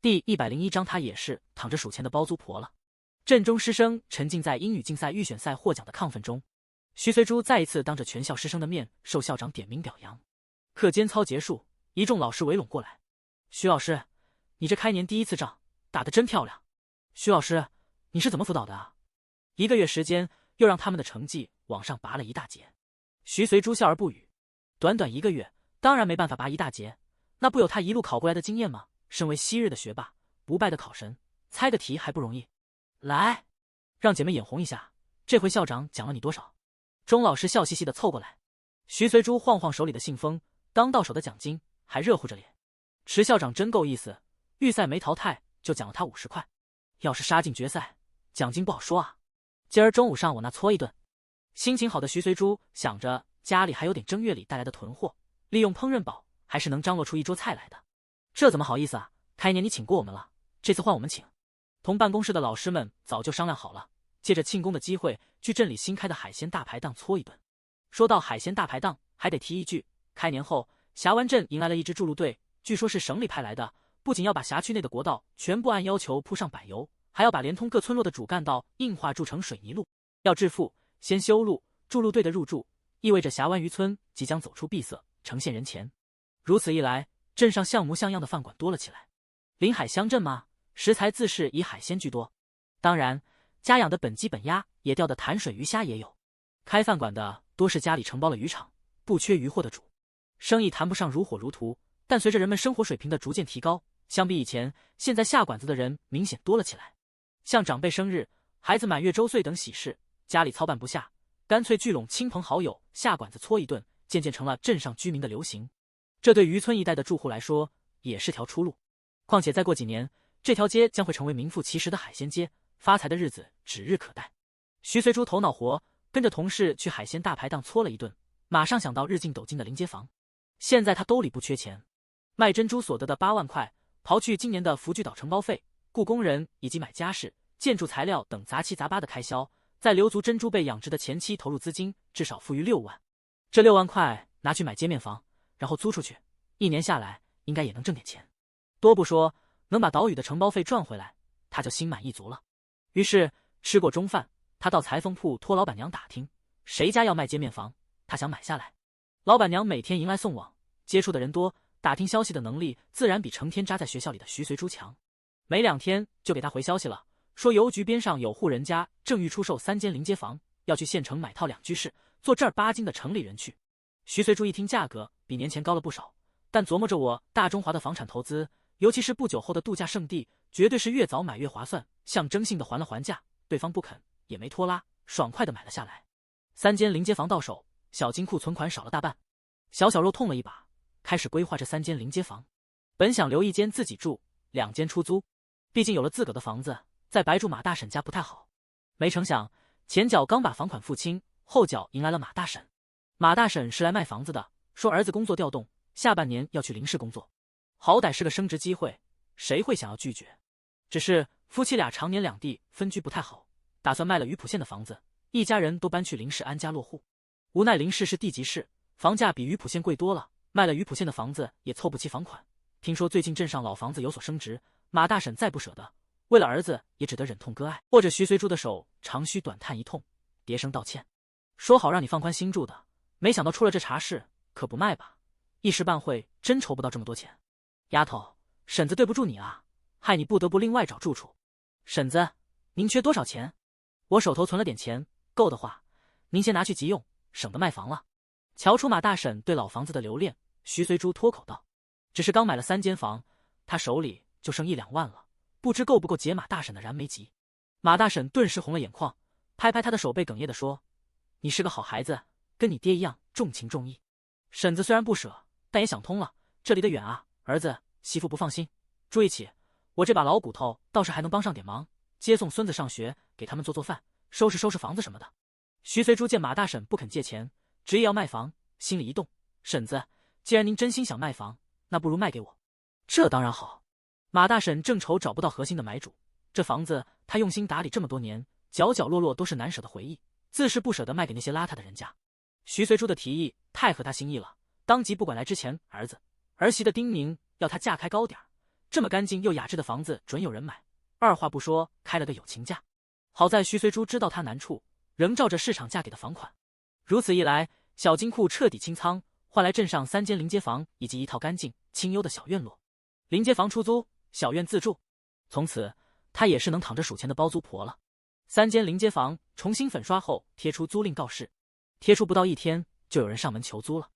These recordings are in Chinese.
第101章，她也是躺着数钱的包租婆了。镇中师生沉浸在英语竞赛预选赛获奖的亢奋中，徐随珠再一次当着全校师生的面受校长点名表扬。课间操结束，一众老师围拢过来：“徐老师，你这开年第一次仗打得真漂亮。徐老师，你是怎么辅导的啊？”1个月时间又让他们的成绩往上拔了一大截。徐随珠笑而不语。短短1个月，当然没办法拔一大截，那不有他一路考过来的经验吗？身为昔日的学霸，不败的考神，猜个题还不容易？来，让姐妹眼红一下，这回校长奖了你多少？钟老师笑嘻嘻的凑过来。徐随珠晃晃手里的信封，刚到手的奖金还热乎着脸。池校长真够意思，预赛没淘汰就奖了他50块，要是杀进决赛，奖金不好说啊。今儿中午上我那搓一顿。心情好的徐随珠想着家里还有点正月里带来的囤货，利用烹饪宝还是能张罗出一桌菜来的。这怎么好意思啊？开年你请过我们了，这次换我们请。同办公室的老师们早就商量好了，借着庆功的机会去镇里新开的海鲜大排档搓一顿。说到海鲜大排档，还得提一句，开年后峡湾镇迎来了一支筑路队，据说是省里派来的，不仅要把辖区内的国道全部按要求铺上柏油，还要把连通各村落的主干道硬化筑成水泥路。要致富，先修路。筑路队的入驻意味着峡湾渔村即将走出闭塞，呈现人前。如此一来，镇上像模像样的饭馆多了起来。临海乡镇嘛，食材自是以海鲜居多，当然家养的本鸡本鸭也钓的潭水鱼虾也有。开饭馆的多是家里承包了渔场，不缺渔货的主，生意谈不上如火如荼，但随着人们生活水平的逐渐提高，相比以前，现在下馆子的人明显多了起来。像长辈生日、孩子满月周岁等喜事，家里操办不下，干脆聚拢亲朋好友下馆子搓一顿，渐渐成了镇上居民的流行。这对渔村一带的住户来说也是条出路。况且再过几年，这条街将会成为名副其实的海鲜街，发财的日子指日可待。徐随珠头脑活，跟着同事去海鲜大排档搓了一顿，马上想到日进斗金的临街坊。现在他兜里不缺钱，卖珍珠所得的8万块，刨去今年的福聚岛承包费、雇工人以及买家饰、建筑材料等杂七杂八的开销，在留足珍珠被养殖的前期投入资金至少富裕6万。这6万块拿去买街面房，然后租出去，1年下来应该也能挣点钱。多不说，能把岛屿的承包费赚回来，他就心满意足了。于是吃过中饭，他到裁缝铺托老板娘打听谁家要卖街面房，他想买下来。老板娘每天迎来送往，接触的人多，打听消息的能力自然比成天扎在学校里的徐随珠强。没2天就给他回消息了，说邮局边上有户人家正欲出售3间临街房，要去县城买套2居室，做正儿八经的城里人去。徐随珠一听价格比年前高了不少，但琢磨着我大中华的房产投资，尤其是不久后的度假胜地，绝对是越早买越划算，象征性的还了还价，对方不肯也没拖拉，爽快的买了下来。3间临街房到手，小金库存款少了大半，小肉痛了一把，开始规划这3间临街房。本想留1间自己住，2间出租，毕竟有了自个的房子，在白住马大婶家不太好。没成想前脚刚把房款付清，后脚迎来了马大婶。马大婶是来卖房子的，说儿子工作调动，下半年要去林氏工作，好歹是个升职机会，谁会想要拒绝？只是夫妻俩常年两地分居不太好，打算卖了榆浦县的房子，一家人都搬去林氏安家落户。无奈林氏是地级市，房价比榆浦县贵多了，卖了榆浦县的房子也凑不齐房款。听说最近镇上老房子有所升值，马大婶再不舍得，为了儿子也只得忍痛割爱，握着徐随珠的手长吁短叹一通，叠声道歉，说好让你放宽心住的，没想到出了这茬事，可不卖吧，一时半会真筹不到这么多钱。丫头，婶子对不住你啊，害你不得不另外找住处。婶子，您缺多少钱？我手头存了点钱，够的话您先拿去急用，省得卖房了。瞧出马大婶对老房子的留恋，徐随珠脱口道，只是刚买了3间房，他手里就剩1-2万了，不知够不够解马大婶的燃眉急。马大婶顿时红了眼眶，拍拍他的手背，哽咽地说，你是个好孩子，跟你爹一样重情重义。婶子虽然不舍，但也想通了，这离得远啊，儿子媳妇不放心，住一起，我这把老骨头倒是还能帮上点忙，接送孙子上学，给他们做做饭，收拾收拾房子什么的。徐随珠见马大婶不肯借钱，执意要卖房，心里一动，婶子，既然您真心想卖房，那不如卖给我。这当然好。马大婶正愁找不到核心的买主，这房子她用心打理这么多年，角角落落都是难舍的回忆，自是不舍得卖给那些邋遢的人家。徐随珠的提议太合他心意了，当即不管来之前儿子儿媳的叮咛要他价开高点，这么干净又雅致的房子准有人买，二话不说开了个友情价。好在徐随珠知道他难处，仍照着市场价给的房款。如此一来，小金库彻底清仓，换来镇上3间临街房以及一套干净清幽的小院落。临街房出租，小院自住，从此她也是能躺着数钱的包租婆了。3间临街房重新粉刷后贴出租赁告示，贴出不到1天就有人上门求租了。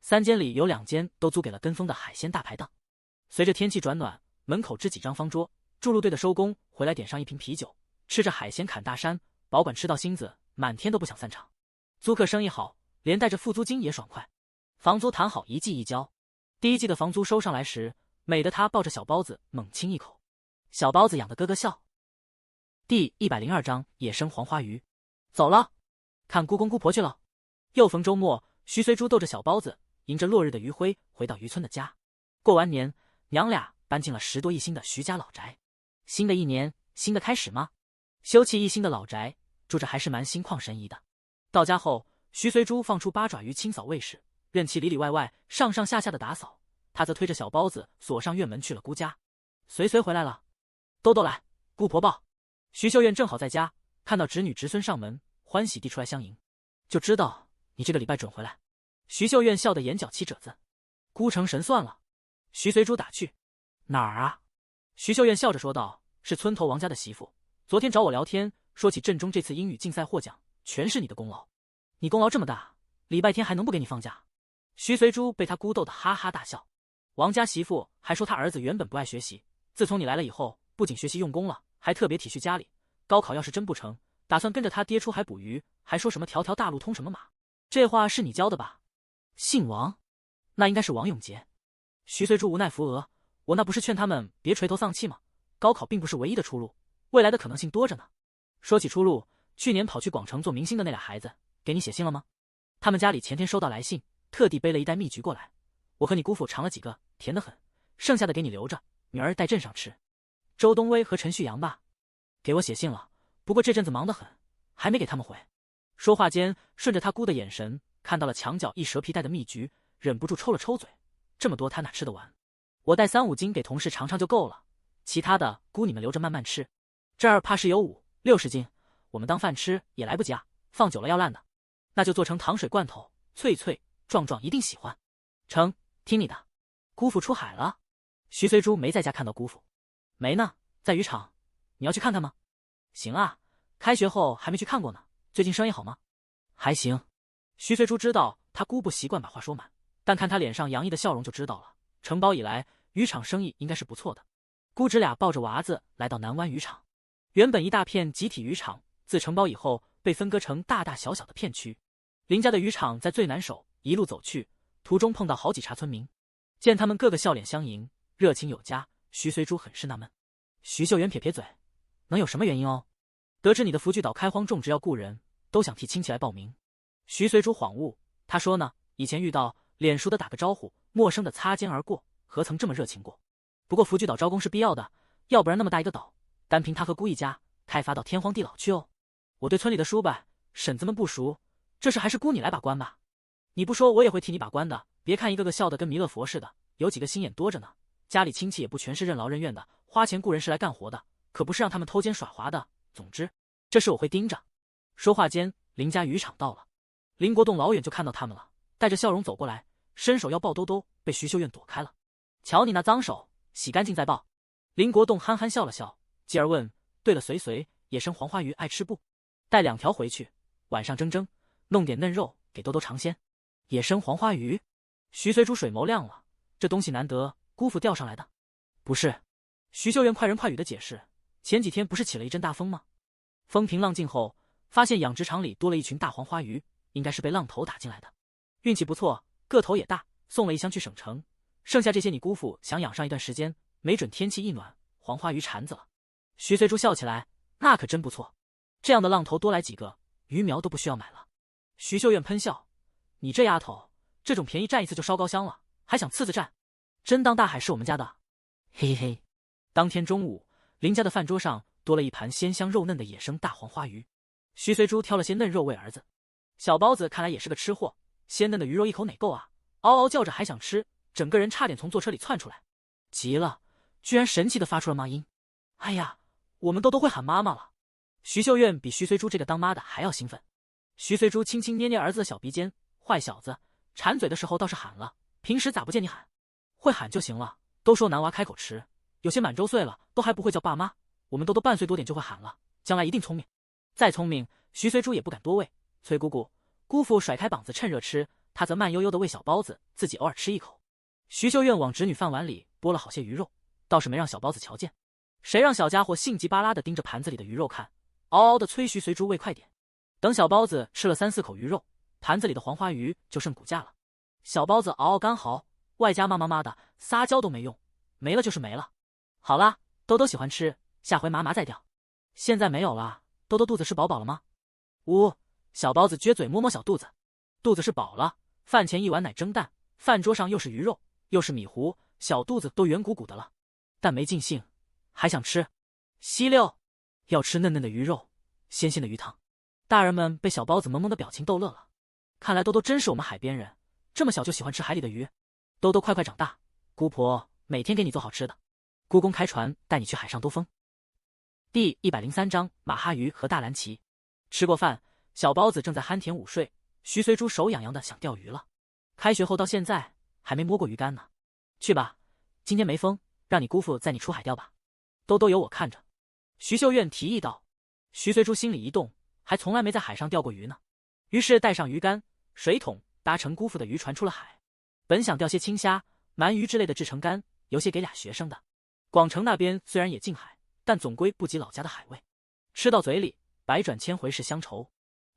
3间里有2间都租给了跟风的海鲜大排档。随着天气转暖，门口支几张方桌，筑路队的收工回来点上1瓶啤酒，吃着海鲜砍大山，保管吃到星子满天都不想散场。租客生意好，连带着付租金也爽快。房租谈好1季一交，第1季的房租收上来时，美得他抱着小包子猛亲一口，小包子养得咯咯笑。第102章野生黄花鱼。走了，看姑公姑婆去了。又逢周末，徐随珠逗着小包子，迎着落日的余晖回到渔村的家。过完年，娘俩搬进了10多一新的徐家老宅。新的一年，新的开始吗？修葺一新的老宅，住着还是蛮心旷神怡的。到家后，徐随珠放出8爪鱼清扫卫士，任其里里外外上上下下的打扫，他则推着小包子锁上院门去了姑家。随回来了，豆豆来，姑婆抱。徐秀苑正好在家，看到侄女侄孙上门，欢喜地出来相迎。就知道你这个礼拜准回来。徐秀苑笑得眼角起褶子。姑成神算了。徐随珠打趣。哪儿啊？徐秀苑笑着说道，是村头王家的媳妇，昨天找我聊天，说起镇中这次英语竞赛获奖，全是你的功劳。你功劳这么大，礼拜天还能不给你放假？徐随珠被他姑逗得哈哈大笑。王家媳妇还说他儿子原本不爱学习，自从你来了以后，不仅学习用功了，还特别体恤家里。高考要是真不成，打算跟着他爹出海捕鱼，还说什么条条大路通什么马。这话是你教的吧？姓王？那应该是王永杰。徐随珠无奈扶额，我那不是劝他们别垂头丧气吗？高考并不是唯一的出路，未来的可能性多着呢。说起出路，去年跑去广城做明星的那俩孩子，给你写信了吗？他们家里前天收到来信，特地背了1袋蜜橘过来，我和你姑父尝了几个，甜得很，剩下的给你留着，明儿带镇上吃。周东威和陈旭阳吧，给我写信了，不过这阵子忙得很，还没给他们回。说话间，顺着他姑的眼神，看到了墙角一蛇皮袋的蜜橘，忍不住抽了抽嘴，这么多他哪吃得完？我带3、5斤给同事尝尝就够了，其他的姑你们留着慢慢吃。这儿怕是有5、60斤，我们当饭吃也来不及啊，放久了要烂的。那就做成糖水罐头，脆脆壮壮，一定喜欢。成，听你的。姑父出海了？徐随珠没在家看到姑父。没呢，在渔场。你要去看看吗？行啊，开学后还没去看过呢。最近生意好吗？还行。徐随珠知道他姑不习惯把话说满，但看他脸上洋溢的笑容就知道了。承包以来，渔场生意应该是不错的。姑侄俩抱着娃子来到南湾渔场。原本一大片集体渔场，自承包以后被分割成大大小小的片区。林家的渔场在最南首，一路走去，途中碰到好几茬村民，见他们个个笑脸相迎，热情有加，徐随珠很是纳闷。徐秀媛撇撇嘴，能有什么原因哦？得知你的福聚岛开荒种植要雇人，都想替亲戚来报名。徐随珠恍悟，他说呢，以前遇到脸熟的打个招呼，陌生的擦肩而过，何曾这么热情过？不过福聚岛招工是必要的，要不然那么大一个岛，单凭他和姑一家开发到天荒地老去哦。我对村里的叔伯婶子们不熟，这事还是姑你来把关吧。你不说我也会替你把关的，别看一个个笑得跟弥勒佛似的，有几个心眼多着呢。家里亲戚也不全是任劳任怨的，花钱雇人是来干活的，可不是让他们偷奸耍滑的。总之，这事我会盯着。说话间，林家渔场到了，林国栋老远就看到他们了，带着笑容走过来，伸手要抱兜兜，被徐秀苑躲开了。瞧你那脏手，洗干净再抱。林国栋憨憨笑了笑，继而问：对了，随野生黄花鱼爱吃不？带2条回去，晚上蒸，弄点嫩肉给兜兜尝鲜。野生黄花鱼？徐随珠水眸亮了，这东西难得，姑父钓上来的？不是。徐秀媛快人快语的解释，前几天不是起了一阵大风吗？风平浪静后，发现养殖场里多了一群大黄花鱼，应该是被浪头打进来的。运气不错，个头也大，送了1箱去省城。剩下这些你姑父想养上一段时间，没准天气一暖，黄花鱼馋子了。徐随珠笑起来，那可真不错，这样的浪头多来几个，鱼苗都不需要买了。徐秀苑喷笑，你这丫头，这种便宜占一次就烧高香了，还想次次占？真当大海是我们家的？嘿嘿嘿。当天中午，林家的饭桌上多了一盘鲜香肉嫩的野生大黄花鱼。徐随珠挑了些嫩肉喂儿子。小包子看来也是个吃货，鲜嫩的鱼肉一口哪够啊，嗷嗷叫着还想吃，整个人差点从坐车里窜出来。急了，居然神奇的发出了妈音。哎呀，我们都会喊妈妈了。徐秀苑比徐随珠这个当妈的还要兴奋。徐随珠轻轻捏捏儿子的小鼻尖，坏小子，馋嘴的时候倒是喊了，平时咋不见你喊？会喊就行了。都说男娃开口迟，有些满周岁了都还不会叫爸妈，我们都半岁多点就会喊了，将来一定聪明。再聪明，徐随珠也不敢多喂。崔姑姑，姑父甩开膀子趁热吃，他则慢悠悠的喂小包子，自己偶尔吃一口。徐秀苑往侄女饭碗里拨了好些鱼肉，倒是没让小包子瞧见。谁让小家伙性急巴拉的盯着盘子里的鱼肉看，嗷嗷的催徐随珠喂快点。等小包子吃了3、4口鱼肉，盘子里的黄花鱼就剩骨架了。小包子嗷嗷干嚎，外加妈的，撒娇都没用，没了就是没了。好啦，兜兜喜欢吃，下回麻再掉。现在没有了，兜兜肚子是饱了吗？呜，小包子撅嘴摸摸小肚子，肚子是饱了。饭前1碗奶蒸蛋，饭桌上又是鱼肉，又是米糊，小肚子都圆鼓鼓的了，但没尽兴，还想吃。吸溜，要吃嫩嫩的鱼肉，鲜鲜的鱼汤。大人们被小包子萌萌的表情逗乐了。看来兜兜真是我们海边人，这么小就喜欢吃海里的鱼。兜兜快长大，姑婆每天给你做好吃的。姑公开船带你去海上兜风。第103章马哈鱼和大蓝鳍。吃过饭，小包子正在酣甜午睡，徐随珠手痒痒的想钓鱼了。开学后到现在还没摸过鱼竿呢。去吧，今天没风，让你姑父载你出海钓吧。兜兜有我看着。徐秀苑提议道。徐随珠心里一动，还从来没在海上钓过鱼呢。于是带上鱼竿、水桶，搭乘姑父的渔船出了海。本想钓些青虾、鳗鱼之类的制成干，有些给俩学生的。广城那边虽然也近海，但总归不及老家的海味。吃到嘴里，百转千回是乡愁。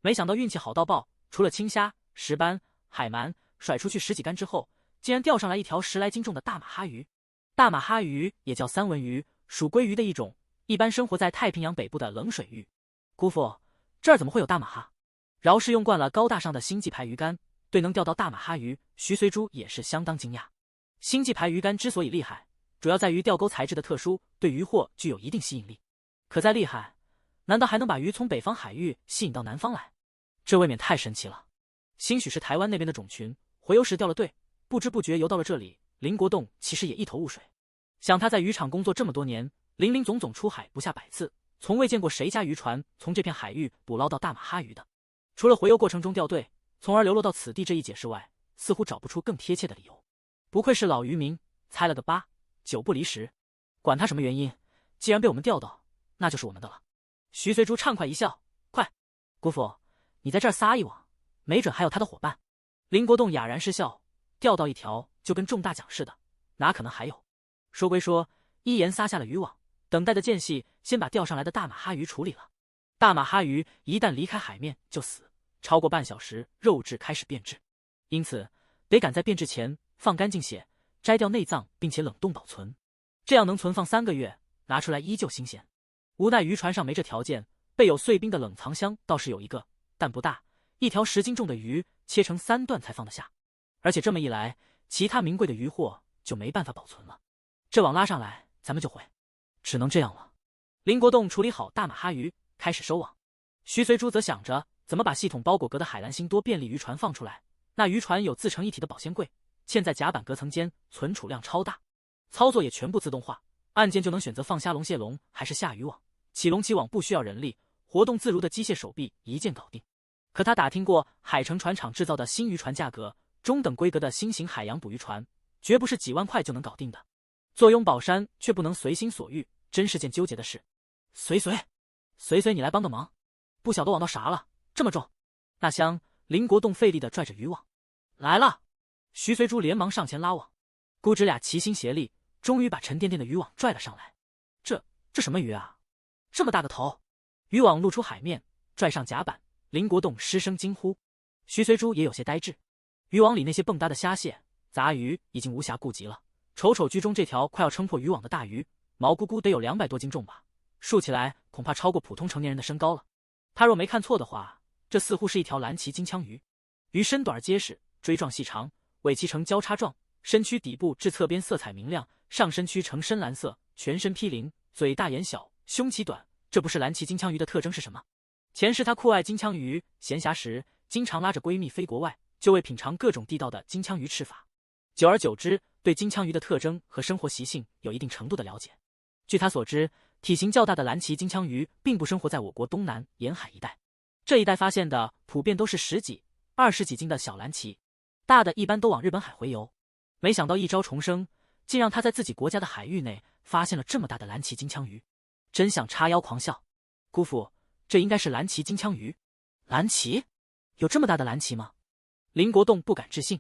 没想到运气好到爆，除了青虾、石斑、海鳗，甩出去10几竿之后，竟然钓上来一条10来斤重的大马哈鱼。大马哈鱼也叫三文鱼，属鲑鱼的一种，一般生活在太平洋北部的冷水域。姑父，这儿怎么会有大马哈？饶是用惯了高大上的星际牌鱼竿，对能钓到大马哈鱼，徐随珠也是相当惊讶。星际牌鱼竿之所以厉害，主要在于钓钩材质的特殊，对渔获具有一定吸引力。可再厉害，难道还能把鱼从北方海域吸引到南方来？这未免太神奇了。兴许是台湾那边的种群，回游时钓了对，不知不觉游到了这里。林国栋其实也一头雾水，想他在渔场工作这么多年，林总出海不下100次，从未见过谁家渔船从这片海域捕捞到大马哈鱼的。除了回游过程中钓对，从而流落到此地这一解释外，似乎找不出更贴切的理由。不愧是老渔民，猜了个8、9不离10。管他什么原因，既然被我们钓到，那就是我们的了。徐随珠畅快一笑，快，姑父，你在这儿撒一网，没准还有他的伙伴。林国栋哑然失笑，钓到一条就跟中大奖似的，哪可能还有？说归说，一言撒下了渔网，等待的间隙，先把钓上来的大马哈鱼处理了。大马哈鱼一旦离开海面就死，超过半小时肉质开始变质，因此得赶在变质前放干净血，摘掉内脏，并且冷冻保存，这样能存放3个月，拿出来依旧新鲜。无奈渔船上没这条件，备有碎冰的冷藏箱倒是有一个，但不大，一条10斤重的鱼切成3段才放得下。而且这么一来，其他名贵的鱼货就没办法保存了。这网拉上来，咱们就毁，只能这样了。林国栋处理好大马哈鱼，开始收网。徐随珠则想着怎么把系统包裹格的海蓝星多便利渔船放出来。那渔船有自成一体的保鲜柜，嵌在甲板隔层间，存储量超大，操作也全部自动化，按键就能选择放虾笼、蟹笼还是下渔网，起笼起网不需要人力，活动自如的机械手臂一键搞定。可他打听过海城船厂制造的新渔船价格，中等规格的新型海洋捕鱼船绝不是几万块就能搞定的。坐拥宝山却不能随心所欲，真是件纠结的事。随，你来帮个忙，不晓得网到啥了，这么重。那厢林国栋费力地拽着渔网。来了。徐随珠连忙上前拉网，姑侄俩齐心协力，终于把沉甸甸的渔网拽了上来。这什么鱼啊？这么大个头！渔网露出海面，拽上甲板，林国栋失声惊呼。徐随珠也有些呆滞，渔网里那些蹦跶的虾蟹、杂鱼已经无暇顾及了。瞅居中这条快要撑破渔网的大鱼，毛咕咕得有200多斤重吧，竖起来恐怕超过普通成年人的身高了。他若没看错的话，这似乎是一条蓝鳍金枪鱼。鱼身短结实，锥状细长，尾鳍呈交叉状，身躯底部至侧边色彩明亮，上身躯呈深蓝色，全身披鳞，嘴大眼小，胸鳍短。这不是蓝鳍金枪鱼的特征是什么？前世他酷爱金枪鱼，闲暇时经常拉着闺蜜飞国外，就为品尝各种地道的金枪鱼吃法。久而久之，对金枪鱼的特征和生活习性有一定程度的了解。据他所知，体型较大的蓝鳍金枪鱼并不生活在我国东南沿海一带，这一带发现的普遍都是10几、20几斤的小蓝鳍，大的一般都往日本海回游。没想到一朝重生，竟让他在自己国家的海域内发现了这么大的蓝鳍金枪鱼，真想叉腰狂笑。姑父，这应该是蓝鳍金枪鱼。蓝鳍？有这么大的蓝鳍吗？林国栋不敢置信，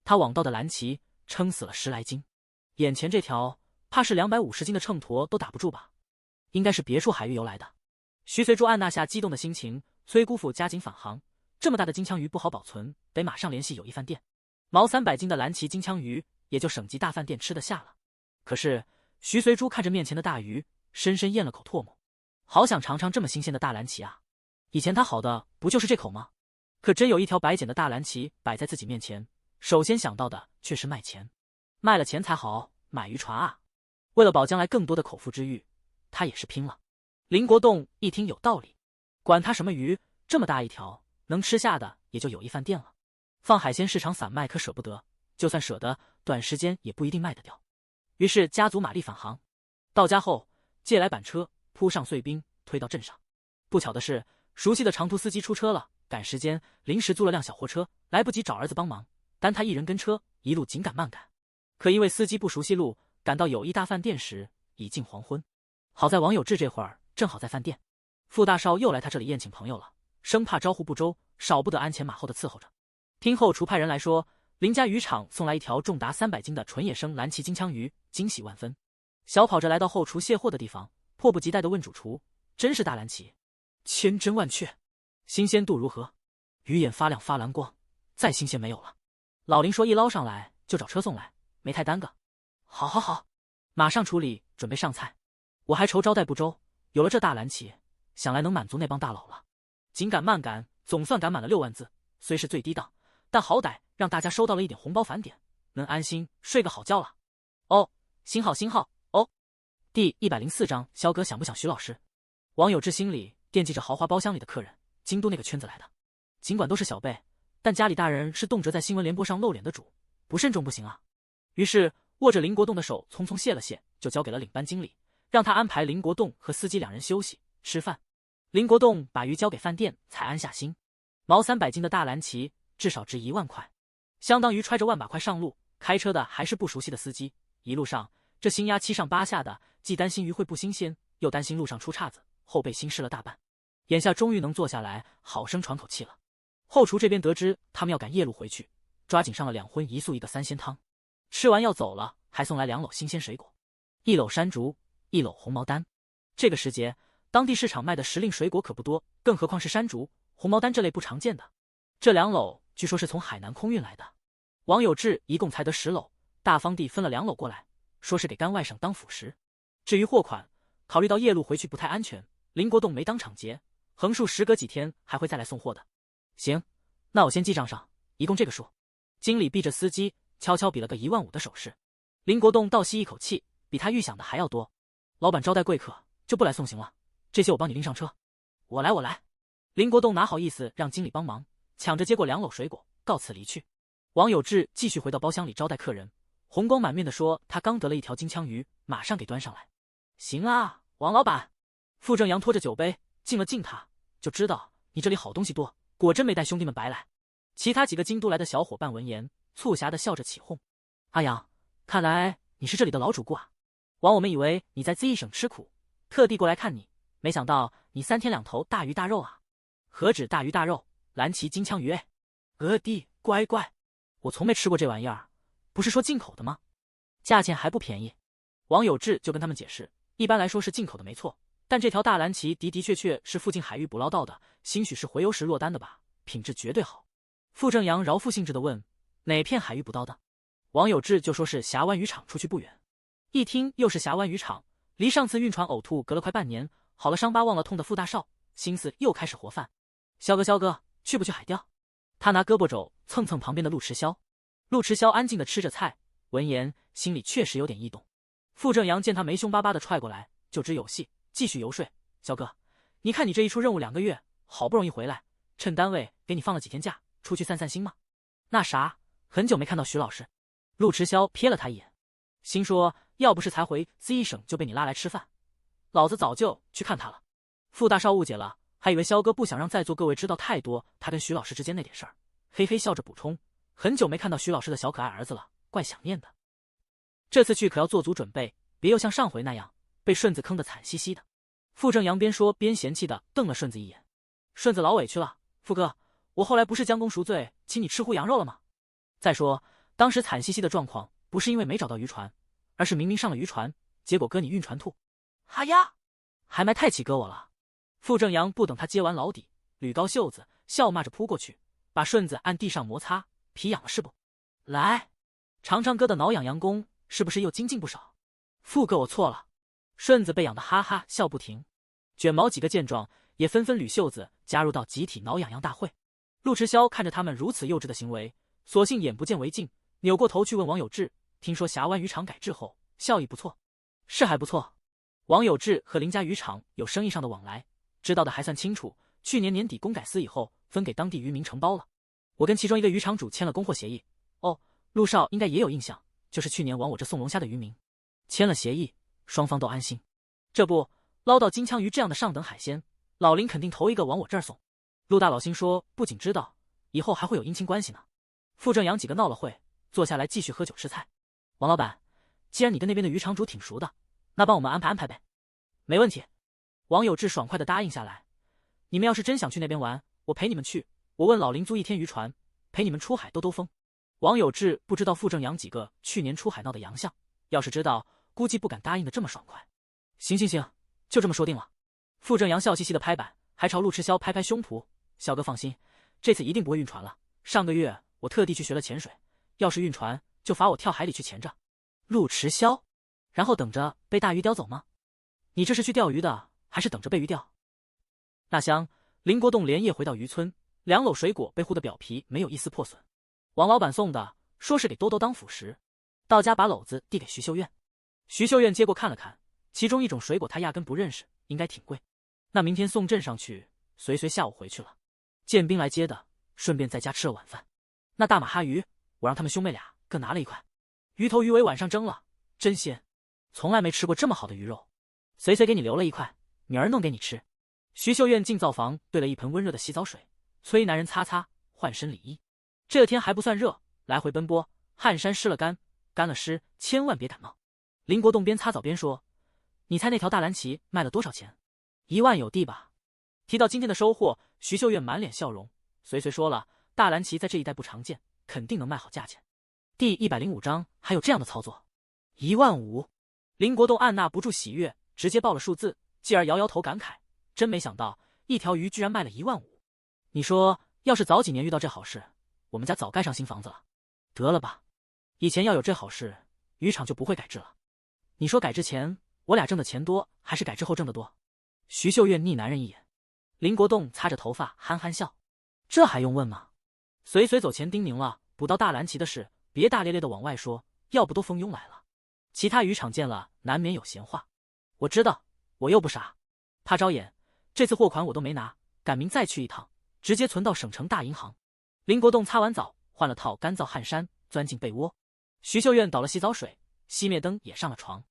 他网到的蓝鳍撑死了10来斤，眼前这条怕是250斤的秤砣都打不住吧？应该是别处海域游来的。徐随珠按捺下激动的心情，催姑父加紧返航。这么大的金枪鱼不好保存，得马上联系友谊饭店。毛300斤的蓝鳍金枪鱼也就省级大饭店吃得下了。可是徐随珠看着面前的大鱼，深深咽了口唾沫，好想尝尝这么新鲜的大蓝鳍啊！以前他好的不就是这口吗？可真有一条白捡的大蓝鳍摆在自己面前，首先想到的却是卖钱。卖了钱才好买渔船啊！为了保将来更多的口腹之欲，他也是拼了。林国栋一听有道理，管他什么鱼，这么大一条，能吃下的也就友谊饭店了。放海鲜市场散卖可舍不得，就算舍得，短时间也不一定卖得掉。于是家族马力返航，到家后借来板车，铺上碎冰，推到镇上。不巧的是，熟悉的长途司机出车了，赶时间，临时租了辆小货车，来不及找儿子帮忙，单他一人跟车，一路紧赶慢赶。可因为司机不熟悉路，赶到友谊大饭店时已近黄昏。好在王有志这会儿正好在饭店，傅大少又来他这里宴请朋友了，生怕招呼不周，少不得鞍前马后的伺候着。听后厨派人来说，林家渔场送来一条重达300斤的纯野生蓝鳍金枪鱼，惊喜万分。小跑着来到后厨卸货的地方，迫不及待地问主厨：“真是大蓝鳍？千真万确，新鲜度如何？鱼眼发亮发蓝光，再新鲜没有了。”老林说：“一捞上来就找车送来，没太耽搁。”好好好，马上处理，准备上菜。我还愁招待不周，有了这大蓝鳍，想来能满足那帮大佬了。紧赶慢赶，总算赶满了6万字，虽是最低档，但好歹让大家收到了一点红包返点，能安心睡个好觉了。哦，星号星号哦。第104章，肖哥想不想徐老师？王有志心里惦记着豪华包厢里的客人，京都那个圈子来的，尽管都是小辈，但家里大人是动辄在新闻联播上露脸的主，不慎重不行啊。于是握着林国栋的手匆匆谢了谢，就交给了领班经理，让他安排林国栋和司机2人休息吃饭。林国栋把鱼交给饭店才安下心。毛300斤的大蓝鳍至少值1万块，相当于揣着万把块上路。开车的还是不熟悉的司机，一路上这新鸭7上8下的，既担心鱼会不新鲜，又担心路上出岔子，后背心湿了大半。眼下终于能坐下来好生喘口气了。后厨这边得知他们要赶夜路回去，抓紧上了2荤1素1个3鲜汤。吃完要走了，还送来2篓新鲜水果，1篓山竹，1篓红毛丹。这个时节，当地市场卖的时令水果可不多，更何况是山竹、红毛丹这类不常见的。这2篓据说是从海南空运来的。王有志一共才得10篓，大方地分了2篓过来，说是给甘外甥当辅食。至于货款，考虑到夜路回去不太安全，林国栋没当场结，横竖时隔几天还会再来送货的。行，那我先记账上，一共这个数。经理避着司机，悄悄比了个15000的手势。林国栋倒吸一口气，比他预想的还要多。老板招待贵客，就不来送行了，这些我帮你拎上车。我来。林国栋哪好意思让经理帮忙，抢着接过2篓水果，告辞离去。王有志继续回到包厢里招待客人，红光满面的说他刚得了一条金枪鱼，马上给端上来。行啊，王老板。傅正阳拖着酒杯敬了敬他，就知道你这里好东西多，果真没带兄弟们白来。其他几个京都来的小伙伴闻言，促狭的笑着起哄。阿阳，看来你是这里的老主顾啊。王我们以为你在 Z 省吃苦，特地过来看你，没想到你3天2头大鱼大肉啊。何止大鱼大肉，蓝鳍金枪鱼哎。弟，乖，我从没吃过这玩意儿，不是说进口的吗？价钱还不便宜。王有志就跟他们解释，一般来说是进口的没错，但这条大蓝鳍的确是附近海域捕捞到的，兴许是回游时落单的吧，品质绝对好。傅正阳饶富兴致地问，哪片海域捕到的？王有志就说是峡湾渔场出去不远。一听又是峡湾渔场，离上次晕船呕吐隔了快半年，好了伤疤忘了痛的傅大少心思又开始活泛。肖哥，去不去海钓？他拿胳膊肘蹭蹭旁边的陆迟霄。陆迟霄安静地吃着菜，闻言心里确实有点异动。傅正阳见他没凶巴巴地踹过来，就知有戏，继续游说。肖哥，你看你这一出任务2个月，好不容易回来，趁单位给你放了几天假，出去散散心嘛。那啥，很久没看到徐老师，陆迟霄瞥了他一眼，心说要不是才回 Z 省就被你拉来吃饭，老子早就去看他了。傅大少误解了，还以为萧哥不想让在座各位知道太多他跟徐老师之间那点事儿，嘿嘿笑着补充，很久没看到徐老师的小可爱儿子了，怪想念的。这次去可要做足准备，别又像上回那样被顺子坑得惨兮兮的。傅正阳边说边嫌弃的瞪了顺子一眼，顺子老委屈了，傅哥，我后来不是将功赎罪，请你吃糊羊肉了吗？再说当时惨兮兮的状况不是因为没找到渔船，而是明明上了渔船，结果哥你晕船吐。哈呀，还埋太气哥我了。傅正阳不等他接完老底，捋高袖子笑骂着扑过去，把顺子按地上摩擦，皮痒了是不？来，尝尝哥的挠痒痒功，是不是又精进不少？傅哥我错了。顺子被痒得哈哈笑不停，卷毛几个见状也纷纷捋袖子加入到集体挠痒痒大会。陆迟霄看着他们如此幼稚的行为，索性眼不见为净，扭过头去问王有志，听说峡湾渔场改制后效益不错。是还不错，王有志和林家渔场有生意上的往来，知道的还算清楚，去年年底工改司以后分给当地渔民承包了，我跟其中一个渔场主签了供货协议。哦，陆少应该也有印象，就是去年往我这送龙虾的渔民，签了协议，双方都安心。这不捞到金枪鱼这样的上等海鲜，老林肯定头一个往我这儿送。陆大老心说不仅知道，以后还会有姻亲关系呢。傅正阳几个闹了会，坐下来继续喝酒吃菜。王老板，既然你跟那边的渔场主挺熟的，那帮我们安排安排呗。没问题。王有志爽快地答应下来。你们要是真想去那边玩，我陪你们去，我问老林租一天渔船，陪你们出海兜兜风。王有志不知道傅正阳几个去年出海闹的洋相，要是知道估计不敢答应的这么爽快。行行行，就这么说定了。傅正阳笑嘻嘻的拍板，还朝陆迟霄拍拍胸脯，小哥放心，这次一定不会晕船了，上个月我特地去学了潜水，要是晕船就罚我跳海里去潜着。陆迟霄，然后等着被大鱼叼走吗？你这是去钓鱼的，还是等着被鱼钓？那厢林国栋连夜回到渔村，2篓水果被护的表皮没有一丝破损。王老板送的，说是给多多当辅食。到家把篓子递给徐秀苑，徐秀苑接过看了看，其中一种水果他压根不认识，应该挺贵。那明天送镇上去，随下午回去了。建兵来接的，顺便在家吃了晚饭。那大马哈鱼，我让他们兄妹俩各拿了一块。鱼头鱼尾晚上蒸了，真鲜，从来没吃过这么好的鱼肉。随给你留了一块，明儿弄给你吃。徐秀苑进灶房兑了一盆温热的洗澡水，催男人擦擦换身里衣。这个天还不算热，来回奔波，汗衫湿了干，干了湿，千万别感冒。林国栋边擦澡边说：“你猜那条大蓝旗卖了多少钱？1万有地吧？”提到今天的收获，徐秀苑满脸笑容，随说了，大蓝旗在这一带不常见，肯定能卖好价钱。第105章还有这样的操作？1万5。林国栋按捺不住喜悦，直接报了数字，继而摇摇头感慨：真没想到，一条鱼居然卖了1万5。你说，要是早几年遇到这好事，我们家早盖上新房子了。得了吧，以前要有这好事，渔场就不会改制了。你说改制前我俩挣的钱多，还是改制后挣的多？徐秀苑睨男人一眼。林国栋擦着头发憨憨笑：这还用问吗？随走前叮咛了，捕到大蓝旗的事别大咧咧的往外说，要不都蜂拥来了。其他渔场见了难免有闲话。我知道，我又不傻，怕招眼，这次货款我都没拿，赶明再去一趟，直接存到省城大银行。林国栋擦完澡，换了套干燥汗衫，钻进被窝。徐秀苑倒了洗澡水，熄灭灯也上了床。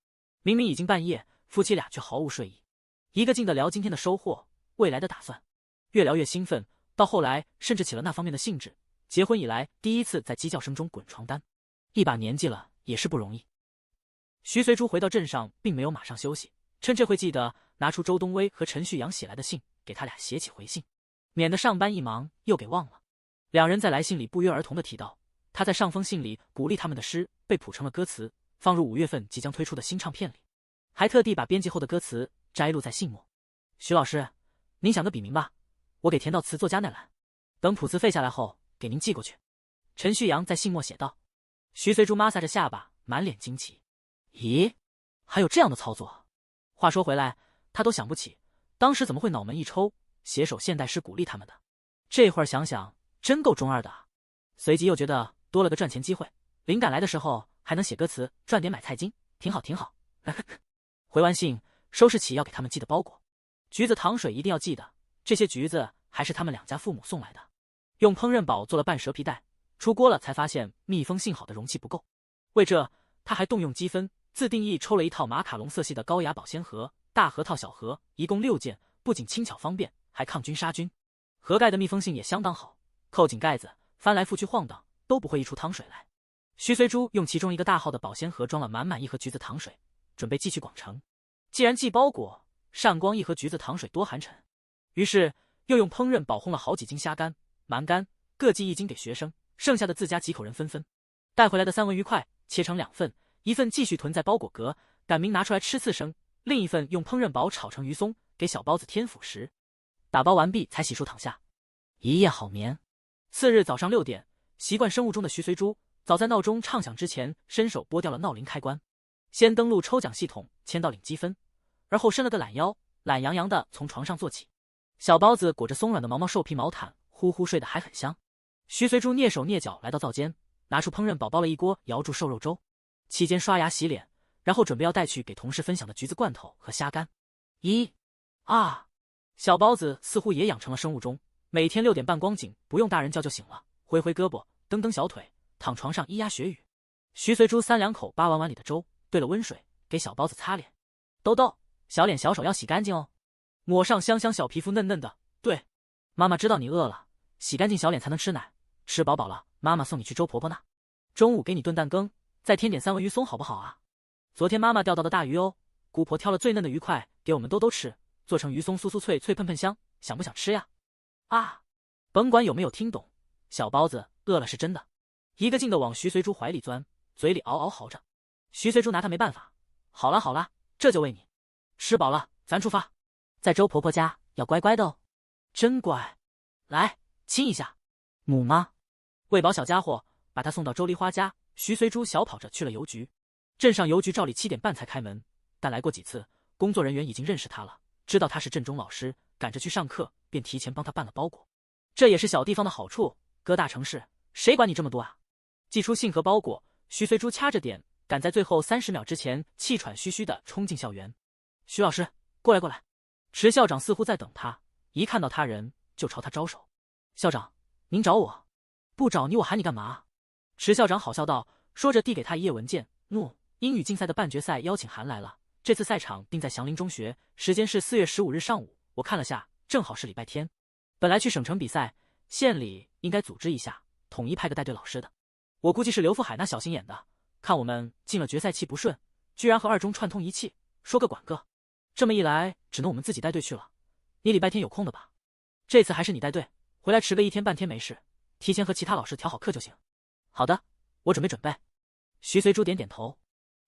明明已经半夜，夫妻俩却毫无睡意，一个劲的聊今天的收获，未来的打算，越聊越兴奋，到后来甚至起了那方面的兴致。结婚以来第一次在鸡叫声中滚床单，一把年纪了也是不容易。徐随珠回到镇上，并没有马上休息，趁这会记得拿出周东威和陈旭阳写来的信，给他俩写起回信，免得上班一忙又给忘了。两人在来信里不约而同地提到，他在上封信里鼓励他们的诗被谱成了歌词，放入5月份即将推出的新唱片里，还特地把编辑后的歌词摘录在信末。徐老师，您想个笔名吧，我给填到词作家那栏，等谱词废下来后给您寄过去。陈旭阳在信末写道。徐随珠抹撒着下巴，满脸惊奇。咦，还有这样的操作？话说回来，他都想不起当时怎么会脑门一抽，写首现代诗鼓励他们的。这会儿想想真够中二的啊。随即又觉得多了个赚钱机会，灵感来的时候还能写歌词，赚点买菜金，挺好挺好。回完信，收拾起要给他们寄的包裹，橘子糖水一定要记得，这些橘子还是他们两家父母送来的。用烹饪宝做了半蛇皮袋，出锅了才发现密封性好的容器不够，为这，他还动用积分，自定义抽了一套马卡龙色系的高雅保鲜盒，大盒套小盒，一共6件，不仅轻巧方便，还抗菌杀菌。盒盖的密封性也相当好，扣紧盖子，翻来覆去晃荡，都不会溢出汤水来。徐随珠用其中一个大号的保鲜盒装了满满一盒橘子糖水，准备寄去广城。既然寄包裹，善光一盒橘子糖水多寒碜，于是又用烹饪保烘了好几斤虾干、鳗干，各寄1斤给学生，剩下的自家几口人分分。带回来的3文鱼块切成2份，一份继续囤在包裹格，赶明拿出来吃刺生，另一份用烹饪煲炒成鱼松，给小包子添辅食。打包完毕才洗漱躺下，一夜好眠。次日早上6点，习惯生物钟的徐随珠早在闹钟唱响之前，伸手拨掉了闹铃开关，先登录抽奖系统，签到领积分，而后伸了个懒腰，懒洋洋的从床上坐起。小包子裹着松软的毛毛兽皮毛毯，呼呼睡得还很香。徐随珠蹑手蹑脚来到灶间，拿出烹饪宝煲了一锅瑶柱瘦肉粥，期间刷牙洗脸，然后准备要带去给同事分享的橘子罐头和虾干。小包子似乎也养成了生物钟，每天6点半光景不用大人叫就醒了，挥挥胳膊，蹬蹬小腿，躺床上咿呀学语。徐随珠3两口扒完碗里的粥，兑了温水，给小包子擦脸。豆豆，小脸小手要洗干净哦，抹上香香小皮肤嫩嫩的。对，妈妈知道你饿了，洗干净小脸才能吃奶，吃饱饱了，妈妈送你去周婆婆那。中午给你炖蛋羹，再添点3文鱼松好不好啊？昨天妈妈钓到的大鱼哦，姑婆挑了最嫩的鱼块给我们兜兜吃，做成鱼松酥酥脆脆喷喷香，想不想吃呀？甭管有没有听懂，小包子饿了是真的，一个劲的往徐随珠怀里钻，嘴里嗷嗷嚎着。徐随珠拿他没办法，好啦，这就喂你，吃饱了咱出发，在周婆婆家要乖乖的哦。真乖，来亲一下，母妈。喂饱小家伙，把他送到周梨花家，徐随珠小跑着去了邮局。镇上邮局照理7点半才开门，但来过几次，工作人员已经认识他了，知道他是镇中老师，赶着去上课，便提前帮他办了包裹。这也是小地方的好处，搁大城市谁管你这么多啊？寄出信和包裹，徐随珠掐着点，赶在最后30秒之前气喘吁吁地冲进校园。徐老师，过来。池校长似乎在等他，一看到他人就朝他招手。校长，您找我？不找你我喊你干嘛？池校长好笑道，说着递给他一页文件。英语竞赛的半决赛邀请函来了，这次赛场定在祥林中学，时间是4月15日上午，我看了下，正好是礼拜天。本来去省城比赛，县里应该组织一下，统一派个带队老师的。我估计是刘富海那小心眼的，看我们进了决赛期不顺，居然和2中串通一气，说个管个。这么一来，只能我们自己带队去了。你礼拜天有空的吧？这次还是你带队，回来迟个1天半天没事，提前和其他老师调好课就行。好的，我准备。徐随珠点点头，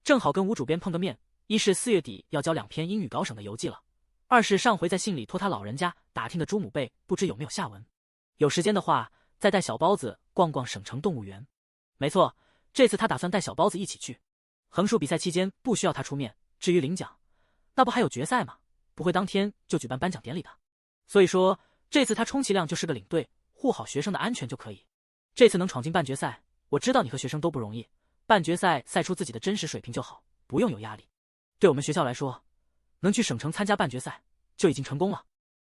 正好跟吴主编碰个面，一是4月底要交2篇英语稿省的游记了，二是上回在信里托他老人家打听的朱母辈不知有没有下文，有时间的话再带小包子逛逛省城动物园。没错，这次他打算带小包子一起去。横竖比赛期间不需要他出面，至于领奖，那不还有决赛吗？不会当天就举办颁奖典礼的。所以说这次他充其量就是个领队，护好学生的安全就可以。这次能闯进半决赛，我知道你和学生都不容易，半决赛赛出自己的真实水平就好，不用有压力。对我们学校来说，能去省城参加半决赛就已经成功了。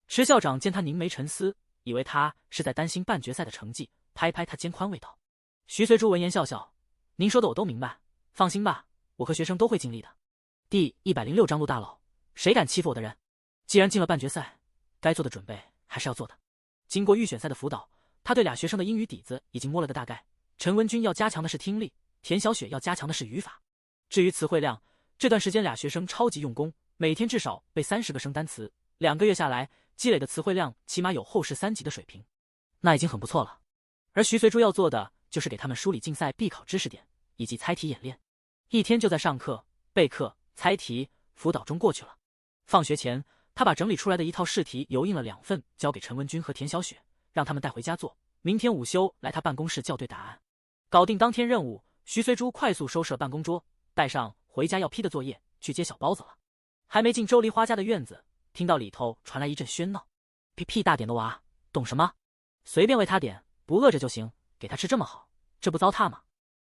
池校长见他凝眉沉思，以为他是在担心半决赛的成绩，拍拍他肩宽慰道。徐随珠闻言笑笑，您说的我都明白，放心吧，我和学生都会尽力的。第106章陆大佬，谁敢欺负我的人？既然进了半决赛，该做的准备还是要做的。经过预选赛的辅导，他对俩学生的英语底子已经摸了个大概。陈文军要加强的是听力，田小雪要加强的是语法。至于词汇量，这段时间俩学生超级用功，每天至少背30个生单词，2个月下来积累的词汇量起码有后试3级的水平，那已经很不错了。而徐随珠要做的就是给他们梳理竞赛必考知识点以及猜题演练，一天就在上课、备课、猜题、辅导中过去了。放学前，他把整理出来的一套试题油印了2份，交给陈文军和田小雪，让他们带回家做，明天午休来他办公室校对答案。搞定当天任务，徐随珠快速收拾了办公桌，带上回家要批的作业去接小包子了。还没进周梨花家的院子，听到里头传来一阵喧闹。屁大点的娃，懂什么？随便为他点，不饿着就行，给他吃这么好，这不糟蹋吗？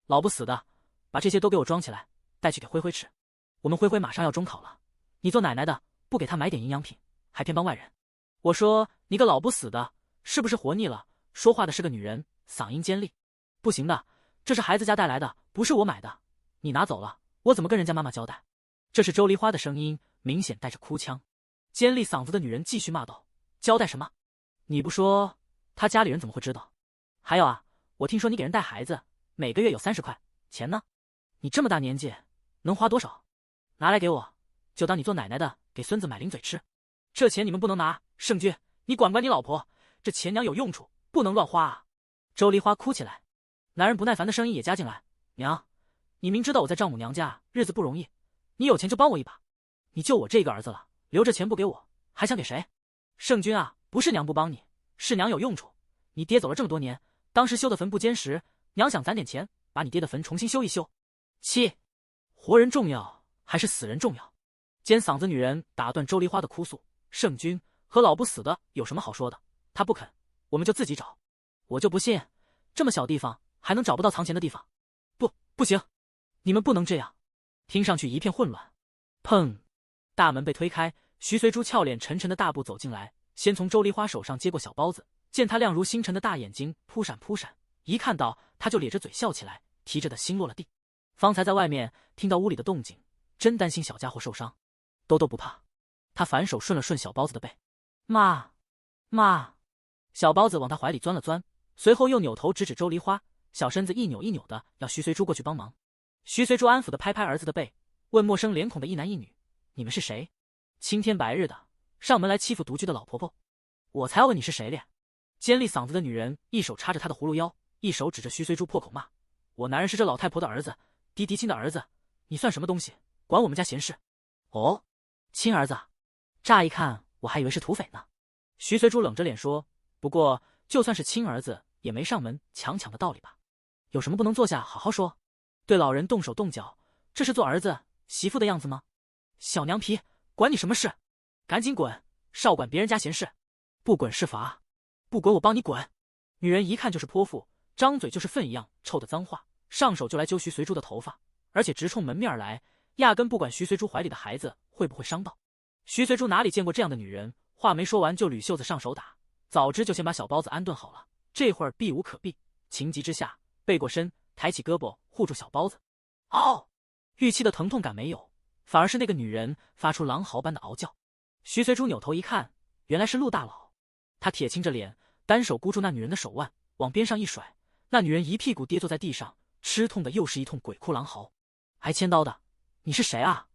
老不死的，把这些都给我装起来，带去给灰灰吃。我们灰灰马上要中考了，你做奶奶的不给他买点营养品，还偏帮外人。我说你个老不死的，是不是活腻了？说话的是个女人，嗓音尖利。不行的，这是孩子家带来的，不是我买的，你拿走了，我怎么跟人家妈妈交代？”这是周梨花的声音，明显带着哭腔。尖利嗓子的女人继续骂道：“交代什么？你不说，他家里人怎么会知道？还有啊，我听说你给人带孩子，每个月有30块，钱呢？你这么大年纪，能花多少？拿来给我，就当你做奶奶的给孙子买零嘴吃。这钱你们不能拿，圣君，你管管你老婆，这钱娘有用处，不能乱花啊！”周梨花哭起来，男人不耐烦的声音也加进来：“娘，你明知道我在丈母娘家日子不容易，你有钱就帮我一把，你就我这个儿子了，留着钱不给我，还想给谁？圣君啊，不是娘不帮你，是娘有用处。你爹走了这么多年，当时修的坟不坚实，娘想攒点钱，把你爹的坟重新修一修。七，活人重要还是死人重要？”尖嗓子女人打断周梨花的哭诉：“圣君和老不死的有什么好说的？他不肯，我们就自己找。我就不信，这么小地方还能找不到藏钱的地方。不行，你们不能这样！”听上去一片混乱。砰！大门被推开，徐随珠俏脸沉沉的大步走进来，先从周梨花手上接过小包子，见她亮如星辰的大眼睛扑闪扑闪，一看到她就咧着嘴笑起来，提着的心落了地。方才在外面听到屋里的动静，真担心小家伙受伤。兜兜不怕，他反手顺了顺小包子的背：“妈，妈。”小包子往他怀里钻了钻，随后又扭头指指周梨花，小身子一扭一扭的要徐随珠过去帮忙。徐随珠安抚的拍拍儿子的背，问陌生脸孔的一男一女：“你们是谁？青天白日的上门来欺负独居的老婆婆？我才要问你是谁咧！”尖利嗓子的女人一手插着她的葫芦腰，一手指着徐随珠破口骂：“我男人是这老太婆的儿子，嫡亲的儿子，你算什么东西？管我们家闲事？”“哦，亲儿子，乍一看我还以为是土匪呢。”徐随珠冷着脸说：“不过就算是亲儿子，也没上门强抢的道理吧？有什么不能坐下好好说？对老人动手动脚，这是做儿子媳妇的样子吗？小娘皮，管你什么事？赶紧滚，少管别人家闲事！不滚是罚，不滚我帮你滚！”女人一看就是泼妇，张嘴就是粪一样臭的脏话，上手就来揪徐随珠的头发，而且直冲门面来，压根不管徐随珠怀里的孩子会不会伤到。徐随珠哪里见过这样的女人，话没说完就捋袖子上手打，早知就先把小包子安顿好了，这会儿避无可避，情急之下背过身，抬起胳膊护住小包子。嗷！预期的疼痛感没有，反而是那个女人发出狼嚎般的嗷叫。徐随珠扭头一看，原来是陆大佬。他铁青着脸，单手箍住那女人的手腕，往边上一甩，那女人一屁股跌坐在地上，吃痛的又是一通鬼哭狼嚎。“挨千刀的，你是谁啊？”“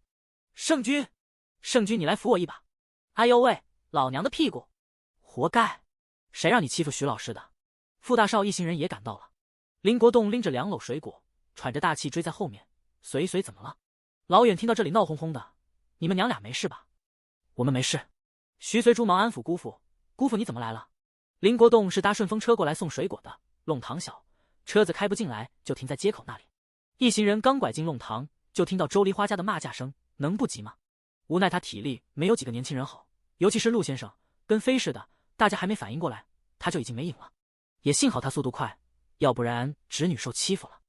圣君，圣君，你来扶我一把！”“哎呦喂，老娘的屁股！活该！谁让你欺负徐老师的？”傅大少一行人也赶到了。林国栋拎着2篓水果，喘着大气追在后面。“随怎么了？”老远听到这里闹哄哄的，“你们娘俩没事吧？”“我们没事。”徐随珠忙安抚姑父：“姑父你怎么来了？”林国栋是搭顺风车过来送水果的，弄堂小，车子开不进来，就停在街口那里。一行人刚拐进弄堂，就听到周梨花家的骂架声，能不急吗？无奈他体力没有几个年轻人好，尤其是陆先生，跟飞似的，大家还没反应过来，他就已经没影了。也幸好他速度快，要不然侄女受欺负了。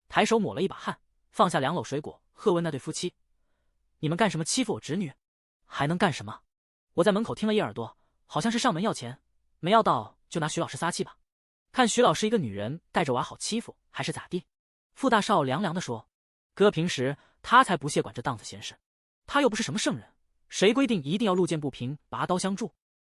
抬手抹了一把汗，放下2篓水果，喝问那对夫妻：“你们干什么欺负我侄女？还能干什么？我在门口听了一耳朵，好像是上门要钱，没要到就拿徐老师撒气吧。看徐老师一个女人带着娃好欺负，还是咋地？”傅大少凉凉地说：“哥平时他才不屑管这档子闲事，他又不是什么圣人，谁规定一定要路见不平拔刀相助？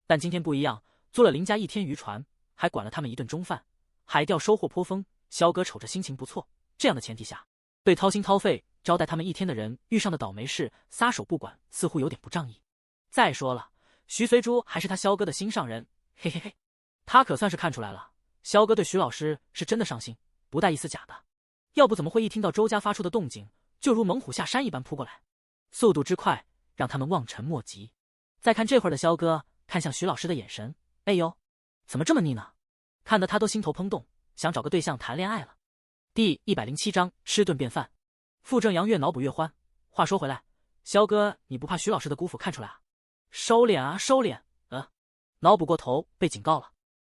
但今天不一样，租了林家1天渔船，还管了他们1顿中饭，海钓收获颇丰。萧哥瞅着心情不错，这样的前提下，对掏心掏肺招待他们1天的人遇上的倒霉事撒手不管，似乎有点不仗义。再说了，徐随珠还是他萧哥的心上人，嘿嘿嘿，他可算是看出来了，萧哥对徐老师是真的上心，不带一丝假的。要不怎么会一听到周家发出的动静，就如猛虎下山一般扑过来，速度之快让他们望尘莫及。再看这会儿的萧哥看向徐老师的眼神，哎呦，怎么这么腻呢？看得他都心头怦动，想找个对象谈恋爱了。第107章吃顿便饭。傅正阳越脑补越欢。话说回来，萧哥你不怕徐老师的姑父看出来啊？收敛啊收敛。脑补过头被警告了。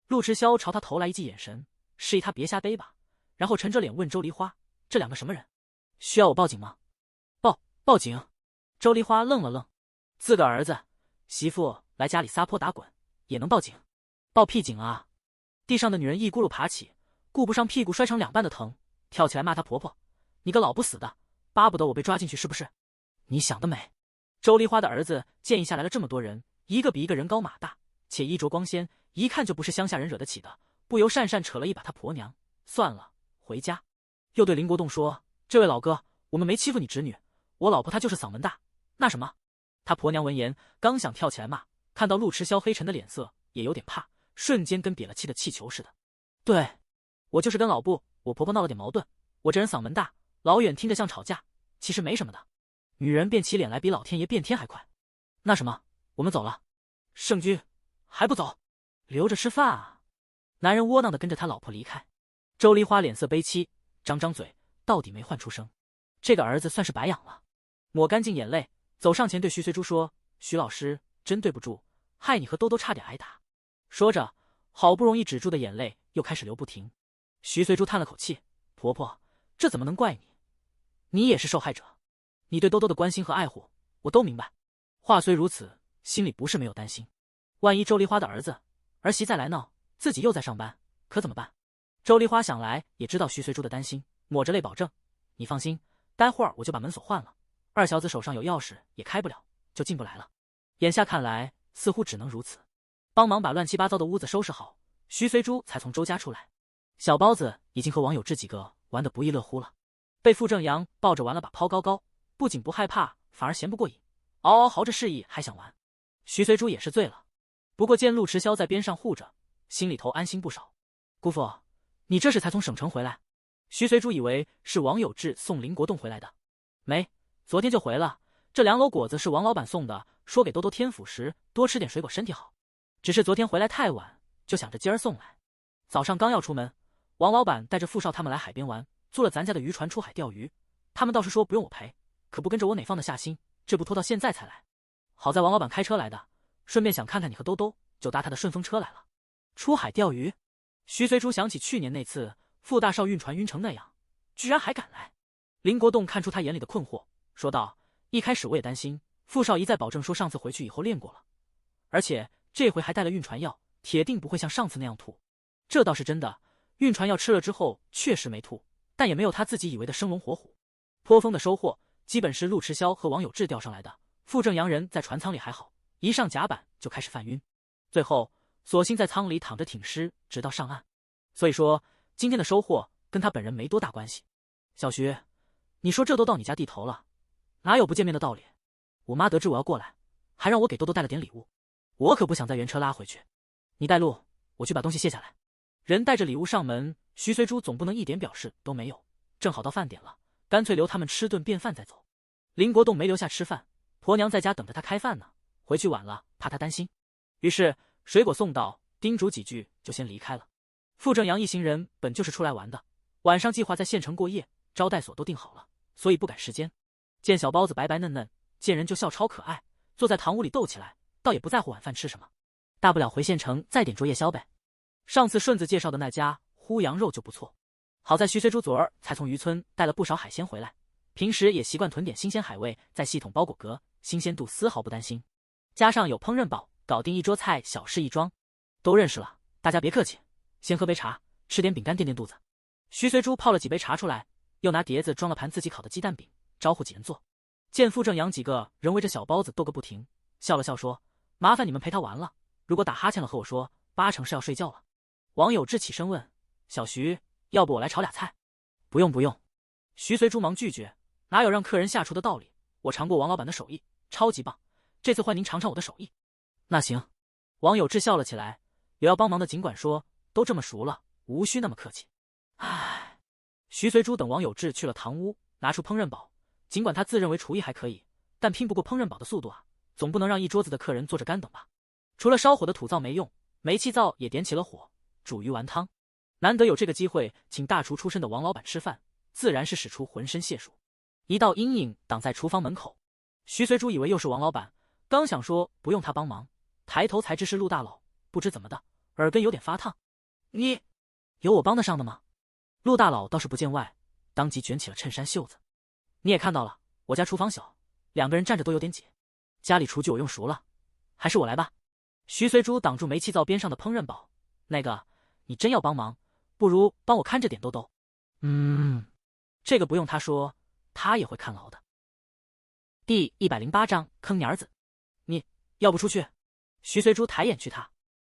陆迟霄朝他投来一记眼神，示意他别瞎背吧，然后沉着脸问周梨花：“这2个什么人？需要我报警吗？”报警。周梨花愣了愣，自个儿子媳妇来家里撒泼打滚也能报警？报屁警啊！地上的女人一咕噜爬起，顾不上屁股摔成2半的疼，跳起来骂她婆婆：“你个老不死的，巴不得我被抓进去是不是？你想得美！周梨花的儿子建议下来了这么多人，一个比一个人高马大，且衣着光鲜，一看就不是乡下人惹得起的，不由讪讪扯了一把他婆娘。算了，回家。又对林国栋说：“这位老哥，我们没欺负你侄女，我老婆她就是嗓门大。那什么？”他婆娘闻言刚想跳起来骂，看到陆迟霄黑沉的脸色，也有点怕，瞬间跟瘪了气的气球似的。对，我就是跟老布我婆婆闹了点矛盾，我这人嗓门大，老远听着像吵架，其实没什么的。女人变起脸来比老天爷变天还快。那什么，我们走了。圣君还不走？留着吃饭啊！男人窝囊的跟着他老婆离开。周梨花脸色悲戚，张张嘴，到底没唤出声。这个儿子算是白养了。抹干净眼泪，走上前对徐随珠说：“徐老师，真对不住，害你和兜兜差点挨打。”说着，好不容易止住的眼泪又开始流不停。徐随珠叹了口气：“婆婆，这怎么能怪你？你也是受害者。你对兜兜的关心和爱护，我都明白。话虽如此，心里不是没有担心。万一周梨花的儿媳再来闹，自己又在上班，可怎么办？”周梨花想来也知道徐随珠的担心，抹着泪保证：“你放心，待会儿我就把门锁换了。二小子手上有钥匙也开不了，就进不来了。”眼下看来，似乎只能如此。帮忙把乱七八糟的屋子收拾好，徐随珠才从周家出来。小包子已经和网友这几个玩得不亦乐乎了，被傅正阳抱着玩了把抛高高，不仅不害怕，反而嫌不过瘾，嗷嗷嚎着示意还想玩。徐随珠也是醉了，不过见陆迟霄在边上护着，心里头安心不少。姑父，你这时才从省城回来？徐随珠以为是王有志送林国栋回来的。没，昨天就回了。这2篓果子是王老板送的，说给兜兜添辅食，多吃点水果身体好。只是昨天回来太晚，就想着今儿送来。早上刚要出门，王老板带着傅少他们来海边玩，租了咱家的渔船出海钓鱼。他们倒是说不用我赔，可不跟着我哪放得下心，这不拖到现在才来。好在王老板开车来的，顺便想看看你和兜兜，就搭他的顺风车来了。出海钓鱼？徐随珠想起去年那次傅大少晕船晕成那样，居然还敢来。林国栋看出他眼里的困惑，说道：“一开始我也担心，傅少一再保证说上次回去以后练过了，而且这回还带了晕船药，铁定不会像上次那样吐。这倒是真的，晕船药吃了之后确实没吐，但也没有他自己以为的生龙活虎。颇丰的收获基本是陆迟霄和王有志钓上来的，傅正阳人在船舱里还好，一上甲板就开始犯晕，最后索性在舱里躺着挺尸，直到上岸。所以说今天的收获跟他本人没多大关系。小徐，你说这都到你家地头了，哪有不见面的道理？我妈得知我要过来，还让我给兜兜带了点礼物，我可不想再原车拉回去。你带路，我去把东西卸下来。”人带着礼物上门，徐随珠总不能一点表示都没有。正好到饭点了，干脆留他们吃顿便饭再走。林国栋没留下吃饭，婆娘在家等着他开饭呢，回去晚了怕他担心，于是水果送到，叮嘱几句就先离开了。傅正阳一行人本就是出来玩的，晚上计划在县城过夜，招待所都订好了，所以不赶时间。见小包子白白嫩嫩，见人就笑超可爱，坐在堂屋里逗起来，倒也不在乎晚饭吃什么，大不了回县城再点桌夜宵呗。上次顺子介绍的那家烀羊肉就不错，好在徐随珠昨儿才从渔村带了不少海鲜回来，平时也习惯囤点新鲜海味，在系统包裹格，新鲜度丝毫不担心。加上有烹饪宝，搞定一桌菜小事一桩。都认识了，大家别客气，先喝杯茶，吃点饼干垫垫肚子。徐随珠泡了几杯茶出来，又拿碟子装了盘自己烤的鸡蛋饼，招呼几人坐。见傅正阳几个人围着小包子逗个不停，笑了笑说：“麻烦你们陪他玩了，如果打哈欠了和我说，8成是要睡觉了。”王有志起身问：“小徐，要不我来炒俩菜？”“不用不用。”徐随珠忙拒绝：“哪有让客人下厨的道理？我尝过王老板的手艺，超级棒，这次换您尝尝我的手艺。”“那行。”王有志笑了起来，有要帮忙的尽管说，都这么熟了，无需那么客气。唉，徐随珠等王有志去了堂屋，拿出烹饪宝，尽管他自认为厨艺还可以，但拼不过烹饪宝的速度啊，总不能让一桌子的客人坐着干等吧。除了烧火的土灶没用，煤气灶也点起了火，煮鱼丸汤。难得有这个机会请大厨出身的王老板吃饭，自然是使出浑身解数。一道阴影挡在厨房门口，徐随珠以为又是王老板，刚想说不用他帮忙，抬头才知是陆大佬，不知怎么的，耳根有点发烫。“你有我帮得上的吗？”陆大佬倒是不见外，当即卷起了衬衫袖子。“你也看到了，我家厨房小，2个人站着都有点挤，家里厨具我用熟了，还是我来吧。”徐随珠挡住煤气灶边上的烹饪宝：“那个，你真要帮忙，不如帮我看着点兜兜。”“这个不用他说，他也会看牢的。第108章坑你儿子，你要不出去？徐随珠抬眼去他，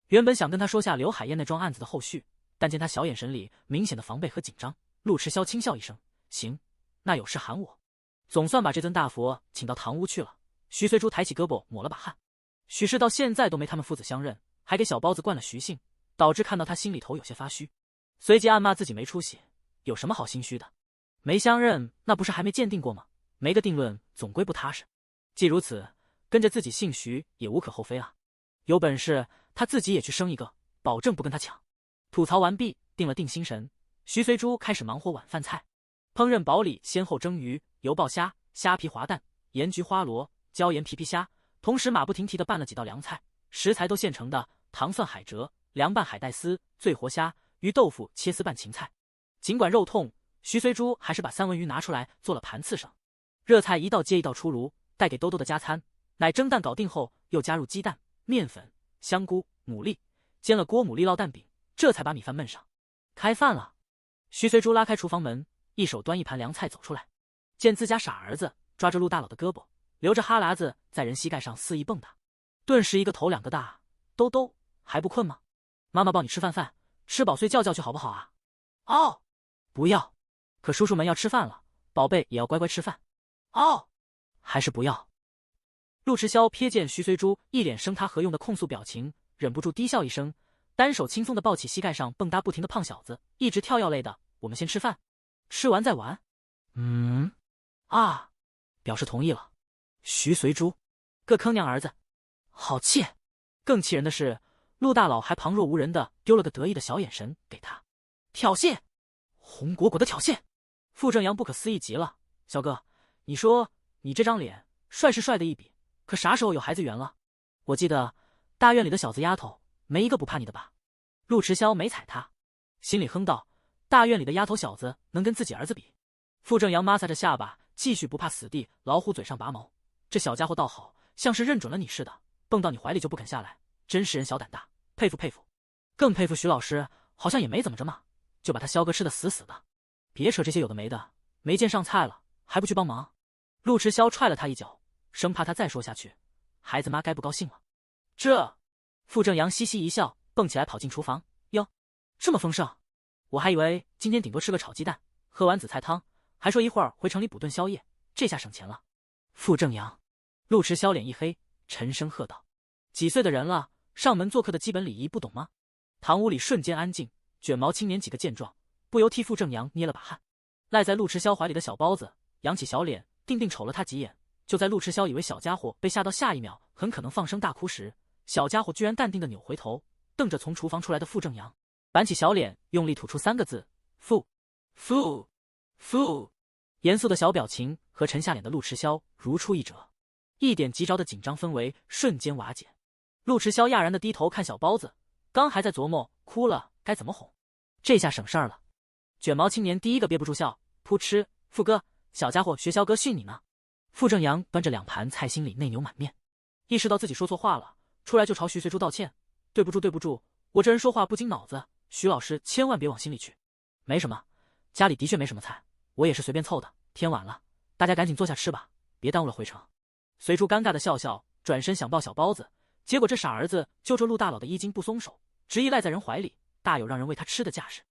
原本想跟他说下刘海燕那桩案子的后续，但见他小眼神里明显的防备和紧张，陆迟霄轻笑一声，行，那有事喊我。总算把这尊大佛请到堂屋去了。徐随珠抬起胳膊抹了把汗，许氏到现在都没他们父子相认，还给小包子灌了徐姓，导致看到他心里头有些发虚，随即暗骂自己没出息，有什么好心虚的？没相认那不是还没鉴定过吗？没个定论总归不踏实。既如此，跟着自己姓徐也无可厚非啊。有本事他自己也去生一个，保证不跟他抢。吐槽完毕，定了定心神，徐随珠开始忙活晚饭菜。烹饪煲里先后蒸鱼、油爆虾、虾皮滑蛋、盐焗花螺、椒盐皮皮虾，同时马不停蹄地拌了几道凉菜，食材都现成的，糖蒜海蜇、凉拌海带丝、醉活虾、鱼豆腐切丝拌芹菜。尽管肉痛，徐随珠还是把三文鱼拿出来做了盘刺上。热菜一道接一道出炉，带给兜兜的加餐。奶蒸蛋搞定后，又加入鸡蛋、面粉、香菇、牡蛎，煎了锅牡蛎烙蛋饼，这才把米饭焖上。开饭了。徐随珠拉开厨房门，一手端一盘凉菜走出来，见自家傻儿子抓着陆大佬的胳膊，流着哈喇子在人膝盖上肆意蹦跶，顿时一个头两个大。兜兜还不困吗？妈妈抱你吃饭，吃饱睡觉觉去好不好啊？哦，不要。可叔叔们要吃饭了，宝贝也要乖乖吃饭。哦，还是不要。陆迟霄瞥见徐随珠一脸生他何用的控诉表情，忍不住低笑一声，单手轻松地抱起膝盖上蹦跶不停的胖小子，一直跳跃类的，我们先吃饭，吃完再玩。表示同意了。徐随珠，个坑娘儿子，好气！更气人的是，陆大佬还旁若无人的丢了个得意的小眼神给他，挑衅，红果果的挑衅。傅正阳不可思议极了，小哥，你说你这张脸帅是帅的一笔，可啥时候有孩子缘了？我记得大院里的小子丫头没一个不怕你的吧？陆迟霄没睬他，心里哼道：大院里的丫头小子能跟自己儿子比？傅正阳抹擦着下巴，继续不怕死地老虎嘴上拔毛。这小家伙倒好，像是认准了你似的，蹦到你怀里就不肯下来，真是人小胆大，佩服佩服。更佩服徐老师，好像也没怎么着嘛，就把他萧哥吃得死死的。别扯这些有的没的，没见上菜了还不去帮忙？陆迟霄踹了他一脚，生怕他再说下去，孩子妈该不高兴了。这，傅正阳嘻嘻一笑，蹦起来跑进厨房。哟，这么丰盛，我还以为今天顶多吃个炒鸡蛋，喝碗紫菜汤，还说一会儿回城里补顿宵夜，这下省钱了。傅正阳，陆迟霄脸一黑，沉声喝道：几岁的人了，上门做客的基本礼仪不懂吗？堂屋里瞬间安静，卷毛青年几个见状，不由替傅正阳捏了把汗。赖在陆迟霄怀里的小包子扬起小脸，定定瞅了他几眼。就在陆迟霄以为小家伙被吓到下一秒很可能放声大哭时，小家伙居然淡定的扭回头，瞪着从厨房出来的傅正阳，板起小脸，用力吐出3个字：傅。严肃的小表情和沉下脸的陆迟霄如出一辙，一点急着的紧张氛围瞬间瓦解。陆迟霄讶然的低头看小包子，刚还在琢磨哭了该怎么哄，这下省事儿了。卷毛青年第一个憋不住笑，扑哧，傅哥，小家伙学肖哥训你呢。傅正阳端着2盘菜，心里内牛满面，意识到自己说错话了，出来就朝徐随珠道歉：对不住，我这人说话不经脑子，徐老师千万别往心里去。没什么，家里的确没什么菜，我也是随便凑的，天晚了，大家赶紧坐下吃吧，别耽误了回城。随珠尴尬的笑笑，转身想抱小包子，结果这傻儿子揪着陆大佬的衣襟不松手，执意赖在人怀里，大有让人为他吃的架势。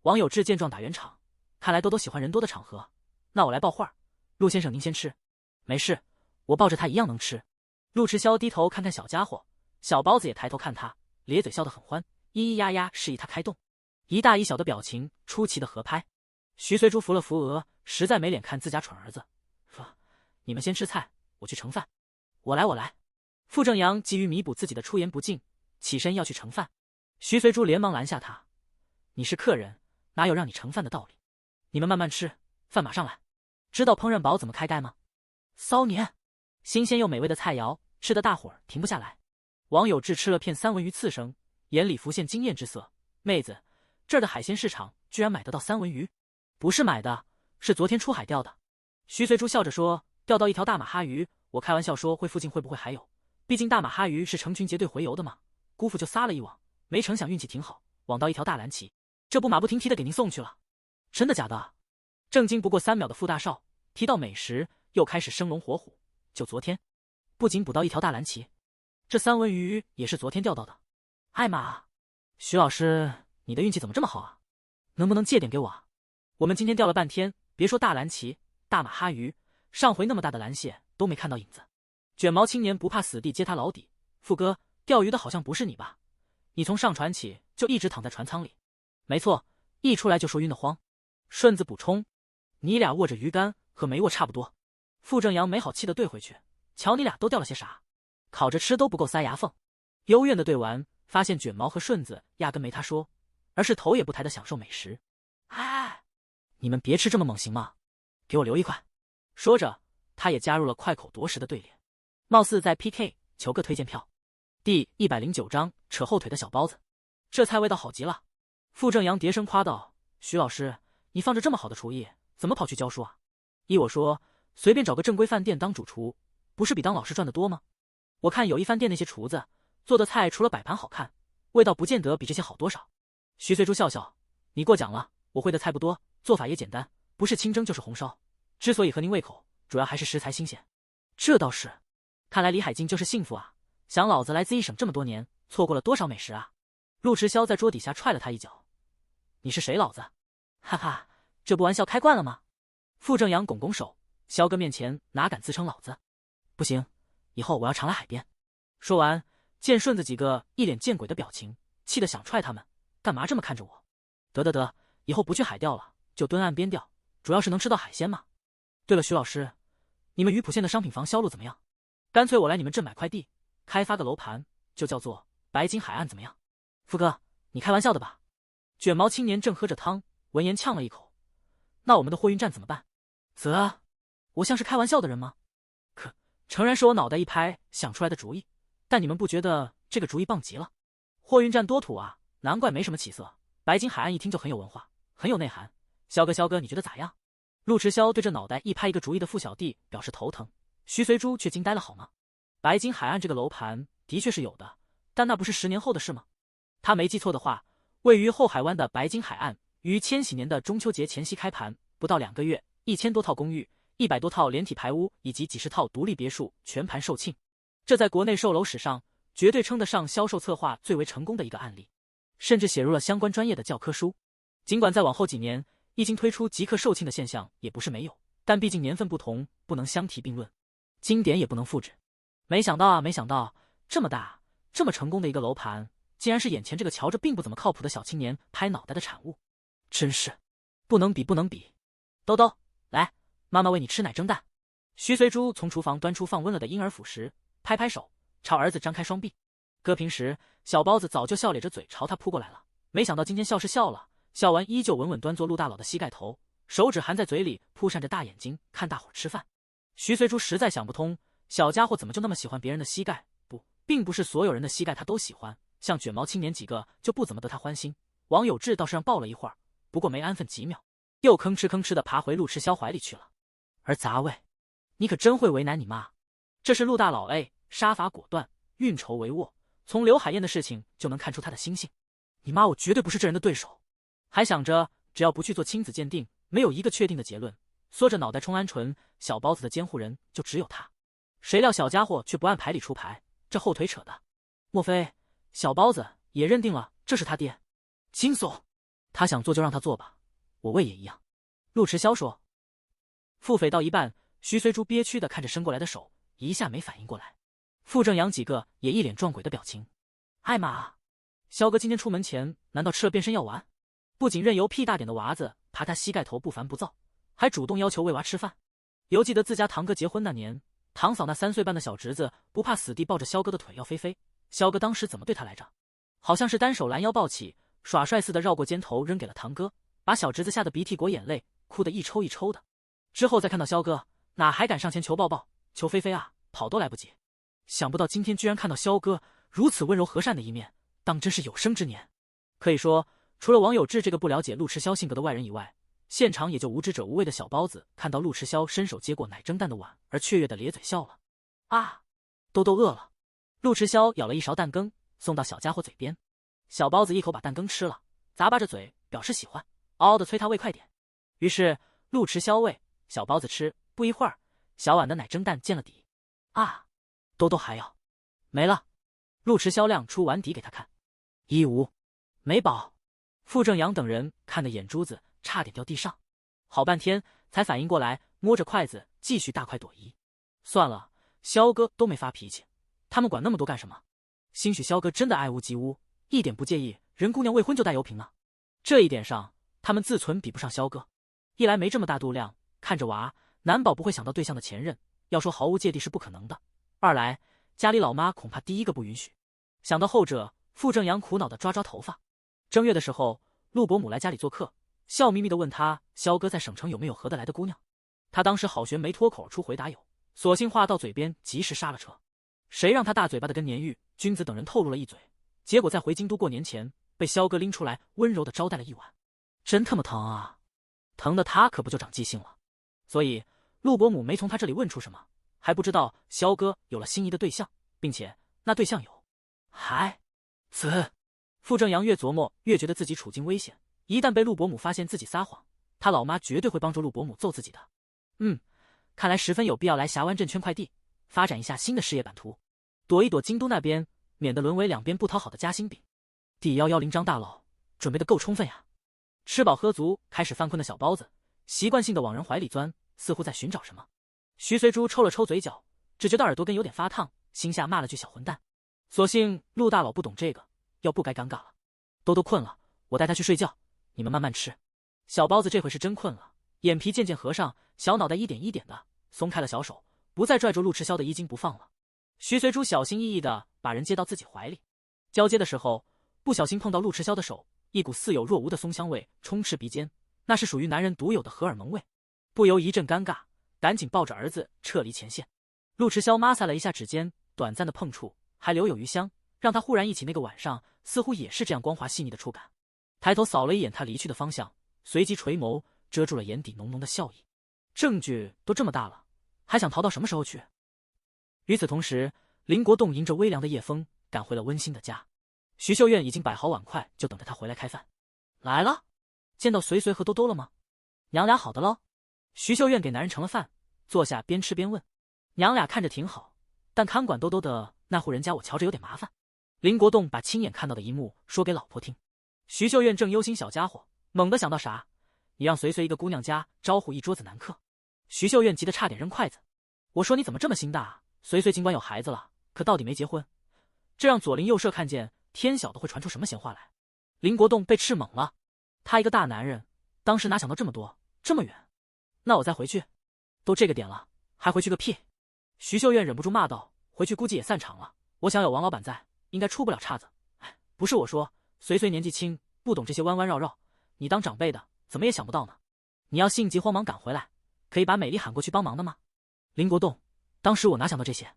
王有志见状打圆场，看来兜兜喜欢人多的场合，那我来报话，陆先生您先吃。没事，我抱着他一样能吃。陆迟霄低头看看小家伙，小包子也抬头看他，咧嘴笑得很欢，咿咿呀呀示意他开动，一大一小的表情出奇的合拍。徐随珠扶了扶额，实在没脸看自家蠢儿子，说：你们先吃菜，我去盛饭。我来。傅正阳急于弥补自己的出言不敬，起身要去盛饭。徐随珠连忙拦下他：你是客人，哪有让你盛饭的道理？你们慢慢吃，饭马上来。知道烹饪煲怎么开盖吗？骚年，新鲜又美味的菜肴，吃得大伙儿停不下来。王有志吃了片三文鱼刺身，眼里浮现惊艳之色。妹子，这儿的海鲜市场居然买得到三文鱼？不是买的，是昨天出海钓的。徐随珠笑着说：钓到一条大马哈鱼，我开玩笑说附近会不会还有，毕竟大马哈鱼是成群结队回游的嘛。姑父就撒了一网，没成想运气挺好，网到一条大蓝鳍，这不马不停蹄的给您送去了。真的假的？正经不过3秒的傅大少提到美食，又开始生龙活虎。就昨天，不仅捕到一条大蓝鳍，这3文鱼也是昨天钓到的。艾玛，徐老师，你的运气怎么这么好啊？能不能借点给我啊？我们今天钓了半天，别说大蓝鳍、大马哈鱼，上回那么大的蓝蟹都没看到影子。卷毛青年不怕死地揭他老底：富哥，钓鱼的好像不是你吧？你从上船起就一直躺在船舱里。没错，一出来就说晕得慌。顺子补充：你俩握着鱼竿和没握差不多。傅正阳没好气的对回去：瞧你俩都钓了些啥？烤着吃都不够塞牙缝。幽怨的对完，发现卷毛和顺子压根没他说，而是头也不抬的享受美食。哎，你们别吃这么猛行吗？给我留一块。说着，他也加入了快口夺食的队列，貌似在 PK， 求个推荐票。第109章扯后腿的小包子，这菜味道好极了。傅正阳叠声夸道：徐老师，你放着这么好的厨艺，怎么跑去教书啊？依我说，随便找个正规饭店当主厨，不是比当老师赚得多吗？我看有一饭店那些厨子做的菜，除了摆盘好看，味道不见得比这些好多少。徐随珠笑笑：你过奖了，我会的菜不多，做法也简单，不是清蒸就是红烧。之所以合您胃口，主要还是食材新鲜。这倒是，看来李海金就是幸福啊，想老子来自一省这么多年，错过了多少美食啊。陆迟霄在桌底下踹了他一脚：你是谁老子？哈哈，这不玩笑开惯了吗？傅正阳拱拱手：萧哥面前哪敢自称老子？不行，以后我要常来海边。说完，见顺子几个一脸见鬼的表情，气得想踹他们：干嘛这么看着我？得，以后不去海钓了，就蹲岸边钓，主要是能吃到海鲜嘛。对了，徐老师，你们榆浦县的商品房销路怎么样？干脆我来你们镇买块地，开发个楼盘，就叫做白金海岸，怎么样？富哥，你开玩笑的吧？卷毛青年正喝着汤，闻言呛了一口：那我们的货运站怎么办？我像是开玩笑的人吗？诚然是我脑袋一拍想出来的主意，但你们不觉得这个主意棒极了？货运站多土啊，难怪没什么起色。白金海岸一听就很有文化，很有内涵。萧哥，你觉得咋样？陆迟霄对这脑袋一拍一个主意的傅小弟表示头疼，徐随珠却惊呆了好吗？白金海岸这个楼盘的确是有的，但那不是10年后的事吗？他没记错的话，位于后海湾的白金海岸于千禧年的中秋节前夕开盘，不到2个月，1000多套公寓、100多套连体排屋以及几十套独立别墅全盘售罄。这在国内售楼史上绝对称得上销售策划最为成功的一个案例，甚至写入了相关专业的教科书。尽管在往后几年一经推出即刻售罄的现象也不是没有，但毕竟年份不同，不能相提并论，经典也不能复制。没想到这么大这么成功的一个楼盘，竟然是眼前这个瞧着并不怎么靠谱的小青年拍脑袋的产物，真是不能比。兜，来，妈妈喂你吃奶蒸蛋。徐随珠从厨房端出放温了的婴儿辅食，拍拍手，朝儿子张开双臂。搁平时小包子早就笑咧着嘴朝他扑过来了，没想到今天笑是笑了，笑完依旧稳稳端坐陆大佬的膝盖头，手指含在嘴里，扑扇着大眼睛看大伙吃饭。徐随珠实在想不通，小家伙怎么就那么喜欢别人的膝盖？并不是所有人的膝盖他都喜欢，像卷毛青年几个就不怎么得他欢心。王有志倒是让抱了一会儿，不过没安分几秒，又吭哧的爬回陆迟霄怀里去了。儿杂味，你可真会为难你妈。这是陆大佬杀伐果断，运筹帷幄，从刘海燕的事情就能看出他的心性。你妈我绝对不是这人的对手。还想着只要不去做亲子鉴定，没有一个确定的结论，缩着脑袋冲鹌鹑，小包子的监护人就只有他。谁料小家伙却不按牌理出牌，这后腿扯的，莫非小包子也认定了这是他爹？惊悚！他想做就让他做吧，我胃也一样。陆迟霄说。腹诽到一半，徐随珠憋屈地看着伸过来的手，一下没反应过来。傅正阳几个也一脸撞鬼的表情。艾玛，萧哥今天出门前难道吃了变身药丸？不仅任由屁大点的娃子爬他膝盖头不烦不躁，还主动要求喂娃吃饭。犹记得自家堂哥结婚那年，堂嫂那3岁半的小侄子不怕死地抱着萧哥的腿要飞，萧哥当时怎么对他来着？好像是单手拦腰抱起，耍帅似的绕过肩头扔给了堂哥，把小侄子吓得鼻涕果眼泪，哭得一抽一抽的。之后再看到萧哥，哪还敢上前求抱抱求飞啊，跑都来不及。想不到今天居然看到萧哥如此温柔和善的一面，当真是有生之年。可以说，除了王有志这个不了解陆迟霄性格的外人以外，现场也就无知者无畏的小包子看到陆迟霄伸手接过奶蒸蛋的碗，而雀跃的咧嘴笑了。啊，都饿了。陆迟霄舀了一勺蛋羹送到小家伙嘴边，小包子一口把蛋羹吃了，咂巴着嘴表示喜欢，嗷嗷的催他喂快点。于是陆迟霄喂，小包子吃，不一会儿，小碗的奶蒸蛋见了底。啊，兜兜还要没了。陆迟萧亮出碗底给他看，一无没饱。傅正阳等人看得眼珠子差点掉地上，好半天才反应过来，摸着筷子继续大快朵颐。算了，萧哥都没发脾气，他们管那么多干什么？兴许萧哥真的爱屋及乌，一点不介意人姑娘未婚就带油瓶呢。这一点上，他们自存比不上萧哥。一来没这么大度量，看着娃难保不会想到对象的前任，要说毫无芥蒂是不可能的。二来家里老妈恐怕第一个不允许。想到后者，傅正阳苦恼地抓抓头发。正月的时候，陆伯母来家里做客，笑眯眯地问他萧哥在省城有没有合得来的姑娘。他当时好悬没脱口出回答有，索性话到嘴边及时刹了车。谁让他大嘴巴的跟年玉、君子等人透露了一嘴，结果在回京都过年前被萧哥拎出来温柔地招待了一晚。真他妈疼啊，疼的他可不就长记性了。所以陆伯母没从他这里问出什么，还不知道萧哥有了心仪的对象，并且那对象有孩子。傅正阳越琢磨越觉得自己处境危险，一旦被陆伯母发现自己撒谎，他老妈绝对会帮助陆伯母揍自己的。看来十分有必要来峡湾镇圈快递，发展一下新的事业版图，躲一躲京都那边，免得沦为两边不讨好的夹心饼。D110张大佬准备的够充分呀！吃饱喝足开始犯困的小包子习惯性的往人怀里钻，似乎在寻找什么。徐随珠抽了抽嘴角，只觉得耳朵根有点发烫，心下骂了句小混蛋。所幸陆大佬不懂这个，要不该尴尬了。都困了，我带他去睡觉，你们慢慢吃。小包子这回是真困了，眼皮渐渐合上，小脑袋一点一点的松开了小手，不再拽住陆迟霄的衣襟不放了。徐随珠小心翼翼地把人接到自己怀里，交接的时候不小心碰到陆迟霄的手，一股似有若无的松香味充斥鼻尖，那是属于男人独有的荷尔蒙味，不由一阵尴尬，赶紧抱着儿子撤离前线。陆迟霄摩挲了一下指尖，短暂的碰触还留有余香，让他忽然忆起那个晚上似乎也是这样光滑细腻的触感。抬头扫了一眼他离去的方向，随即垂眸遮住了眼底浓浓的笑意。证据都这么大了，还想逃到什么时候去？与此同时，林国栋迎着微凉的夜风赶回了温馨的家。徐秀苑已经摆好碗筷，就等着他回来开饭。来了，见到随随和兜兜了吗？娘俩好的喽。徐秀苑给男人盛了饭，坐下边吃边问。娘俩看着挺好，但看管兜兜的那户人家我瞧着有点麻烦。林国栋把亲眼看到的一幕说给老婆听。徐秀苑正忧心小家伙，猛地想到啥，你让随随一个姑娘家招呼一桌子男客。徐秀苑急得差点扔筷子。我说你怎么这么心大？随随尽管有孩子了，可到底没结婚，这让左邻右舍看见，天晓得会传出什么闲话来。林国栋被斥懵了，他一个大男人，当时哪想到这么多这么远。那我再回去。都这个点了，还回去个屁！徐秀苑忍不住骂道，回去估计也散场了，我想有王老板在，应该出不了岔子。哎，不是我说，随随年纪轻，不懂这些弯弯绕绕，你当长辈的怎么也想不到呢？你要性急慌忙赶回来，可以把美丽喊过去帮忙的吗？林国栋，当时我哪想到这些，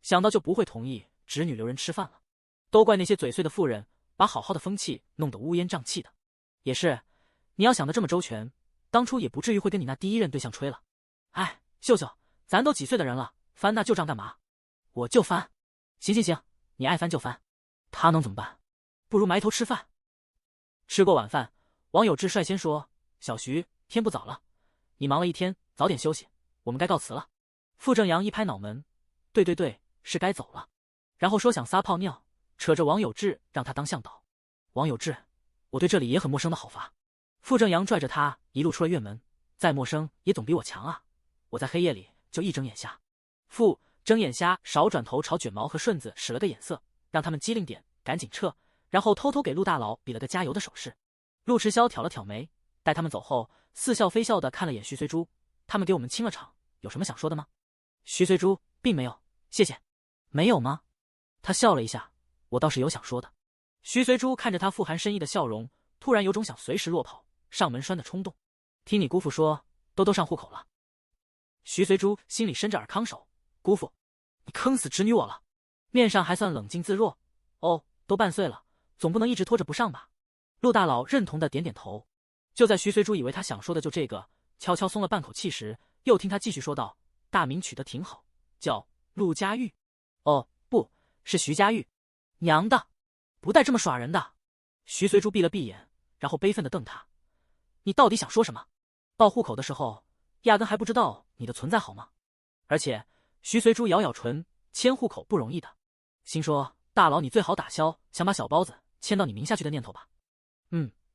想到就不会同意侄女留人吃饭了。都怪那些嘴碎的妇人，把好好的风气弄得乌烟瘴气的。也是，你要想得这么周全，当初也不至于会跟你那第一任对象吹了。哎，秀秀，咱都几岁的人了，翻那旧账干嘛？我就翻。行，你爱翻就翻，他能怎么办？不如埋头吃饭。吃过晚饭，王有志率先说：“小徐，天不早了，你忙了一天，早点休息，我们该告辞了。”傅正阳一拍脑门：“对，是该走了。”然后说想撒泡尿，扯着王有志让他当向导。王有志，我对这里也很陌生的好伐？傅正阳拽着他一路出了院门，再陌生也总比我强啊！我在黑夜里就一睁眼瞎。傅睁眼瞎少转头朝卷毛和顺子使了个眼色，让他们机灵点，赶紧撤，然后偷偷给陆大佬比了个加油的手势。陆迟霄挑了挑眉，待他们走后，似笑非笑的看了眼徐随珠，他们给我们清了场，有什么想说的吗？徐随珠并没有，谢谢。没有吗？他笑了一下，我倒是有想说的。徐随珠看着他富含深意的笑容，突然有种想随时落跑上门栓的冲动。听你姑父说，都上户口了。徐随珠心里伸着尔康手，姑父，你坑死侄女我了。面上还算冷静自若。哦，都半岁了，总不能一直拖着不上吧？陆大佬认同的点点头。就在徐随珠以为他想说的就这个，悄悄松了半口气时，又听他继续说道：“大名取得挺好，叫陆家玉。”哦，不是徐家玉。娘的，不带这么耍人的。徐随珠闭了闭眼，然后悲愤的瞪他：“你到底想说什么？报户口的时候，压根还不知道你的存在好吗？而且徐随珠咬咬唇，迁户口不容易的，心说大佬你最好打消想把小包子迁到你名下去的念头吧。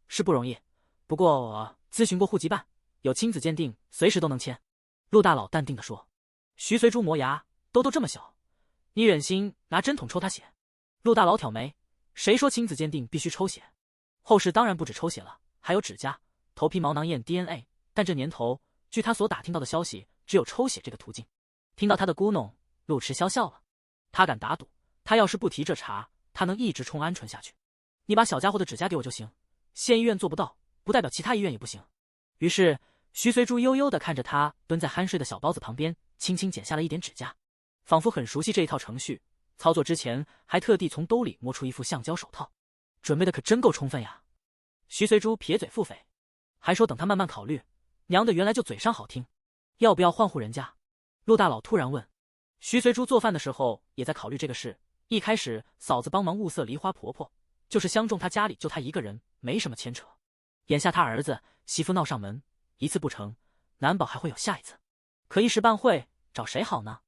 是不容易，不过我咨询过户籍办，有亲子鉴定，随时都能迁。陆大佬淡定地说。徐随珠磨牙，兜这么小，你忍心拿针筒抽他血？陆大佬挑眉，谁说亲子鉴定必须抽血？后世当然不止抽血了，还有指甲、头皮毛囊验 DNA， 但这年头，据他所打听到的消息，只有抽血这个途径。听到他的咕哝，陆迟潇笑了。他敢打赌，他要是不提这茬，他能一直冲鹌鹑下去。你把小家伙的指甲给我就行，县医院做不到，不代表其他医院也不行。于是徐随珠悠悠地看着他蹲在酣睡的小包子旁边，轻轻剪下了一点指甲，仿佛很熟悉这一套程序。操作之前还特地从兜里摸出一副橡胶手套，准备的可真够充分呀。徐随珠撇嘴腹诽，还说等他慢慢考虑。娘的，原来就嘴上好听，要不要换户人家？陆大佬突然问。徐随珠做饭的时候也在考虑这个事。一开始嫂子帮忙物色梨花婆婆，就是相中她家里就她一个人，没什么牵扯。眼下他儿子媳妇闹上门，一次不成，难保还会有下一次。可一时半会找谁好呢？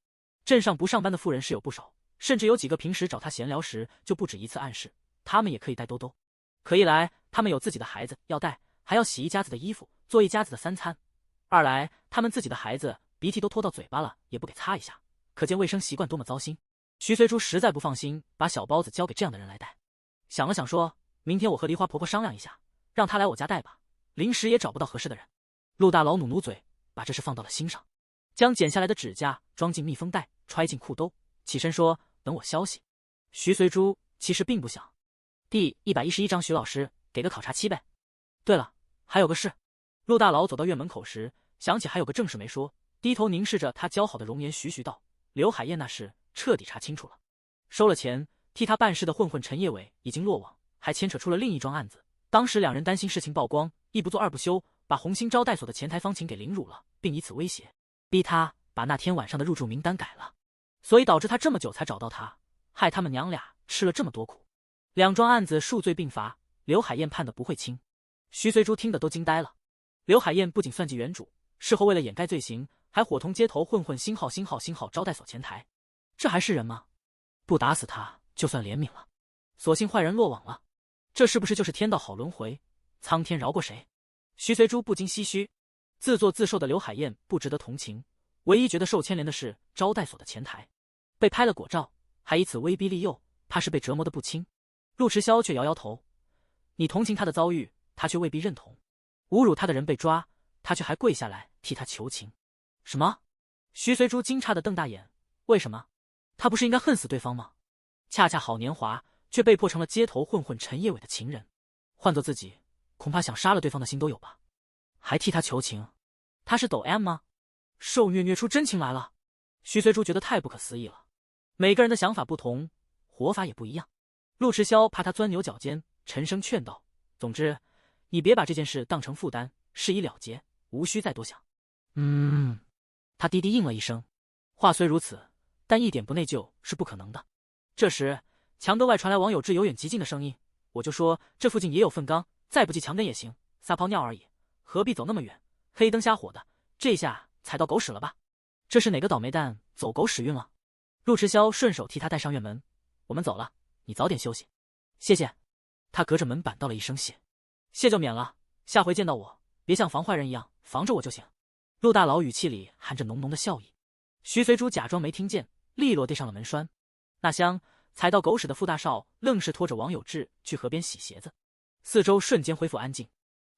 镇上不上班的妇人是有不少，甚至有几个平时找他闲聊时就不止一次暗示他们也可以带兜兜。可一来他们有自己的孩子要带，还要洗一家子的衣服，做一家子的三餐；二来他们自己的孩子鼻涕都拖到嘴巴了，也不给擦一下，可见卫生习惯多么糟心。徐随珠实在不放心把小包子交给这样的人来带，想了想说，明天我和梨花婆婆商量一下，让她来我家带吧，临时也找不到合适的人。陆大佬努努嘴，把这事放到了心上，将剪下来的指甲装进密封袋，揣进裤兜，起身说等我消息。徐随珠其实并不想。第111章徐老师给个考察期呗。对了，还有个事。陆大佬走到院门口时，想起还有个正事没说，低头凝视着他姣好的容颜，徐徐道：刘海燕那事彻底查清楚了，收了钱替他办事的混混陈业伟已经落网，还牵扯出了另一桩案子。当时两人担心事情曝光，一不做二不休，把红星招待所的前台方晴给凌辱了，并以此威胁逼他把那天晚上的入住名单改了，所以导致他这么久才找到他，害他们娘俩吃了这么多苦。两桩案子数罪并罚，刘海燕判的不会轻。徐随珠听得都惊呆了。刘海燕不仅算计原主，事后为了掩盖罪行，还伙同街头混混星号招待所前台，这还是人吗？不打死他就算怜悯了，所幸坏人落网了，这是不是就是天道好轮回，苍天饶过谁？徐随珠不禁唏嘘，自作自受的刘海燕不值得同情，唯一觉得受牵连的是招待所的前台，被拍了果照，还以此威逼利诱，怕是被折磨得不轻。陆迟潇却摇摇头，你同情他的遭遇，他却未必认同；侮辱他的人被抓，他却还跪下来替他求情。什么？徐随珠惊诧地瞪大眼，为什么？他不是应该恨死对方吗？恰恰好年华，却被迫成了街头混混陈业伟的情人，换做自己，恐怕想杀了对方的心都有吧？还替他求情，他是抖 M 吗？受虐虐出真情来了。徐随珠觉得太不可思议了。每个人的想法不同，活法也不一样。陆迟潇怕他钻牛角尖，沉声劝道：总之，你别把这件事当成负担，事已了结，无需再多想。他低低应了一声。话虽如此，但一点不内疚是不可能的。这时墙根外传来王有志由远及近的声音，我就说这附近也有粪缸，再不济墙根也行，撒泡尿而已，何必走那么远，黑灯瞎火的，这下踩到狗屎了吧？这是哪个倒霉蛋走狗屎运了？陆迟潇顺手替他带上院门，我们走了，你早点休息。谢谢。他隔着门板道了一声谢。谢就免了，下回见到我别像防坏人一样防着我就行。陆大佬语气里含着浓浓的笑意。徐随珠假装没听见，利落递上了门栓。那厢踩到狗屎的傅大少愣是拖着王有志去河边洗鞋子。四周瞬间恢复安静，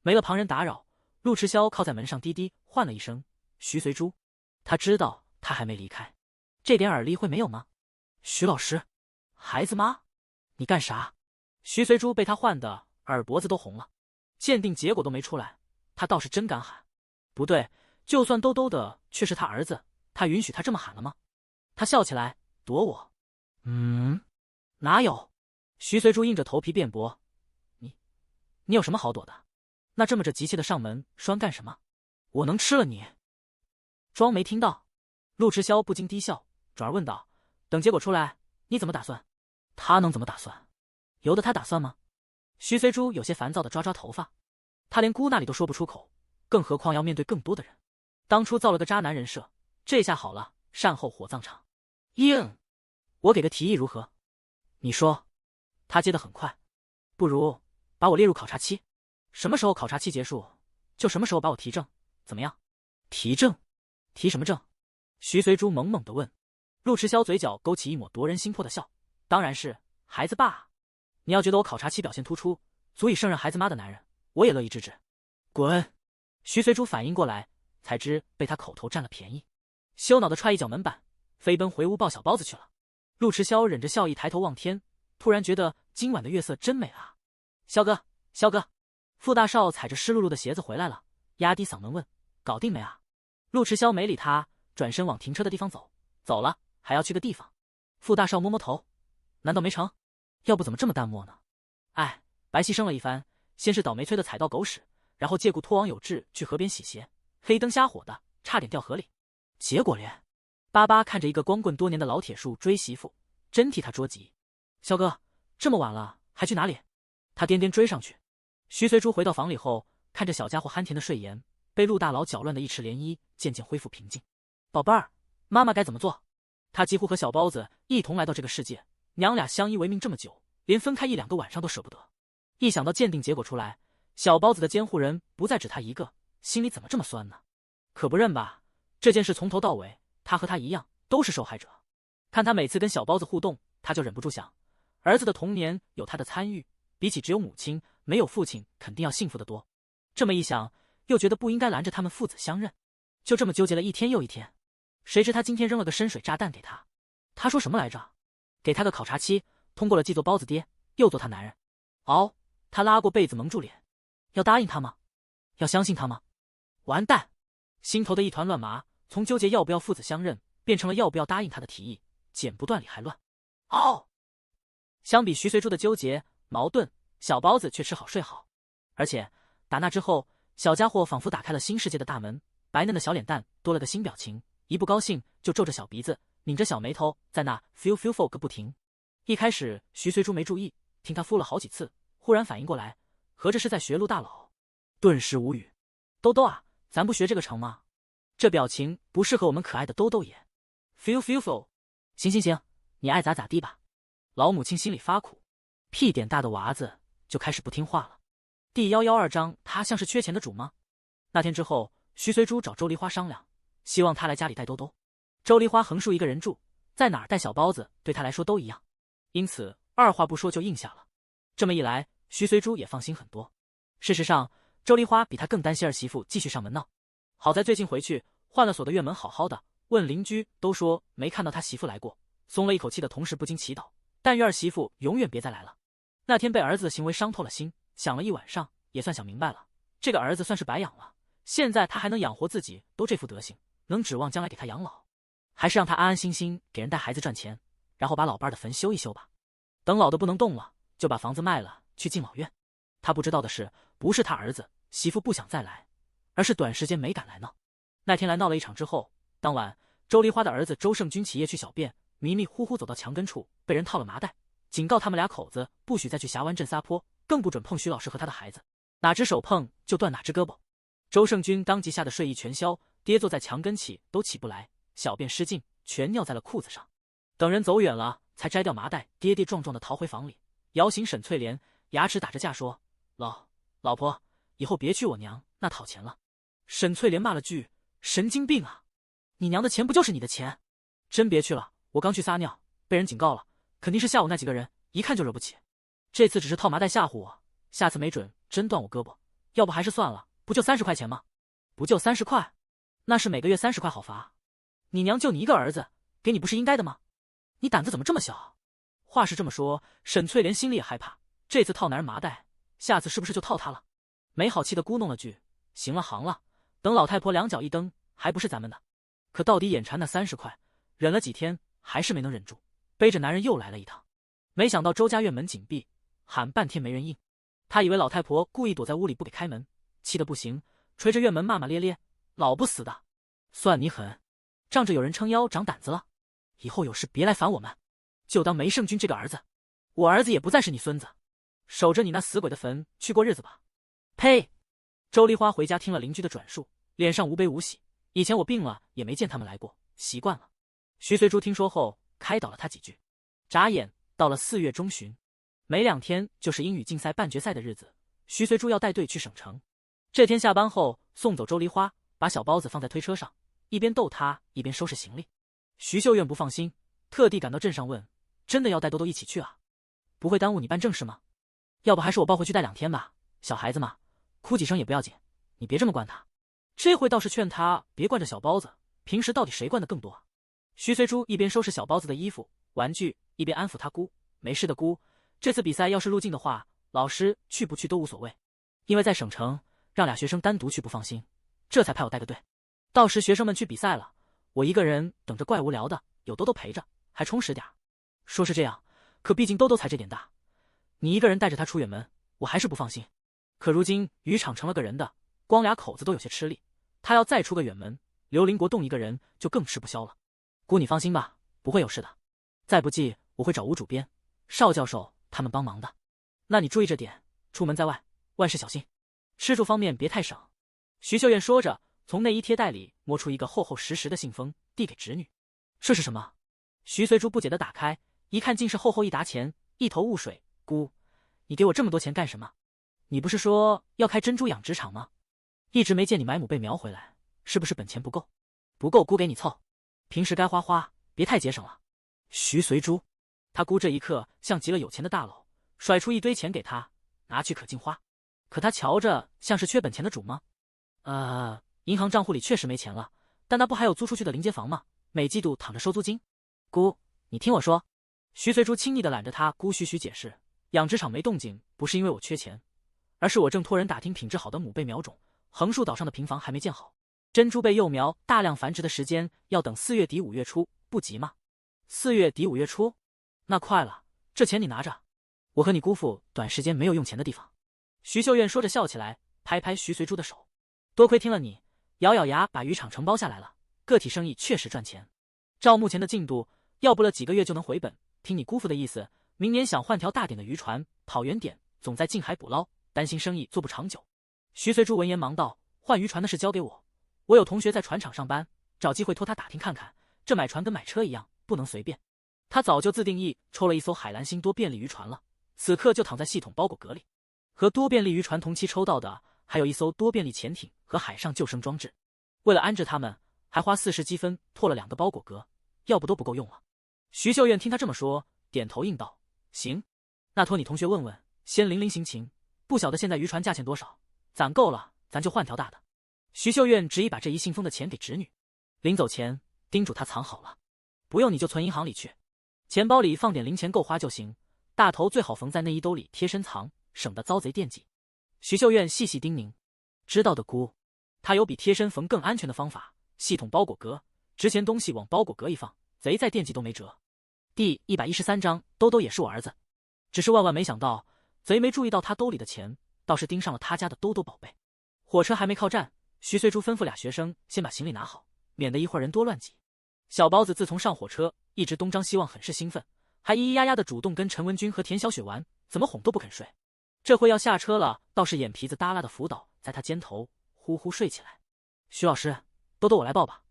没了旁人打扰，陆迟潇靠在门上低低唤了一声徐随珠。他知道他还没离开，这点耳力会没有吗？徐老师，孩子妈，你干啥？徐随珠被他唤得耳脖子都红了。鉴定结果都没出来，他倒是真敢喊。不对，就算兜兜的却是他儿子，他允许他这么喊了吗？他笑起来，躲我？哪有？徐随珠硬着头皮辩驳，你有什么好躲的？那这么着急切的上门栓干什么？我能吃了你？装没听到。陆迟潇不禁低笑，转而问道：等结果出来，你怎么打算？他能怎么打算？由得他打算吗？徐随珠有些烦躁地抓抓头发，他连姑那里都说不出口，更何况要面对更多的人。当初造了个渣男人设，这下好了，善后火葬场。硬，我给个提议如何？你说。他接得很快，不如把我列入考察期，什么时候考察期结束，就什么时候把我提正，怎么样？提正？提什么正？徐随珠猛猛地问。陆迟霄嘴角勾起一抹夺人心魄的笑，当然是孩子爸。你要觉得我考察期表现突出，足以胜任孩子妈的男人，我也乐意制止。滚！徐随珠反应过来，才知被他口头占了便宜，羞恼地踹一脚门板，飞奔回屋抱小包子去了。陆迟霄忍着笑意抬头望天，突然觉得今晚的月色真美啊！萧哥，萧哥！傅大少踩着湿漉漉的鞋子回来了，压低嗓门问：“搞定没啊？”陆迟霄没理他，转身往停车的地方走。走了，还要去个地方。傅大少摸摸头，难道没成？要不怎么这么淡漠呢？哎，白牺牲了一番，先是倒霉催的踩到狗屎，然后借故脱网有志去河边洗鞋，黑灯瞎火的，差点掉河里。结果连巴巴看着一个光棍多年的老铁树追媳妇，真替他着急。萧哥，这么晚了还去哪里？他颠颠追上去。徐随珠回到房里后，看着小家伙酣甜的睡颜，被陆大佬搅乱的一池涟漪渐渐恢复平静。宝贝儿，妈妈该怎么做？他几乎和小包子一同来到这个世界，娘俩相依为命这么久，连分开一两个晚上都舍不得。一想到鉴定结果出来，小包子的监护人不再只他一个，心里怎么这么酸呢？可不认吧，这件事从头到尾，他和他一样都是受害者。看他每次跟小包子互动，他就忍不住想，儿子的童年有他的参与，比起只有母亲没有父亲肯定要幸福得多。这么一想，又觉得不应该拦着他们父子相认，就这么纠结了一天又一天。谁知他今天扔了个深水炸弹给他，他说什么来着？给他个考察期，通过了既做包子爹，又做他男人。哦，他拉过被子蒙住脸，要答应他吗？要相信他吗？完蛋，心头的一团乱麻，从纠结要不要父子相认，变成了要不要答应他的提议，剪不断理还乱。哦，相比徐随珠的纠结矛盾，小包子却吃好睡好。而且打那之后，小家伙仿佛打开了新世界的大门，白嫩的小脸蛋多了个新表情，一不高兴就皱着小鼻子，拧着小眉头，在那 feel 个不停。一开始徐随珠没注意，听他敷了好几次，忽然反应过来，合着是在学陆大佬，顿时无语。兜兜啊，咱不学这个成吗？这表情不适合我们可爱的兜兜爷。feel， 行行行，你爱咋咋地吧。老母亲心里发苦，屁点大的娃子就开始不听话了。第112章，他像是缺钱的主吗？那天之后，徐随珠找周梨花商量，希望他来家里带兜兜。周梨花横竖一个人住，在哪儿带小包子对他来说都一样，因此二话不说就应下了。这么一来，徐随珠也放心很多。事实上，周梨花比他更担心儿媳妇继续上门闹。好在最近回去换了锁的院门好好的，问邻居都说没看到他媳妇来过，松了一口气的同事不禁祈祷，但愿儿媳妇永远别再来了。那天被儿子的行为伤透了心，想了一晚上，也算想明白了，这个儿子算是白养了。现在他还能养活自己，都这副德行，能指望将来给他养老？还是让他安安心心给人带孩子赚钱，然后把老伴的坟修一修吧。等老的不能动了，就把房子卖了去敬老院。他不知道的是，不是他儿子媳妇不想再来，而是短时间没敢来闹。那天来闹了一场之后，当晚周梨花的儿子周胜军起夜去小便，迷迷糊糊走到墙根处，被人套了麻袋，警告他们俩口子不许再去峡湾镇撒泼，更不准碰徐老师和他的孩子，哪只手碰就断哪只胳膊。周胜军当即吓得睡意全消，跌坐在墙根起都起不来，小便失禁，全尿在了裤子上。等人走远了，才摘掉麻袋，跌跌撞撞的逃回房里，摇醒沈翠莲，牙齿打着架说：“老婆，以后别去我娘那讨钱了。”沈翠莲骂了句：“神经病啊！你娘的钱不就是你的钱？真别去了，我刚去撒尿，被人警告了，肯定是下午那几个人，一看就惹不起。这次只是套麻袋吓唬我，下次没准真断我胳膊，要不还是算了，不就30块钱吗？不就30块？那是每个月30块好罚。你娘就你一个儿子，给你不是应该的吗？你胆子怎么这么小？”话是这么说，沈翠莲心里也害怕，这次套男人麻袋，下次是不是就套他了？没好气的咕哝了句：“行了行了，等老太婆两脚一蹬，还不是咱们的。”可到底眼馋那30块，忍了几天还是没能忍住，背着男人又来了一趟。没想到周家院门紧闭，喊半天没人应。他以为老太婆故意躲在屋里不给开门，气得不行，捶着院门骂骂咧咧：“老不死的，算你狠，仗着有人撑腰长胆子了，以后有事别来烦我们，就当没胜军这个儿子，我儿子也不再是你孙子，守着你那死鬼的坟去过日子吧。”呸！周梨花回家听了邻居的转述，脸上无悲无喜，以前我病了也没见他们来过，习惯了。徐随珠听说后开导了他几句。眨眼到了4月中旬，没2天就是英语竞赛半决赛的日子。徐随珠要带队去省城。这天下班后送走周梨花，把小包子放在推车上，一边逗他一边收拾行李。徐秀苑不放心，特地赶到镇上问：“真的要带兜兜一起去啊？不会耽误你办正事吗？要不还是我抱回去带2天吧，小孩子嘛，哭几声也不要紧，你别这么惯他。”这回倒是劝他别惯着小包子，平时到底谁惯的更多？徐随珠一边收拾小包子的衣服玩具，一边安抚他：“姑，没事的姑，这次比赛要是入境的话，老师去不去都无所谓，因为在省城让俩学生单独去不放心，这才派我带个队。到时学生们去比赛了，我一个人等着怪无聊的，有兜兜陪着还充实点。说是这样，可毕竟兜兜才这点大，你一个人带着他出远门，我还是不放心。可如今渔场成了个人的，光俩口子都有些吃力，他要再出个远门，刘林国栋一个人就更吃不消了。姑你放心吧，不会有事的。再不济我会找吴主编、邵教授他们帮忙的。那你注意着点，出门在外万事小心，吃住方面别太省。”徐秀燕说着，从内衣贴袋里摸出一个厚厚实实的信封，递给侄女。“这是什么？”徐随珠不解地打开，一看竟是厚厚一沓钱，一头雾水。“姑，你给我这么多钱干什么？你不是说要开珍珠养殖场吗？一直没见你买母贝苗回来，是不是本钱不够？不够姑给你凑，平时该花花，别太节省了。”徐随珠，他姑这一刻像极了有钱的大佬，甩出一堆钱给他，拿去可劲花。可他瞧着像是缺本钱的主吗？银行账户里确实没钱了，但那不还有租出去的临街房吗？每季度躺着收租金。姑，你听我说。徐随珠亲昵地揽着他姑徐徐解释：“养殖场没动静，不是因为我缺钱，而是我正托人打听品质好的母贝苗种，横竖岛上的平房还没建好，珍珠贝幼苗大量繁殖的时间要等4月底5月初，不急吗？4月底5月初，那快了，这钱你拿着，我和你姑父短时间没有用钱的地方。”徐秀苑说着笑起来，拍拍徐随珠的手：“多亏听了你，咬咬牙把渔场承包下来了，个体生意确实赚钱。照目前的进度，要不了几个月就能回本。听你姑父的意思，明年想换条大点的渔船，跑远点，总在近海捕捞，担心生意做不长久。”徐随珠闻言忙道：“换渔船的事交给我，我有同学在船厂上班，找机会托他打听看看。这买船跟买车一样，不能随便。”他早就自定义抽了一艘海蓝星多便利渔船了，此刻就躺在系统包裹格里。和多便利渔船同期抽到的，还有一艘多便利潜艇和海上救生装置。为了安置他们，还花40积分拓了2个包裹格，要不都不够用了。徐秀燕听他这么说，点头应道：“行，那托你同学问问，先领领行情。不晓得现在渔船价钱多少，攒够了咱就换条大的。”徐秀燕执意把这一信封的钱给侄女，临走前叮嘱她藏好了，不用你就存银行里去，钱包里放点零钱够花就行，大头最好缝在内衣兜里贴身藏，省得遭贼惦记。徐秀燕细细叮咛：“知道的姑。”他有比贴身缝更安全的方法，系统包裹格，值钱东西往包裹格一放，贼再惦记都没辙。第113章，兜兜也是我儿子。只是万万没想到，贼没注意到他兜里的钱，倒是盯上了他家的兜兜宝贝。火车还没靠站，徐随珠吩咐俩学生先把行李拿好，免得一会儿人多乱挤。小包子自从上火车，一直东张西望，很是兴奋，还咿咿呀呀的主动跟陈文军和田小雪玩，怎么哄都不肯睡。这回要下车了，倒是眼皮子耷拉的伏倒在他肩头，呼呼睡起来。“徐老师，兜兜我来抱吧。”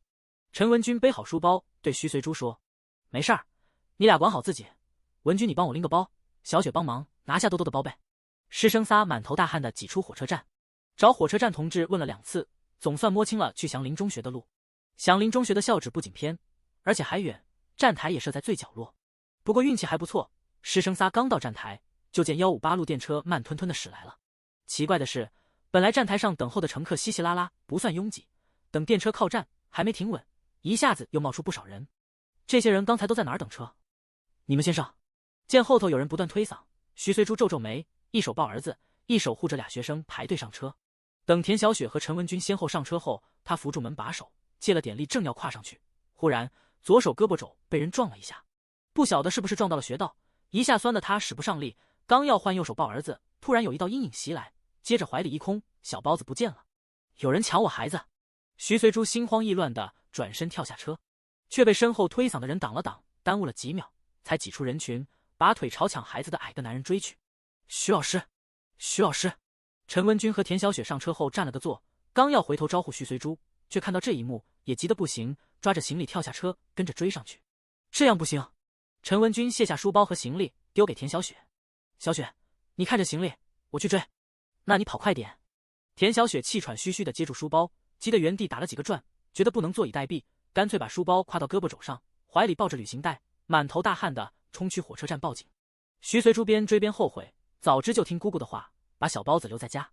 陈文军背好书包，对徐随珠说：“没事儿，你俩管好自己。文军你帮我拎个包，小雪帮忙拿下兜兜的包被。”师生仨满头大汗的挤出火车站，找火车站同志问了2次，总算摸清了去祥林中学的路。祥林中学的校址不仅偏，而且还远，站台也设在最角落。不过运气还不错，师生仨刚到站台，就见158路电车慢吞吞的驶来了。奇怪的是，本来站台上等候的乘客稀稀拉拉，不算拥挤，等电车靠站还没停稳，一下子又冒出不少人。这些人刚才都在哪儿等车？你们先上。见后头有人不断推搡，徐随珠皱皱眉，一手抱儿子，一手护着俩学生排队上车。等田小雪和陈文军先后上车后，他扶住门把手，借了点力，正要跨上去，忽然左手胳膊肘被人撞了一下，不晓得是不是撞到了穴道，一下酸的他使不上力，刚要换右手抱儿子，突然有一道阴影袭来，接着怀里一空，小包子不见了。有人抢我孩子！徐随珠心慌意乱的转身跳下车，却被身后推搡的人挡了挡，耽误了几秒，才挤出人群，拔腿朝抢孩子的矮个男人追去。徐老师，徐老师！陈文军和田小雪上车后占了个座，刚要回头招呼徐随珠，却看到这一幕，也急得不行，抓着行李跳下车，跟着追上去。这样不行！陈文军卸下书包和行李，丢给田小雪。小雪，你看着行李，我去追。那你跑快点。田小雪气喘吁吁地接住书包，急得原地打了几个转，觉得不能坐以待毙，干脆把书包挎到胳膊肘上，怀里抱着旅行袋，满头大汗的冲去火车站报警。徐随珠边追边后悔，早知就听姑姑的话，把小包子留在家，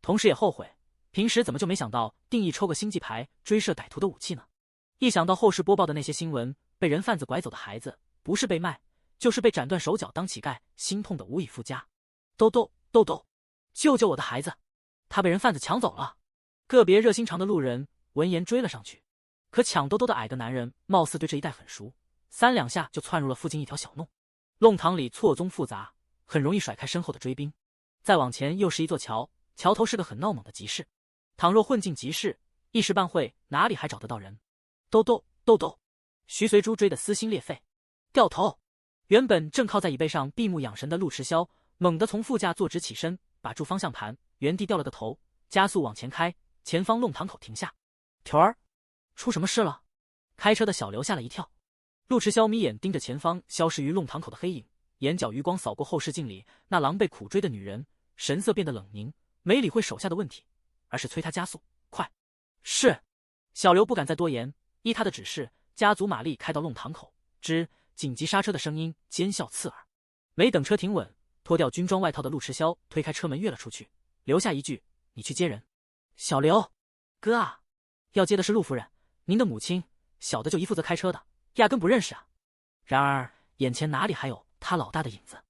同时也后悔平时怎么就没想到定义抽个星际牌追射歹徒的武器呢？一想到后世播报的那些新闻，被人贩子拐走的孩子不是被卖，就是被斩断手脚当乞丐，心痛的无以复加。豆豆，救救我的孩子！他被人贩子抢走了。个别热心肠的路人闻言追了上去，可抢兜兜的矮个男人貌似对这一带很熟，3两下就窜入了附近一条小弄。弄堂里错综复杂，很容易甩开身后的追兵。再往前又是一座桥，桥头是个很闹猛的集市。倘若混进集市，一时半会哪里还找得到人？豆豆，徐随珠追得撕心裂肺，掉头。原本正靠在椅背上闭目养神的陆迟霄猛地从副驾坐直起身，把住方向盘，原地掉了个头，加速往前开。前方弄堂口停下。条儿，出什么事了？开车的小刘吓了一跳。陆迟霄眯眼盯着前方消失于弄堂口的黑影，眼角余光扫过后视镜里那狼狈苦追的女人，神色变得冷凝，没理会手下的问题，而是催他加速。快！是。小刘不敢再多言，依他的指示，加足马力开到弄堂口。紧急刹车的声音尖啸刺耳。没等车停稳，脱掉军装外套的陆迟霄推开车门跃了出去，留下一句：你去接人。小刘，哥啊，要接的是陆夫人，您的母亲，小的就一负责开车的，压根不认识啊。然而眼前哪里还有他老大的影子？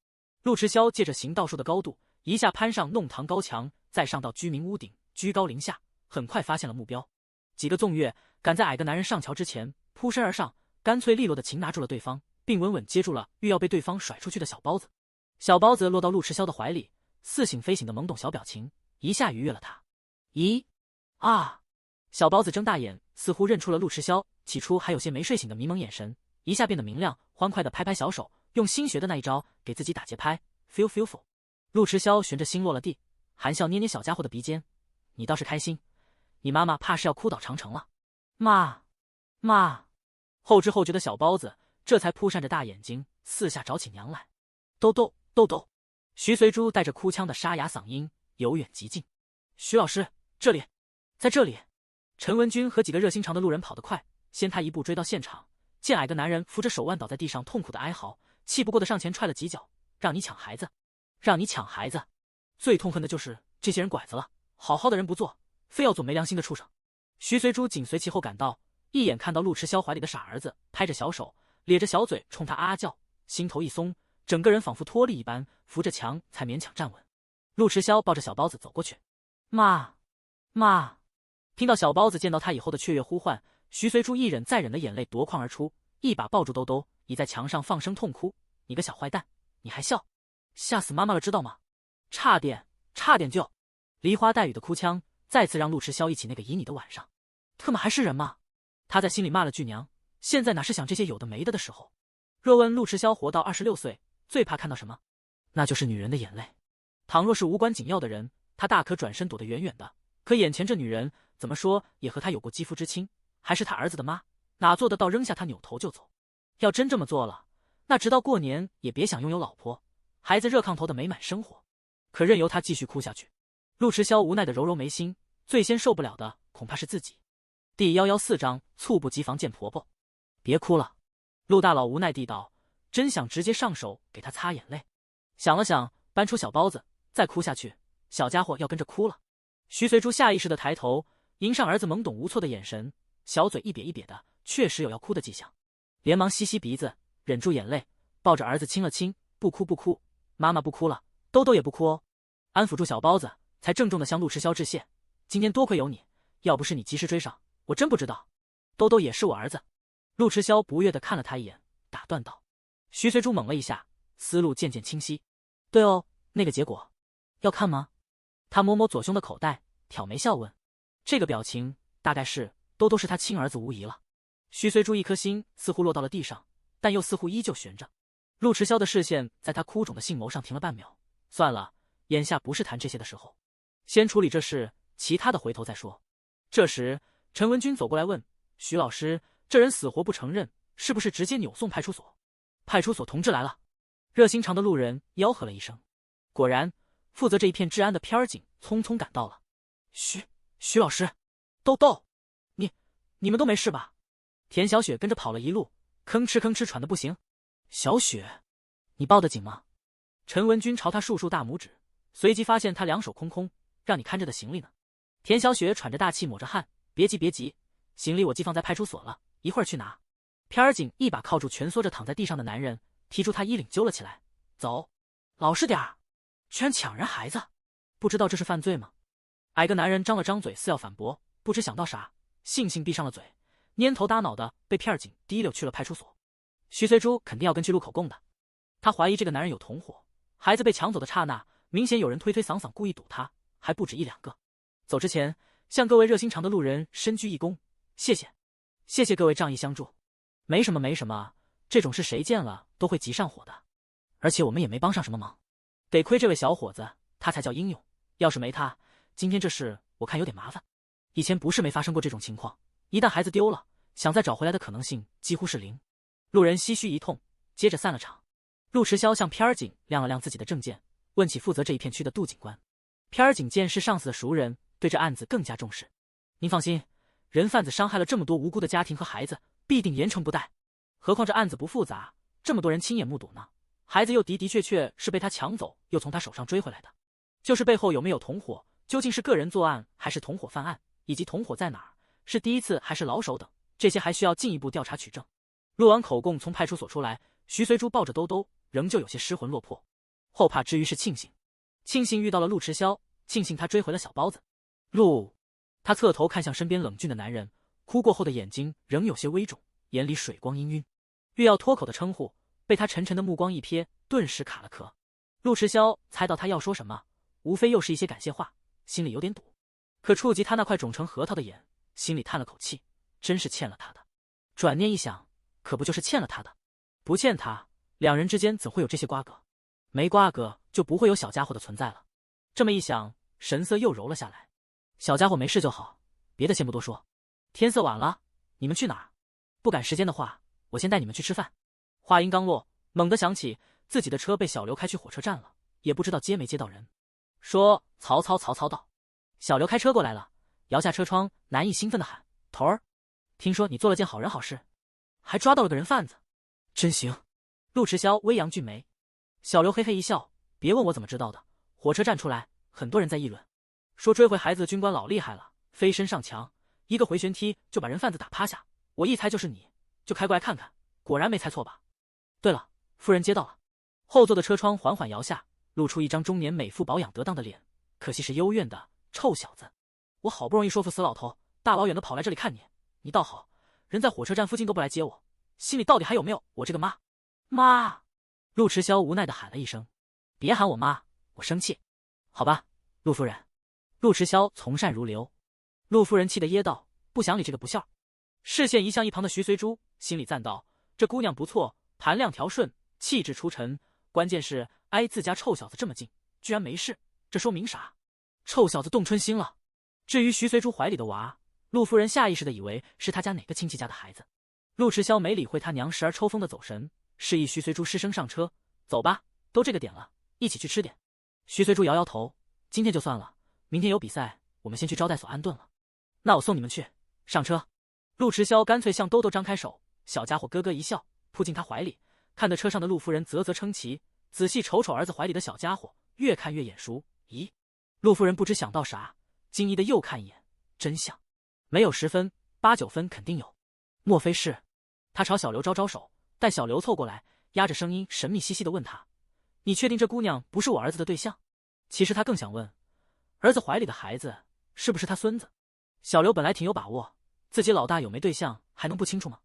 陆迟霄借着行道树的高度，一下攀上弄堂高墙，再上到居民屋顶，居高临下，很快发现了目标。几个纵跃赶在矮个男人上桥之前扑身而上，干脆利落的擒拿住了对方，并稳稳接住了欲要被对方甩出去的小包子。小包子落到陆迟霄的怀里，似醒非醒的懵懂小表情一下逾越了他。咦啊！小包子睁大眼，似乎认出了陆迟霄起初还有些没睡醒的迷蒙眼神，一下变得明亮，欢快的拍拍小手，用新学的那一招给自己打节拍 feel。 陆迟霄悬着心落了地，含笑捏捏小家伙的鼻尖，你倒是开心，你妈妈怕是要哭倒长城了。妈。后知后觉的小包子这才扑扇着大眼睛四下找起娘来。豆豆，徐随珠带着哭腔的沙哑嗓音由远及近。徐老师，这里，在这里。陈文军和几个热心肠的路人跑得快，先他一步追到现场，见矮个男人扶着手腕倒在地上痛苦的哀嚎，气不过的上前踹了几脚。让你抢孩子，最痛恨的就是这些人拐子了，好好的人不做，非要做没良心的畜生。徐随珠紧随其后赶到，一眼看到陆迟霄怀里的傻儿子，拍着小手，咧着小嘴冲他啊啊叫，心头一松，整个人仿佛脱力一般，扶着墙才勉强站稳。陆迟霄抱着小包子走过去。妈。听到小包子见到他以后的雀跃呼唤，徐随珠一忍再忍的眼泪夺眶而出，一把抱住兜兜，倚在墙上放声痛哭。你个小坏蛋，你还笑，吓死妈妈了知道吗？差点就……梨花带雨的哭腔再次让陆迟霄忆起那个旖旎的晚上。特么还是人吗？他在心里骂了句娘，现在哪是想这些有的没的的时候。若问陆迟霄活到26岁最怕看到什么，那就是女人的眼泪。倘若是无关紧要的人，他大可转身躲得远远的，可眼前这女人怎么说也和他有过肌肤之亲，还是他儿子的妈，哪做得到扔下他扭头就走？要真这么做了，那直到过年也别想拥有老婆孩子热炕头的美满生活。可任由他继续哭下去，陆迟霄无奈的揉揉眉心，最先受不了的恐怕是自己。第114章猝不及防见婆婆。别哭了，陆大佬无奈地道，真想直接上手给他擦眼泪。想了想，搬出小包子，再哭下去，小家伙要跟着哭了。徐随珠下意识的抬头，迎上儿子懵懂无措的眼神，小嘴一瘪一瘪的，确实有要哭的迹象，连忙吸吸鼻子，忍住眼泪，抱着儿子亲了亲，不哭，妈妈不哭了，兜兜也不哭哦。安抚住小包子，才郑重的向陆迟霄致谢，今天多亏有你，要不是你及时追上，我真不知道。兜兜也是我儿子。陆迟霄不悦的看了他一眼，打断道。徐随珠猛了一下，思路渐渐清晰。对哦，那个结果要看吗？他摸摸左胸的口袋，挑眉笑问。这个表情大概是兜兜是他亲儿子无疑了。徐随珠一颗心似乎落到了地上，但又似乎依旧悬着。陆迟霄的视线在他哭肿的杏眸上停了半秒，算了，眼下不是谈这些的时候，先处理这事，其他的回头再说。这时陈文军走过来问徐老师：“这人死活不承认，是不是直接扭送派出所？”派出所同志来了。热心肠的路人吆喝了一声，果然，负责这一片治安的片儿警匆匆赶到了。徐老师，豆，你们都没事吧？田小雪跟着跑了一路，吭哧吭哧喘得不行。小雪，你报的警吗？陈文军朝他竖大拇指，随即发现他两手空空，让你看着的行李呢？田小雪喘着大气，抹着汗，别急，行李我寄放在派出所了，一会儿去拿。片儿警一把靠住蜷缩着躺在地上的男人，提出他衣领揪了起来。走，老实点儿，居然抢人孩子，不知道这是犯罪吗？矮个男人张了张嘴似要反驳，不知想到啥，悻悻闭上了嘴，蔫头耷脑的被片儿警提溜去了派出所。徐随珠肯定要跟去录口供的，他怀疑这个男人有同伙，孩子被抢走的刹那，明显有人推搡故意堵他，还不止1-2个。走之前，向各位热心肠的路人深鞠一躬，谢谢各位仗义相助。没什么，这种事谁见了都会急上火的，而且我们也没帮上什么忙，得亏这位小伙子，他才叫英勇，要是没他，今天这事我看有点麻烦。以前不是没发生过这种情况，一旦孩子丢了，想再找回来的可能性几乎是0。路人唏嘘一通，接着散了场。陆迟霄向片儿警亮了亮自己的证件，问起负责这一片区的杜警官。片儿警见是上司的熟人，对这案子更加重视。您放心，人贩子伤害了这么多无辜的家庭和孩子，必定严惩不贷。何况这案子不复杂，这么多人亲眼目睹呢，孩子又的确是被他抢走，又从他手上追回来的。就是背后有没有同伙，究竟是个人作案还是同伙犯案，以及同伙在哪儿，是第一次还是老手等，这些还需要进一步调查取证。录完口供从派出所出来，徐随珠抱着兜，仍旧有些失魂落魄。后怕之余是庆幸遇到了陆迟霄，庆幸他追回了小包子。他侧头看向身边冷峻的男人，哭过后的眼睛仍有些微肿，眼里水光氤氲。欲要脱口的称呼，被他沉沉的目光一瞥，顿时卡了壳。陆迟霄猜到他要说什么，无非又是一些感谢话，心里有点堵。可触及他那块肿成核桃的眼，心里叹了口气，真是欠了他的。转念一想，可不就是欠了他的？不欠他，两人之间怎会有这些瓜葛？没瓜葛，就不会有小家伙的存在了。这么一想，神色又柔了下来。小家伙没事就好，别的先不多说。天色晚了，你们去哪儿？不赶时间的话，我先带你们去吃饭。话音刚落，猛地想起自己的车被小刘开去火车站了，也不知道接没接到人。说曹操到。小刘开车过来了，摇下车窗，难以兴奋地喊：“头儿，听说你做了件好人好事，还抓到了个人贩子，真行。”陆迟霄微扬俊眉。小刘嘿嘿一笑：“别问我怎么知道的，火车站出来，很多人在议论，说追回孩子的军官老厉害了，飞身上墙，一个回旋踢就把人贩子打趴下。我一猜就是你，就开过来看看，果然没猜错吧？对了，夫人接到了。”后座的车窗缓缓摇下，露出一张中年美妇保养得当的脸，可惜是幽怨的。臭小子，我好不容易说服死老头，大老远的跑来这里看你，你倒好，人在火车站附近都不来接我，心里到底还有没有我这个妈？妈！陆迟霄无奈的喊了一声：“别喊我妈，我生气。”好吧，陆夫人。陆迟霄从善如流。陆夫人气得噎道，不想理这个不孝。视线移向一旁的徐随珠，心里赞道：这姑娘不错，盘量调顺，气质出尘，关键是挨自家臭小子这么近，居然没事，这说明啥？臭小子动春心了。至于徐随珠怀里的娃，陆夫人下意识的以为是他家哪个亲戚家的孩子。陆迟霄没理会他娘时而抽风的走神，示意徐随珠失声上车。走吧，都这个点了，一起去吃点。徐随珠摇摇头，今天就算了，明天有比赛，我们先去招待所安顿了。那我送你们去，上车。陆迟霄干脆向兜张开手，小家伙咯咯一笑，扑进他怀里，看得车上的陆夫人啧啧称奇，仔细瞅怀儿子怀里的小家伙，越看越眼熟。咦？陆夫人不知想到啥，惊异的又看一眼，真像，没有10分，8、9分肯定有。莫非是？他朝小刘招手，待小刘凑过来，压着声音神秘兮兮地问他：“你确定这姑娘不是我儿子的对象？”其实他更想问，儿子怀里的孩子是不是他孙子？小刘本来挺有把握，自己老大有没对象还能不清楚吗？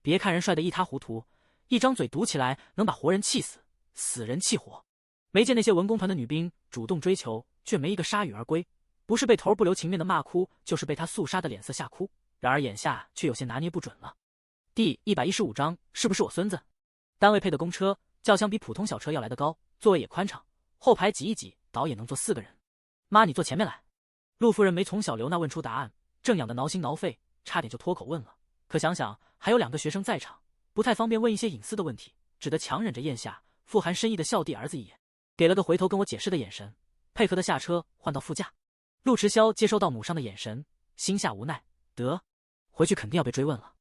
别看人帅得一塌糊涂，一张嘴堵起来能把活人气死，死人气活。没见那些文工团的女兵主动追求，却没一个铩羽而归，不是被头不留情面的骂哭，就是被他肃杀的脸色吓哭。然而眼下却有些拿捏不准了。第115章，是不是我孙子？单位配的公车，轿厢比普通小车要来得高，座位也宽敞，后排挤一挤，倒也能坐4个人。妈，你坐前面来。陆夫人没从小刘那问出答案，正痒得挠心挠肺，差点就脱口问了，可想想还有2个学生在场，不太方便问一些隐私的问题，只得强忍着咽下，富含深意的笑弟儿子一眼，给了个回头跟我解释的眼神，配合的下车换到副驾。陆迟霄接收到母上的眼神，心下无奈，得，回去肯定要被追问了。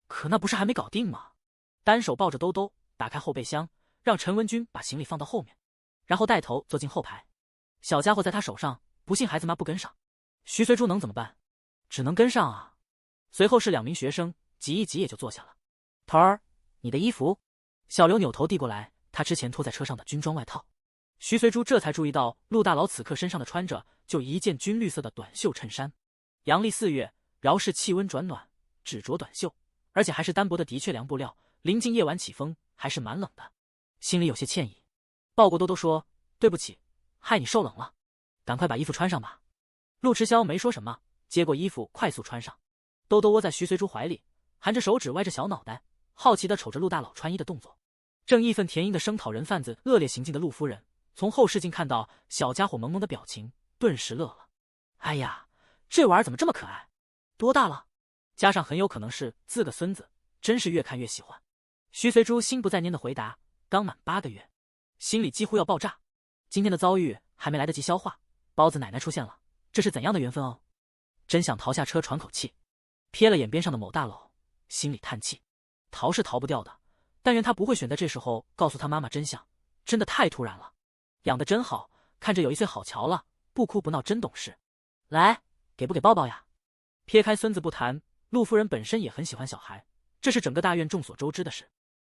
可那不是还没搞定吗？单手抱着兜兜，打开后备箱，让陈文军把行李放到后面，然后带头坐进后排。小家伙在他手上，不信孩子妈不跟上。徐随珠能怎么办？只能跟上啊。随后是2名学生，挤一挤也就坐下了。头儿，你的衣服。小刘扭头递过来他之前拖在车上的军装外套。徐随珠这才注意到陆大佬此刻身上的穿着就一件军绿色的短袖衬衫。阳历4月，饶是气温转暖，只着短袖，而且还是单薄的确良布料，临近夜晚起风，还是蛮冷的。心里有些歉意，抱过兜兜说：“对不起，害你受冷了，赶快把衣服穿上吧。”陆迟霄没说什么，接过衣服快速穿上。兜兜窝在徐随珠怀里，含着手指歪着小脑袋，好奇地瞅着陆大佬穿衣的动作。正义愤填膺的声讨人贩子恶劣行径的陆夫人，从后视镜看到小家伙萌萌的表情，顿时乐了。哎呀，这玩意儿怎么这么可爱？多大了？加上很有可能是自个孙子，真是越看越喜欢。徐随珠心不在焉的回答：“刚满8个月。”心里几乎要爆炸。今天的遭遇还没来得及消化，包子奶奶出现了，这是怎样的缘分哦？真想逃下车喘口气。瞥了眼边上的某大佬，心里叹气。逃是逃不掉的，但愿他不会选在这时候告诉他妈妈真相，真的太突然了。养得真好，看着有1岁好瞧了，不哭不闹真懂事。来，给不给抱抱呀？撇开孙子不谈，陆夫人本身也很喜欢小孩，这是整个大院众所周知的事。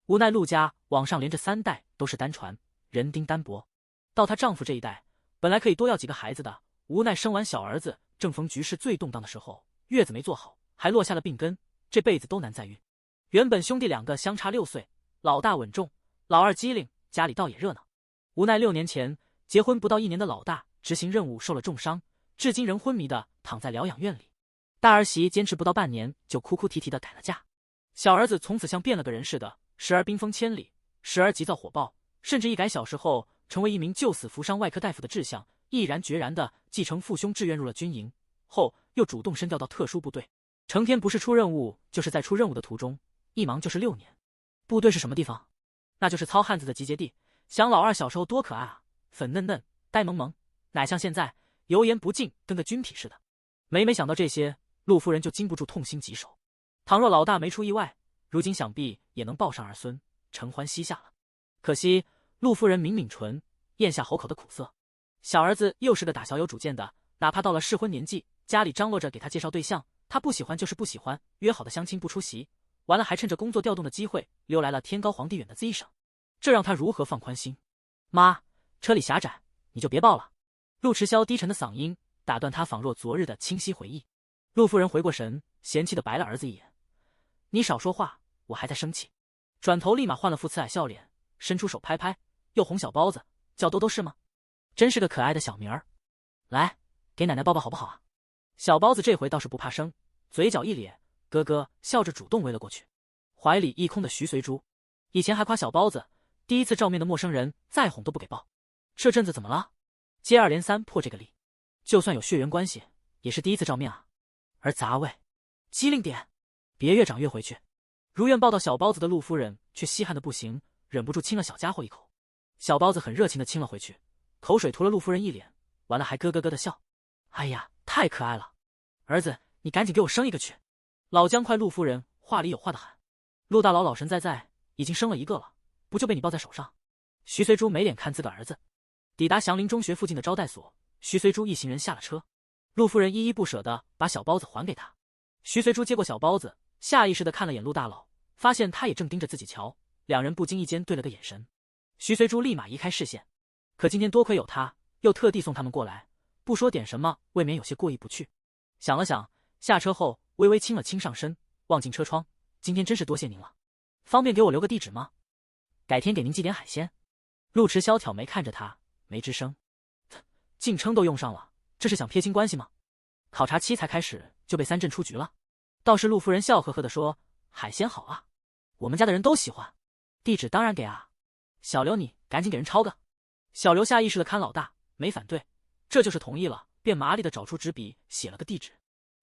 无奈陆家往上连着3代都是单传，人丁单薄，到她丈夫这一代，本来可以多要几个孩子的，无奈生完小儿子，正逢局势最动荡的时候，月子没做好，还落下了病根，这辈子都难再孕。原本兄弟2个相差6岁，老大稳重，老二机灵，家里倒也热闹。无奈6年前结婚不到1年的老大执行任务受了重伤，至今仍昏迷的躺在疗养院里。大儿媳坚持不到半年就哭哭啼啼的改了嫁，小儿子从此像变了个人似的，时而冰封千里，时而急躁火爆，甚至一改小时候成为一名救死扶伤外科大夫的志向，毅然决然的继承父兄志愿入了军营，后又主动升调到特殊部队，成天不是出任务就是在出任务的途中，一忙就是6年。部队是什么地方？那就是糙汉子的集结地。想老二小时候多可爱啊，粉嫩嫩，呆萌萌，哪像现在油盐不进，跟个军痞似的。每想到这些，陆夫人就禁不住痛心疾首。倘若老大没出意外，如今想必也能抱上儿孙，承欢膝下了。可惜陆夫人抿抿唇，咽下喉口的苦涩。小儿子又是个打小有主见的，哪怕到了适婚年纪，家里张罗着给他介绍对象，他不喜欢就是不喜欢，约好的相亲不出席，完了还趁着工作调动的机会溜来了天高皇帝远的 Z 省，这让他如何放宽心？妈，车里狭窄，你就别抱了。陆迟霄低沉的嗓音打断他仿若昨日的清晰回忆。陆夫人回过神，嫌弃的白了儿子一眼：“你少说话，我还在生气。”转头立马换了副慈蔼笑脸，伸出手拍拍，又哄小包子，叫兜兜是吗？真是个可爱的小名儿。来，给奶奶抱抱好不好啊？小包子这回倒是不怕生，嘴角一咧，咯咯笑着主动围了过去。怀里一空的徐随珠，以前还夸小包子，第一次照面的陌生人再哄都不给抱，这阵子怎么了？接二连三破这个例，就算有血缘关系，也是第一次照面啊。而杂味，机灵点，别越长越回去。如愿抱到小包子的陆夫人却稀罕的不行，忍不住亲了小家伙一口。小包子很热情的亲了回去，口水涂了陆夫人一脸，完了还咯咯咯的笑。哎呀，太可爱了！儿子，你赶紧给我生一个去！老姜快陆夫人话里有话的喊。陆大佬老神在，已经生了1个了，不就被你抱在手上？徐随珠没脸看自个儿子。抵达祥林中学附近的招待所，徐随珠一行人下了车，陆夫人依依不舍地把小包子还给他。徐随珠接过小包子，下意识地看了眼陆大佬，发现他也正盯着自己瞧，两人不经意间对了个眼神。徐随珠立马移开视线，可今天多亏有他，又特地送他们过来，不说点什么未免有些过意不去。想了想，下车后微微亲了亲上身，望进车窗，今天真是多谢您了，方便给我留个地址吗？改天给您寄点海鲜。陆迟霄挑眉看着他，没吱声。敬称都用上了，这是想撇清关系吗？考察期才开始就被3镇出局了。倒是陆夫人笑呵呵地说：“海鲜好啊，我们家的人都喜欢，地址当然给啊。小刘你赶紧给人抄个。”小刘下意识地看老大，没反对，这就是同意了，便麻利地找出纸笔写了个地址。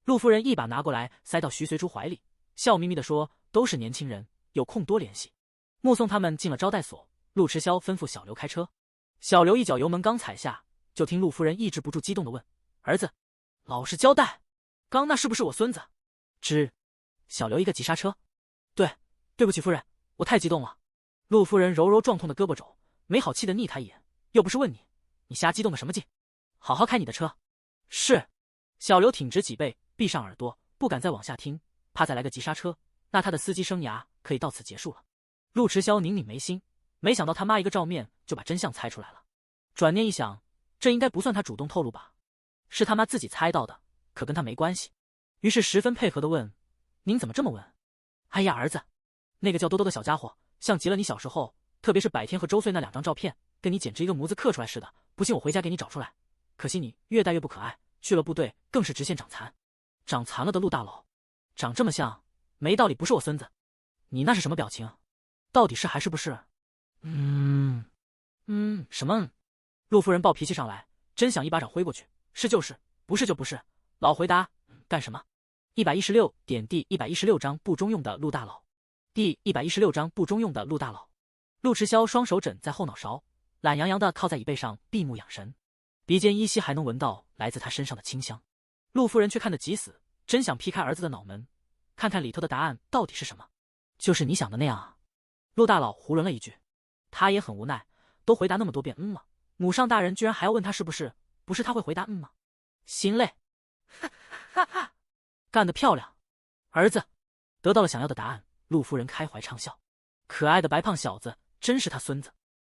陆夫人一把拿过来，塞到徐随珠怀里，笑眯眯地说：“都是年轻人，有空多联系。”目送他们进了招待所，陆迟霄吩咐小刘开车。小刘一脚油门刚踩下，就听陆夫人抑制不住激动地问：“儿子，老实交代，刚那是不是我孙子？”吱，小刘一个急刹车：“对不起夫人，我太激动了。”陆夫人揉揉撞痛的胳膊肘，没好气地睨他一眼：“又不是问你，你瞎激动个什么劲？好好开你的车。”是。小刘挺直脊背，闭上耳朵，不敢再往下听，怕再来个急刹车，那他的司机生涯可以到此结束了。陆迟霄拧拧眉心，没想到他妈一个照面就把真相猜出来了。转念一想，这应该不算他主动透露吧，是他妈自己猜到的，可跟他没关系。于是十分配合地问：“您怎么这么问？”“哎呀，儿子，那个叫多多的小家伙，像极了你小时候，特别是百天和周岁那2张照片，跟你简直一个模子刻出来似的。不信我回家给你找出来。可惜你越带越不可爱，去了部队更是直线长残。长残了的陆大佬，长这么像，没道理不是我孙子。你那是什么表情？到底是还是不是？”“什么？”陆夫人暴脾气上来，真想一巴掌挥过去。“是就是，不是就不是，老回答干什么？116点第116章不中用的陆大佬。第116章不中用的陆大佬。陆迟霄双手枕在后脑勺，懒洋洋地靠在椅背上闭目养神，鼻尖依稀还能闻到来自他身上的清香。陆夫人却看得急死，真想劈开儿子的脑门，看看里头的答案到底是什么。“就是你想的那样啊。”陆大佬囫囵了一句，他也很无奈，都回答那么多遍吗？母上大人居然还要问他是不是，不是他会回答吗？心累。哈哈，干得漂亮，儿子。得到了想要的答案，陆夫人开怀畅笑，可爱的白胖小子真是他孙子，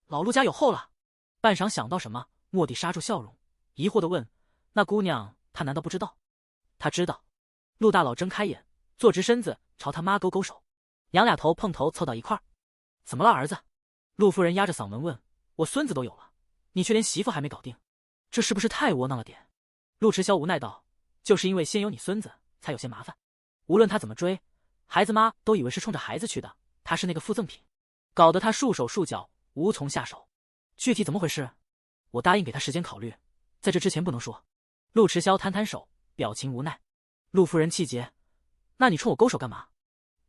老陆家有后了。半晌想到什么，蓦地刹住笑容，疑惑地问：“那姑娘她难道不知道？”“她知道。”陆大佬睁开眼，坐直身子，朝他妈勾勾手，娘俩头碰头凑到一块儿。“怎么了儿子？”陆夫人压着嗓门问。“我孙子都有了，你却连媳妇还没搞定，这是不是太窝囊了点？”陆迟霄无奈道：“就是因为先有你孙子，才有些麻烦。无论他怎么追，孩子妈都以为是冲着孩子去的，他是那个附赠品，搞得他束手束脚，无从下手。具体怎么回事，我答应给他时间考虑，在这之前不能说。”陆迟霄摊摊手，表情无奈。陆夫人气结：“那你冲我勾手干嘛？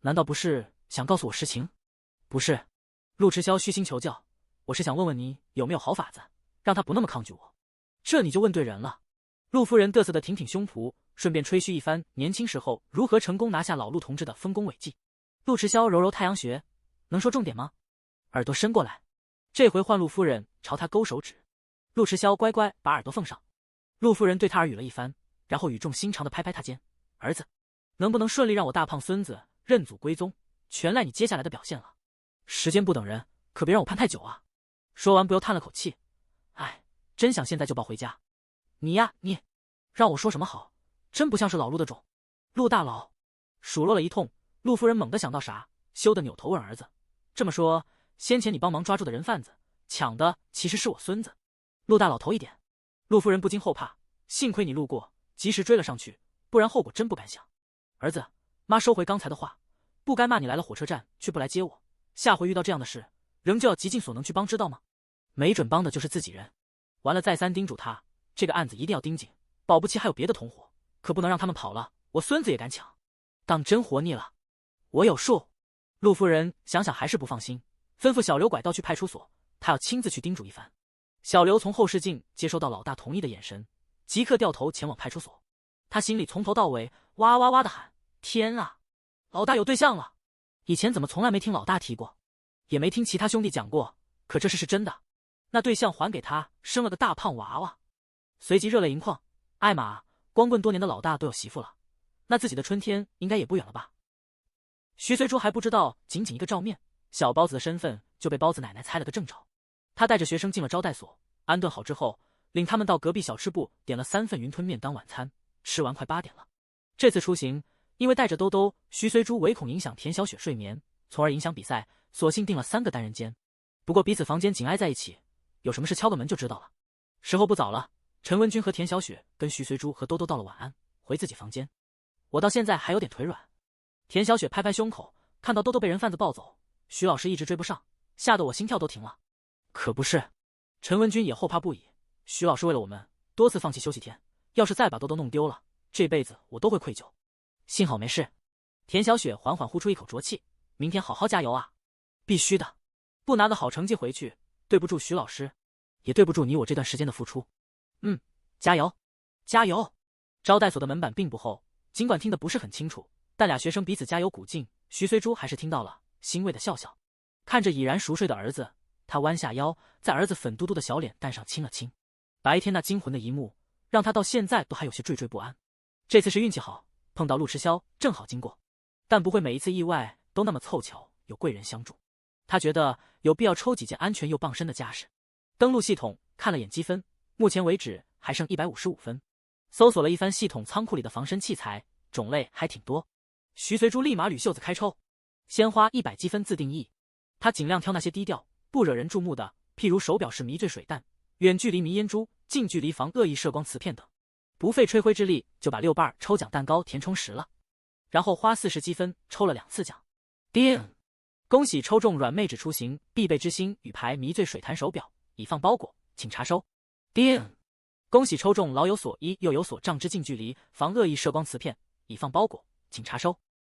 难道不是想告诉我实情？”“不是。”陆迟霄虚心求教，“我是想问问你有没有好法子，让他不那么抗拒我。”“这你就问对人了。”陆夫人嘚瑟的挺挺胸脯，顺便吹嘘一番年轻时候如何成功拿下老陆同志的丰功伟绩。陆迟霄揉揉太阳穴：“能说重点吗？”耳朵伸过来，这回换陆夫人朝他勾手指。陆迟霄乖乖把耳朵奉上。陆夫人对他耳语了一番，然后语重心长地拍拍他肩：“儿子，能不能顺利让我大胖孙子认祖归宗，全赖你接下来的表现了。时间不等人，可别让我盼太久啊。”说完不由叹了口气：“哎，真想现在就抱回家。你呀你，让我说什么好？真不像是老陆的种。”陆大佬数落了一通，陆夫人猛地想到啥，羞得扭头问儿子：“这么说，先前你帮忙抓住的人贩子，抢的其实是我孙子？”陆大佬头一点。陆夫人不禁后怕，幸亏你路过，及时追了上去，不然后果真不敢想。儿子，妈收回刚才的话，不该骂你来了火车站却不来接我，下回遇到这样的事，仍旧要极尽所能去帮，知道吗？没准帮的就是自己人。完了再三叮嘱他，这个案子一定要盯紧，保不齐还有别的同伙，可不能让他们跑了，我孙子也敢抢，当真活腻了。我有数。陆夫人想想还是不放心，吩咐小刘拐道去派出所，她要亲自去叮嘱一番。小刘从后视镜接收到老大同意的眼神，即刻掉头前往派出所。他心里从头到尾哇哇哇的喊：天啊，老大有对象了！以前怎么从来没听老大提过，也没听其他兄弟讲过，可这事是真的。那对象还给他生了个大胖娃娃。随即热泪盈眶，艾玛，光棍多年的老大都有媳妇了，那自己的春天应该也不远了吧？徐随珠还不知道，仅仅一个照面，小包子的身份就被包子奶奶猜了个正着。他带着学生进了招待所，安顿好之后，领他们到隔壁小吃部点了3份云吞面当晚餐，吃完快8点了。这次出行，因为带着兜兜，徐随珠唯恐影响田小雪睡眠，从而影响比赛，索性订了3个单人间。不过彼此房间紧挨在一起，有什么事敲个门就知道了。时候不早了，陈文军和田小雪跟徐随珠和兜兜道了晚安，回自己房间。我到现在还有点腿软。田小雪拍拍胸口，看到兜兜被人贩子抱走，徐老师一直追不上，吓得我心跳都停了。可不是，陈文军也后怕不已。徐老师为了我们多次放弃休息天，要是再把兜兜弄丢了，这辈子我都会愧疚。幸好没事。田小雪缓缓呼出一口浊气，明天好好加油啊！必须的，不拿个好成绩回去，对不住徐老师，也对不住你我这段时间的付出。加油，加油！招待所的门板并不厚，尽管听得不是很清楚，但俩学生彼此加油鼓劲，徐随珠还是听到了，欣慰的笑笑。看着已然熟睡的儿子，他弯下腰，在儿子粉嘟嘟的小脸蛋上亲了亲。白天那惊魂的一幕，让他到现在都还有些惴惴不安。这次是运气好，碰到陆迟霄正好经过，但不会每一次意外都那么凑巧有贵人相助。他觉得有必要抽几件安全又傍身的架势。登录系统看了眼积分，目前为止还剩155分。搜索了一番系统仓库里的防身器材，种类还挺多。徐随珠立马捋袖子开抽，先花100积分自定义。他尽量挑那些低调不惹人注目的，譬如手表式迷醉水弹、远距离迷烟珠、近距离防恶意射光磁片等，不费吹灰之力就把6瓣抽奖蛋糕填充实了。然后花40积分抽了2次奖。叮！恭喜抽中软妹纸出行必备之星羽牌迷醉水弹手表，已放包裹，请查收。叮！恭喜抽中老有所依又有所仗之近距离防恶意射光磁片，已放包裹，请查收。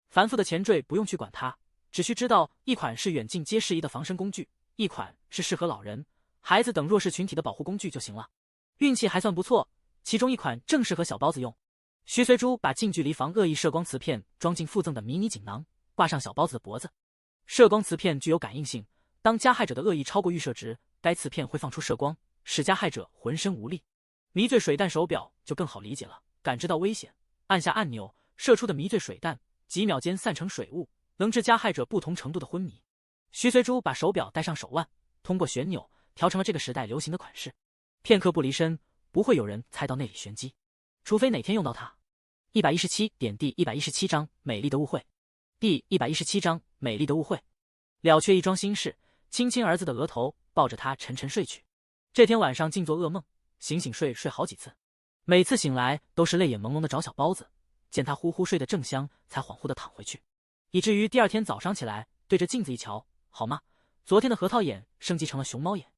繁复的前缀不用去管它，只需知道一款是远近皆适宜的防身工具，一款是适合老人、孩子等弱势群体的保护工具就行了。运气还算不错，其中一款正适合小包子用。徐随珠把近距离防恶意射光磁片装进附赠的迷你锦囊，挂上小包子的脖子。射光磁片具有感应性，当加害者的恶意超过预设值，该磁片会放出射光，使加害者浑身无力。迷醉水弹手表就更好理解了，感知到危险，按下按钮，射出的迷醉水弹几秒间散成水雾，能致加害者不同程度的昏迷。徐随珠把手表戴上手腕，通过旋钮调成了这个时代流行的款式，片刻不离身，不会有人猜到内里玄机，除非哪天用到它。117点第117章美丽的误会。第117章美丽的误会。了却一桩心事，亲亲儿子的额头，抱着他沉沉睡去。这天晚上竟做噩梦，醒醒睡睡好几次，每次醒来都是泪眼朦胧的找小包子，见他呼呼睡得正香，才恍惚的躺回去，以至于第二天早上起来对着镜子一瞧，好吗？昨天的核桃眼升级成了熊猫眼，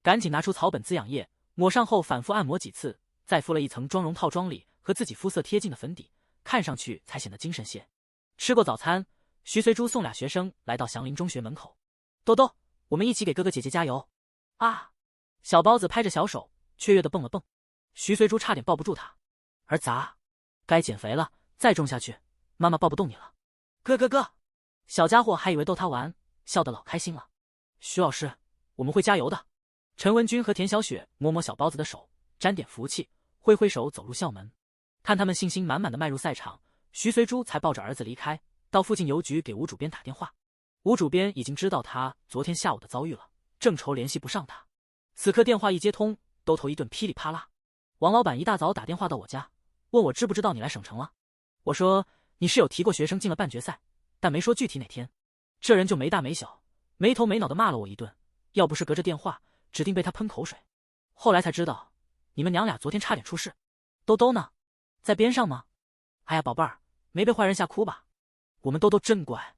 赶紧拿出草本滋养液，抹上后反复按摩几次，再敷了一层妆容套装里和自己肤色贴近的粉底，看上去才显得精神些。吃过早餐，徐随珠送俩学生来到祥林中学门口。豆豆，我们一起给哥哥姐姐加油啊！小包子拍着小手，雀跃地蹦了蹦。徐随珠差点抱不住他，儿子啊，该减肥了，再重下去，妈妈抱不动你了。哥，小家伙还以为逗他玩，笑得老开心了。徐老师，我们会加油的。陈文军和田小雪摸摸小包子的手，沾点福气，挥挥手走入校门。看他们信心满满的迈入赛场，徐随珠才抱着儿子离开，到附近邮局给吴主编打电话。吴主编已经知道他昨天下午的遭遇了，正愁联系不上他。此刻电话一接通，兜头一顿噼里啪啦。王老板一大早打电话到我家，问我知不知道你来省城了。我说你是有提过学生进了半决赛，但没说具体哪天。这人就没大没小，没头没脑的骂了我一顿，要不是隔着电话，指定被他喷口水。后来才知道，你们娘俩昨天差点出事。兜兜呢？在边上吗？哎呀，宝贝儿，没被坏人吓哭吧？我们兜兜真乖。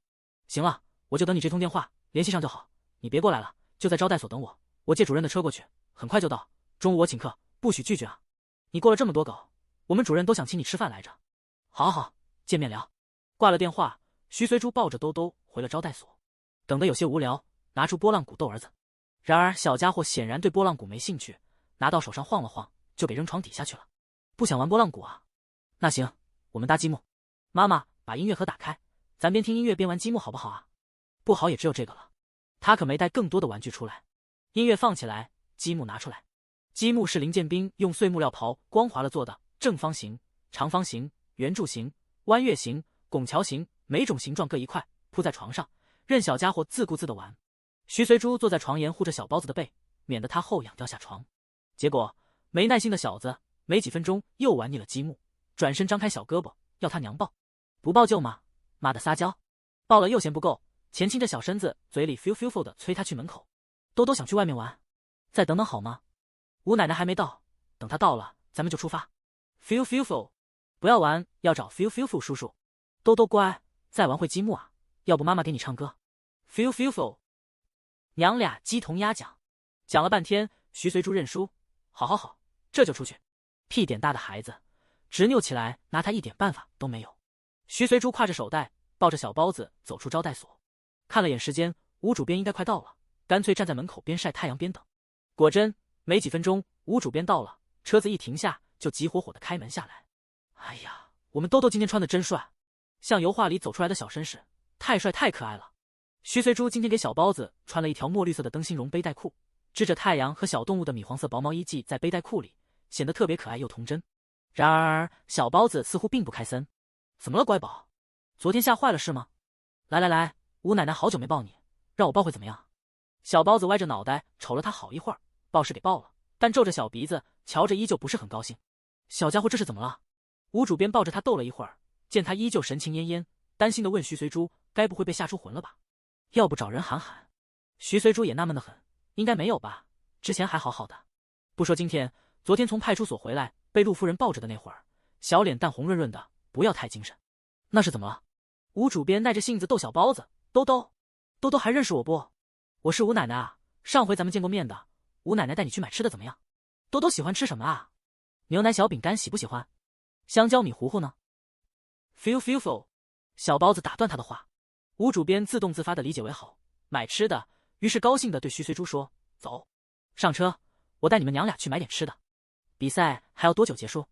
行了，我就等你这通电话，联系上就好。你别过来了，就在招待所等我，我借主任的车过去，很快就到。中午我请客，不许拒绝啊！你过了这么多狗，我们主任都想请你吃饭来着。好，见面聊。挂了电话，徐随珠抱着兜兜回了招待所，等得有些无聊，拿出拨浪鼓逗儿子。然而小家伙显然对拨浪鼓没兴趣，拿到手上晃了晃，就给扔床底下去了。不想玩拨浪鼓啊？那行，我们搭积木。妈妈，把音乐盒打开，咱边听音乐边玩积木好不好啊？不好也只有这个了。他可没带更多的玩具出来。音乐放起来，积木拿出来。积木是林建斌用碎木料刨光滑了做的，正方形、长方形、圆柱形、弯月形、拱桥形，每种形状各一块，铺在床上，任小家伙自顾自的玩。徐随珠坐在床沿护着小包子的背，免得他后仰掉下床。结果没耐心的小子没几分钟又玩腻了积木，转身张开小胳膊要他娘抱。不抱就骂，妈的撒娇。抱了又嫌不够，前倾着小身子，嘴里 fiu 的催他去门口。兜兜想去外面玩，再等等好吗？吴奶奶还没到，等她到了咱们就出发。fiu， 不要玩，要找 fiu 叔叔。兜兜乖，再玩会积木啊，要不妈妈给你唱歌。fiu， 娘俩鸡同鸭讲，讲了半天，徐随珠认输，好，这就出去。屁点大的孩子，执拗起来拿他一点办法都没有。徐随珠挎着手袋，抱着小包子走出招待所，看了眼时间，吴主编应该快到了，干脆站在门口边晒太阳边等。果真，没几分钟，吴主编到了，车子一停下，就急火火的开门下来。哎呀，我们兜兜今天穿的真帅，像油画里走出来的小绅士，太帅太可爱了。徐随珠今天给小包子穿了一条墨绿色的灯芯绒背带裤，织着太阳和小动物的米黄色薄毛衣系在背带裤里，显得特别可爱又童真。然而小包子似乎并不开心。怎么了乖宝？昨天吓坏了是吗？来来来，吴奶奶好久没抱你，让我抱会怎么样？小包子歪着脑袋瞅了他好一会儿，抱是给抱了，但皱着小鼻子瞧着依旧不是很高兴。小家伙这是怎么了？吴主编抱着他逗了一会儿，见他依旧神情恹恹，担心的问徐随珠，该不会被吓出魂了吧？要不找人喊喊。徐随珠也纳闷的很，应该没有吧，之前还好好的。不说今天，昨天从派出所回来被陆夫人抱着的那会儿，小脸蛋红润润的，不要太精神。那是怎么了？吴主编耐着性子逗小包子，兜兜还认识我不？我是吴奶奶啊，上回咱们见过面的。吴奶奶带你去买吃的怎么样？兜兜喜欢吃什么啊？牛奶小饼干喜不喜欢？香蕉米糊糊呢 ？Feel， 小包子打断他的话。吴主编自动自发的理解为好，买吃的，于是高兴的对徐随珠说：“走，上车，我带你们娘俩去买点吃的。比赛还要多久结束？”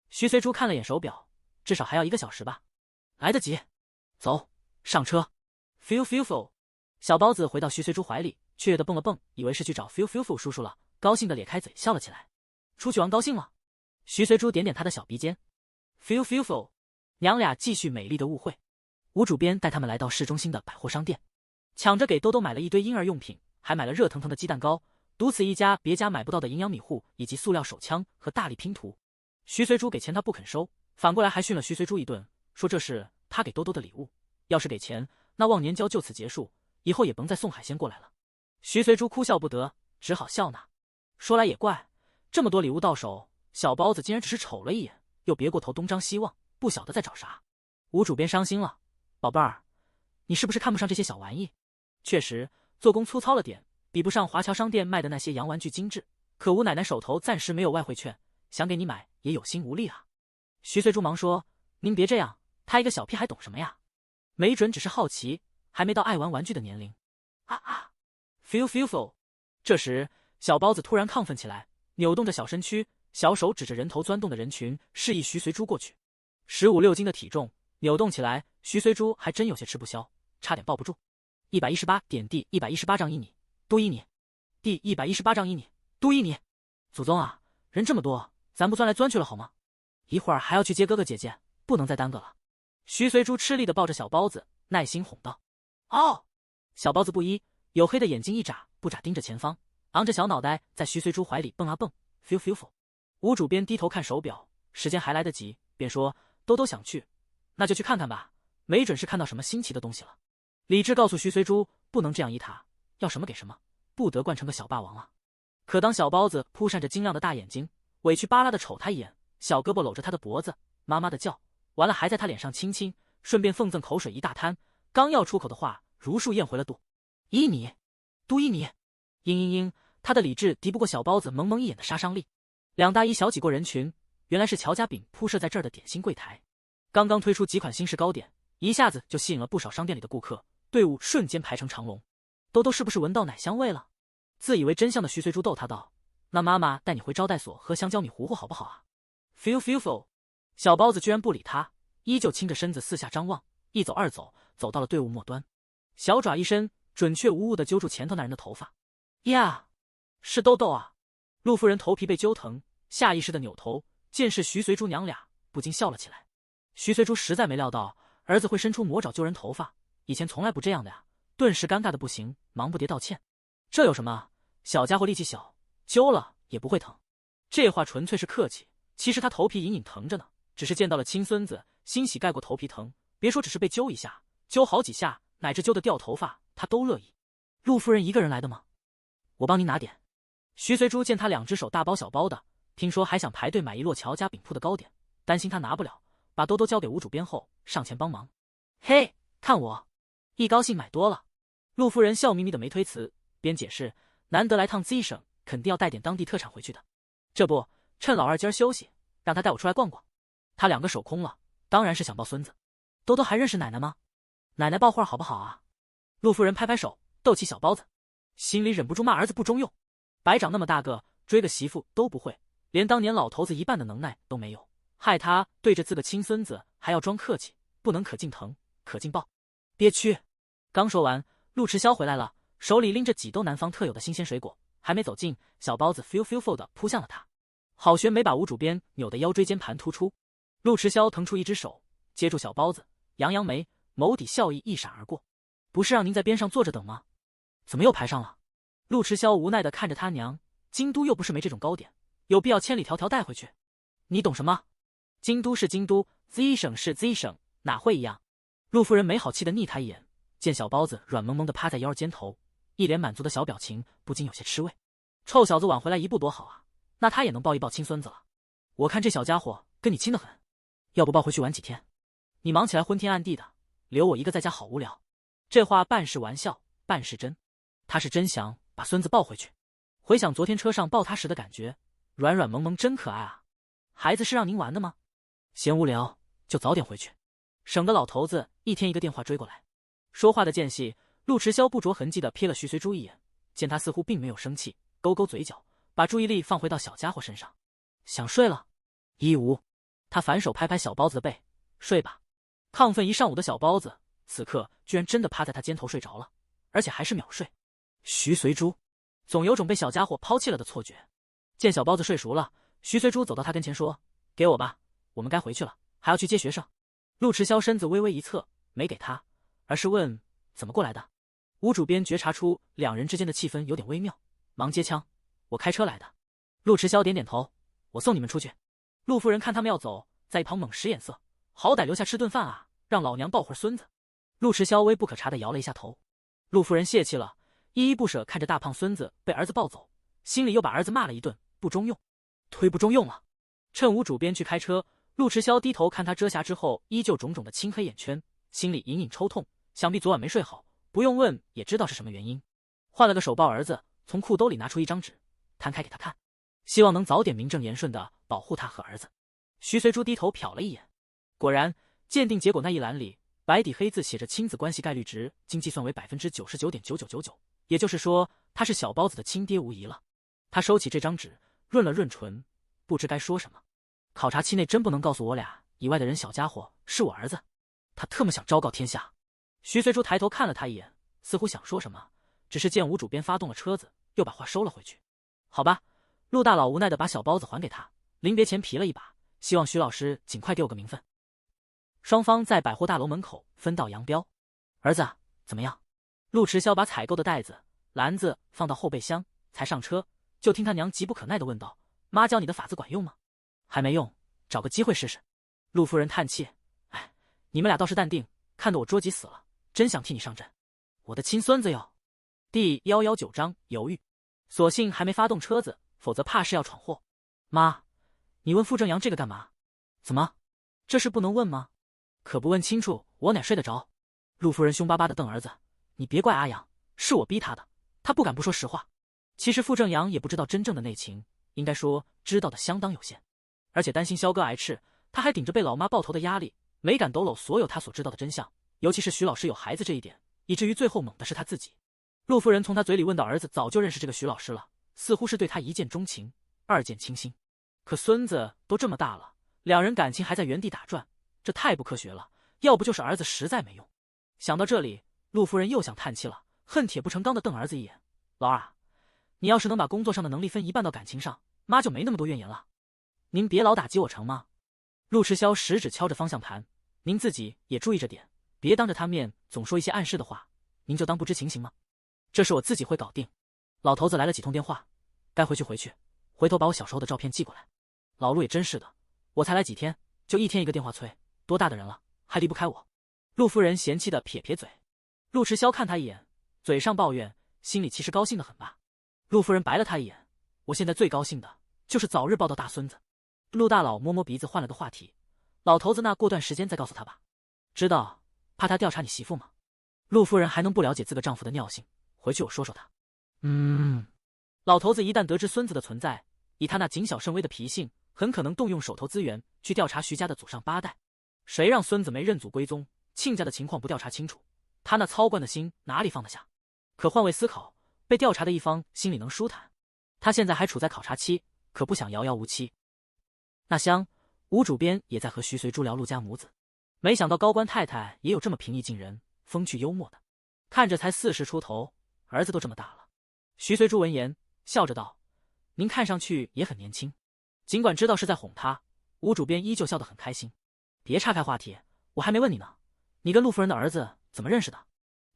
徐随珠看了眼手表，至少还要1个小时吧，来得及。走，上车。Feel， 小包子回到徐随珠怀里，雀跃的蹦了蹦，以为是去找 Feel 叔叔了，高兴的咧开嘴笑了起来。出去玩高兴了？徐随珠点点他的小鼻尖。Feel， 娘俩继续美丽的误会。吴主编带他们来到市中心的百货商店，抢着给兜兜买了一堆婴儿用品，还买了热腾腾的鸡蛋糕，独此一家别家买不到的营养米糊以及塑料手枪和大力拼图。徐随珠给钱他不肯收，反过来还训了徐随珠一顿，说这是他给兜兜的礼物，要是给钱，那忘年交就此结束，以后也甭再送海鲜过来了。徐随珠哭笑不得，只好笑纳。说来也怪，这么多礼物到手，小包子竟然只是瞅了一眼，又别过头东张西望，不晓得在找啥。吴主编伤心了，宝贝儿，你是不是看不上这些小玩意？确实，做工粗糙了点，比不上华侨商店卖的那些洋玩具精致。可吴奶奶手头暂时没有外汇券，想给你买也有心无力啊。徐随珠忙说：“您别这样，他一个小屁孩懂什么呀？没准只是好奇，还没到爱玩玩具的年龄。”啊 ！Feel。这时，小包子突然亢奋起来，扭动着小身躯，小手指着人头钻动的人群，示意徐随珠过去。15、16斤的体重，扭动起来，徐随珠还真有些吃不消，差点抱不住。118点第118丈一你，嘟一你。第118丈一你，嘟一你。祖宗啊，人这么多，咱不钻来钻去了好吗？一会儿还要去接哥哥姐姐，不能再耽搁了。徐随珠吃力地抱着小包子，耐心哄道：“哦！”小包子不依，黝黑的眼睛一眨不眨盯着前方，昂着小脑袋在徐随珠怀里蹦啊蹦。Feel。吴主编低头看手表，时间还来得及，便说：“兜兜想去，那就去看看吧，没准是看到什么新奇的东西了。”理智告诉徐随珠，不能这样依他，要什么给什么，不得惯成个小霸王啊。可当小包子扑闪着晶亮的大眼睛，委屈巴拉的瞅他一眼，小胳膊搂着他的脖子，妈妈的叫，完了还在他脸上亲亲，顺便奉赠口水一大滩，刚要出口的话如数咽回了肚。依你，嘟依你，嘤，他的理智敌不过小包子蒙蒙一眼的杀伤力。两大一小挤过人群，原来是乔家饼铺设在这儿的点心柜台，刚刚推出几款新式糕点，一下子就吸引了不少商店里的顾客，队伍瞬间排成长龙。兜兜是不是闻到奶香味了？自以为真相的徐随珠逗他道：“那妈妈带你回招待所喝香蕉米糊糊好不好啊 ？”Feel。小包子居然不理他，依旧倾着身子四下张望，一走二走，走到了队伍末端，小爪一伸，准确无误地揪住前头那人的头发。呀，是兜兜啊！陆夫人头皮被揪疼，下意识地扭头，见是徐随珠娘俩，不禁笑了起来。徐随珠实在没料到儿子会伸出魔爪揪人头发，以前从来不这样的呀，顿时尴尬的不行，忙不迭道歉。这有什么？小家伙力气小，揪了也不会疼。这话纯粹是客气，其实他头皮隐隐疼着呢，只是见到了亲孙子，欣喜盖过头皮疼。别说只是被揪一下，揪好几下，乃至揪得掉头发，他都乐意。陆夫人一个人来的吗？我帮您拿点。徐随珠见他两只手大包小包的，听说还想排队买一摞乔家饼铺的糕点，担心他拿不了，把兜兜交给吴主编后，上前帮忙。嘿，看我！一高兴买多了。陆夫人笑眯眯的没推辞，边解释：难得来趟 Z 省，肯定要带点当地特产回去的。这不，趁老二今儿休息，让他带我出来逛逛。他两个手空了，当然是想抱孙子。兜兜还认识奶奶吗？奶奶抱会儿好不好啊？陆夫人拍拍手，逗起小包子，心里忍不住骂儿子不中用，白长那么大个，追个媳妇都不会，连当年老头子一半的能耐都没有，害他对着自个亲孙子还要装客气，不能可劲疼，可劲抱，憋屈。刚说完，陆迟霄回来了，手里拎着几兜南方特有的新鲜水果，还没走近，小包子 feel 的扑向了他，好悬没把吴主编扭得腰椎间盘突出。陆迟霄腾出一只手接住小包子，扬扬眉，眸底笑意一闪而过。不是让您在边上坐着等吗？怎么又排上了？陆迟霄无奈地看着他娘，京都又不是没这种糕点，有必要千里迢迢带回去？你懂什么？京都是京都， Z 省是 Z 省，哪会一样？陆夫人没好气地睨他一眼，见小包子软萌萌地趴在腰儿肩头，一脸满足的小表情，不禁有些吃味。臭小子晚回来一步多好啊，那他也能抱一抱亲孙子了。我看这小家伙跟你亲得很，要不抱回去玩几天？你忙起来昏天暗地的，留我一个在家好无聊。这话半是玩笑，半是真，他是真想把孙子抱回去。回想昨天车上抱他时的感觉，软软萌萌真可爱啊。孩子是让您玩的吗？嫌无聊就早点回去，省得老头子一天一个电话追过来。说话的间隙，陆迟霄不着痕迹地瞥了徐随珠一眼，见他似乎并没有生气，勾勾嘴角，把注意力放回到小家伙身上。想睡了？一无。他反手拍拍小包子的背，睡吧。亢奋一上午的小包子此刻居然真的趴在他肩头睡着了，而且还是秒睡。徐随珠总有种被小家伙抛弃了的错觉。见小包子睡熟了，徐随珠走到他跟前说：“给我吧，我们该回去了，还要去接学生。”陆迟霄身子微微一侧，没给他，而是问：“怎么过来的？”吴主编觉察出两人之间的气氛有点微妙，忙接腔：“我开车来的。”陆迟霄点点头：“我送你们出去。”陆夫人看他们要走，在一旁猛使眼色：“好歹留下吃顿饭啊，让老娘抱会儿孙子。”陆迟霄微不可察地摇了一下头。陆夫人泄气了，依依不舍看着大胖孙子被儿子抱走，心里又把儿子骂了一顿，不中用，忒不中用了。趁吴主编去开车，陆迟霄低头看他遮瑕之后依旧种种的青黑眼圈，心里隐隐抽痛，想必昨晚没睡好，不用问也知道是什么原因。换了个手抱儿子，从裤兜里拿出一张纸，摊开给他看，希望能早点名正言顺地保护他和儿子。徐随珠低头瞟了一眼，果然鉴定结果那一栏里白底黑字写着亲子关系概率值，经计算为 99.9999%， 也就是说他是小包子的亲爹无疑了。他收起这张纸，润了润唇，不知该说什么。考察期内真不能告诉我俩以外的人小家伙是我儿子？他特么想昭告天下。徐随珠抬头看了他一眼，似乎想说什么，只是见吴主编发动了车子，又把话收了回去。好吧，陆大佬无奈地把小包子还给他，临别前皮了一把，希望徐老师尽快给我个名分。双方在百货大楼门口分道扬镳。儿子怎么样？陆迟霄把采购的袋子篮子放到后备箱，才上车，就听他娘急不可耐地问道：“妈教你的法子管用吗？”还没用，找个机会试试。陆夫人叹气：“哎，你们俩倒是淡定，看得我着急死了，真想替你上阵。我的亲孙子哟。”第119章犹豫，所幸还没发动车子，否则怕是要闯祸。妈，你问傅正阳这个干嘛？怎么，这事不能问吗？可不问清楚，我哪睡得着？陆夫人凶巴巴地瞪儿子：“你别怪阿阳，是我逼他的，他不敢不说实话。”其实傅正阳也不知道真正的内情，应该说知道的相当有限，而且担心萧哥挨斥，他还顶着被老妈抱头的压力，没敢抖搂所有他所知道的真相，尤其是徐老师有孩子这一点，以至于最后猛的是他自己。陆夫人从他嘴里问到儿子早就认识这个徐老师了，似乎是对他一见钟情，二见倾心。可孙子都这么大了，两人感情还在原地打转，这太不科学了，要不就是儿子实在没用。想到这里，陆夫人又想叹气了，恨铁不成钢地瞪儿子一眼：“老二，你要是能把工作上的能力分一半到感情上，妈就没那么多怨言了。您别老打击我成吗？”陆迟霄食指敲着方向盘：“您自己也注意着点，别当着他面总说一些暗示的话，您就当不知情行吗？这事我自己会搞定。老头子来了几通电话，该回去回去，回头把我小时候的照片寄过来。老陆也真是的，我才来几天，就一天一个电话催，多大的人了，还离不开我。”陆夫人嫌弃的撇撇嘴。陆迟霄看他一眼，嘴上抱怨，心里其实高兴的很吧。陆夫人白了他一眼：“我现在最高兴的就是早日抱到大孙子。”陆大佬摸摸鼻子换了个话题：“老头子那过段时间再告诉他吧。知道，怕他调查你媳妇吗？”陆夫人还能不了解自个丈夫的尿性，回去我说说他。老头子一旦得知孙子的存在，以他那谨小慎微的脾性，很可能动用手头资源去调查徐家的祖上八代。谁让孙子没认祖归宗，亲家的情况不调查清楚，他那操惯的心哪里放得下？可换位思考，被调查的一方心里能舒坦。他现在还处在考察期，可不想遥遥无期。那厢，吴主编也在和徐随珠聊陆家母子，没想到高官太太也有这么平易近人、风趣幽默的，看着才40出头，儿子都这么大了。徐随珠闻言笑着道：“您看上去也很年轻。”尽管知道是在哄他，吴主编依旧笑得很开心。别岔开话题，我还没问你呢，你跟陆夫人的儿子怎么认识的？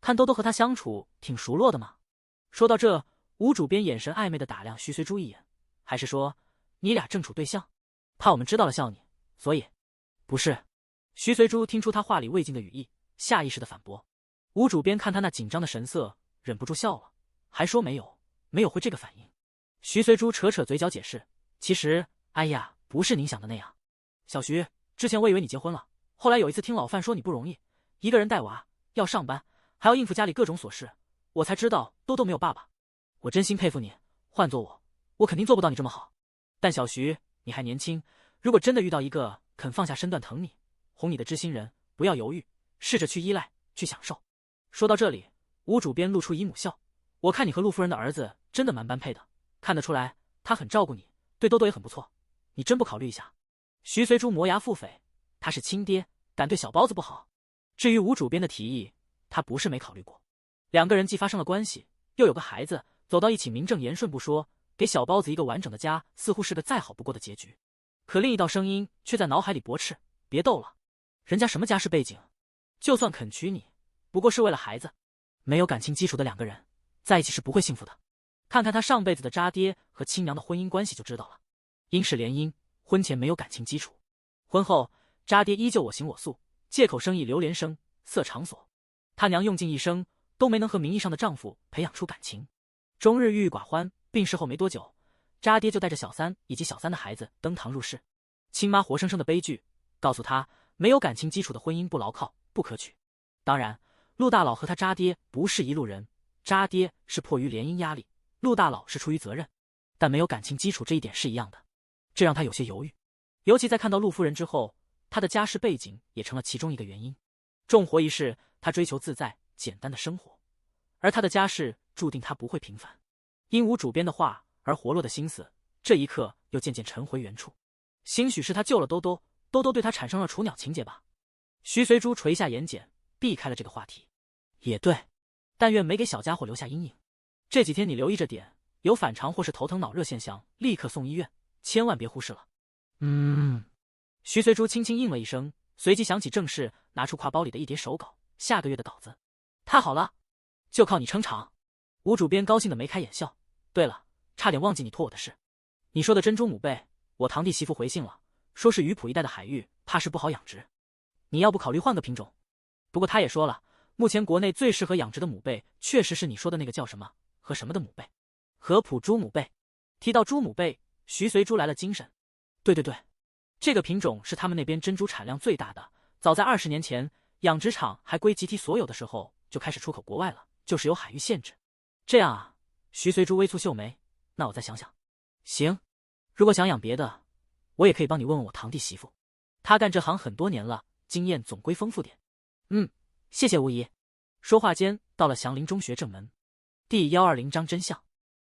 看兜兜和他相处挺熟络的嘛。说到这，吴主编眼神暧昧地打量徐随珠一眼，还是说你俩正处对象？怕我们知道了笑你，所以不是。徐随珠听出他话里未尽的语意，下意识地反驳。吴主编看他那紧张的神色，忍不住笑了，还说没有会这个反应。徐随珠扯扯嘴角解释，其实哎呀，不是您想的那样。小徐，之前我以为你结婚了，后来有一次听老范说你不容易，一个人带娃，要上班，还要应付家里各种琐事，我才知道兜兜没有爸爸。我真心佩服你，换做我肯定做不到你这么好。但小徐，你还年轻，如果真的遇到一个肯放下身段疼你、哄你的知心人，不要犹豫，试着去依赖，去享受。说到这里，吴主编露出姨母笑，我看你和陆夫人的儿子真的蛮般配的，看得出来他很照顾你，对兜兜也很不错，你真不考虑一下？徐随珠磨牙腹诽，他是亲爹，敢对小包子不好。至于吴主编的提议，他不是没考虑过。两个人既发生了关系，又有个孩子，走到一起名正言顺不说，给小包子一个完整的家，似乎是个再好不过的结局。可另一道声音却在脑海里驳斥：别逗了，人家什么家世背景，就算肯娶你，不过是为了孩子。没有感情基础的两个人在一起是不会幸福的。看看他上辈子的渣爹和亲娘的婚姻关系就知道了。因是联姻，婚前没有感情基础，婚后渣爹依旧我行我素，借口生意流连声色场所，他娘用尽一生都没能和名义上的丈夫培养出感情，终日郁郁寡欢。病逝后没多久，渣爹就带着小三以及小三的孩子登堂入室。亲妈活生生的悲剧告诉他，没有感情基础的婚姻不牢靠，不可取。当然，陆大佬和他渣爹不是一路人，渣爹是迫于联姻压力，陆大佬是出于责任，但没有感情基础这一点是一样的，这让他有些犹豫。尤其在看到陆夫人之后，他的家世背景也成了其中一个原因。重活一世，他追求自在简单的生活，而他的家世注定他不会平凡。因吴主编的话而活络的心思，这一刻又渐渐沉回原处。兴许是他救了兜兜，兜兜对他产生了雏鸟情结吧。徐随珠垂下眼睑，避开了这个话题。也对，但愿没给小家伙留下阴影。这几天你留意着点，有反常或是头疼脑热现象，立刻送医院，千万别忽视了。徐随珠轻轻应了一声，随即想起正事，拿出挎包里的一叠手稿，下个月的稿子。太好了，就靠你撑场。吴主编高兴的眉开眼笑。对了，差点忘记你托我的事。你说的珍珠母贝，我堂弟媳妇回信了，说是鱼浦一带的海域，怕是不好养殖。你要不考虑换个品种？不过他也说了，目前国内最适合养殖的母贝，确实是你说的那个叫什么和什么的母贝，合浦珠母贝。提到珠母贝，徐随珠来了精神。对，这个品种是他们那边珍珠产量最大的，早在20年前，养殖场还归集体所有的时候，就开始出口国外了，就是有海域限制。这样啊，徐随珠微蹙秀眉，那我再想想。行，如果想养别的，我也可以帮你问问我堂弟媳妇，他干这行很多年了，经验总归丰富点。谢谢吴姨。说话间到了祥林中学正门，第120章真相。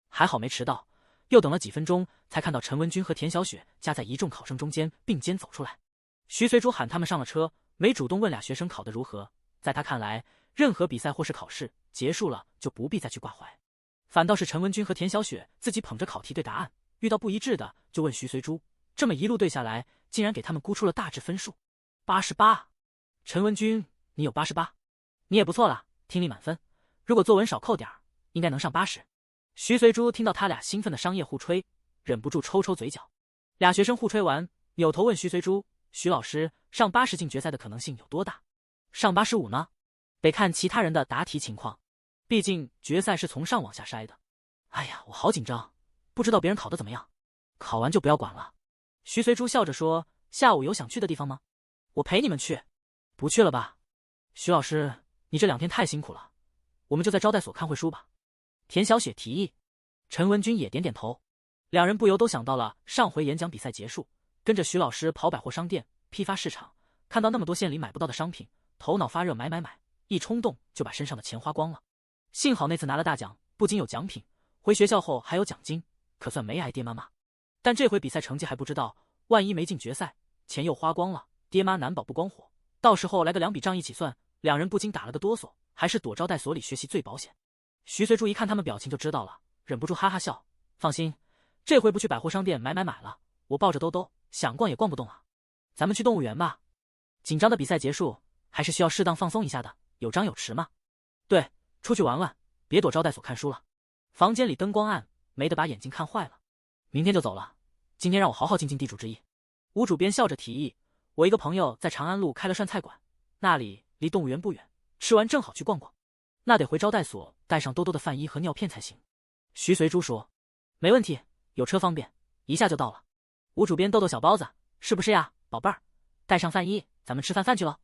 还好没迟到，又等了几分钟，才看到陈文军和田小雪夹在一众考生中间并肩走出来。徐随珠喊他们上了车，没主动问俩学生考得如何。在他看来，任何比赛或是考试结束了就不必再去挂怀，反倒是陈文军和田小雪自己捧着考题对答案，遇到不一致的就问徐随珠，这么一路对下来，竟然给他们估出了大致分数88。陈文军，你有88，你也不错了，听力满分，如果作文少扣点应该能上80。徐随珠听到他俩兴奋的商业互吹，忍不住抽抽嘴角。俩学生互吹完，扭头问徐随珠，徐老师，上80进决赛的可能性有多大？上85呢？得看其他人的答题情况，毕竟决赛是从上往下筛的。哎呀，我好紧张，不知道别人考得怎么样，考完就不要管了。徐随珠笑着说，下午有想去的地方吗？我陪你们去。不去了吧？徐老师，你这2天太辛苦了，我们就在招待所看会书吧。田小雪提议。陈文军也点点头。两人不由都想到了上回演讲比赛结束，跟着徐老师跑百货商店、批发市场，看到那么多县里买不到的商品，头脑发热，买，一冲动就把身上的钱花光了。幸好那次拿了大奖，不仅有奖品，回学校后还有奖金，可算没挨爹妈骂。但这回比赛成绩还不知道，万一没进决赛，钱又花光了，爹妈难保不光火。到时候来个2笔账一起算，两人不禁打了个哆嗦，还是躲招待所里学习最保险。徐随珠一看他们表情就知道了，忍不住哈哈笑。放心，这回不去百货商店买了，我抱着兜兜，想逛也逛不动了。咱们去动物园吧。紧张的比赛结束，还是需要适当放松一下的，有张有弛嘛。对，出去玩玩，别躲招待所看书了。房间里灯光暗，没得把眼睛看坏了。明天就走了，今天让我好好尽尽地主之谊。吴主编笑着提议，我一个朋友在长安路开了涮菜馆，那里离动物园不远，吃完正好去逛逛。那得回招待所带上兜兜的饭衣和尿片才行。徐随珠说，没问题，有车方便，一下就到了。吴主编逗逗小包子，是不是呀，宝贝儿？带上饭衣，咱们吃饭去了。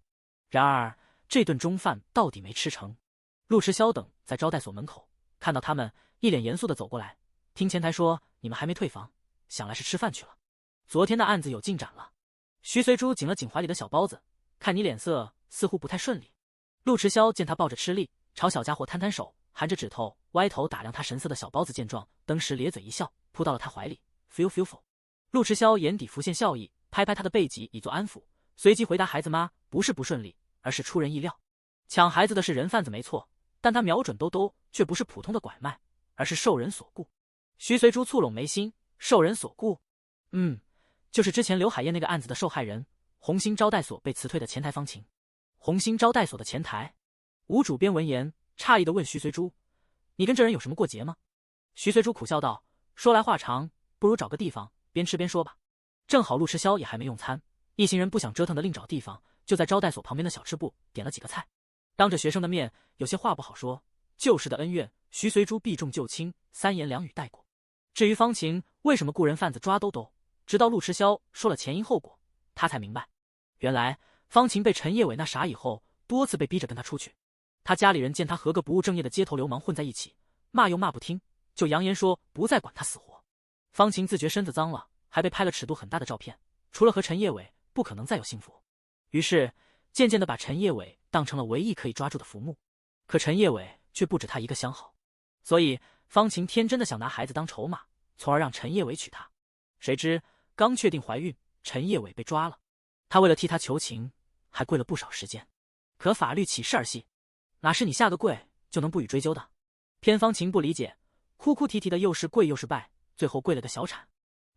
然而这顿中饭到底没吃成。陆迟霄等在招待所门口看到他们，一脸严肃地走过来，听前台说你们还没退房，想来是吃饭去了。昨天的案子有进展了。徐随珠紧了紧怀里的小包子，看你脸色似乎不太顺利。陆迟霄见他抱着吃力，朝小家伙摊摊手，含着指头歪头打量他神色的小包子见状，登时咧嘴一笑，扑到了他怀里。feel。陆迟霄眼底浮现笑意，拍拍他的背脊以作安抚，随即回答孩子妈，不是不顺利，而是出人意料。抢孩子的是人贩子没错，但他瞄准兜兜却不是普通的拐卖，而是受人所雇。徐随珠蹙拢眉心，受人所雇？就是之前刘海燕那个案子的受害人，红星招待所被辞退的前台方晴。红星招待所的前台？吴主编闻言诧异地问徐随珠，你跟这人有什么过节吗？徐随珠苦笑道，说来话长，不如找个地方边吃边说吧。正好陆迟霄也还没用餐，一行人不想折腾的另找地方，就在招待所旁边的小吃部点了几个菜。当着学生的面，有些话不好说，旧时的恩怨，徐随珠避重就轻，三言两语带过。至于方晴为什么雇人贩子抓兜兜，直到陆迟霄说了前因后果，他才明白，原来方晴被陈业伟那傻以后，多次被逼着跟他出去。他家里人见他和个不务正业的街头流氓混在一起，骂又骂不听，就扬言说不再管他死活。方晴自觉身子脏了，还被拍了尺度很大的照片，除了和陈业伟，不可能再有幸福。于是渐渐地把陈业伟当成了唯一可以抓住的浮木。可陈业伟却不止他一个相好，所以方晴天真的想拿孩子当筹码，从而让陈业伟娶她。谁知刚确定怀孕，陈业伟被抓了。他为了替她求情，还跪了不少时间。可法律岂是儿戏，哪是你下个跪就能不予追究的？偏方晴不理解，哭哭啼啼的，又是跪又是拜，最后跪了个小产。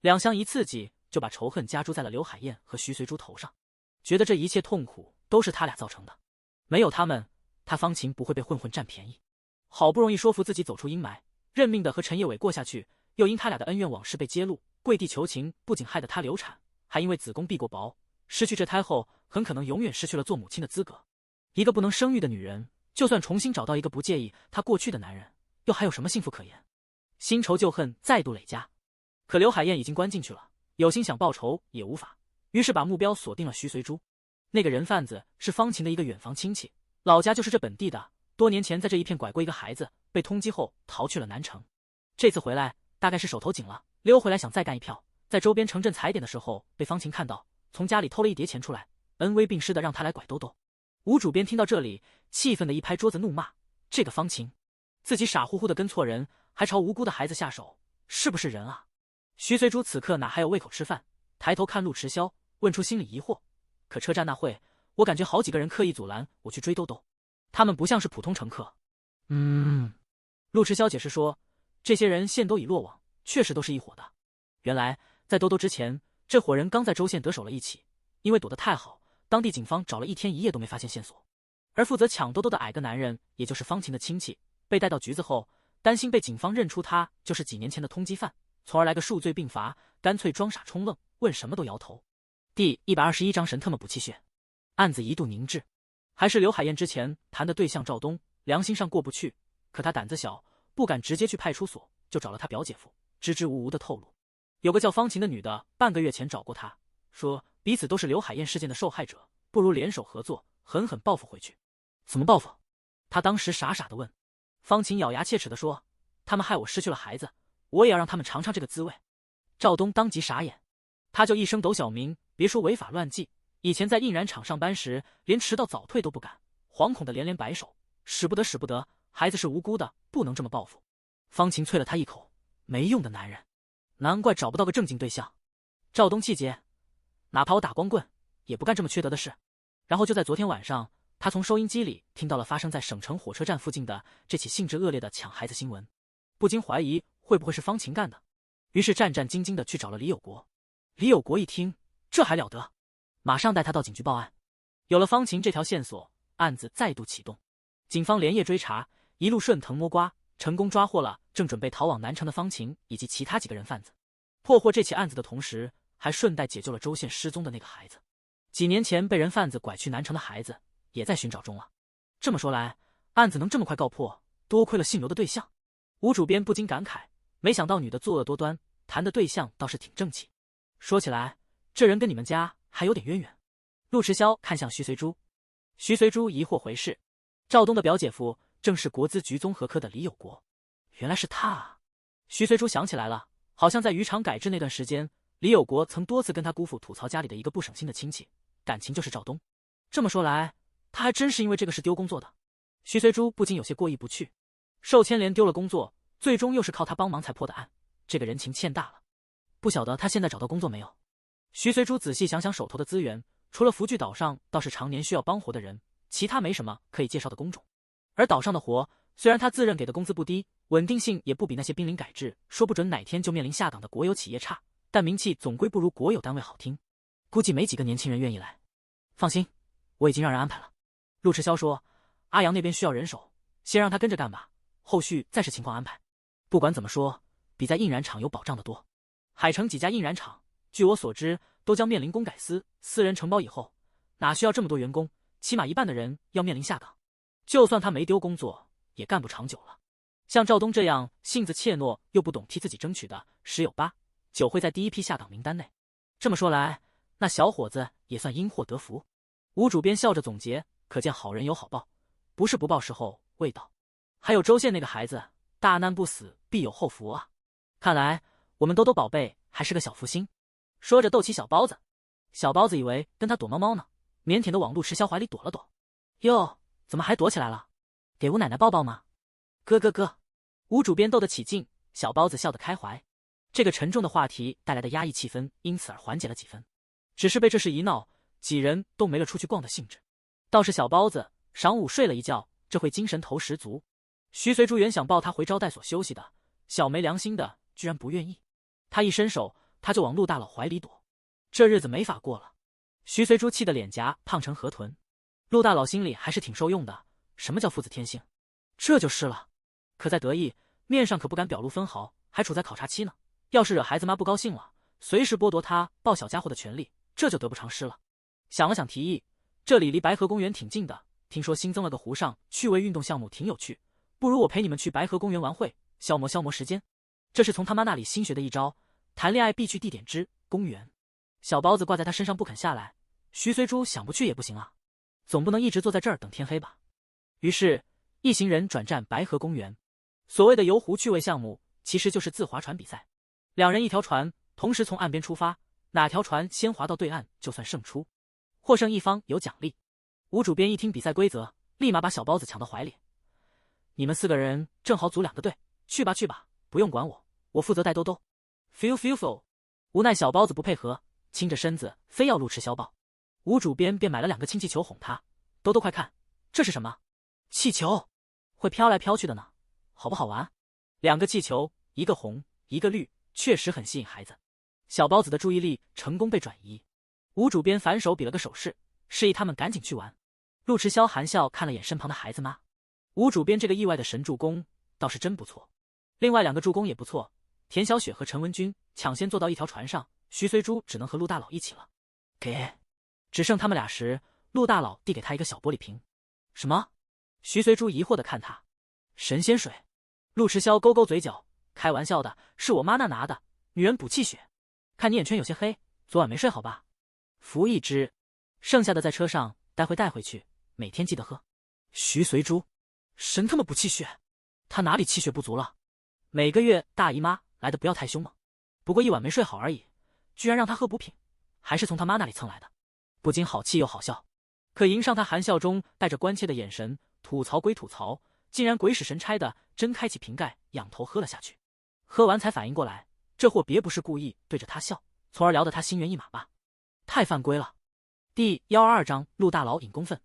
两相一刺激，就把仇恨加诸在了刘海燕和徐随珠头上，觉得这一切痛苦都是他俩造成的，没有他们，他方晴不会被混混占便宜。好不容易说服自己走出阴霾，认命的和陈业伟过下去，又因他俩的恩怨往事被揭露，跪地求情，不仅害得他流产，还因为子宫闭过薄，失去这胎后，很可能永远失去了做母亲的资格。一个不能生育的女人，就算重新找到一个不介意她过去的男人，又还有什么幸福可言？新仇旧恨再度累加。可刘海燕已经关进去了，有心想报仇也无法，于是把目标锁定了徐随珠。那个人贩子是方晴的一个远房亲戚，老家就是这本地的，多年前在这一片拐过一个孩子，被通缉后逃去了南城。这次回来大概是手头紧了，溜回来想再干一票，在周边城镇踩点的时候被方晴看到，从家里偷了一叠钱出来，恩威并施的让他来拐兜兜。吴主编听到这里，气愤的一拍桌子怒骂，这个方晴自己傻乎乎的跟错人，还朝无辜的孩子下手，是不是人啊？徐随珠此刻哪还有胃口吃饭，抬头看陆迟霄，问出心里疑惑，可车站那会，我感觉好几个人刻意阻拦我去追兜兜，他们不像是普通乘客。陆迟霄解释说，这些人线都已落网，确实都是一伙的。原来在兜兜之前，这伙人刚在州县得手了一起，因为躲得太好，当地警方找了一天一夜都没发现线索。而负责抢兜兜的矮个男人，也就是方晴的亲戚，被带到局子后，担心被警方认出他就是几年前的通缉犯，从而来个数罪并罚，干脆装傻充愣，问什么都摇头。第121章神特么补气血。案子一度凝滞，还是刘海燕之前谈的对象赵东，良心上过不去，可他胆子小，不敢直接去派出所，就找了他表姐夫，支支吾吾的透露，有个叫方晴的女的半个月前找过他，说彼此都是刘海燕事件的受害者，不如联手合作，狠狠报复回去。怎么报复？他当时傻傻的问。方晴咬牙切齿的说，他们害我失去了孩子，我也要让他们尝尝这个滋味。赵东当即傻眼，他就一声抖小明，别说违法乱纪，以前在印染厂上班时，连迟到早退都不敢，惶恐的连连摆手，使不得使不得，孩子是无辜的，不能这么报复。方晴啐了他一口，没用的男人，难怪找不到个正经对象。赵东气结，哪怕我打光棍，也不干这么缺德的事。然后就在昨天晚上，他从收音机里听到了发生在省城火车站附近的这起性质恶劣的抢孩子新闻，不禁怀疑会不会是方晴干的，于是战战兢兢地去找了李有国。李有国一听，这还了得，马上带他到警局报案。有了方晴这条线索，案子再度启动，警方连夜追查，一路顺藤摸瓜，成功抓获了正准备逃往南城的方晴以及其他几个人贩子。破获这起案子的同时，还顺带解救了周县失踪的那个孩子。几年前被人贩子拐去南城的孩子也在寻找中了。这么说来，案子能这么快告破，多亏了姓刘的对象。吴主编不禁感慨，没想到女的作恶多端，谈的对象倒是挺正气。说起来，这人跟你们家还有点渊源。陆迟霄看向徐随珠，徐随珠疑惑回视，赵东的表姐夫正是国资局综合科的李有国。原来是他啊！徐随珠想起来了，好像在渔场改制那段时间，李有国曾多次跟他姑父吐槽家里的一个不省心的亲戚，感情就是赵东。这么说来，他还真是因为这个事丢工作的。徐随珠不禁有些过意不去，寿千连丢了工作，最终又是靠他帮忙才破的案，这个人情欠大了。不晓得他现在找到工作没有？徐随珠仔细想想手头的资源，除了福聚岛上倒是常年需要帮活的人，其他没什么可以介绍的工种。而岛上的活，虽然他自认给的工资不低，稳定性也不比那些濒临改制，说不准哪天就面临下岗的国有企业差，但名气总归不如国有单位好听，估计没几个年轻人愿意来。放心，我已经让人安排了。陆迟霄说，阿阳那边需要人手，先让他跟着干吧，后续再视情况安排。不管怎么说，比在印染厂有保障的多。海城几家印染厂，据我所知，都将面临工改私人承包以后，哪需要这么多员工？起码一半的人要面临下岗。就算他没丢工作，也干不长久了。像赵东这样性子怯懦又不懂替自己争取的，十有八九会在第一批下岗名单内。这么说来，那小伙子也算因祸得福。吴主编笑着总结，可见好人有好报，不是不报时候未到。还有周县那个孩子，大难不死必有后福啊！看来我们兜兜宝贝还是个小福星。说着逗起小包子，小包子以为跟他躲猫猫呢，腼腆的往陆迟霄怀里躲了躲。哟，怎么还躲起来了？给吴奶奶抱抱吗？哥。吴主编逗得起劲，小包子笑得开怀。这个沉重的话题带来的压抑气氛因此而缓解了几分，只是被这事一闹，几人都没了出去逛的兴致。倒是小包子晌午睡了一觉，这会精神头十足。徐随珠原想抱他回招待所休息的，小没良心的居然不愿意。他一伸手，他就往陆大佬怀里躲。这日子没法过了。徐随珠气得脸颊胖成河豚。陆大佬心里还是挺受用的，什么叫父子天性？这就是了。可在得意，面上可不敢表露分毫，还处在考察期呢。要是惹孩子妈不高兴了，随时剥夺他抱小家伙的权利，这就得不偿失了。想了想提议，这里离白河公园挺近的，听说新增了个湖上趣味运动项目，挺有趣，不如我陪你们去白河公园玩会，消磨时间。这是从他妈那里新学的一招，谈恋爱必去地点之公园。小包子挂在他身上不肯下来，徐随珠想不去也不行啊，总不能一直坐在这儿等天黑吧。于是一行人转战白河公园。所谓的游湖趣味项目，其实就是自划船比赛，两人一条船，同时从岸边出发，哪条船先划到对岸就算胜出，获胜一方有奖励。吴主编一听比赛规则，立马把小包子抢到怀里。你们4个人正好组2个队，去吧，不用管我，我负责带兜兜。feel。无奈小包子不配合，倾着身子非要陆迟霄抱。吴主编便买了2个氢气球哄他，兜兜快看，这是什么？气球，会飘来飘去的呢，好不好玩？2个气球，一个红一个绿，确实很吸引孩子。小包子的注意力成功被转移，吴主编反手比了个手势，示意他们赶紧去玩。陆迟霄含笑看了眼身旁的孩子妈，吴主编这个意外的神助攻倒是真不错。另外2个助攻也不错，田小雪和陈文军抢先坐到一条船上，徐随珠只能和陆大佬一起了。只剩他们俩时，陆大佬递给他一个小玻璃瓶。什么？徐随珠疑惑地看他。神仙水。陆迟霄勾勾嘴角，开玩笑的，是我妈那拿的，女人补气血。看你眼圈有些黑，昨晚没睡好吧？服1支，剩下的在车上待会带回去，每天记得喝。徐随珠，神他妈补气血，他哪里气血不足了？每个月大姨妈来的不要太凶嘛，不过1晚没睡好而已，居然让他喝补品，还是从他妈那里蹭来的，不禁好气又好笑。可迎上他含笑中带着关切的眼神，吐槽归吐槽，竟然鬼使神差的真开启瓶盖，仰头喝了下去。喝完才反应过来，这货别不是故意对着他笑，从而聊得他心猿意马吧？太犯规了。第122章陆大佬引公愤。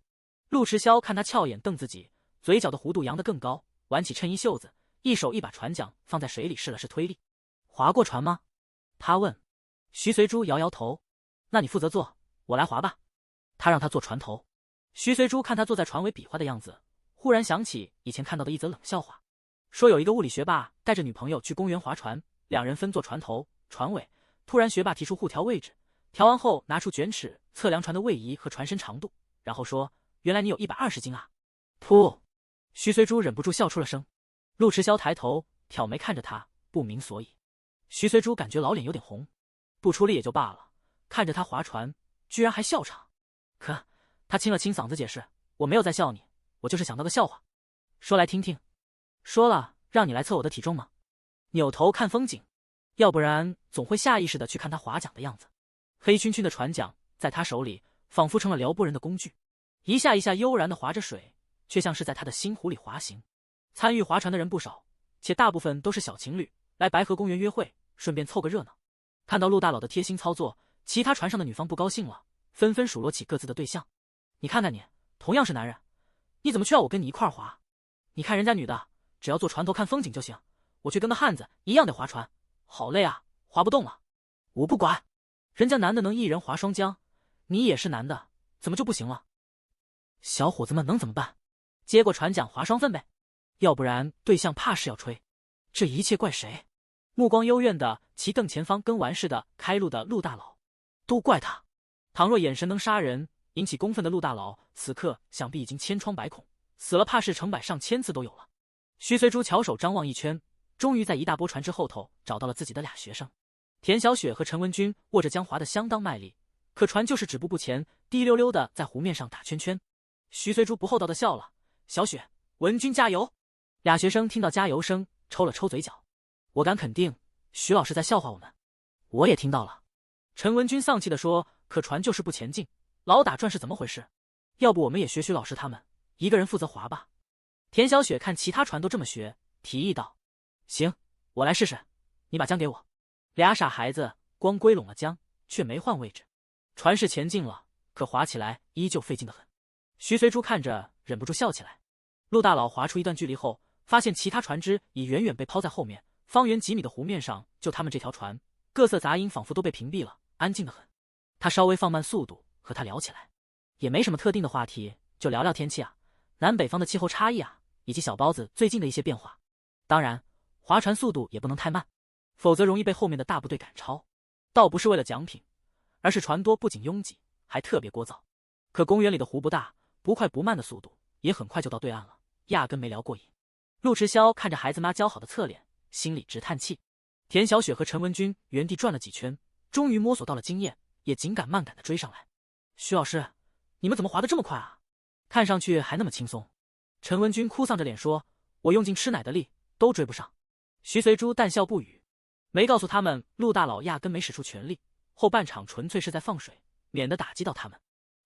陆迟霄看他俏眼瞪自己，嘴角的弧度扬得更高，挽起衬衣袖子，一手一把船桨放在水里试了试推力。划过船吗？他问。徐随珠摇摇头。那你负责坐，我来划吧。他让他坐船头。徐随珠看他坐在船尾比划的样子，忽然想起以前看到的一则冷笑话，说有一个物理学霸带着女朋友去公园划船，两人分坐船头、船尾。突然学霸提出互调位置，调完后拿出卷尺测量船的位移和船身长度，然后说：“原来你有120斤啊！”噗！徐随珠忍不住笑出了声。陆迟霄抬头挑眉看着他，不明所以。徐随珠感觉老脸有点红，不出力也就罢了，看着他划船，居然还笑场。可他清了清嗓子解释：“我没有在笑你，我就是想到个笑话，说来听听。”说了让你来测我的体重吗？扭头看风景，要不然总会下意识的去看他划桨的样子。黑黢黢的船桨在他手里仿佛成了撩拨人的工具，一下一下悠然的划着水，却像是在他的心湖里滑行。参与划船的人不少，且大部分都是小情侣，来白河公园约会，顺便凑个热闹。看到陆大佬的贴心操作，其他船上的女方不高兴了，纷纷数落起各自的对象。你看看你，同样是男人，你怎么却要我跟你一块划？你看人家女的只要坐船头看风景就行，我却跟个汉子一样得划船，好累啊，划不动了。我不管，人家男的能一人划双桨，你也是男的，怎么就不行了？小伙子们能怎么办？接过船桨划双份呗，要不然对象怕是要吹。这一切怪谁？目光幽怨的骑更前方跟完似的开路的陆大佬，都怪他。倘若眼神能杀人，引起公愤的陆大佬此刻想必已经千疮百孔，死了怕是成百上千次都有了。徐随珠巧手张望一圈，终于在一大波船只后头找到了自己的俩学生。田小雪和陈文军握着桨划得相当卖力，可船就是止步不前，滴溜溜的在湖面上打圈圈。徐随珠不厚道的笑了：“小雪，文军加油！”俩学生听到加油声，抽了抽嘴角。我敢肯定，徐老师在笑话我们。我也听到了。陈文军丧气地说：“可船就是不前进，老打转是怎么回事？要不我们也学徐老师他们，一个人负责划吧。”田小雪看其他船都这么学，提议道：“行，我来试试，你把桨给我。”俩傻孩子光归拢了桨，却没换位置。船是前进了，可划起来依旧费劲得很。徐随珠看着忍不住笑起来。陆大佬划出一段距离后，发现其他船只已远远被抛在后面，方圆几米的湖面上就他们这条船，各色杂音仿佛都被屏蔽了，安静得很。他稍微放慢速度和他聊起来，也没什么特定的话题，就聊聊天气啊，南北方的气候差异啊，以及小包子最近的一些变化。当然，划船速度也不能太慢，否则容易被后面的大部队赶超。倒不是为了奖品，而是船多不仅拥挤，还特别聒噪。可公园里的湖不大，不快不慢的速度也很快就到对岸了，压根没聊过瘾。陆迟霄看着孩子妈姣好的侧脸，心里直叹气。田小雪和陈文军原地转了几圈，终于摸索到了经验，也紧赶慢赶的追上来。徐老师，你们怎么划得这么快啊？看上去还那么轻松。陈文军哭丧着脸说：“我用尽吃奶的力，都追不上。”徐随珠淡笑不语，没告诉他们陆大佬压根没使出全力，后半场纯粹是在放水，免得打击到他们。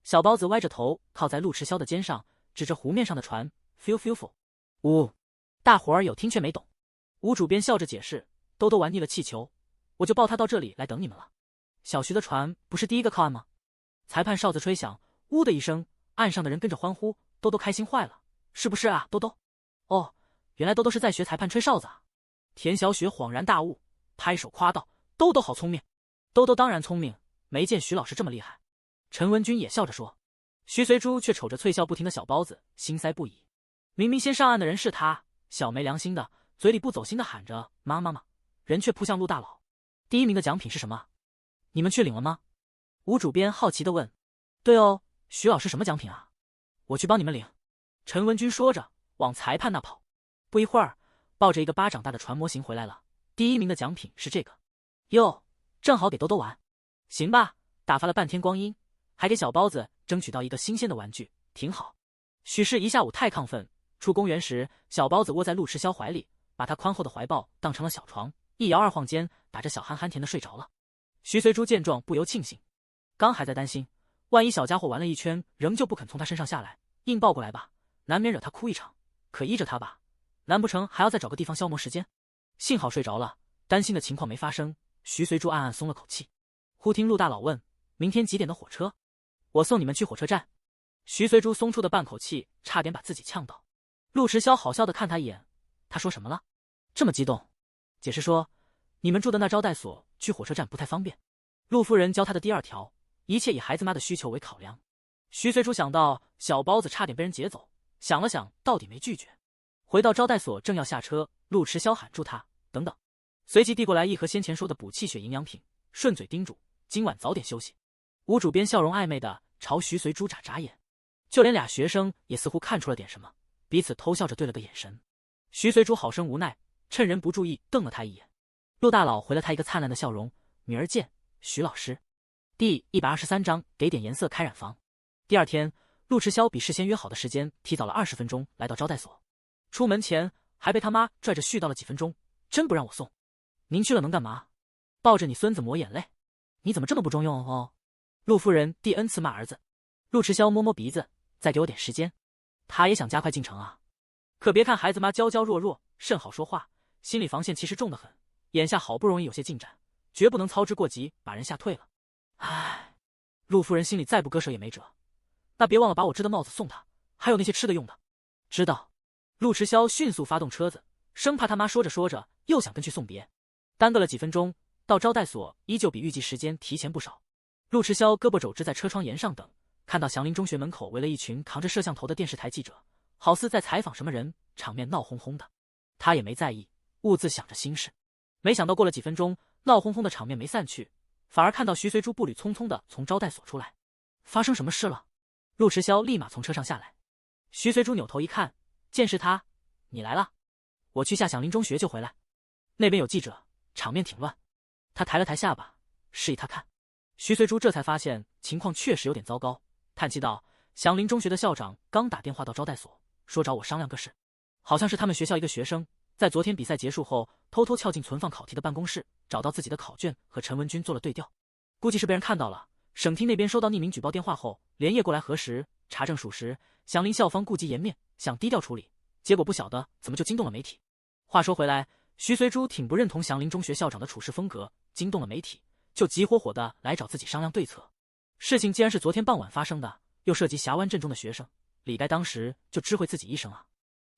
小包子歪着头靠在陆迟霄的肩上，指着湖面上的船 ，feel feel feel。呜，大伙儿有听却没懂。吴主编笑着解释：“兜兜玩腻了气球，我就抱他到这里来等你们了。小徐的船不是第一个靠岸吗？”裁判哨子吹响，呜的一声，岸上的人跟着欢呼，兜兜开心坏了，是不是啊，兜兜？哦，原来兜兜是在学裁判吹哨子啊！田小雪恍然大悟，拍手夸道：“兜兜好聪明！”兜兜当然聪明，没见徐老师这么厉害。陈文军也笑着说。徐随珠却瞅着脆笑不停的小包子，心塞不已。明明先上岸的人是他，小没良心的，嘴里不走心的喊着妈妈妈，人却扑向陆大佬。第一名的奖品是什么？你们去领了吗？吴主编好奇地问。对哦，徐老师什么奖品啊？我去帮你们领。陈文军说着往裁判那跑。不一会儿，抱着一个巴掌大的船模型回来了。第一名的奖品是这个。哟，正好给兜兜玩。行吧，打发了半天光阴，还给小包子争取到一个新鲜的玩具，挺好。许是一下午太亢奋，出公园时，小包子窝在陆迟霄怀里，把他宽厚的怀抱当成了小床，一摇二晃间，打着小鼾鼾甜的睡着了。徐随珠见状不由庆幸，刚还在担心，万一小家伙玩了一圈仍旧不肯从他身上下来，硬抱过来吧，难免惹他哭一场。可依着他吧，难不成还要再找个地方消磨时间？幸好睡着了，担心的情况没发生。徐随珠暗暗松了口气。忽听陆大佬问：“明天几点的火车？我送你们去火车站。”徐随珠松出的半口气，差点把自己呛到。陆迟霄好笑的看他一眼，他说什么了？这么激动？解释说，你们住的那招待所去火车站不太方便。陆夫人教他的第二条，一切以孩子妈的需求为考量。徐随珠想到小包子差点被人劫走，想了想，到底没拒绝。回到招待所，正要下车，陆迟霄喊住他：“等等！”随即递过来一盒先前说的补气血营养品，顺嘴叮嘱：“今晚早点休息。”吴主编笑容暧昧的朝徐随珠眨眨眼，就连俩学生也似乎看出了点什么，彼此偷笑着对了个眼神。徐随珠好生无奈，趁人不注意瞪了他一眼。陆大佬回了他一个灿烂的笑容：“明儿见，徐老师。”第123章给点颜色开染房。第二天，陆迟霄比事先约好的时间提早了20分钟来到招待所，出门前还被他妈拽着絮叨了几分钟，真不让我送。您去了能干嘛？抱着你孙子抹眼泪？你怎么这么不中用哦？陆夫人第 N 次骂儿子。陆迟霄摸摸鼻子，再给我点时间。他也想加快进程啊，可别看孩子妈娇娇弱弱，甚好说话，心理防线其实重得很。眼下好不容易有些进展，绝不能操之过急，把人吓退了。唉，陆夫人心里再不割舍也没辙。那别忘了把我织的帽子送他，还有那些吃的用的。知道。陆迟霄迅速发动车子，生怕他妈说着说着又想跟去送别。耽搁了几分钟，到招待所依旧比预计时间提前不少。陆迟霄胳膊肘支在车窗沿上等，看到祥林中学门口围了一群扛着摄像头的电视台记者，好似在采访什么人，场面闹哄哄的。他也没在意，兀自想着心事。没想到过了几分钟，闹哄哄的场面没散去，反而看到徐随珠步履匆匆的从招待所出来。发生什么事了？陆迟霄立马从车上下来。徐随珠扭头一看，见是他：“你来了，我去下祥林中学就回来，那边有记者，场面挺乱。”他抬了抬下巴，示意他看。徐随珠这才发现情况确实有点糟糕，叹气道：“祥林中学的校长刚打电话到招待所，说找我商量个事。好像是他们学校一个学生在昨天比赛结束后，偷偷撬进存放考题的办公室，找到自己的考卷和陈文军做了对调，估计是被人看到了。省厅那边收到匿名举报电话后，连夜过来核实，查证属实。祥林校方顾及颜面，想低调处理，结果不晓得怎么就惊动了媒体。”话说回来，徐随珠挺不认同祥林中学校长的处事风格，惊动了媒体，就急火火的来找自己商量对策。事情既然是昨天傍晚发生的，又涉及峡湾镇中的学生，理该当时就知会自己一声啊。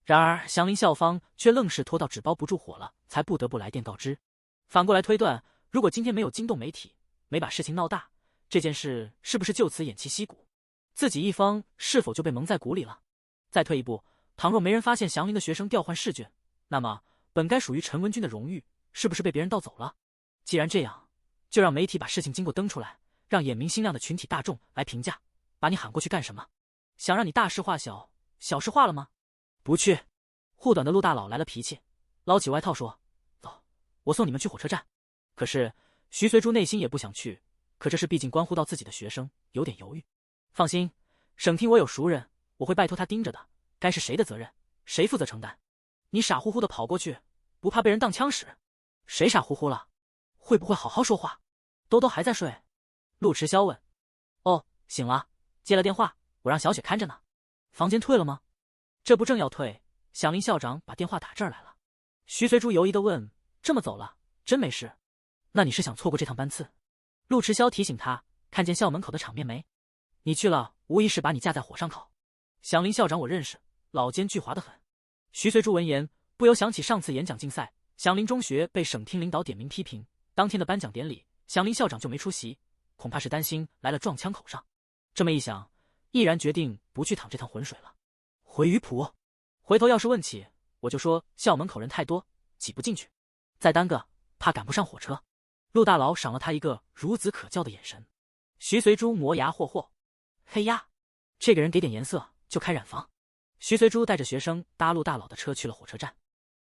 然而祥林校方却愣是拖到纸包不住火了，才不得不来电告知。反过来推断，如果今天没有惊动媒体，没把事情闹大，这件事是不是就此偃旗息鼓？自己一方是否就被蒙在鼓里了？再退一步，倘若没人发现祥林的学生调换试卷，那么本该属于陈文军的荣誉，是不是被别人盗走了？既然这样，就让媒体把事情经过登出来，让眼明心亮的群体大众来评价。把你喊过去干什么？想让你大事化小，小事化了吗？不去。护短的陆大佬来了脾气，捞起外套说：“走，我送你们去火车站。”可是徐随珠内心也不想去，可这事毕竟关乎到自己的学生，有点犹豫。放心，省厅我有熟人，我会拜托他盯着的，该是谁的责任，谁负责承担。你傻乎乎的跑过去，不怕被人当枪使？谁傻乎乎了？会不会好好说话？兜兜还在睡？陆迟霄问。哦，醒了，接了电话，我让小雪看着呢。房间退了吗？这不正要退，祥林校长把电话打这儿来了。徐随珠犹疑的问：“这么走了，真没事？那你是想错过这趟班次？”陆迟霄提醒他：“看见校门口的场面没？你去了，无疑是把你架在火上烤。祥林校长我认识，老奸巨猾的很。”徐随珠闻言，不由想起上次演讲竞赛，祥林中学被省厅领导点名批评，当天的颁奖典礼，祥林校长就没出席，恐怕是担心来了撞枪口上。这么一想，毅然决定不去淌这趟浑水了。回鱼浦，回头要是问起，我就说校门口人太多，挤不进去，再耽搁怕赶不上火车。陆大佬赏了他一个孺子可教的眼神。徐随珠磨牙霍霍：“嘿呀，这个人给点颜色就开染房。”徐随珠带着学生搭陆大佬的车去了火车站。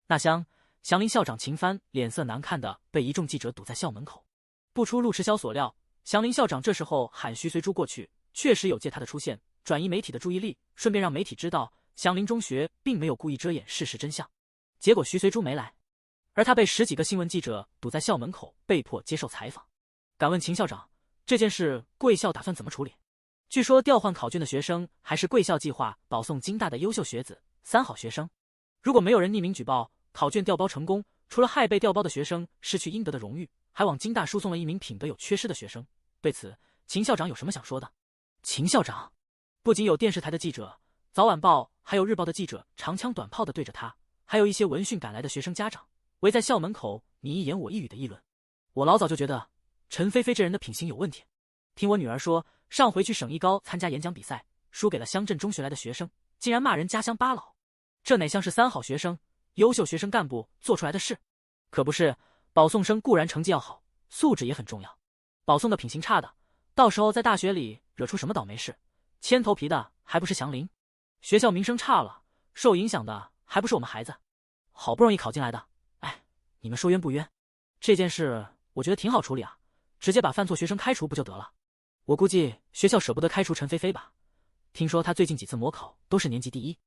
那厢，祥林校长秦帆脸色难看的被一众记者堵在校门口。不出陆迟霄所料，祥林校长这时候喊徐随珠过去，确实有借他的出现转移媒体的注意力，顺便让媒体知道祥林中学并没有故意遮掩事实真相。结果徐随珠没来，而他被10几个新闻记者堵在校门口，被迫接受采访。敢问秦校长，这件事贵校打算怎么处理？据说调换考卷的学生还是贵校计划保送京大的优秀学子、3好学生。如果没有人匿名举报，考卷调包成功，除了害被调包的学生失去应得的荣誉，还往京大输送了一名品德有缺失的学生。对此，秦校长有什么想说的？秦校长，不仅有电视台的记者、早晚报还有日报的记者长枪短炮的对着他，还有一些闻讯赶来的学生家长围在校门口你一言我一语的议论。我老早就觉得陈菲菲这人的品行有问题。听我女儿说，上回去省艺高参加演讲比赛，输给了乡镇中学来的学生，竟然骂人家乡八老，这哪像是3好学生、优秀学生干部做出来的事？可不是，保送生固然成绩要好，素质也很重要。保送的品行差的，到时候在大学里惹出什么倒霉事，牵头皮的还不是祥林？学校名声差了，受影响的还不是我们孩子？好不容易考进来的，哎，你们说冤不冤？这件事我觉得挺好处理啊，直接把犯错学生开除不就得了？我估计学校舍不得开除陈菲菲吧，听说她最近几次模考都是年级第1。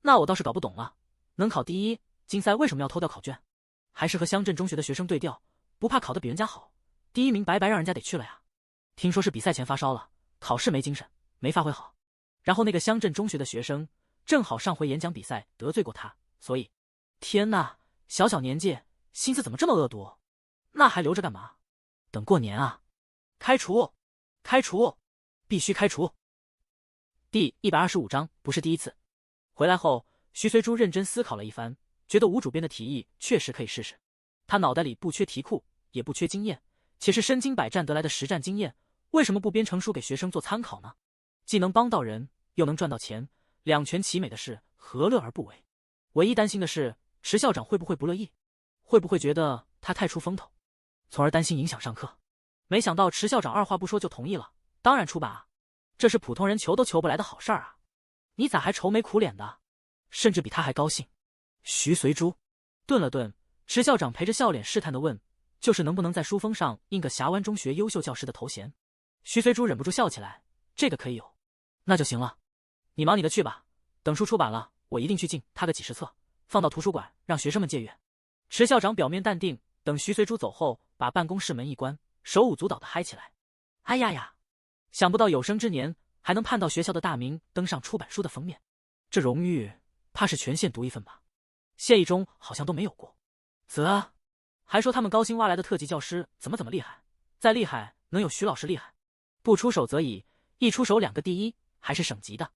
那我倒是搞不懂了，能考第1，竞赛为什么要偷掉考卷？还是和乡镇中学的学生对调，不怕考得比人家好，第1名白白让人家得去了呀？听说是比赛前发烧了，考试没精神，没发挥好。然后那个乡镇中学的学生正好上回演讲比赛得罪过他，所以……天哪，小小年纪心思怎么这么恶毒？那还留着干嘛？等过年啊！开除！开除！必须开除！第125章不是第一次。回来后，徐随珠认真思考了一番，觉得吴主编的提议确实可以试试。他脑袋里不缺题库，也不缺经验，且是身经百战得来的实战经验，为什么不编成书给学生做参考呢？既能帮到人，又能赚到钱，两全其美的事，何乐而不为？唯一担心的是，池校长会不会不乐意？会不会觉得他太出风头，从而担心影响上课？没想到池校长二话不说就同意了，当然出版啊，这是普通人求都求不来的好事儿啊！你咋还愁眉苦脸的？甚至比他还高兴。徐随珠顿了顿，池校长陪着笑脸试探地问：“就是能不能在书封上印个峡湾中学优秀教师的头衔？”徐随珠忍不住笑起来：“这个可以有，那就行了。你忙你的去吧，等书出版了，我一定去印他个几10册，放到图书馆让学生们借阅。”池校长表面淡定，等徐随珠走后，把办公室门一关，手舞足蹈地嗨起来。哎呀呀！想不到有生之年还能盼到学校的大名登上出版书的封面，这荣誉怕是全县独一份吧？县一中好像都没有过。还说他们高薪挖来的特级教师怎么厉害，再厉害能有徐老师厉害？不出手则已，一出手2个第1，还是省级的。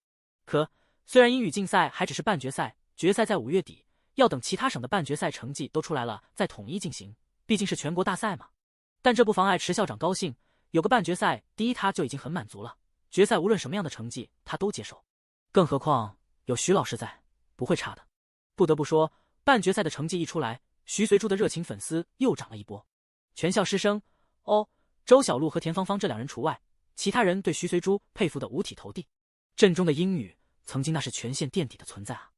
可虽然英语竞赛还只是半决赛，决赛在5月底，要等其他省的半决赛成绩都出来了再统一进行，毕竟是全国大赛嘛。但这不妨碍池校长高兴，有个半决赛第1他就已经很满足了，决赛无论什么样的成绩他都接受。更何况有徐老师在，不会差的。不得不说，半决赛的成绩一出来，徐随珠的热情粉丝又涨了一波。全校师生周小璐和田芳芳这2人除外，其他人对徐随珠佩服得五体投地。镇中的英语曾经那是全县垫底的存在啊，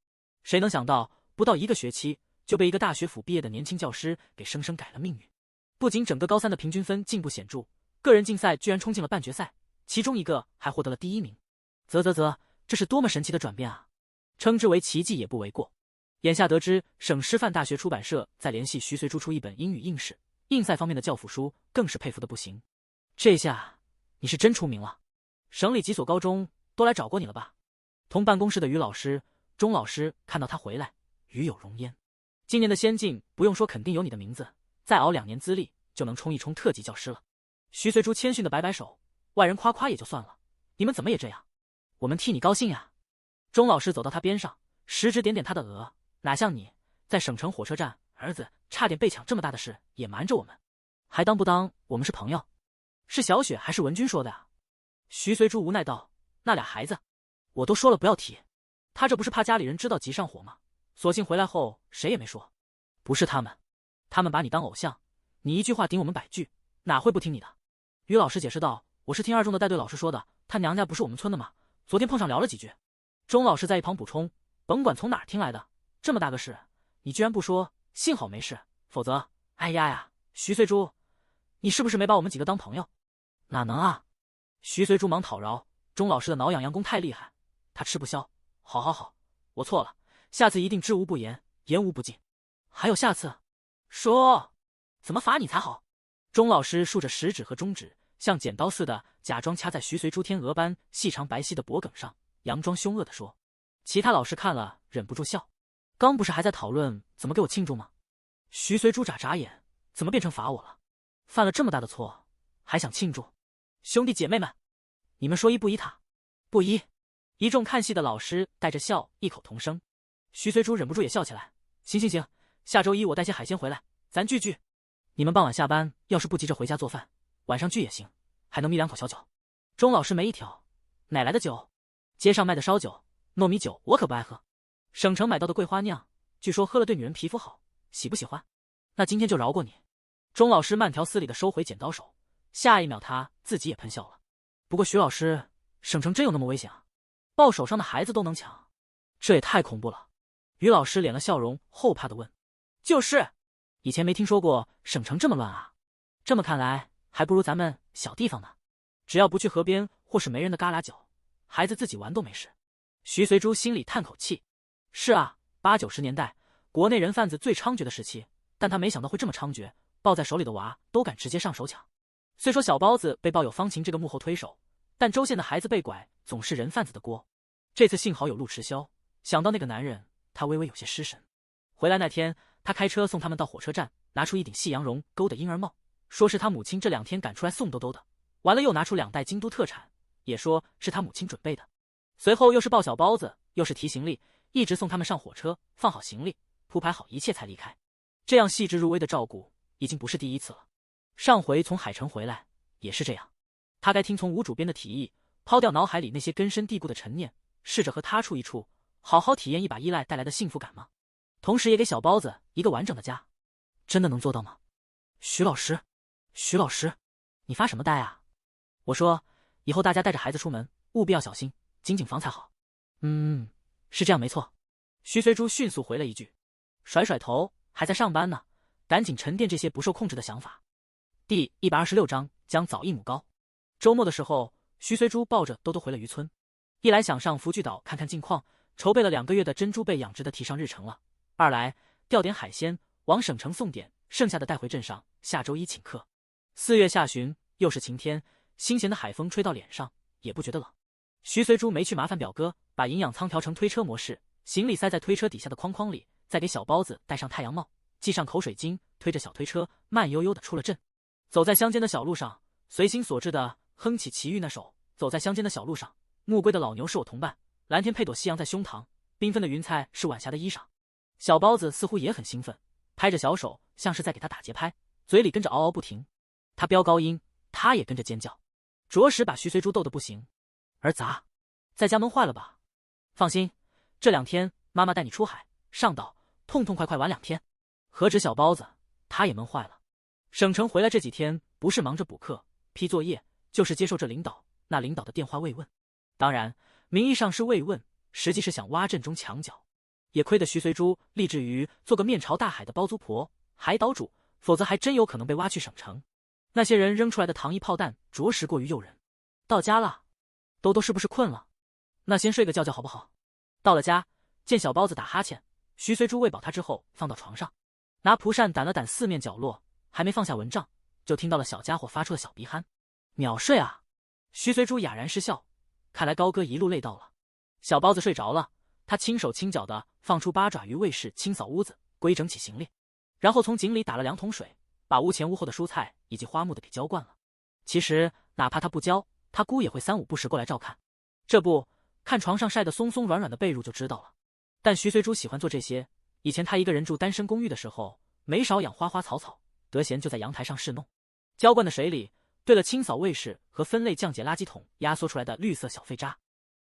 谁能想到不到1个学期就被一个大学府毕业的年轻教师给生生改了命运？不仅整个高3的平均分进步显著，个人竞赛居然冲进了半决赛，其中一个还获得了第1名。这是多么神奇的转变啊！称之为奇迹也不为过。眼下得知省师范大学出版社在联系徐随珠出一本英语应试、应赛方面的教辅书，更是佩服的不行。这下你是真出名了，省里几所高中都来找过你了吧？同办公室的于老师、钟老师看到他回来，与有荣焉。今年的先进不用说，肯定有你的名字，再熬2年资历就能冲一冲特级教师了。徐随珠谦逊的摆摆手，外人夸夸也就算了，你们怎么也这样？我们替你高兴呀！钟老师走到他边上，食指点点他的额，哪像你在省城火车站，儿子差点被抢这么大的事也瞒着我们，还当不当我们是朋友？是小雪还是文君说的啊？徐随珠无奈道：“那俩孩子，我都说了不要提，他这不是怕家里人知道急上火吗？索性回来后谁也没说。不是他们把你当偶像，你一句话顶我们100句，哪会不听你的？”于老师解释道：“我是听2中的带队老师说的，他娘家不是我们村的吗？昨天碰上聊了几句。”钟老师在一旁补充：“甭管从哪儿听来的，这么大个事，你居然不说，幸好没事，否则……哎呀呀，徐随珠，你是不是没把我们几个当朋友？”哪能啊！徐随珠忙讨饶，钟老师的挠痒痒功太厉害，他吃不消。好，我错了，下次一定知无不言，言无不尽。还有下次？说，怎么罚你才好？钟老师竖着食指和中指，像剪刀似的假装掐在徐随珠天鹅般细长白皙的脖梗上，佯装凶恶地说。其他老师看了忍不住笑，刚不是还在讨论怎么给我庆祝吗？徐随珠眨眨眼，怎么变成罚我了？犯了这么大的错，还想庆祝？兄弟姐妹们，你们说一不一他？不一。一众看戏的老师带着笑异口同声。徐随珠忍不住也笑起来。行行行，下周一我带些海鲜回来，咱聚聚。你们傍晚下班要是不急着回家做饭，晚上聚也行，还能眯2口小酒。钟老师没一条，哪来的酒？街上卖的烧酒、糯米酒我可不爱喝。省城买到的桂花酿，据说喝了对女人皮肤好，喜不喜欢？那今天就饶过你。钟老师慢条斯理地收回剪刀手，下一秒他自己也喷笑了。不过徐老师，省城真有那么危险啊？抱手上的孩子都能抢，这也太恐怖了。于老师敛了笑容，后怕地问：就是，以前没听说过省城这么乱啊。这么看来，还不如咱们小地方呢。只要不去河边或是没人的旮旯角，孩子自己玩都没事。徐随珠心里叹口气。是啊，80、90年代，国内人贩子最猖獗的时期，但他没想到会这么猖獗，抱在手里的娃都敢直接上手抢。虽说小包子被抱有方琴这个幕后推手，但州县的孩子被拐总是人贩子的锅。这次幸好有陆迟霄，想到那个男人，他微微有些失神。回来那天，他开车送他们到火车站，拿出一顶细羊绒钩的婴儿帽，说是他母亲这2天赶出来送兜兜的。完了又拿出2袋京都特产，也说是他母亲准备的。随后又是抱小包子，又是提行李，一直送他们上火车，放好行李，铺排好一切才离开。这样细致入微的照顾已经不是第一次了。上回从海城回来也是这样。他该听从吴主编的提议，抛掉脑海里那些根深蒂固的陈念，试着和他处一处，好好体验一把依赖带来的幸福感吗？同时也给小包子一个完整的家。真的能做到吗？徐老师，徐老师，你发什么呆啊？我说，以后大家带着孩子出门，务必要小心，紧紧防才好。是这样没错。徐随珠迅速回了一句，甩甩头，还在上班呢，赶紧沉淀这些不受控制的想法。第126章将枣一亩高。周末的时候，徐随珠抱着兜兜回了渔村，一来想上福聚岛看看近况，筹备了2个月的珍珠贝养殖的提上日程了；二来钓点海鲜往省城送点，剩下的带回镇上，下周一请客。4月下旬，又是晴天，新鲜的海风吹到脸上，也不觉得冷。徐随珠没去麻烦表哥，把营养舱调成推车模式，行李塞在推车底下的框框里，再给小包子戴上太阳帽，系上口水巾，推着小推车慢悠悠地出了镇。走在乡间的小路上，随心所至地哼起齐豫那首。走在乡间的小路上，暮归的老牛是我同伴，蓝天配朵夕阳在胸膛，缤纷的云彩是晚霞的衣裳。小包子似乎也很兴奋，拍着小手，像是在给他打节拍，嘴里跟着嗷嗷不停。他飙高音，他也跟着尖叫，着实把徐随珠逗得不行。儿子啊，在家闷坏了吧？放心，这2天妈妈带你出海上岛，痛痛快快玩2天。何止小包子，他也闷坏了。省城回来这几天，不是忙着补课、批作业，就是接受这领导那领导的电话慰问。当然，名义上是慰问，实际是想挖镇中墙角。也亏得徐随珠立志于做个面朝大海的包租婆、海岛主，否则还真有可能被挖去省城。那些人扔出来的糖衣炮弹，着实过于诱人。到家了，兜兜是不是困了？那先睡个觉觉好不好？到了家，见小包子打哈欠，徐随珠喂饱他之后，放到床上，拿蒲扇掸了掸四面角落，还没放下蚊帐，就听到了小家伙发出的小鼻鼾。秒睡啊！徐随珠哑然失笑，看来高哥一路累到了。小包子睡着了，他轻手轻脚的放出8爪鱼卫士清扫屋子，规整起行李，然后从井里打了2桶水，把屋前屋后的蔬菜以及花木的给浇灌了。其实哪怕他不浇，他姑也会3、5不时过来照看。这不看床上晒得松松软软的被褥就知道了。但徐随珠喜欢做这些，以前他一个人住单身公寓的时候，没少养花花草草，得闲就在阳台上试弄。浇灌的水里兑了清扫卫士和分类降解垃圾桶压缩出来的绿色小废渣。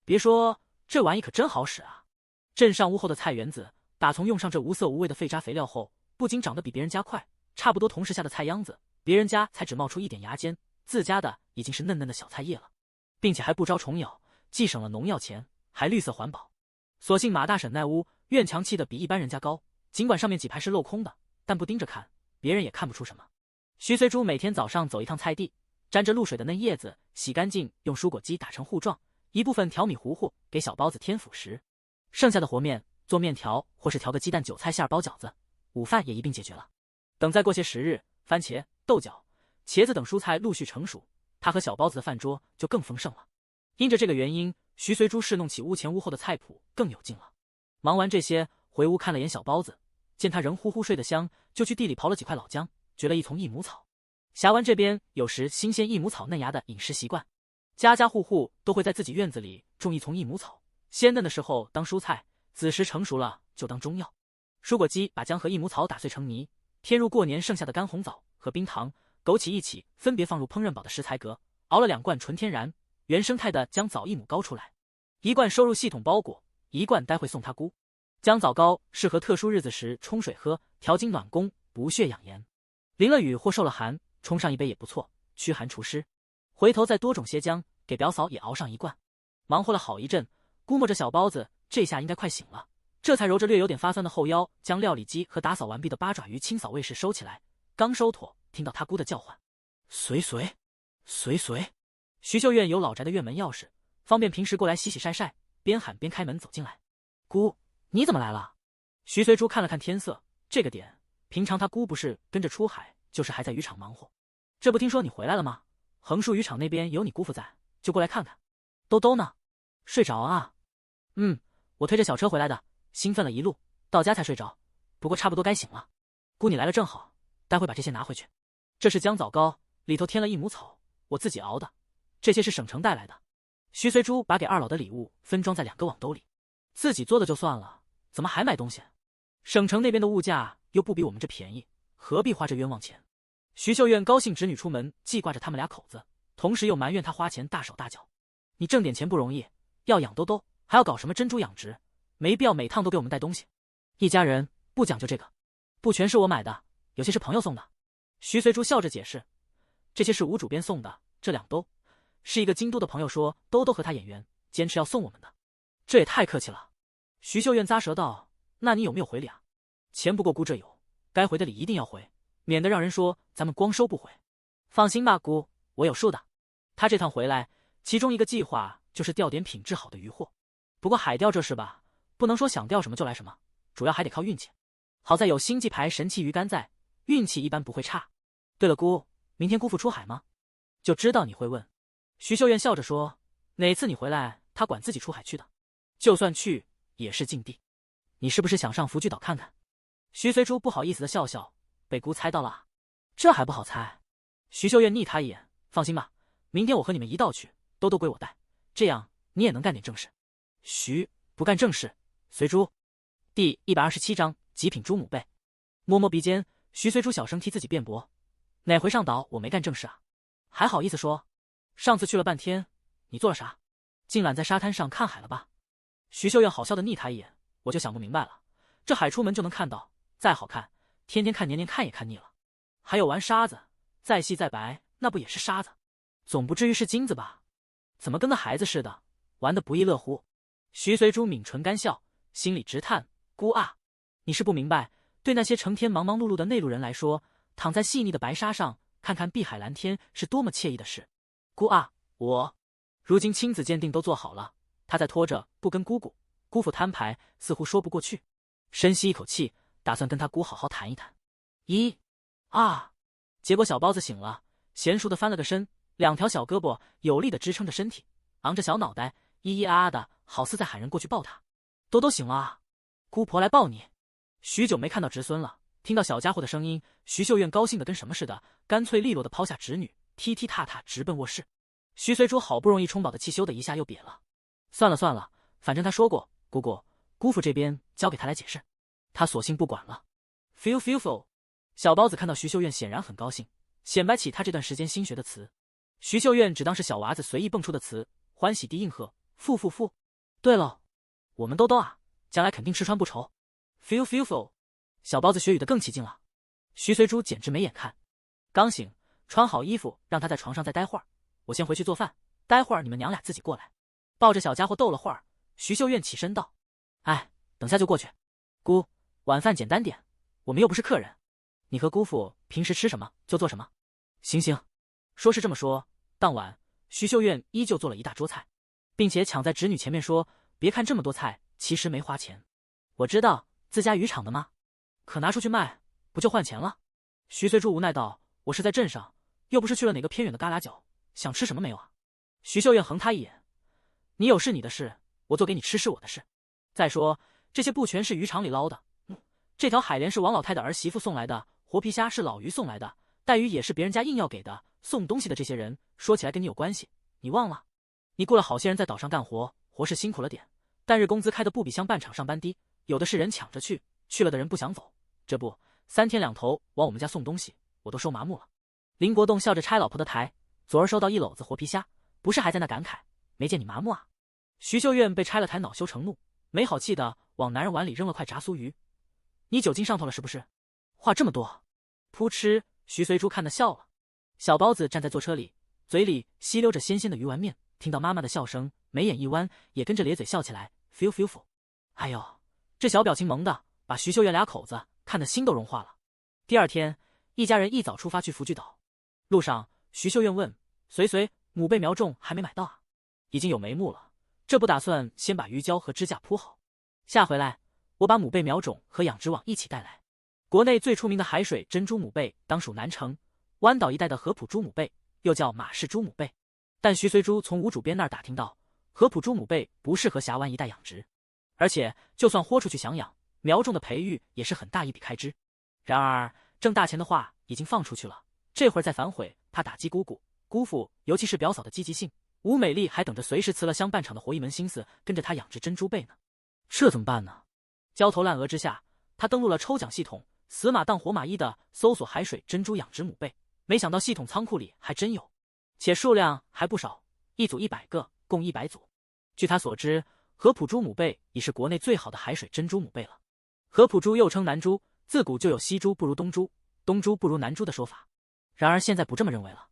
别说，这玩意可真好使啊！镇上屋后的菜园子，打从用上这无色无味的废渣肥料后，不仅长得比别人家快，差不多同时下的菜秧子，别人家才只冒出一点芽尖，自家的已经是嫩嫩的小菜叶了，并且还不招虫咬，既省了农药钱，还绿色环保。所幸马大婶那屋院墙砌的比一般人家高，尽管上面几排是镂空的，但不盯着看，别人也看不出什么。徐随珠每天早上走一趟菜地，沾着露水的嫩叶子洗干净，用蔬果机打成糊状，一部分调米糊糊给小包子添辅食，剩下的和面做面条或是调个鸡蛋韭菜馅包饺子，午饭也一并解决了。等再过些时日，番茄、豆角、茄子等蔬菜陆续成熟，他和小包子的饭桌就更丰盛了。因着这个原因，徐随珠侍弄起屋前屋后的菜谱更有劲了。忙完这些，回屋看了眼小包子，见他仍呼呼睡得香，就去地里刨了几块老姜，掘了一丛益母草。峡湾这边有时新鲜益母草嫩芽的饮食习惯，家家户户都会在自己院子里种一丛益母草，鲜嫩的时候当蔬菜，子时成熟了就当中药。蔬果机把姜和益母草打碎成泥，添入过年剩下的干红枣和冰糖、枸杞一起，分别放入烹饪宝的食材格，熬了2罐纯天然原生态的姜枣益母膏出来，1罐收入系统包裹，1罐待会送他姑。姜枣膏适合特殊日子时冲水喝，调经暖宫，补血养颜。淋了雨或受了寒，冲上一杯也不错，驱寒除湿。回头再多种些姜，给表嫂也熬上1罐。忙活了好一阵，估摸着小包子这下应该快醒了，这才揉着略有点发酸的后腰，将料理机和打扫完毕的八爪鱼清扫卫士收起来。刚收妥，听到他姑的叫唤：“随随，随随。”徐秀院有老宅的院门钥匙，方便平时过来洗洗晒晒，边喊边开门走进来。姑，你怎么来了？徐随珠看了看天色，这个点，平常他姑不是跟着出海，就是还在渔场忙活。这不听说你回来了吗？横竖渔场那边有你姑父在，就过来看看。兜兜呢？睡着啊？我推着小车回来的，兴奋了一路，到家才睡着，不过差不多该醒了。姑你来了正好，待会把这些拿回去。这是姜枣膏，里头添了益母草，我自己熬的。这些是省城带来的。徐随珠把给二老的礼物分装在2个网兜里，自己做的就算了，怎么还买东西？省城那边的物价又不比我们这便宜，何必花这冤枉钱？徐秀院高兴侄女出门，记挂着他们俩口子，同时又埋怨他花钱大手大脚。你挣点钱不容易，要养兜兜，还要搞什么珍珠养殖，没必要每趟都给我们带东西。一家人不讲究这个，不全是我买的，有些是朋友送的。徐随珠笑着解释，这些是吴主编送的，这2兜是一个京都的朋友说兜兜和他眼缘，坚持要送我们的。这也太客气了。徐秀院咂舌道，那你有没有回礼啊？钱不过姑这有，该回的礼一定要回，免得让人说咱们光收不回。放心吧姑，我有数的。他这趟回来，其中一个计划就是钓点品质好的渔货。不过海钓这事吧，不能说想钓什么就来什么，主要还得靠运气。好在有星际牌神器鱼竿在，运气一般不会差。对了姑，明天姑父出海吗？就知道你会问。徐秀院笑着说，哪次你回来他管自己出海去的，就算去也是禁地。你是不是想上福聚岛看看？徐随珠不好意思的笑笑，被姑猜到了啊，这还不好猜。徐秀院睨他一眼，放心吧，明天我和你们一道去，兜兜归我带，这样你也能干点正事。徐不干正事，随珠。第127章极品猪母贝。摸摸鼻尖，徐随珠小声替自己辩驳，哪回上岛我没干正事啊？还好意思说？上次去了半天，你做了啥？净懒在沙滩上看海了吧？徐秀院好笑的睨他一眼，我就想不明白了，这海出门就能看到，再好看，天天看年年看也看腻了。还有玩沙子，再细再白，那不也是沙子？总不至于是金子吧？怎么跟个孩子似的，玩得不亦乐乎？徐随珠抿唇干笑，心里直叹，姑啊，你是不明白，对那些成天忙忙碌碌的内陆人来说，躺在细腻的白沙上看看碧海蓝天是多么惬意的事。姑啊，我如今亲子鉴定都做好了，他在拖着不跟姑父摊牌，似乎说不过去。深吸一口气，打算跟他姑好好谈一谈。1、2，结果小包子醒了，娴熟的翻了个身，2条小胳膊有力的支撑着身体，昂着小脑袋，咿咿啊啊的，好似在喊人过去抱他。兜兜醒了啊，姑婆来抱你。许久没看到侄孙了，听到小家伙的声音，徐秀院高兴的跟什么似的，干脆利落的抛下侄女，踢踢踏踏直奔卧室。徐随珠好不容易充饱的气咻的一下又瘪了。算了算了，反正他说过，姑父这边交给他来解释，他索性不管了。feel。小包子看到徐秀院显然很高兴，显摆起他这段时间新学的词。徐秀院只当是小娃子随意蹦出的词，欢喜地应和，父。对喽，我们兜兜啊，将来肯定吃穿不愁。feel。小包子学语的更起劲了。徐随珠简直没眼看。刚醒，穿好衣服，让他在床上再待会儿，我先回去做饭，待会儿你们娘俩自己过来。抱着小家伙逗了会儿，徐秀院起身道：“哎，等下就过去。姑，晚饭简单点，我们又不是客人。你和姑父平时吃什么就做什么。”行。说是这么说，当晚徐秀院依旧做了一大桌菜，并且抢在侄女前面说：“别看这么多菜，其实没花钱。我知道，自家渔场的吗？可拿出去卖，不就换钱了？”徐随珠无奈道：“我是在镇上，又不是去了哪个偏远的旮旯角，想吃什么没有啊？徐秀燕横他一眼，你有事你的事，我做给你吃是我的事。再说这些不全是渔场里捞的，这条海莲是王老太的儿媳妇送来的，活皮虾是老于送来的，带鱼也是别人家硬要给的。送东西的这些人说起来跟你有关系，你忘了？你雇了好些人在岛上干活，活是辛苦了点，但日工资开的不比乡办厂上班低，有的是人抢着去，去了的人不想走。这不3天2头往我们家送东西，我都收麻木了。林国栋笑着拆老婆的台，昨儿收到1篓子活皮虾，不是还在那感慨，没见你麻木啊？徐秀燕被拆了台，恼羞成怒，没好气的往男人碗里扔了块炸酥鱼。你酒精上头了是不是？话这么多？噗嗤！徐随珠看得笑了。小包子站在座车里，嘴里吸溜着鲜鲜的鱼丸面，听到妈妈的笑声，眉眼一弯，也跟着咧嘴笑起来。feel。哎呦，这小表情萌的，把徐秀燕俩口子看得心都融化了。第二天，一家人一早出发去福聚岛。路上，徐秀燕问随母贝苗种还没买到啊？已经有眉目了，这不打算先把鱼胶和支架铺好，下回来我把母贝苗种和养殖网一起带来。国内最出名的海水珍珠母贝当属南城湾岛一带的合浦珠母贝，又叫马氏珠母贝。但徐随珠从吴主编那儿打听到，合浦珠母贝不适合峡湾一带养殖，而且就算豁出去想养，苗种的培育也是很大一笔开支。然而挣大钱的话已经放出去了，这会儿再反悔，怕打击姑父，尤其是表嫂的积极性。吴美丽还等着随时辞了乡办厂的活一门心思，跟着他养殖珍珠贝呢。这怎么办呢？焦头烂额之下，他登录了抽奖系统，死马当活马医的搜索海水珍珠养殖母贝，没想到系统仓库里还真有，且数量还不少，一组100个，共100组。据他所知，合浦珠母贝已是国内最好的海水珍珠母贝了。合浦珠又称南珠，自古就有西珠不如东珠，东珠不如南珠的说法。然而现在不这么认为了，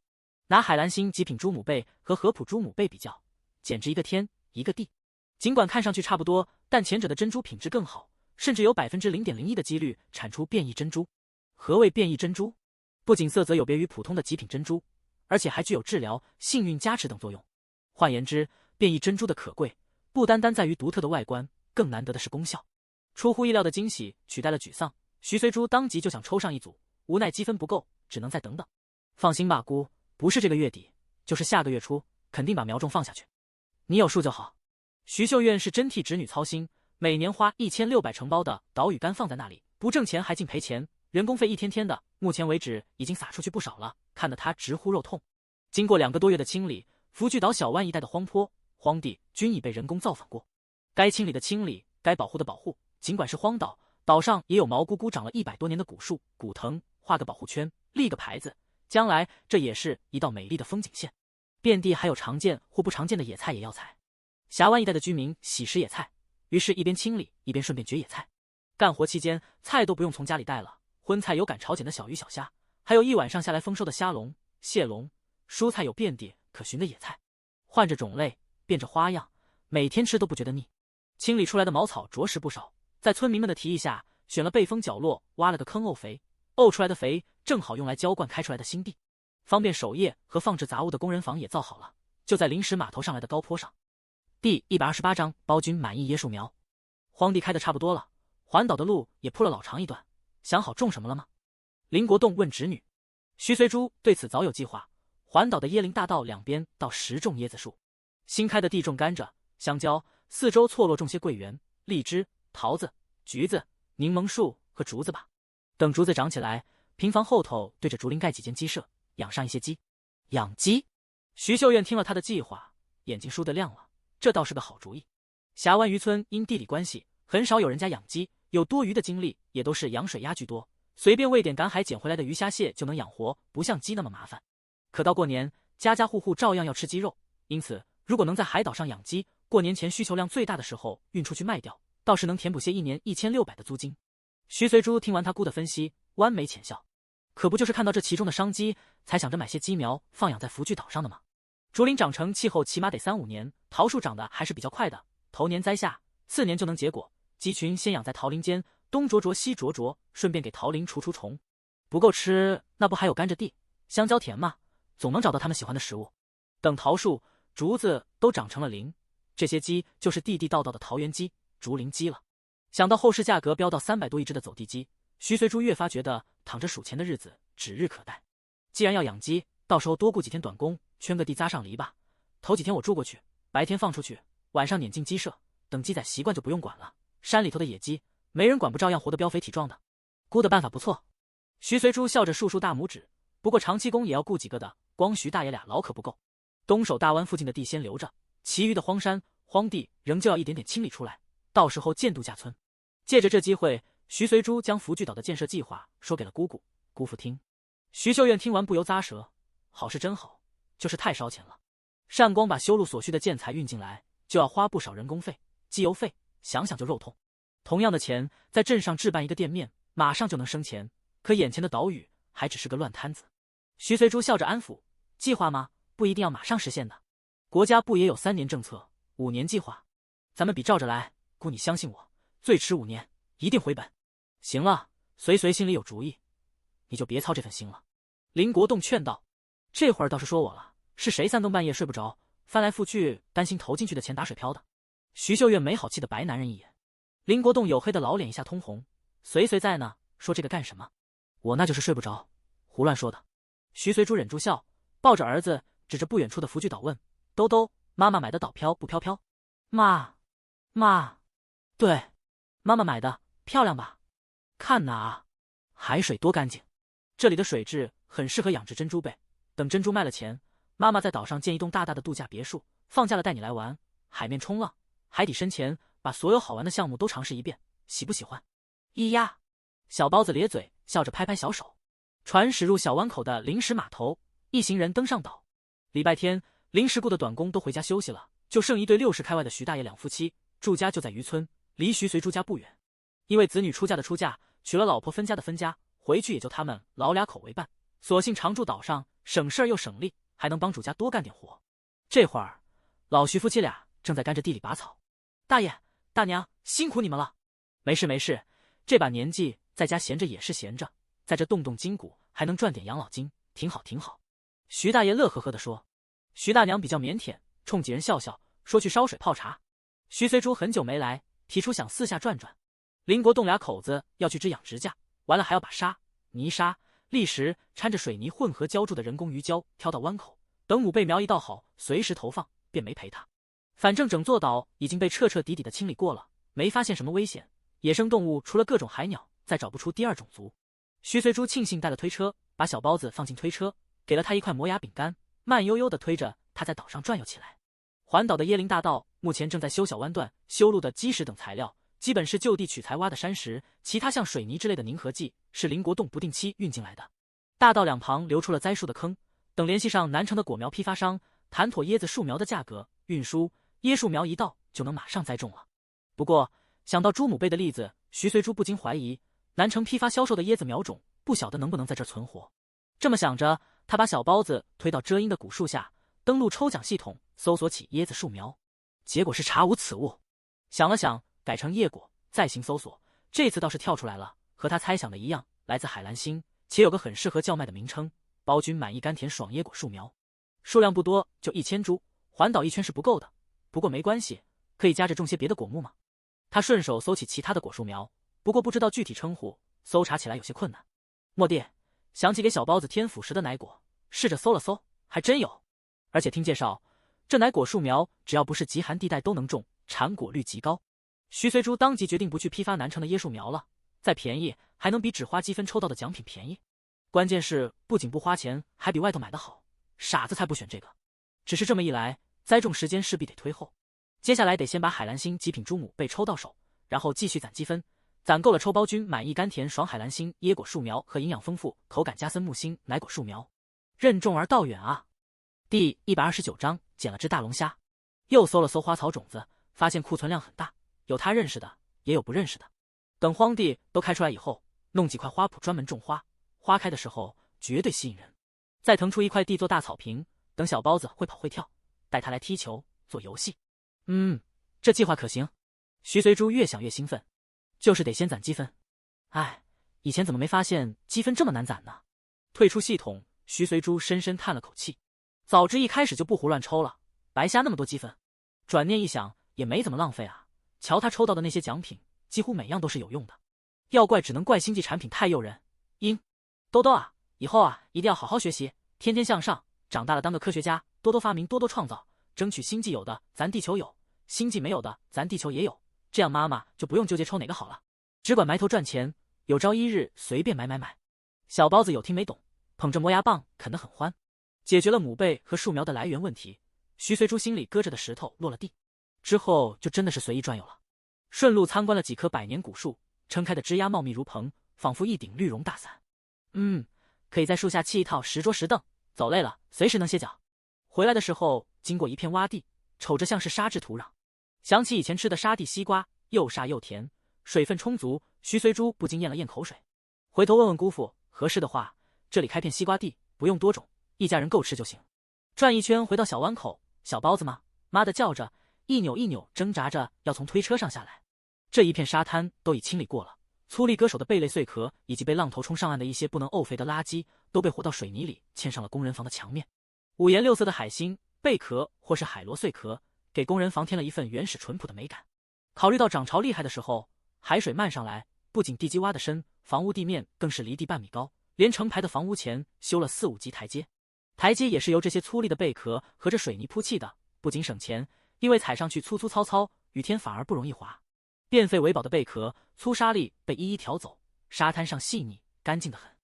拿海蓝星极品珠母贝和合浦珠母贝比较，简直一个天一个地。尽管看上去差不多，但前者的珍珠品质更好，甚至有0.01%的几率产出变异珍珠。何谓变异珍珠？不仅色泽有别于普通的极品珍珠，而且还具有治疗、幸运加持等作用。换言之，变异珍珠的可贵，不单单在于独特的外观，更难得的是功效。出乎意料的惊喜取代了沮丧，徐随珠当即就想抽上一组，无奈积分不够，只能再等等。放心吧，姑，不是这个月底，就是下个月初，肯定把苗种放下去。你有数就好。徐秀燕是真替侄女操心，每年花1600承包的岛屿干放在那里，不挣钱还净赔钱，人工费一天天的，目前为止已经撒出去不少了，看得她直呼肉痛。经过2个多月的清理，福聚岛小湾一带的荒坡、荒地均已被人工造访过，该清理的清理，该保护的保护。尽管是荒岛，岛上也有毛咕咕长了100多年的古树、古藤，画个保护圈，立个牌子，将来这也是一道美丽的风景线。遍地还有常见或不常见的野菜也要采。峡湾一带的居民喜食野菜，于是一边清理一边顺便掘野菜。干活期间，菜都不用从家里带了，荤菜有赶潮捡的小鱼小虾，还有一晚上下来丰收的虾龙、蟹龙，蔬菜有遍地可寻的野菜，换着种类，变着花样，每天吃都不觉得腻。清理出来的茅草着实不少，在村民们的提议下，选了背风角落挖了个坑沤肥，沤出来的肥正好用来浇灌开出来的新地，方便守夜和放置杂物的工人房也造好了，就在临时码头上来的高坡上。第128章包君满意椰树苗。荒地开得差不多了，环岛的路也铺了老长一段，想好种什么了吗？林国栋问侄女。徐随珠对此早有计划，环岛的椰林大道两边到10种椰子树，新开的地种甘蔗、香蕉，四周错落种些桂圆、荔枝、桃子、橘子、柠檬树和竹子吧。等竹子长起来，平房后头对着竹林盖几间鸡舍，养上一些鸡。养鸡？徐秀燕听了他的计划，眼睛倏地亮了，这倒是个好主意。峡湾渔村因地理关系，很少有人家养鸡，有多余的精力也都是养水鸭居多，随便喂点赶海捡回来的鱼虾蟹就能养活，不像鸡那么麻烦。可到过年，家家户户照样要吃鸡肉，因此如果能在海岛上养鸡，过年前需求量最大的时候运出去卖掉，倒是能填补些一年1600的租金。徐随珠听完他姑的分析，弯眉浅笑，可不就是看到这其中的商机，才想着买些鸡苗放养在福聚岛上的吗？竹林长成气候起码得3-5年，桃树长得还是比较快的，头年栽下，次年就能结果。鸡群先养在桃林间，东啄啄西啄啄，顺便给桃林除虫。不够吃，那不还有甘蔗地、香蕉田吗？总能找到他们喜欢的食物。等桃树、竹子都长成了林，这些鸡就是地地道道的桃园鸡、竹林鸡了。想到后市价格飙到300多一只的走地鸡，徐随珠越发觉得躺着数钱的日子指日可待。既然要养鸡，到时候多雇几天短工，圈个地扎上篱笆。头几天我住过去，白天放出去，晚上撵进鸡舍，等鸡仔习惯就不用管了。山里头的野鸡，没人管不照样活得膘肥体壮的。姑的办法不错。徐随珠笑着竖大拇指。不过长期工也要雇几个的，光徐大爷俩老可不够。东首大湾附近的地先留着，其余的荒山荒地仍旧要一点点清理出来，到时候建度假村。借着这机会，徐随珠将福聚岛的建设计划说给了姑姑。姑父听。徐秀苑听完不由咂舌，好是真好，就是太烧钱了。单光把修路所需的建材运进来，就要花不少人工费、机油费，想想就肉痛。同样的钱，在镇上置办一个店面，马上就能生钱。可眼前的岛屿还只是个乱摊子。徐随珠笑着安抚：计划吗？不一定要马上实现的。国家不也有3年政策、5年计划？咱们比照着来，姑你相信我，最迟5年一定回本。行了，随心里有主意，你就别操这份心了。林国栋劝道。这会儿倒是说我了，是谁3更半夜睡不着，翻来覆去担心投进去的钱打水漂的？徐秀月没好气的白男人一眼。林国栋黝黑的老脸一下通红。随在呢，说这个干什么？我那就是睡不着，胡乱说的。徐随珠忍住笑，抱着儿子指着不远处的福聚岛问：兜兜，妈妈买的岛漂不飘飘？妈，对，妈妈买的，漂亮吧？看哪，海水多干净。这里的水质很适合养殖珍珠贝，等珍珠卖了钱，妈妈在岛上建一栋大大的度假别墅，放假了带你来玩，海面冲浪，海底深潜，把所有好玩的项目都尝试一遍，喜不喜欢？咿呀！小包子咧嘴笑着拍拍小手。船驶入小湾口的临时码头，一行人登上岛。礼拜天，临时雇的短工都回家休息了，就剩一对60开外的徐大爷两夫妻，住家就在渔村，离徐随珠家不远。因为子女出嫁的出嫁，娶了老婆分家的分家，回去也就他们老俩口为伴，索性常住岛上，省事儿又省力，还能帮主家多干点活。这会儿，老徐夫妻俩正在甘蔗地里拔草。大爷、大娘，辛苦你们了。没事，这把年纪在家闲着也是闲着，在这动筋骨，还能赚点养老金，挺好。徐大爷乐呵呵地说。徐大娘比较腼腆，冲几人笑笑，说去烧水泡茶。徐随珠很久没来，提出想四下转转。林国栋俩口子要去支养殖架，完了还要把沙、泥沙、砾石掺着水泥混合浇筑的人工鱼礁挑到湾口，等母贝苗一到好，随时投放，便没陪他。反正整座岛已经被彻底的清理过了，没发现什么危险，野生动物除了各种海鸟，再找不出第二种族。徐随珠庆幸带了推车，把小包子放进推车，给了他一块磨牙饼干，慢悠悠地推着他在岛上转悠起来。环岛的椰林大道目前正在修小湾段，修路的基石等材料基本是就地取材挖的山石，其他像水泥之类的凝合剂是林国栋不定期运进来的。大道两旁留出了栽树的坑，等联系上南城的果苗批发商，谈妥椰子树苗的价格，运输椰树苗一到就能马上栽种了。不过想到朱母辈的例子，徐随珠不禁怀疑南城批发销售的椰子苗种不晓得能不能在这存活。这么想着，他把小包子推到遮阴的古树下，登录抽奖系统搜索起椰子树苗，结果是查无此物。想了想，改成叶果，再行搜索，这次倒是跳出来了，和他猜想的一样，来自海蓝星，且有个很适合叫卖的名称——包君满意甘甜爽椰果树苗。数量不多，就1000株，环岛一圈是不够的，不过没关系，可以夹着种些别的果木嘛。他顺手搜起其他的果树苗，不过不知道具体称呼，搜查起来有些困难。蓦地想起给小包子添辅食的奶果，试着搜了搜，还真有。而且听介绍，这奶果树苗只要不是极寒地带都能种，产果率极高。徐随珠当即决定不去批发南城的椰树苗了，再便宜还能比只花积分抽到的奖品便宜。关键是不仅不花钱，还比外头买的好，傻子才不选这个。只是这么一来，栽种时间势必得推后。接下来得先把海蓝星极品珠母被抽到手，然后继续攒积分，攒够了抽包君满意甘甜爽海蓝星椰果树苗和营养丰富口感加森木星奶果树苗。任重而道远啊。第129章捡了只大龙虾。又搜了搜花草种子，发现库存量很大，有他认识的，也有不认识的。等荒地都开出来以后，弄几块花圃专门种花，花开的时候绝对吸引人。再腾出一块地做大草坪，等小包子会跑会跳，带他来踢球做游戏。这计划可行。徐随珠越想越兴奋，就是得先攒积分。哎，以前怎么没发现积分这么难攒呢？退出系统，徐随珠深深叹了口气，早知一开始就不胡乱抽了，白瞎那么多积分。转念一想，也没怎么浪费啊。瞧他抽到的那些奖品，几乎每样都是有用的。要怪只能怪星际产品太诱人。兜兜啊，以后啊一定要好好学习，天天向上，长大了当个科学家，多多发明，多多创造，争取星际有的咱地球有，星际没有的咱地球也有，这样妈妈就不用纠结抽哪个好了，只管埋头赚钱，有朝一日随便买。小包子有听没懂，捧着磨牙棒啃得很欢。解决了母辈和树苗的来源问题，徐随珠心里搁着的石头落了地，之后就真的是随意转悠了。顺路参观了几棵百年古树，撑开的枝丫茂密如蓬，仿佛一顶绿绒大伞。可以在树下砌一套石桌石凳，走累了随时能歇脚。回来的时候经过一片洼地，瞅着像是沙质土壤，想起以前吃的沙地西瓜，又沙又甜，水分充足，徐随珠不禁咽了咽口水。回头问问姑父，合适的话，这里开片西瓜地，不用多种，一家人够吃就行。转一圈回到小湾口，小包子妈的叫着，一扭一扭挣扎着要从推车上下来。这一片沙滩都已清理过了，粗粒割手的贝类碎壳以及被浪头冲上岸的一些不能沤肥的垃圾都被和到水泥里嵌上了工人房的墙面。五颜六色的海星、贝壳或是海螺碎壳给工人房添了一份原始淳朴的美感。考虑到涨潮厉害的时候海水漫上来，不仅地基挖得深，房屋地面更是离地半米高，连成排的房屋前修了4、5级台阶。台阶也是由这些粗粒的贝壳和着水泥铺砌的，不仅省钱，因为踩上去粗粗糙糙，雨天反而不容易滑。变废为宝的贝壳、粗沙粒被一一挑走，沙滩上细腻干净得很。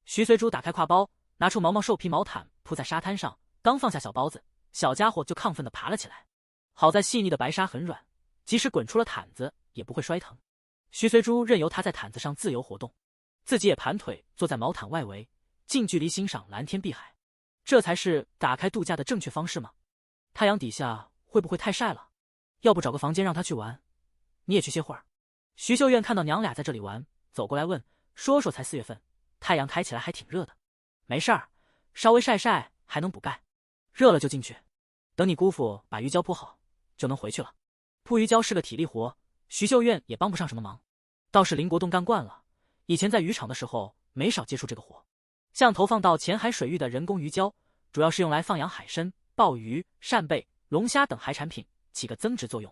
徐随珠打开挎包，拿出毛毛兽皮毛毯铺在沙滩上，刚放下小包子，小家伙就亢奋地爬了起来。好在细腻的白沙很软，即使滚出了毯子也不会摔疼。徐随珠任由他在毯子上自由活动，自己也盘腿坐在毛毯外围，近距离欣赏蓝天碧海。这才是打开度假的正确方式吗？太阳底下会不会太晒了？要不找个房间让他去玩，你也去歇会儿。徐秀苑看到娘俩在这里玩，走过来问，说才4月份，太阳开起来还挺热的。没事儿，稍微晒晒还能补钙，热了就进去。等你姑父把鱼胶铺好，就能回去了。铺鱼胶是个体力活，徐秀苑也帮不上什么忙，倒是林国栋干惯了，以前在渔场的时候没少接触这个活。像投放到浅海水域的人工鱼胶，主要是用来放养海参、鲍鱼、扇贝、龙虾等海产品，起个增值作用。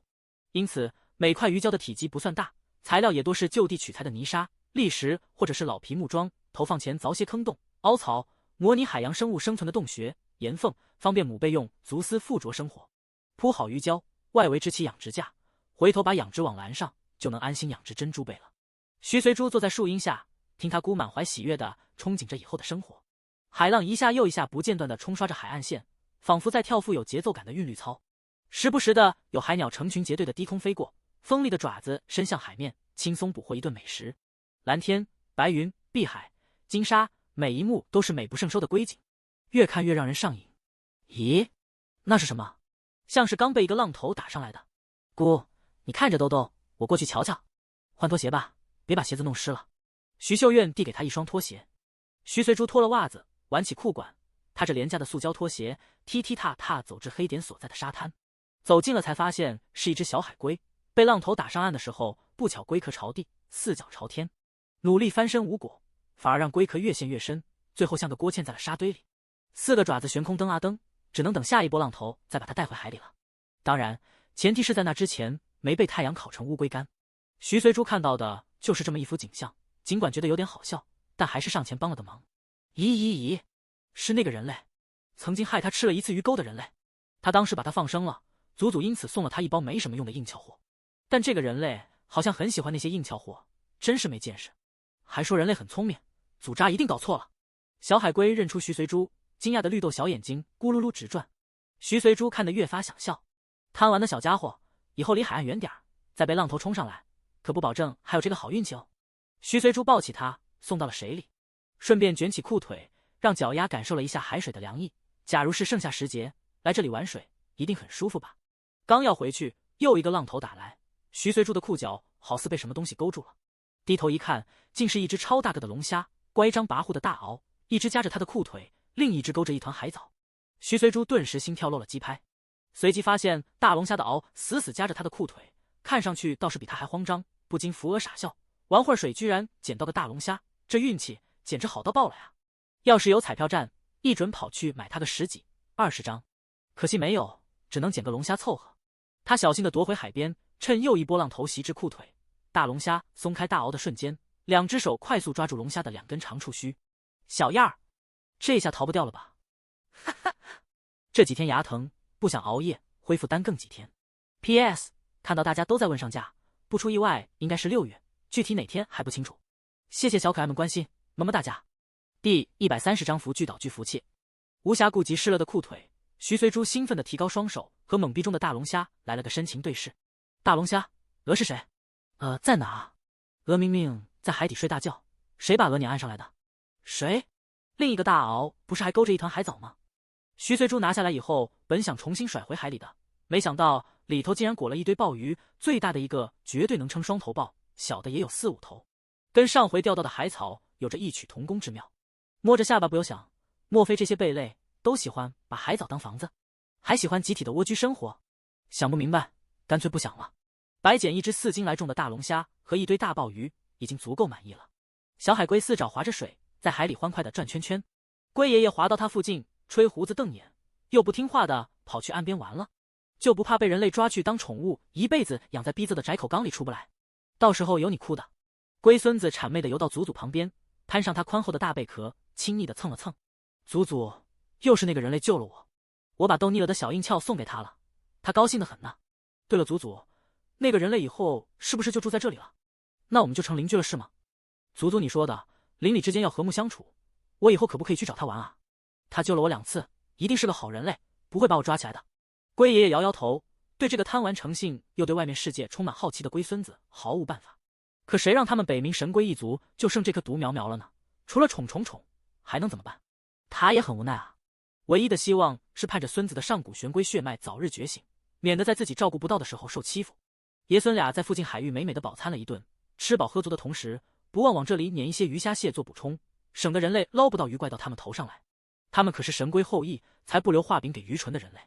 因此每块鱼胶的体积不算大，材料也多是就地取材的泥沙、砾石或者是老皮木桩，投放前凿些坑洞、凹槽，模拟海洋生物生存的洞穴、岩缝，方便母贝用足丝附着生活。铺好鱼胶，外围支起养殖架，回头把养殖网拦上，就能安心养殖珍珠贝了。徐随珠坐在树荫下，听他姑满怀喜悦地憧憬着以后的生活。海浪一下又一下不间断地冲刷着海岸线，仿佛在跳富有节奏感的韵律操。时不时的有海鸟成群结队的低空飞过，锋利的爪子伸向海面，轻松捕获一顿美食。蓝天、白云、碧海、金沙，每一幕都是美不胜收的瑰景，越看越让人上瘾。咦，那是什么？像是刚被一个浪头打上来的。姑，你看着兜兜，我过去瞧瞧。换拖鞋吧，别把鞋子弄湿了。徐秀苑递给他一双拖鞋。徐随珠脱了袜子，挽起裤管，踏着廉价的塑胶拖鞋，踢踢踏踏走至黑点所在的沙滩。走近了才发现是一只小海龟，被浪头打上岸的时候，不巧龟壳朝地，四脚朝天，努力翻身无果，反而让龟壳越陷越深，最后像个锅嵌在了沙堆里。4个爪子悬空蹬啊蹬，只能等下一波浪头再把它带回海里了。当然，前提是在那之前没被太阳烤成乌龟干。徐随珠看到的就是这么一幅景象，尽管觉得有点好笑，但还是上前帮了个忙。咦，是那个人类，曾经害他吃了一次鱼钩的人类。他当时把他放生了，祖祖因此送了他一包没什么用的硬壳货。但这个人类好像很喜欢那些硬壳货，真是没见识。还说人类很聪明，祖渣一定搞错了。小海龟认出徐随珠，惊讶的绿豆小眼睛咕噜噜直转。徐随珠看得越发想笑，贪玩的小家伙，以后离海岸远点，再被浪头冲上来，可不保证还有这个好运气哦。徐随珠抱起他送到了水里，顺便卷起裤腿，让脚丫感受了一下海水的凉意。假如是盛夏时节来这里玩水，一定很舒服吧。刚要回去，又一个浪头打来，徐随珠的裤脚好似被什么东西勾住了，低头一看，竟是一只超大个的龙虾，乖张跋扈的大螯，一只夹着他的裤腿，另一只勾着一团海藻。徐随珠顿时心跳漏了几拍，随即发现大龙虾的螯死死夹着他的裤腿，看上去倒是比他还慌张，不禁扶额傻笑。玩会儿水居然捡到个大龙虾，这运气简直好到爆了呀！要是有彩票站，一准跑去买他个10几、20张，可惜没有，只能捡个龙虾凑合。他小心地夺回海边，趁又一波浪头袭至裤腿，大龙虾松开大螯的瞬间，2只手快速抓住龙虾的2根长触须。小样儿，这下逃不掉了吧？这几天牙疼，不想熬夜，恢复单更几天。P.S. 看到大家都在问上架，不出意外应该是6月，具体哪天还不清楚。谢谢小可爱们关心，么么大家。第130章福聚岛聚福气。无暇顾及湿了的裤腿，徐随珠兴奋地提高双手，和懵逼中的大龙虾来了个深情对视。大龙虾，鹅是谁？在哪？鹅明明在海底睡大觉，谁把鹅撵岸上来的？谁？另一个大鳌不是还勾着一团海藻吗？徐随珠拿下来以后，本想重新甩回海里的，没想到里头竟然裹了一堆鲍鱼，最大的一个绝对能称双头鲍，小的也有4、5头，跟上回钓到的海草有着异曲同工之妙。摸着下巴不由想，莫非这些贝类都喜欢把海藻当房子，还喜欢集体的蜗居生活？想不明白，干脆不想了。白捡一只4斤来重的大龙虾和一堆大鲍鱼，已经足够满意了。小海龟4爪划着水，在海里欢快地转圈圈。龟爷爷滑到他附近，吹胡子瞪眼，又不听话的跑去岸边玩了，就不怕被人类抓去当宠物，一辈子养在逼仄的窄口缸里出不来？到时候有你哭的。龟孙子谄媚的游到祖祖旁边，攀上他宽厚的大贝壳，亲昵的蹭了蹭。祖祖，又是那个人类救了我，我把逗腻了的小硬壳送给他了，他高兴得很呢。对了，祖祖，那个人类以后是不是就住在这里了？那我们就成邻居了是吗？祖祖你说的，邻里之间要和睦相处，我以后可不可以去找他玩啊？他救了我2次，一定是个好人类，不会把我抓起来的。龟爷爷摇摇头，对这个贪玩成性又对外面世界充满好奇的龟孙子毫无办法。可谁让他们北冥神龟一族就剩这颗独苗苗了呢？除了宠，还能怎么办？他也很无奈啊，唯一的希望是盼着孙子的上古玄龟血脉早日觉醒，免得在自己照顾不到的时候受欺负。爷孙俩在附近海域美美的饱餐了一顿，吃饱喝足的同时，不忘往这里撵一些鱼虾蟹做补充，省得人类捞不到鱼怪到他们头上来。他们可是神龟后裔，才不留画饼给愚蠢的人类。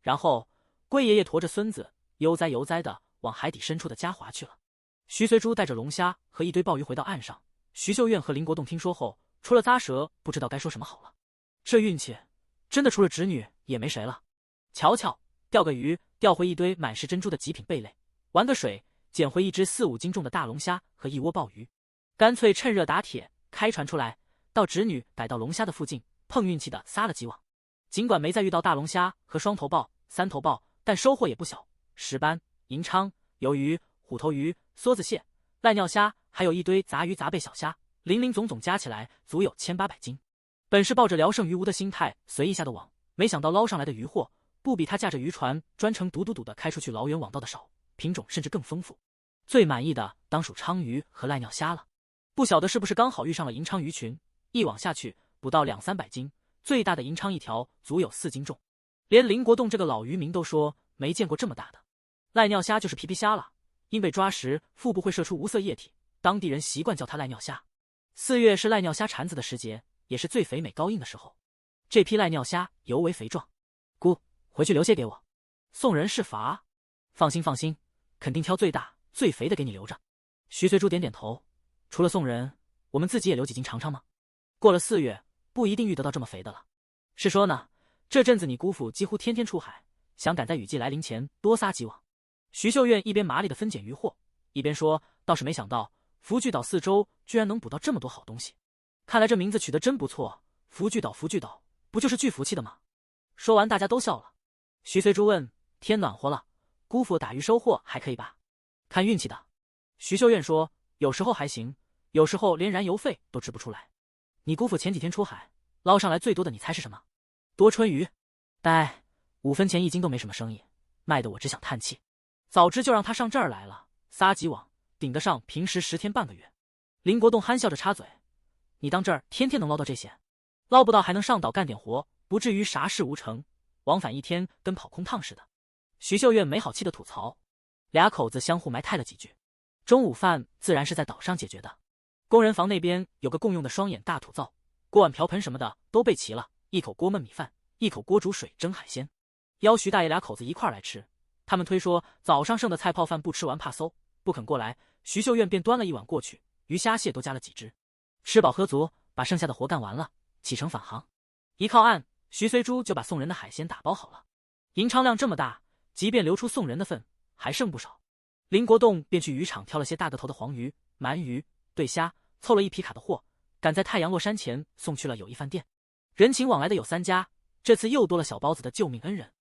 然后龟爷爷驮着孙子悠哉悠哉的往海底深处的家划去了。徐随珠带着龙虾和一堆鲍鱼回到岸上，徐秀苑和林国栋听说后，除了咂舌，不知道该说什么好了。这运气真的除了侄女也没谁了。瞧瞧，钓个鱼，钓回一堆满是珍珠的极品贝类；玩个水，捡回一只4、5斤重的大龙虾和一窝鲍鱼。干脆趁热打铁，开船出来，到侄女逮到龙虾的附近，碰运气的撒了几网。尽管没再遇到大龙虾和双头鲍、3头鲍，但收获也不小：石斑、银鲳、鱿鱼、虎头鱼、梭子蟹、赖尿虾，还有一堆杂鱼杂贝小虾，零零总总加起来足有1800斤。本是抱着聊胜于无的心态随意下的网，没想到捞上来的渔获不比他驾着渔船专程笃的开出去老远网到的少，品种甚至更丰富。最满意的当属鲳鱼和赖尿虾了，不晓得是不是刚好遇上了银鲳鱼群，一网下去捕到2、300斤，最大的银鲳一条足有4斤重。连林国栋这个老渔民都说没见过这么大的。赖尿虾就是皮皮虾了，因被抓时腹部会射出无色液体，当地人习惯叫它赖尿虾。4月是赖尿虾产子的时节，也是最肥美高硬的时候。这批赖尿虾尤为肥壮。姑，回去留些给我。送人是罚。放心，肯定挑最大最肥的给你留着。徐随珠点点头，除了送人，我们自己也留几斤尝尝吗？过了4月，不一定遇得到这么肥的了。是说呢，这阵子你姑父几乎天天出海，想赶在雨季来临前多撒几网。徐秀苑一边麻利的分拣渔获，一边说，倒是没想到福聚岛4周居然能捕到这么多好东西。看来这名字取得真不错，福聚岛，不就是聚福气的吗？说完大家都笑了。徐随珠问，天暖和了，姑父打鱼收获还可以吧？看运气的。徐秀苑说，有时候还行，有时候连燃油费都支不出来。你姑父前几天出海捞上来最多的，你猜是什么？多春鱼。呆，5分钱1斤都没什么生意，卖得我只想叹气。早知就让他上这儿来了，撒几网顶得上平时10天半个月。林国栋憨笑着插嘴，你当这儿天天能捞到这些？捞不到还能上岛干点活，不至于啥事无成，往返1天跟跑空趟似的。徐秀苑没好气的吐槽，俩口子相互埋汰了几句。中午饭自然是在岛上解决的。工人房那边有个共用的双眼大土灶，锅碗瓢盆什么的都备齐了，一口锅焖米饭，一口锅煮水蒸海鲜。邀徐大爷俩口子一块来吃，他们推说早上剩的菜泡饭不吃完怕馊，不肯过来，徐秀苑便端了一碗过去，鱼虾蟹都加了几只。吃饱喝足，把剩下的活干完了，启程返航。一靠岸，徐随珠就把送人的海鲜打包好了。银鲳量这么大，即便留出送人的份，还剩不少。林国栋便去渔场挑了些大个头的黄鱼、鳗鱼、对虾，凑了一皮卡的货，赶在太阳落山前送去了友谊饭店。人情往来的有3家，这次又多了小包子的救命恩人。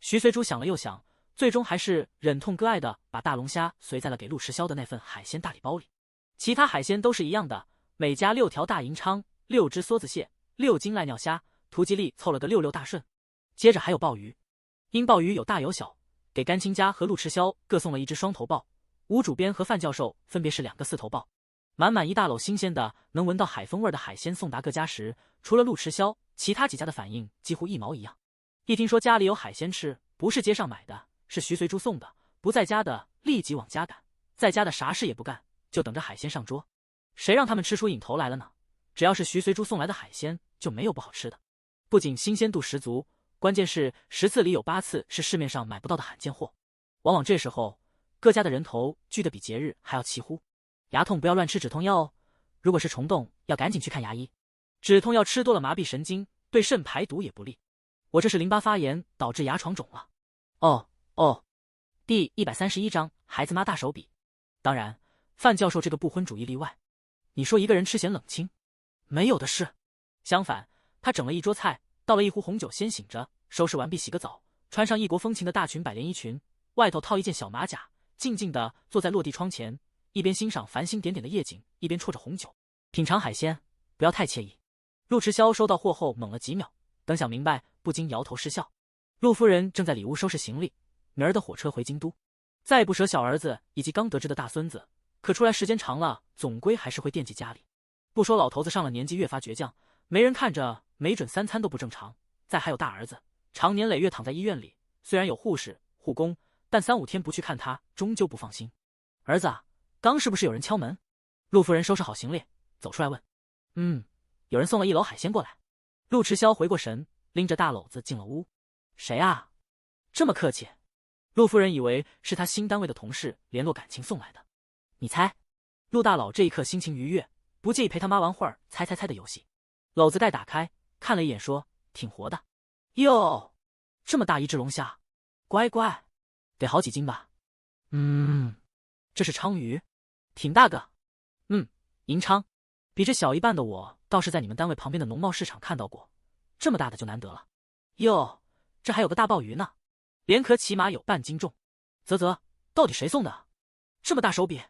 徐随珠想了又想，最终还是忍痛割爱的把大龙虾随在了给陆迟霄的那份海鲜大礼包里。其他海鲜都是一样的，每家6条大银鲳，6只梭子蟹，6斤赖尿虾，涂吉利凑了个66大顺。接着还有鲍鱼，因鲍鱼有大有小，给甘青家和陆迟霄各送了1只双头鲍，吴主编和范教授分别是2个4头鲍。满满一大篓新鲜的能闻到海风味的海鲜送达各家时，除了陆迟霄，其他几家的反应几乎一毛一样。一听说家里有海鲜吃，不是街上买的，是徐随珠送的，不在家的立即往家赶，在家的啥事也不干，就等着海鲜上桌。谁让他们吃出瘾头来了呢？只要是徐随珠送来的海鲜，就没有不好吃的。不仅新鲜度十足，关键是10次里有8次是市面上买不到的罕见货。往往这时候，各家的人头聚得比节日还要齐乎。牙痛不要乱吃止痛药哦，如果是虫洞，要赶紧去看牙医。止痛药吃多了麻痹神经，对肾排毒也不利。我这是淋巴发炎导致牙床肿了。哦。第131章孩子妈大手笔。当然，范教授这个不婚主义例外。你说一个人吃咸冷清，没有的事。相反，他整了一桌菜，倒了1壶红酒，先醒着，收拾完毕洗个澡，穿上异国风情的大裙百连衣裙，外头套一件小马甲，静静地坐在落地窗前，一边欣赏繁星点点的夜景，一边啜着红酒，品尝海鲜，不要太惬意。陆迟霄收到货后懵了几秒，等想明白，不禁摇头失笑。陆夫人正在里屋收拾行李，明儿的火车回京都，再不舍小儿子以及刚得知的大孙子，可出来时间长了，总归还是会惦记家里。不说老头子上了年纪越发倔强，没人看着没准3餐都不正常，再还有大儿子常年累月躺在医院里，虽然有护士护工，但3、5天不去看他，终究不放心。儿子啊，刚是不是有人敲门？陆夫人收拾好行李走出来问。有人送了1篓海鲜过来。陆迟霄回过神，拎着大篓子进了屋。谁啊？这么客气？陆夫人以为是他新单位的同事联络感情送来的。你猜？陆大佬这一刻心情愉悦，不介意陪他妈玩会儿猜的游戏。篓子盖打开，看了一眼说：“挺活的。”哟，这么大一只龙虾，乖，得好几斤吧？这是鲳鱼，挺大个。银鲳，比这小一半的我倒是在你们单位旁边的农贸市场看到过，这么大的就难得了。哟，这还有个大鲍鱼呢，连壳起码有半斤重。啧，到底谁送的？这么大手笔？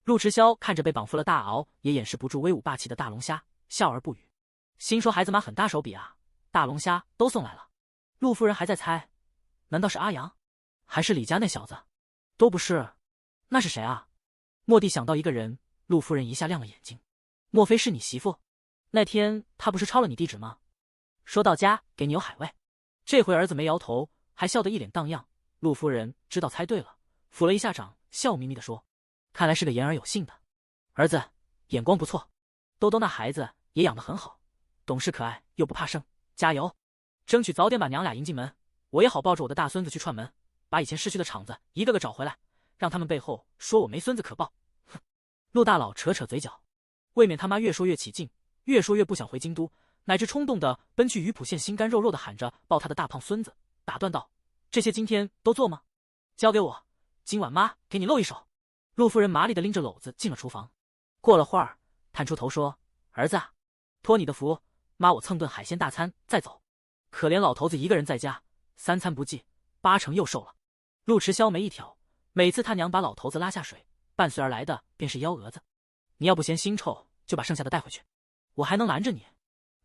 陆迟霄看着被绑缚了大鳌也掩饰不住威武霸气的大龙虾，笑而不语，心说孩子妈很大手笔啊，大龙虾都送来了。陆夫人还在猜，难道是阿阳，还是李家那小子？都不是，那是谁啊？蓦地想到一个人，陆夫人一下亮了眼睛，莫非是你媳妇？那天她不是抄了你地址吗？说到家给你有海味。这回儿子没摇头，还笑得一脸荡漾。陆夫人知道猜对了，抚了一下掌，笑眯眯地说：“看来是个言而有信的儿子，眼光不错。兜兜那孩子也养得很好，懂事可爱又不怕生，加油！争取早点把娘俩迎进门，我也好抱着我的大孙子去串门，把以前失去的场子一个个找回来，让他们背后说我没孙子可抱。”哼！陆大佬扯嘴角，未免他妈越说越起劲，越说越不想回京都，乃至冲动的奔去榆浦县心肝肉肉的喊着抱他的大胖孙子，打断道：“这些今天都做吗？交给我，今晚妈给你露一手。”陆夫人麻利的拎着篓子进了厨房，过了会儿探出头说：“儿子啊，托你的福，妈我蹭顿海鲜大餐再走。可怜老头子一个人在家，3餐不济，8成又瘦了。”陆迟霄眉一挑，每次他娘把老头子拉下水，伴随而来的便是幺蛾子。你要不嫌腥臭，就把剩下的带回去，我还能拦着你？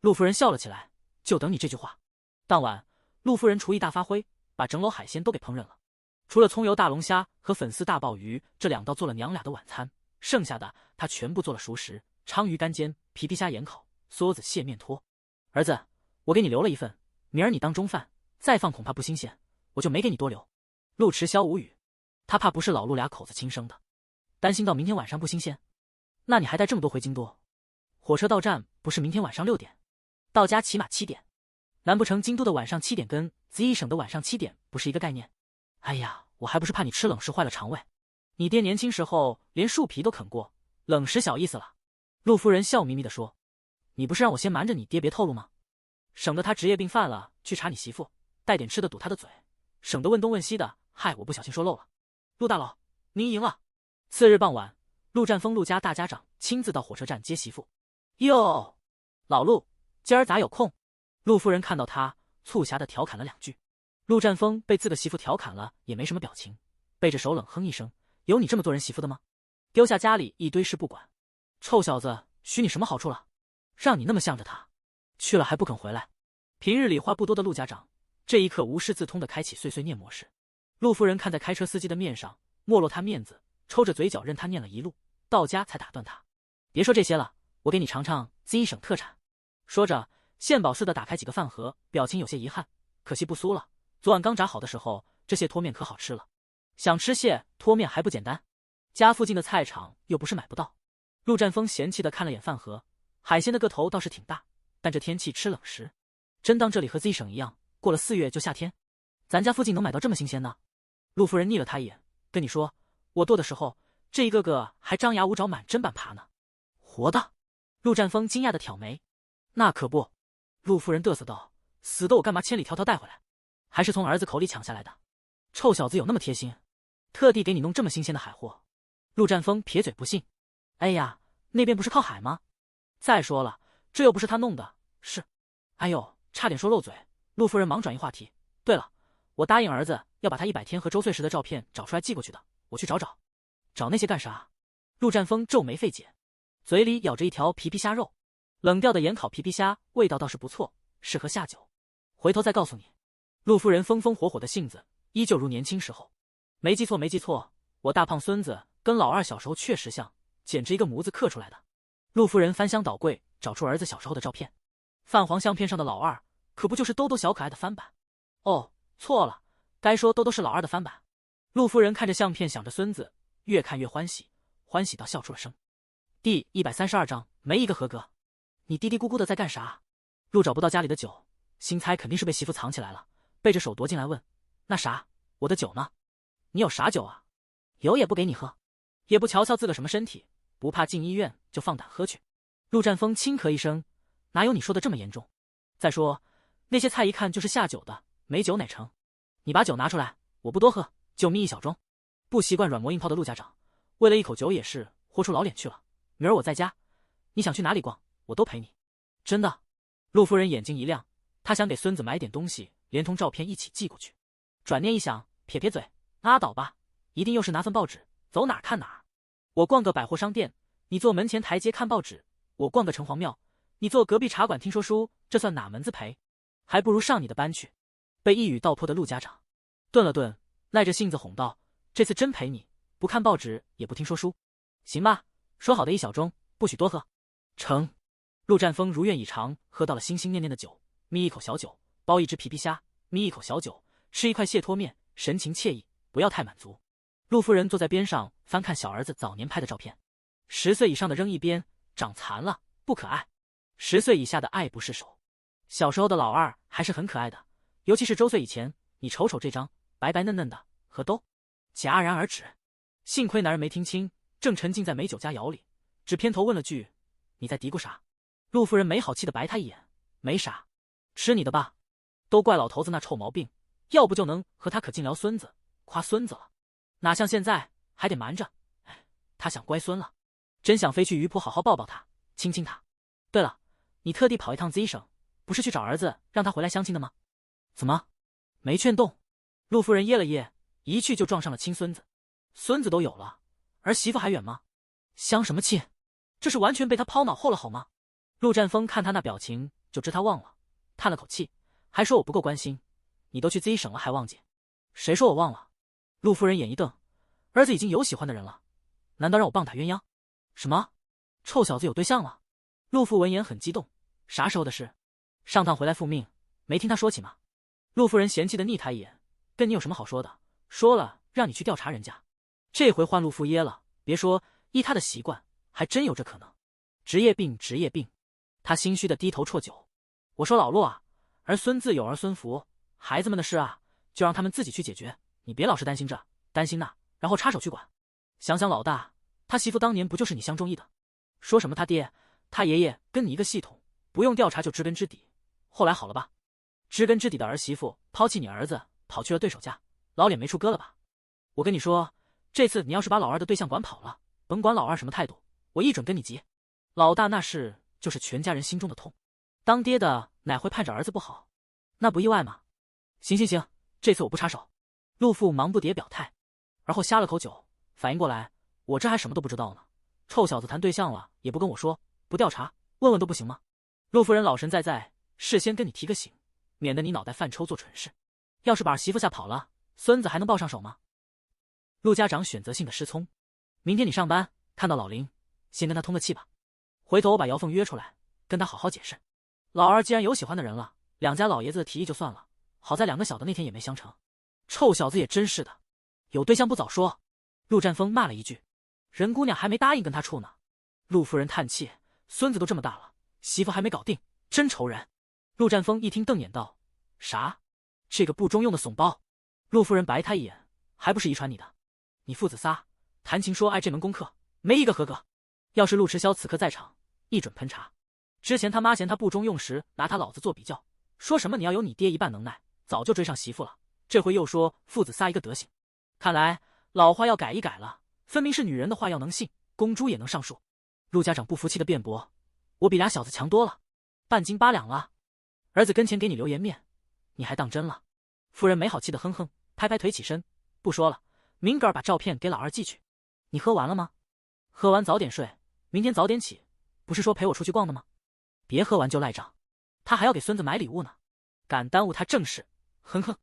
陆夫人笑了起来，就等你这句话。当晚，陆夫人厨艺大发挥，把整篓海鲜都给烹饪了。除了葱油大龙虾和粉丝大鲍鱼这2道做了娘俩的晚餐，剩下的她全部做了熟食：鲳鱼干煎、皮皮虾盐烤、梭子蟹面拖。儿子，我给你留了一份，明儿你当中饭，再放恐怕不新鲜，我就没给你多留。陆迟霄无语，他怕不是老陆俩口子亲生的，担心到明天晚上不新鲜。那你还带这么多回京都？火车到站不是明天晚上6点，到家起码7点，难不成京都的晚上7点跟紫衣省的晚上7点不是一个概念？哎呀，我还不是怕你吃冷食坏了肠胃。你爹年轻时候连树皮都啃过，冷食小意思了。陆夫人笑眯眯地说：“你不是让我先瞒着你爹别透露吗？省得他职业病犯了去查你媳妇，带点吃的堵他的嘴，省得问东问西的，害我不小心说漏了。”陆大佬，您赢了。次日傍晚，陆占峰陆家大家长亲自到火车站接媳妇。哟，老陆，今儿咋有空？陆夫人看到他，促狭的调侃了2句。陆战锋被自个媳妇调侃了，也没什么表情，背着手冷哼一声：“有你这么做人媳妇的吗？丢下家里一堆事不管，臭小子，许你什么好处了？让你那么向着他，去了还不肯回来。”平日里话不多的陆家长，这一刻无师自通的开启碎碎念模式。陆夫人看在开车司机的面上，没落他面子，抽着嘴角任他念了一路，到家才打断他：“别说这些了，我给你尝尝 Z 省特产。”说着，献宝似的打开几个饭盒，表情有些遗憾：“可惜不酥了。昨晚刚炸好的时候，这蟹脱面可好吃了。想吃蟹脱面还不简单？家附近的菜场又不是买不到。”陆战锋嫌弃的看了眼饭盒，海鲜的个头倒是挺大，但这天气吃冷食，真当这里和 Z 省一样，过了4月就夏天？咱家附近能买到这么新鲜呢？陆夫人睨了他一眼，跟你说，我剁的时候，这一个个还张牙舞爪满砧板爬呢。活的？陆战锋惊讶的挑眉。那可不。陆夫人嘚瑟道，死的我干嘛千里迢迢带回来？还是从儿子口里抢下来的。臭小子有那么贴心，特地给你弄这么新鲜的海货？陆战锋撇嘴不信。哎呀，那边不是靠海吗？再说了，这又不是他弄的，是……哎呦，差点说漏嘴。陆夫人忙转移话题。对了，我答应儿子要把他100天和周岁时的照片找出来寄过去的，我去找找。找那些干啥？陆战锋皱眉费解，嘴里咬着一条皮皮虾肉，冷掉的盐烤皮皮虾味道倒是不错，适合下酒。回头再告诉你。陆夫人风风火火的性子依旧如年轻时候。没记错没记错，我大胖孙子跟老二小时候确实像，简直一个模子刻出来的。陆夫人翻箱倒柜找出儿子小时候的照片，泛黄相片上的老二可不就是兜兜小可爱的翻版？哦，错了，该说兜兜是老二的翻版。陆夫人看着相片想着孙子，越看越欢喜，欢喜到笑出了声。第132章没一个合格。你嘀嘀咕咕的在干啥？陆找不到家里的酒，心猜肯定是被媳妇藏起来了，背着手踱进来问：“那啥，我的酒呢？你有啥酒啊？有也不给你喝，也不瞧瞧自个什么身体，不怕进医院就放胆喝去。”陆战锋轻咳一声：“哪有你说的这么严重？再说那些菜一看就是下酒的，没酒哪成？你把酒拿出来，我不多喝，就眯1小盅。”不习惯软磨硬泡的陆家长，为了一口酒也是豁出老脸去了。明儿我在家，你想去哪里逛，我都陪你。真的？陆夫人眼睛一亮，她想给孙子买点东西，连同照片一起寄过去。转念一想，撇撇嘴，拉倒吧，一定又是拿份报纸，走哪儿看哪儿。我逛个百货商店，你坐门前台阶看报纸；我逛个城隍庙，你坐隔壁茶馆听说书，这算哪门子陪？还不如上你的班去。被一语道破的陆家长顿了顿，耐着性子哄道：“这次真陪你，不看报纸也不听说书，行吧？说好的1小盅，不许多喝。”成。陆战锋如愿以偿，喝到了心心念念的酒，眯一口小酒，包一只皮皮虾，眯一口小酒，吃一块蟹脱面，神情惬意，不要太满足。陆夫人坐在边上翻看小儿子早年拍的照片，10岁以上的扔一边，长残了，不可爱；10岁以下的爱不释手。小时候的老二还是很可爱的，尤其是周岁以前，你瞅瞅这张，白白嫩嫩的，和都戛然而止。幸亏男人没听清，正沉浸在美酒佳肴里，只偏头问了句：“你在嘀咕啥？”陆夫人没好气的白他一眼：“没啥，吃你的吧。都怪老头子那臭毛病，要不就能和他可劲聊孙子，夸孙子了，哪像现在还得瞒着。哎，他想乖孙了，真想飞去鱼铺好好抱抱他，亲亲他。对了，你特地跑一趟 Z 省，不是去找儿子让他回来相亲的吗？怎么没劝动？”陆夫人噎了噎，一去就撞上了亲孙子。孙子都有了，儿媳妇还远吗？相什么亲？这是完全被他抛脑后了好吗？陆战锋看他那表情，就知他忘了，叹了口气，还说我不够关心。你都去 Z 省了还忘记？谁说我忘了？陆夫人眼一瞪，儿子已经有喜欢的人了，难道让我棒打鸳鸯？什么？臭小子有对象了？陆父闻言很激动，啥时候的事？上趟回来复命，没听他说起吗？陆夫人嫌弃的睨他一眼，跟你有什么好说的？说了让你去调查人家。这回换陆父噎了，别说，依他的习惯，还真有这可能。职业病，职业病。他心虚的低头啜酒。我说老陆啊，儿孙自有儿孙福，孩子们的事啊，就让他们自己去解决，你别老是担心这担心那，然后插手去管。想想老大，他媳妇当年不就是你相中意的？说什么他爹他爷爷跟你一个系统，不用调查就知根知底。后来好了吧？知根知底的儿媳妇抛弃你儿子，跑去了对手家，老脸没处搁了吧？我跟你说，这次你要是把老二的对象管跑了，甭管老二什么态度，我一准跟你急。老大那事就是全家人心中的痛，当爹的哪会盼着儿子不好？那不意外吗？行行行，这次我不插手。陆父忙不迭表态，而后呷了口酒，反应过来，我这还什么都不知道呢。臭小子谈对象了也不跟我说，不调查，问问都不行吗？陆夫人老神在，事先跟你提个醒，免得你脑袋犯抽做蠢事。要是把儿媳妇吓跑了，孙子还能抱上手吗？陆家长选择性的失聪。明天你上班看到老林，先跟他通个气吧。回头我把姚凤约出来，跟他好好解释。老二既然有喜欢的人了，两家老爷子的提议就算了，好在两个小的那天也没相成。臭小子也真是的，有对象不早说。陆占峰骂了一句，人姑娘还没答应跟他处呢。陆夫人叹气，孙子都这么大了，媳妇还没搞定，真愁人。陆占峰一听瞪眼道，啥？这个不中用的怂包。陆夫人白他一眼，还不是遗传你的？你父子仨谈情说爱这门功课没一个合格。要是陆迟霄此刻在场，一准喷茶。之前他妈嫌他不中用时，拿他老子做比较，说什么你要有你爹一半能耐，早就追上媳妇了。这回又说父子仨一个德行，看来老话要改一改了，分明是女人的话要能信，公猪也能上树。陆家长不服气的辩驳，我比俩小子强多了，半斤八两了，儿子跟前给你留颜面，你还当真了？夫人没好气的哼哼，拍拍腿起身，不说了，明个儿把照片给老二寄去。你喝完了吗？喝完早点睡，明天早点起，不是说陪我出去逛的吗？别喝完就赖账，他还要给孙子买礼物呢，敢耽误他正事，哼哼。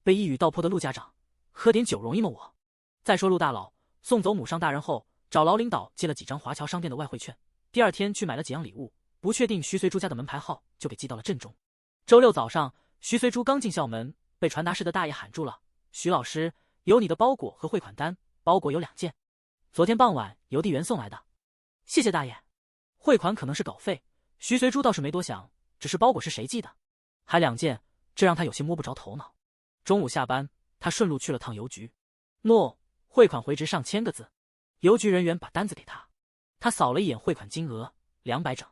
被一语道破的陆家长，喝点酒容易吗我？再说陆大佬送走母上大人后，找老领导借了几张华侨商店的外汇券，第二天去买了几样礼物，不确定徐随珠家的门牌号，就给寄到了镇中。周六早上，徐随珠刚进校门，被传达室的大爷喊住了：“徐老师，有你的包裹和汇款单，包裹有2件，昨天傍晚邮递员送来的。”谢谢大爷。汇款可能是稿费，徐随珠倒是没多想，只是包裹是谁寄的，还2件，这让他有些摸不着头脑。中午下班，他顺路去了趟邮局。诺，汇款回执上1000个字。邮局人员把单子给他，他扫了一眼汇款金额200整，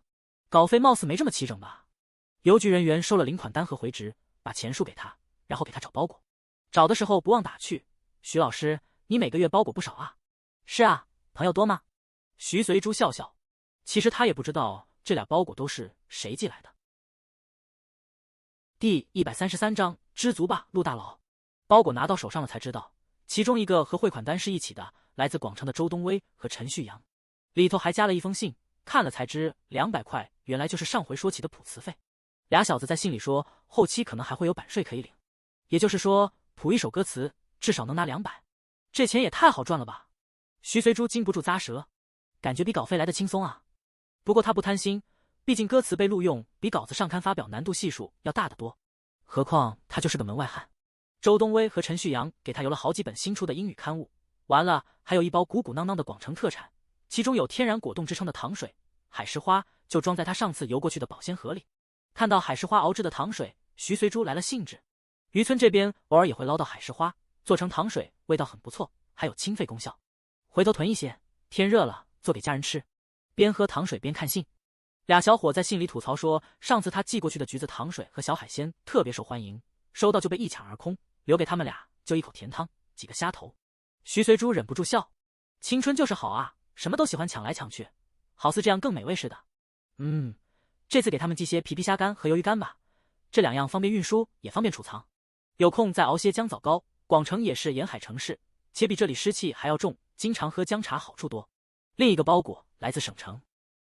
稿费貌似没这么齐整吧。邮局人员收了领款单和回执，把钱数给他，然后给他找包裹。找的时候不忘打趣：“徐老师，你每个月包裹不少啊？”“是啊，朋友多吗？”徐随珠笑笑，其实他也不知道这俩包裹都是谁寄来的。第133章，知足吧，陆大佬。包裹拿到手上了才知道，其中一个和汇款单是一起的，来自广城的周东威和陈旭阳，里头还加了一封信，看了才知200块原来就是上回说起的谱词费。俩小子在信里说，后期可能还会有版税可以领，也就是说谱一首歌词至少能拿200，这钱也太好赚了吧。徐随珠禁不住咂舌，感觉比稿费来的轻松啊。不过他不贪心，毕竟歌词被录用比稿子上刊发表难度系数要大得多，何况他就是个门外汉。周东威和陈旭阳给他邮了好几本新出的英语刊物，完了还有一包鼓鼓囊囊的广城特产，其中有天然果冻之称的糖水，海石花就装在他上次邮过去的保鲜盒里。看到海石花熬制的糖水，徐随珠来了兴致。渔村这边偶尔也会捞到海石花，做成糖水，味道很不错，还有清肺功效。回头囤一些，天热了做给家人吃。边喝糖水边看信，俩小伙在信里吐槽说，上次他寄过去的橘子糖水和小海鲜特别受欢迎，收到就被一抢而空，留给他们俩就一口甜汤，几个虾头。徐随珠忍不住笑，青春就是好啊，什么都喜欢抢来抢去，好似这样更美味似的。这次给他们寄些皮皮虾干和鱿鱼干吧，这2样方便运输也方便储藏。有空再熬些姜枣糕，广城也是沿海城市，且比这里湿气还要重，经常喝姜茶好处多。另一个包裹来自省城，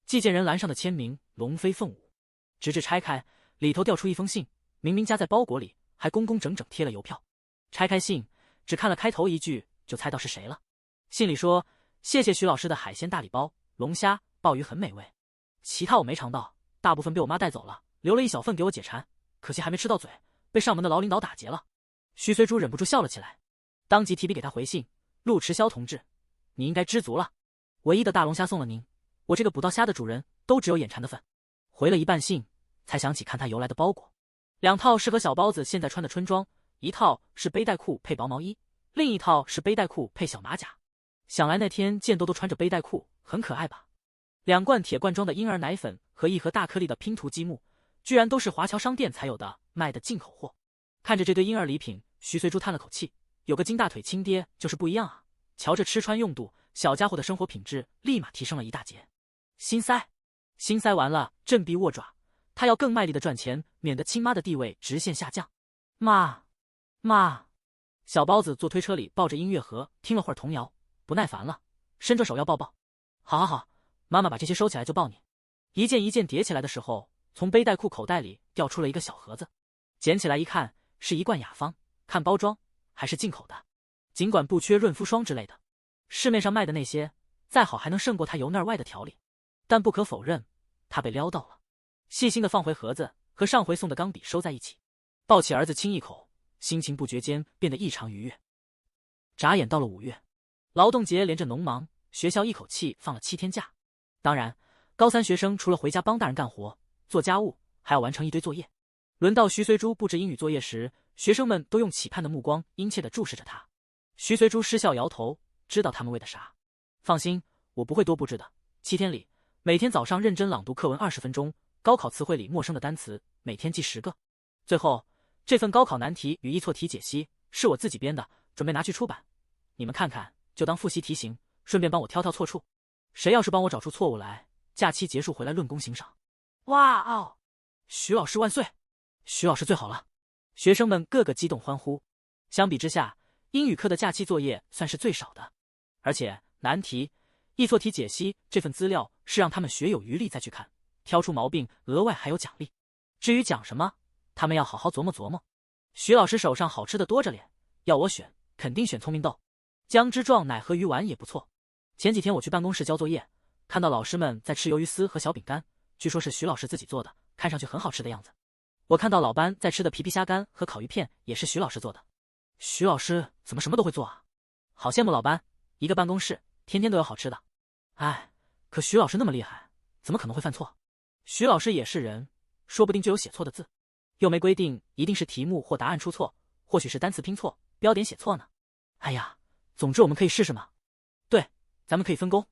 寄件人栏上的签名龙飞凤舞，直至拆开，里头掉出一封信，明明夹在包裹里，还工工整整贴了邮票。拆开信，只看了开头一句就猜到是谁了。信里说，谢谢徐老师的海鲜大礼包，龙虾、鲍鱼很美味，其他我没尝到，大部分被我妈带走了，留了一小份给我解馋，可惜还没吃到嘴，被上门的老领导打劫了。徐随珠忍不住笑了起来，当即提笔给他回信：陆迟霄同志，你应该知足了，唯一的大龙虾送了您，我这个捕到虾的主人都只有眼馋的份。回了一半信，才想起看他邮来的包裹，2套是和小包子现在穿的春装，一套是背带裤配薄毛衣，另一套是背带裤配小马甲。想来那天见多都穿着背带裤，很可爱吧。2罐铁罐装的婴儿奶粉和1盒大颗粒的拼图积木，居然都是华侨商店才有的卖的进口货。看着这堆婴儿礼品，徐随珠叹了口气，有个金大腿亲爹就是不一样啊，瞧着吃穿用度，小家伙的生活品质立马提升了一大截。心塞完了，振臂握爪，他要更卖力的赚钱，免得亲妈的地位直线下降。妈，妈！小包子坐推车里抱着音乐盒，听了会儿童谣，不耐烦了，伸着手要抱抱。好好好，妈妈把这些收起来就抱你。一件一件叠起来的时候，从背带裤口袋里掉出了一个小盒子，捡起来一看，是一罐雅芳，看包装还是进口的。尽管不缺润肤霜之类的，市面上卖的那些再好还能胜过它由内而外的调理，但不可否认，他被撩到了。细心的放回盒子，和上回送的钢笔收在一起，抱起儿子亲一口，心情不觉间变得异常愉悦。眨眼到了5月，劳动节连着农忙，学校一口气放了7天假。当然，高3学生除了回家帮大人干活、做家务，还要完成一堆作业。轮到徐随珠布置英语作业时，学生们都用期盼的目光殷切地注视着他。徐随珠失笑摇头，知道他们为的啥。放心，我不会多布置的。7天里，每天早上认真朗读课文20分钟，高考词汇里陌生的单词每天记10个。最后，这份高考难题与易错题解析是我自己编的，准备拿去出版。你们看看，就当复习题型，顺便帮我挑挑错处。谁要是帮我找出错误来，假期结束回来论功行赏。哇哦！徐老师万岁！徐老师最好了！学生们个个激动欢呼。相比之下，英语课的假期作业算是最少的，而且难题、易错题解析这份资料是让他们学有余力再去看，挑出毛病，额外还有奖励。至于讲什么，他们要好好琢磨琢磨。徐老师手上好吃的多着脸，要我选，肯定选聪明豆。姜汁撞奶和鱼丸也不错。前几天我去办公室交作业，看到老师们在吃鱿鱼丝和小饼干，据说是徐老师自己做的，看上去很好吃的样子。我看到老班在吃的皮皮虾干和烤鱼片也是徐老师做的。徐老师怎么什么都会做啊？好羡慕老班，一个办公室天天都有好吃的。哎，可徐老师那么厉害，怎么可能会犯错？徐老师也是人，说不定就有写错的字，又没规定一定是题目或答案出错，或许是单词拼错、标点写错呢。哎呀，总之我们可以试试嘛。对，咱们可以分工，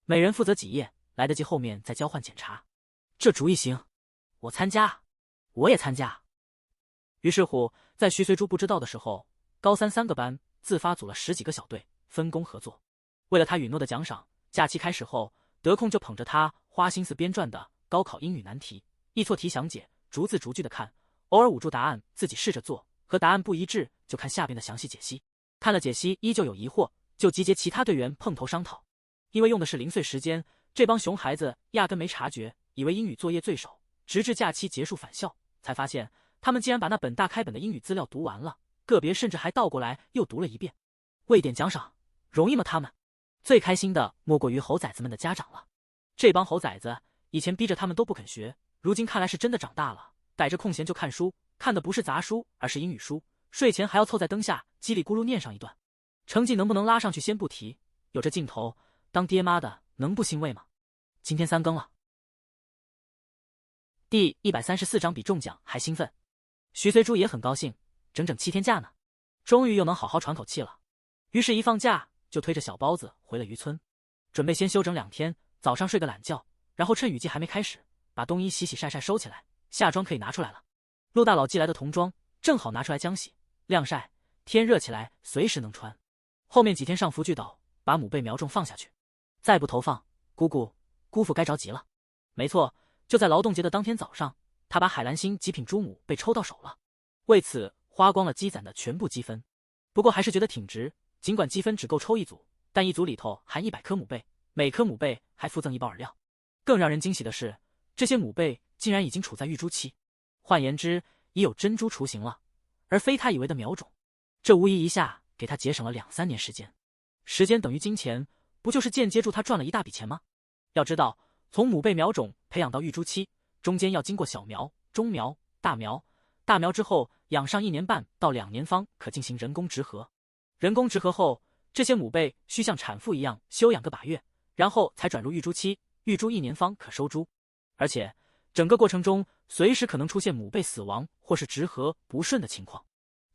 每人负责几页，来得及后面再交换检查。这主意行，我参加，我也参加。于是乎，在徐随珠不知道的时候，高3 3个班自发组了10几个小队，分工合作。为了他允诺的奖赏，假期开始后，得空就捧着他花心思编撰的高考英语难题、易错题详解，逐字逐句的看，偶尔捂住答案自己试着做，和答案不一致就看下边的详细解析。看了解析依旧有疑惑，就集结其他队员碰头商讨。因为用的是零碎时间，这帮熊孩子压根没察觉，以为英语作业最少，直至假期结束返校，才发现他们竟然把那本大开本的英语资料读完了，个别甚至还倒过来又读了一遍。为点奖赏，容易吗？他们最开心的莫过于猴崽子们的家长了。这帮猴崽子以前逼着他们都不肯学，如今看来是真的长大了，逮着空闲就看书，看的不是杂书，而是英语书，睡前还要凑在灯下叽里咕噜念上一段。成绩能不能拉上去先不提，有这劲头，当爹妈的能不欣慰吗？今天3更了。第134章比中奖还兴奋。徐随珠也很高兴，整整7天假呢，终于又能好好喘口气了。于是一放假就推着小包子回了渔村，准备先休整2天，早上睡个懒觉，然后趁雨季还没开始，把冬衣洗洗晒晒收起来，夏装可以拿出来了。陆大佬寄来的童装正好拿出来浆洗晾晒，天热起来随时能穿。后面几天上福聚岛，把母贝苗种放下去，再不投放，姑父该着急了。没错，就在劳动节的当天早上，他把海蓝星极品猪母被抽到手了，为此花光了积攒的全部积分。不过还是觉得挺值，尽管积分只够抽1组，但1组里头含100颗母贝，每颗母贝还附赠1包饵料。更让人惊喜的是，这些母贝竟然已经处在育猪期，换言之，已有珍珠雏形了，而非他以为的苗种。这无疑一下给他节省了2、3年时间。时间等于金钱，不就是间接助他赚了一大笔钱吗？要知道，从母贝苗种培养到育猪期，中间要经过小苗、中苗、大苗，大苗之后养上1年半到2年方可进行人工植合。人工植合后，这些母贝需像产妇一样休养个把月，然后才转入育猪期，育猪1年方可收猪。而且整个过程中随时可能出现母贝死亡或是植合不顺的情况。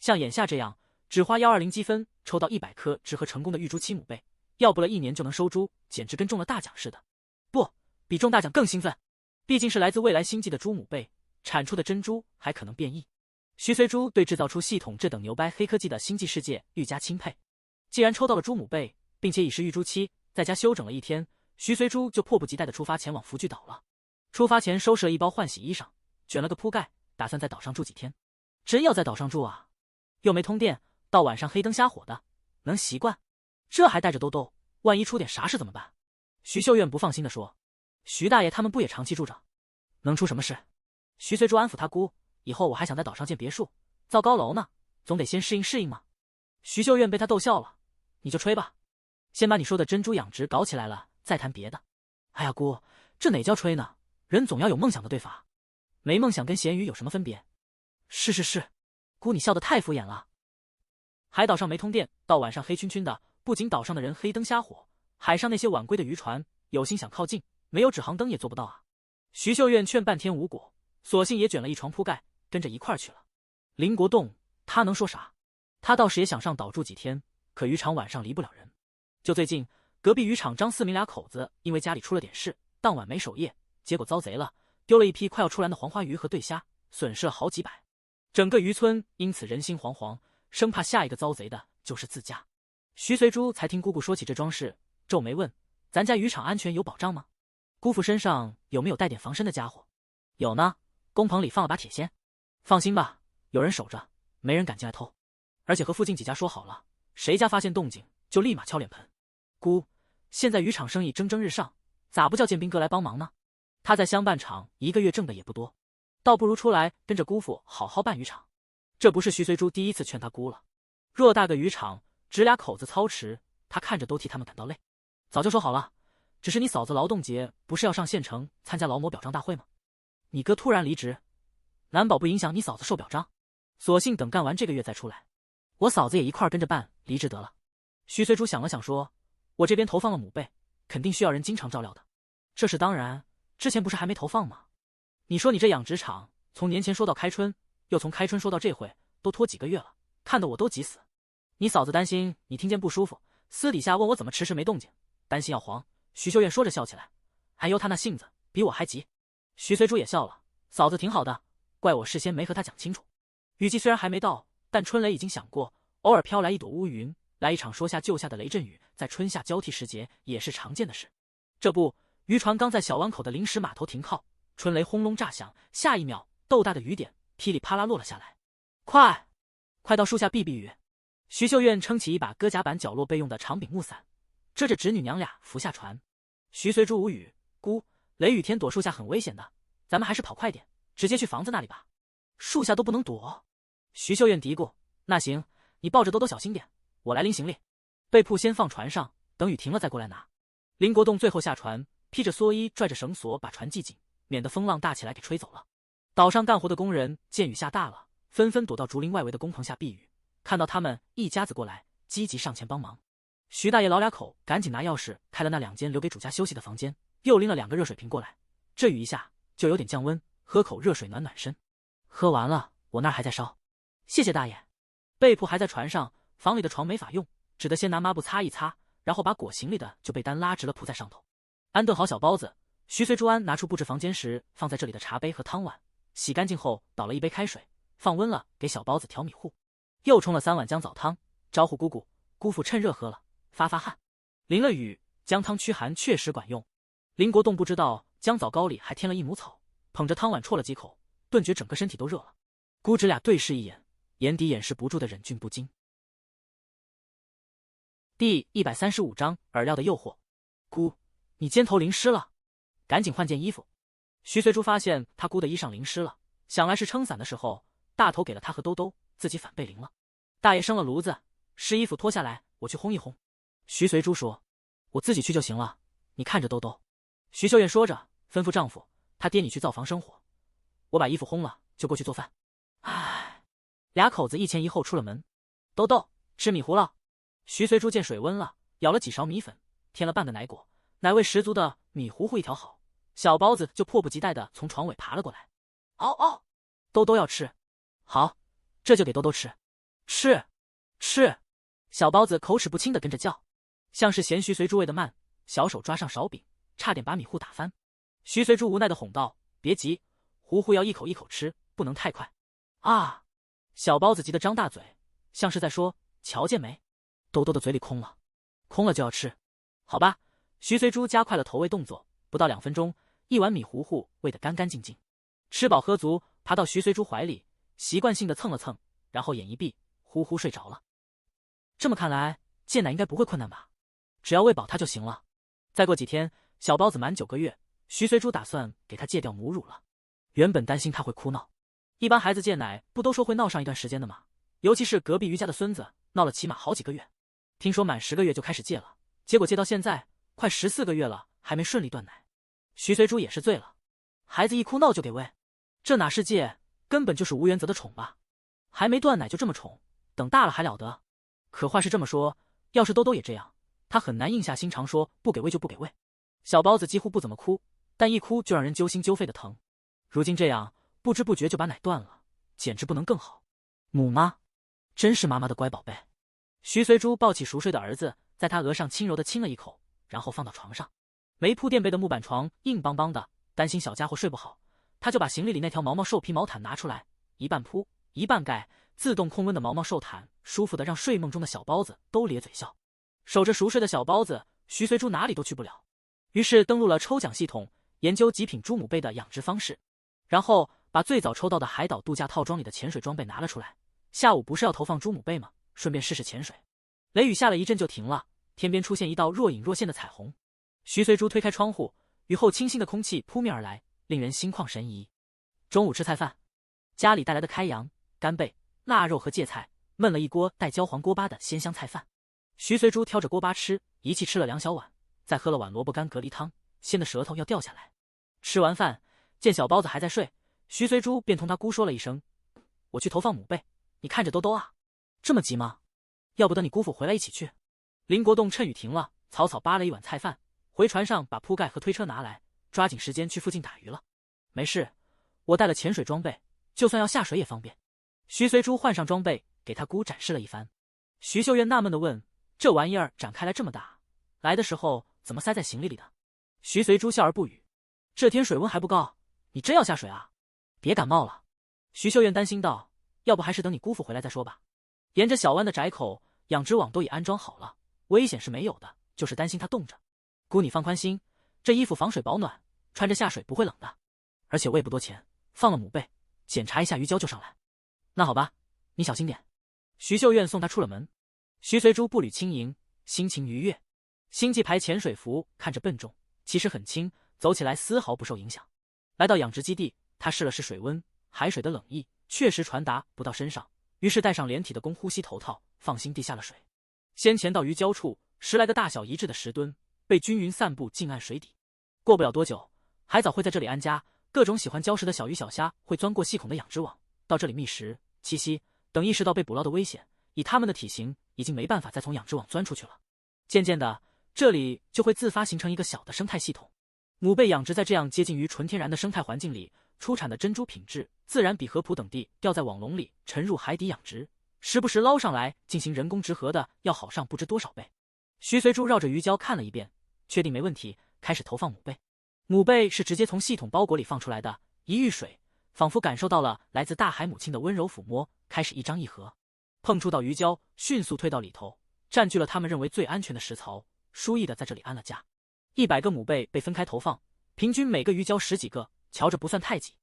像眼下这样只花120积分抽到100颗植合成功的育猪期母贝，要不了1年就能收猪，简直跟中了大奖似的。不，比中大奖更兴奋，毕竟是来自未来星际的猪母贝，产出的珍珠还可能变异。徐随珠对制造出系统这等牛掰黑科技的星际世界愈加钦佩。既然抽到了猪母贝，并且已是育猪期，在家休整了1天，徐随珠就迫不及待地出发前往福聚岛了。出发前收拾了1包换洗衣裳，卷了个铺盖，打算在岛上住几天。真要在岛上住啊？又没通电，到晚上黑灯瞎火的，能习惯？这还带着兜兜，万一出点啥事怎么办？徐秀苑不放心地说。徐大爷他们不也长期住着？能出什么事？徐随珠安抚他姑，以后我还想在岛上建别墅、造高楼呢，总得先适应适应嘛。徐秀苑被他逗笑了，你就吹吧，先把你说的珍珠养殖搞起来了，再谈别的。哎呀姑，这哪叫吹呢？人总要有梦想的对法，没梦想跟咸鱼有什么分别？是，姑你笑得太敷衍了。海岛上没通电，到晚上黑黢黢的，不仅岛上的人黑灯瞎火，海上那些晚归的渔船有心想靠近，没有指航灯也做不到啊。徐秀苑劝半天无果，索性也卷了一床铺盖，跟着一块儿去了。林国栋他能说啥？他倒是也想上岛住几天，可渔场晚上离不了人。就最近隔壁渔场张四明俩口子因为家里出了点事，当晚没守夜，结果遭贼了，丢了一批快要出栏的黄花鱼和对虾，损失了好几百。整个渔村因此人心惶惶，生怕下一个遭贼的就是自家。徐随珠才听姑姑说起这桩事，皱眉问：咱家渔场安全有保障吗？姑父身上有没有带点防身的家伙？有呢，工棚里放了把铁锨。放心吧，有人守着，没人敢进来偷。而且和附近几家说好了，谁家发现动静就立马敲脸盆。姑，现在渔场生意蒸蒸日上，咋不叫建兵哥来帮忙呢？他在乡办厂1个月挣的也不多，倒不如出来跟着姑父好好办渔场。这不是徐随珠第一次劝他姑了，偌大个渔场只俩口子操持，他看着都替他们感到累。早就说好了，只是你嫂子劳动节不是要上县城参加劳模表彰大会吗？你哥突然离职，难保不影响你嫂子受表彰，索性等干完这个月再出来。我嫂子也一块跟着办，离职得了。徐随珠想了想说，我这边投放了母辈，肯定需要人经常照料的。这是当然，之前不是还没投放吗？你说你这养殖场从年前说到开春，又从开春说到这会，都拖几个月了，看得我都急死。你嫂子担心你听见不舒服，私底下问我怎么迟迟没动静，担心要黄。徐秀苑说着笑起来，哎呦他那性子比我还急。徐随珠也笑了，嫂子挺好的，怪我事先没和她讲清楚。雨季虽然还没到，但春雷已经响过，偶尔飘来一朵乌云，来一场说下就下的雷阵雨，在春夏交替时节也是常见的事。这不，渔船刚在小湾口的临时码头停靠，春雷轰隆炸响，下一秒豆大的雨点噼里啪啦落了下来。快到树下避避雨。徐秀苑撑起一把搁甲板角落备用的长柄木伞，遮着侄女娘俩扶下船。徐随珠无语，姑，雷雨天躲树下很危险的，咱们还是跑快点，直接去房子那里吧。树下都不能躲。徐秀苑嘀咕，那行，你抱着兜兜小心点，我来拎行李。被铺先放船上，等雨停了再过来拿。林国栋最后下船，披着蓑衣，拽着绳索把船系紧，免得风浪大起来给吹走了。岛上干活的工人见雨下大了，纷纷躲到竹林外围的工棚下避雨。看到他们一家子过来，积极上前帮忙。徐大爷老俩口赶紧拿钥匙开了那2间留给主家休息的房间，又拎了2个热水瓶过来。这雨一下就有点降温，喝口热水暖暖身。喝完了，我那儿还在烧。谢谢大爷。被铺还在船上，房里的床没法用，只得先拿抹布擦一擦，然后把裹行李的就被单拉直了铺在上头。安顿好小包子，徐随珠安拿出布置房间时放在这里的茶杯和汤碗，洗干净后倒了一杯开水，放温了给小包子调米糊，又冲了3碗姜枣汤，招呼姑姑姑父趁热喝了，发发汗。淋了雨，姜汤驱寒确实管用。林国栋不知道姜枣膏里还添了一亩草，捧着汤碗啜了几口，顿觉整个身体都热了。姑侄俩对视一眼，眼底掩饰不住的忍俊不禁。第135章饵料的诱惑。姑，你肩头淋湿了，赶紧换件衣服。徐随珠发现他姑的衣裳淋湿了，想来是撑伞的时候大头给了他和兜兜，自己反被淋了。大爷生了炉子，湿衣服脱下来，我去烘一烘。徐随珠说，我自己去就行了，你看着兜兜。徐秀燕说着吩咐丈夫，他爹你去灶房生火，我把衣服烘了就过去做饭。唉，俩口子一前一后出了门。兜兜，吃米糊了。徐随珠见水温了，舀了几勺米粉，添了半个奶果，奶味十足的米糊糊一条好。小包子就迫不及待地从床尾爬了过来。嗷嗷，兜兜要吃。好，这就给兜兜吃。吃。小包子口齿不清地跟着叫，像是嫌徐随珠喂得慢，小手抓上勺柄，差点把米糊打翻。徐随珠无奈地哄道，别急，糊糊要一口一口吃，不能太快。啊！小包子急得张大嘴，像是在说瞧见没。兜兜的嘴里空了就要吃。好吧，徐随珠加快了投喂动作，不到2分钟，一碗米糊糊喂得干干净净。吃饱喝足，爬到徐随珠怀里，习惯性的蹭了蹭，然后眼一闭，呼呼睡着了。这么看来，戒奶应该不会困难吧？只要喂饱他就行了。再过几天，小包子满9个月，徐随珠打算给他戒掉母乳了。原本担心他会哭闹，一般孩子戒奶不都说会闹上一段时间的吗？尤其是隔壁于家的孙子，闹了起码好几个月。听说满10个月就开始戒了，结果戒到现在快14个月了，还没顺利断奶。徐随珠也是醉了，孩子一哭闹就给喂，这哪是戒，根本就是无原则的宠吧？还没断奶就这么宠，等大了还了得？可话是这么说，要是兜兜也这样，他很难硬下心肠说不给喂就不给喂。小包子几乎不怎么哭，但一哭就让人揪心揪肺的疼。如今这样，不知不觉就把奶断了，简直不能更好。母妈，真是妈妈的乖宝贝。徐随珠抱起熟睡的儿子，在他额上轻柔地亲了一口，然后放到床上。没铺垫被的木板床硬邦邦的，担心小家伙睡不好，他就把行李里那条毛毛兽皮毛毯拿出来，一半铺一半盖，自动控温的毛毛兽毯，舒服的让睡梦中的小包子都咧嘴笑。守着熟睡的小包子，徐随珠哪里都去不了，于是登录了抽奖系统，研究极品猪母贝的养殖方式，然后把最早抽到的海岛度假套装里的潜水装备拿了出来。下午不是要投放猪母贝吗？顺便试试潜水。雷雨下了一阵就停了，天边出现一道若隐若现的彩虹。徐随珠推开窗户，雨后清新的空气扑面而来，令人心旷神怡。中午吃菜饭，家里带来的开阳、干贝、腊肉和芥菜，焖了一锅带焦黄锅巴的鲜香菜饭。徐随珠挑着锅巴吃，一气吃了2小碗，再喝了碗萝卜干蛤蜊汤，鲜的舌头要掉下来。吃完饭，见小包子还在睡，徐随珠便同他姑说了一声：“我去投放母贝，你看着兜兜啊。”“这么急吗？要不等你姑父回来一起去。”林国栋趁雨停了，草草扒了一碗菜饭，回船上把铺盖和推车拿来，抓紧时间去附近打鱼了。“没事，我带了潜水装备，就算要下水也方便。”徐随珠换上装备，给他姑展示了一番。徐秀燕纳闷地问：“这玩意儿展开来这么大，来的时候怎么塞在行李里的？”徐随珠笑而不语：“这天水温还不高，你真要下水啊？别感冒了。”徐秀燕担心道：“要不还是等你姑父回来再说吧。”沿着小湾的窄口，养殖网都已安装好了，危险是没有的，就是担心它冻着。姑你放宽心，这衣服防水保暖，穿着下水不会冷的。而且我也不多钱，放了母贝，检查一下鱼胶就上来。那好吧，你小心点。徐秀燕送他出了门。徐随珠步履轻盈，心情愉悦。星际牌潜水服看着笨重，其实很轻，走起来丝毫不受影响。来到养殖基地，他试了试水温，海水的冷意确实传达不到身上，于是戴上连体的供呼吸头套，放心地下了水。先前到鱼礁处，10来个大小一致的石墩被均匀散布近岸水底。过不了多久，海藻会在这里安家，各种喜欢礁石的小鱼小虾会钻过细孔的养殖网，到这里觅食栖息。等意识到被捕捞的危险，以它们的体型已经没办法再从养殖网钻出去了。渐渐的，这里就会自发形成一个小的生态系统。母贝养殖在这样接近于纯天然的生态环境里，出产的珍珠品质自然比合浦等地钓在网笼里沉入海底养殖，时不时捞上来进行人工植核的要好上不知多少倍。徐随珠绕着鱼礁看了一遍，确定没问题，开始投放母贝。母贝是直接从系统包裹里放出来的，一遇水，仿佛感受到了来自大海母亲的温柔抚摸，开始一张一合，碰触到鱼礁，迅速退到里头，占据了他们认为最安全的食槽，舒逸的在这里安了家。100个母贝被分开投放，平均每个鱼礁10几个，瞧着不算太挤。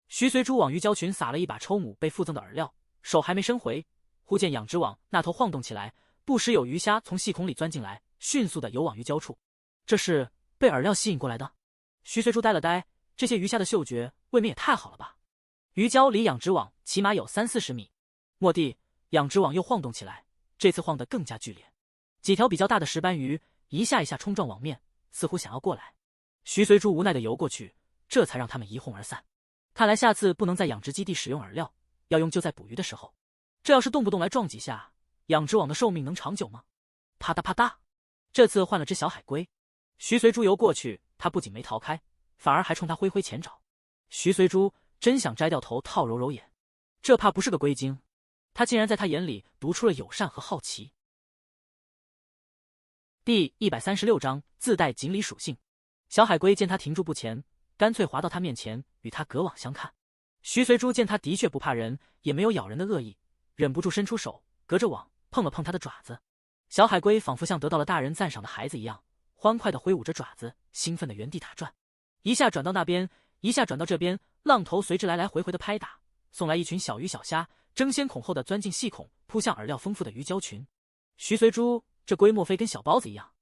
徐随珠往鱼礁群撒了一把抽母贝附赠的饵料，手还没伸回，忽见养殖网那头晃动起来，不时有鱼虾从细孔里钻进来，迅速的游往鱼礁处。这是被饵料吸引过来的？徐随珠呆了呆，这些鱼虾的嗅觉未免也太好了吧。鱼礁离养殖网起码有30-40米。蓦地，养殖网又晃动起来，这次晃得更加剧烈，几条比较大的石斑鱼一下一下冲撞网面，似乎想要过来。徐随珠无奈地游过去，这才让他们一哄而散。看来下次不能在养殖基地使用饵料，要用就在捕鱼的时候。这要是动不动来撞几下，养殖网的寿命能长久吗？啪嗒啪嗒，这次换了只小海龟。徐随珠游过去，他不仅没逃开，反而还冲他挥挥前爪。徐随珠真想摘掉头套揉揉眼，这怕不是个龟精，他竟然在他眼里读出了友善和好奇。第136章自带锦鲤属性。小海龟见他停住不前，干脆滑到他面前，与他隔网相看。徐随珠见他的确不怕人，也没有咬人的恶意，忍不住伸出手，隔着网碰了碰他的爪子。小海龟仿佛像得到了大人赞赏的孩子一样，欢快地挥舞着爪子，兴奋地原地打转，一下转到那边，一下转到这边，浪头随之来来回回的拍打，送来一群小鱼小虾，争先恐后的钻进细孔，扑向饵料丰富的鱼胶群。徐随珠这龟莫非跟小包子一样，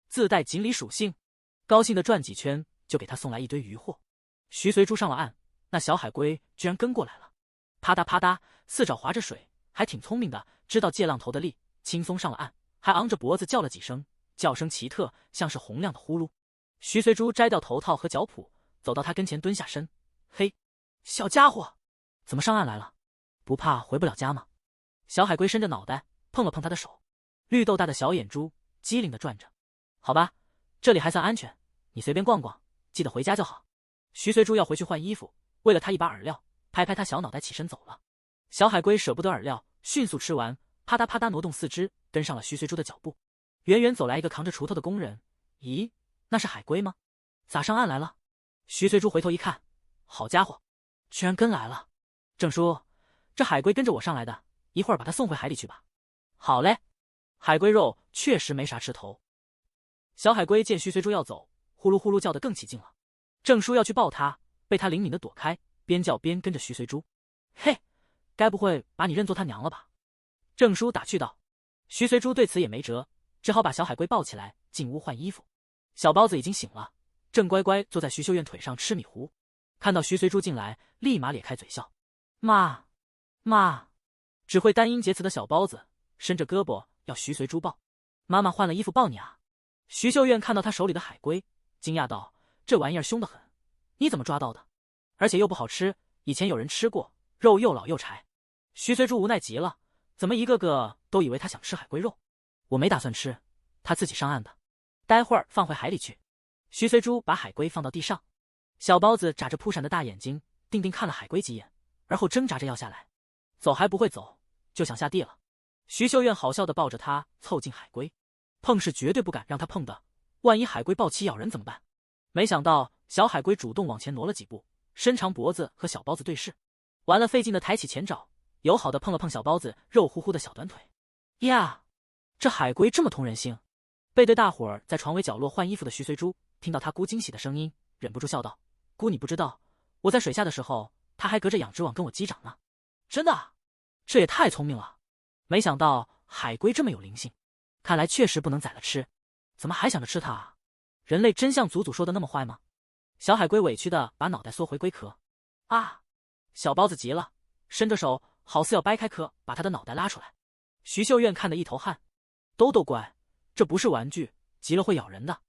自带锦鲤属性？高兴的转几圈，就给他送来一堆鱼货。徐随珠上了岸，那小海龟居然跟过来了，啪嗒啪嗒，四爪划着水，还挺聪明的，知道借浪头的力，轻松上了岸，还昂着脖子叫了几声，叫声奇特，像是洪亮的呼噜。徐随珠摘掉头套和脚蹼，走到他跟前蹲下身，嘿，小家伙，怎么上岸来了？不怕回不了家吗？小海龟伸着脑袋碰了碰他的手，绿豆大的小眼珠机灵的转着。好吧，这里还算安全，你随便逛逛，记得回家就好。徐随珠要回去换衣服，喂了他一把饵料，拍拍他小脑袋起身走了。小海龟舍不得饵料，迅速吃完，啪嗒啪嗒挪动四肢，跟上了徐随珠的脚步。远远走来一个扛着锄头的工人，咦，那是海龟吗？咋上岸来了？徐随珠回头一看，好家伙，居然跟来了。郑叔，这海龟跟着我上来的，一会儿把它送回海里去吧。好嘞。海龟肉确实没啥吃头。小海龟见徐随珠要走，呼噜呼噜叫得更起劲了。郑叔要去抱他，被他灵敏的躲开，边叫边跟着徐随珠。嘿，该不会把你认作他娘了吧？郑叔打趣道。徐随珠对此也没辙，只好把小海龟抱起来进屋换衣服。小包子已经醒了，正乖乖坐在徐秀燕腿上吃米糊，看到徐随珠进来，立马咧开嘴笑。妈，妈！只会单音节词的小包子伸着胳膊要徐随珠抱。妈妈换了衣服抱你啊？徐秀燕看到他手里的海龟，惊讶道：这玩意儿凶得很，你怎么抓到的？而且又不好吃，以前有人吃过，肉又老又柴。徐随珠无奈极了，怎么一个个都以为他想吃海龟肉？我没打算吃，他自己上岸的，待会儿放回海里去。徐随珠把海龟放到地上，小包子眨着扑闪的大眼睛，定定看了海龟几眼，而后挣扎着要下来，走还不会走，就想下地了。徐秀燕好笑地抱着他凑近海龟，碰是绝对不敢让他碰的，万一海龟抱起咬人怎么办？没想到小海龟主动往前挪了几步，伸长脖子和小包子对视，完了费劲地抬起前爪，友好地碰了碰小包子肉乎乎的小短腿。呀，这海龟这么通人性！背对大伙儿在床尾角落换衣服的徐随珠，听到他姑惊喜的声音，忍不住笑道：姑，你不知道，我在水下的时候，他还隔着养殖网跟我击掌呢。真的？这也太聪明了！没想到海龟这么有灵性，看来确实不能宰了吃。怎么还想着吃它啊？人类真像祖祖说的那么坏吗？小海龟委屈的把脑袋缩回龟壳。啊！小包子急了，伸着手好似要掰开壳把他的脑袋拉出来。徐秀燕看得一头汗。兜兜乖，这不是玩具，急了会咬人的。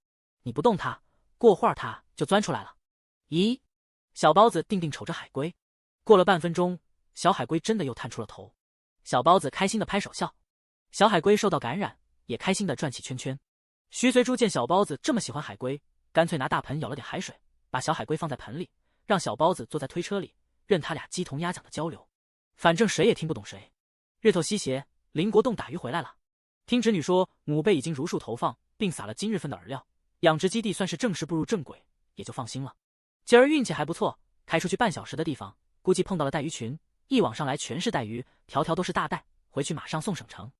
你不动它，过会儿它就钻出来了。咦？小包子定定瞅着海龟。过了半分钟，小海龟真的又探出了头。小包子开心的拍手笑。小海龟受到感染，也开心的转起圈圈。徐随珠见小包子这么喜欢海龟，干脆拿大盆舀了点海水，把小海龟放在盆里，让小包子坐在推车里，任他俩鸡同鸭讲的交流。反正谁也听不懂谁。日头西斜，林国栋打鱼回来了。听侄女说，母贝已经如数投放，并撒了今日份的饵料，养殖基地算是正式步入正轨，也就放心了。今儿运气还不错，开出去半小时的地方，估计碰到了带鱼群，一网上来全是带鱼，条条都是大带，回去马上送省城。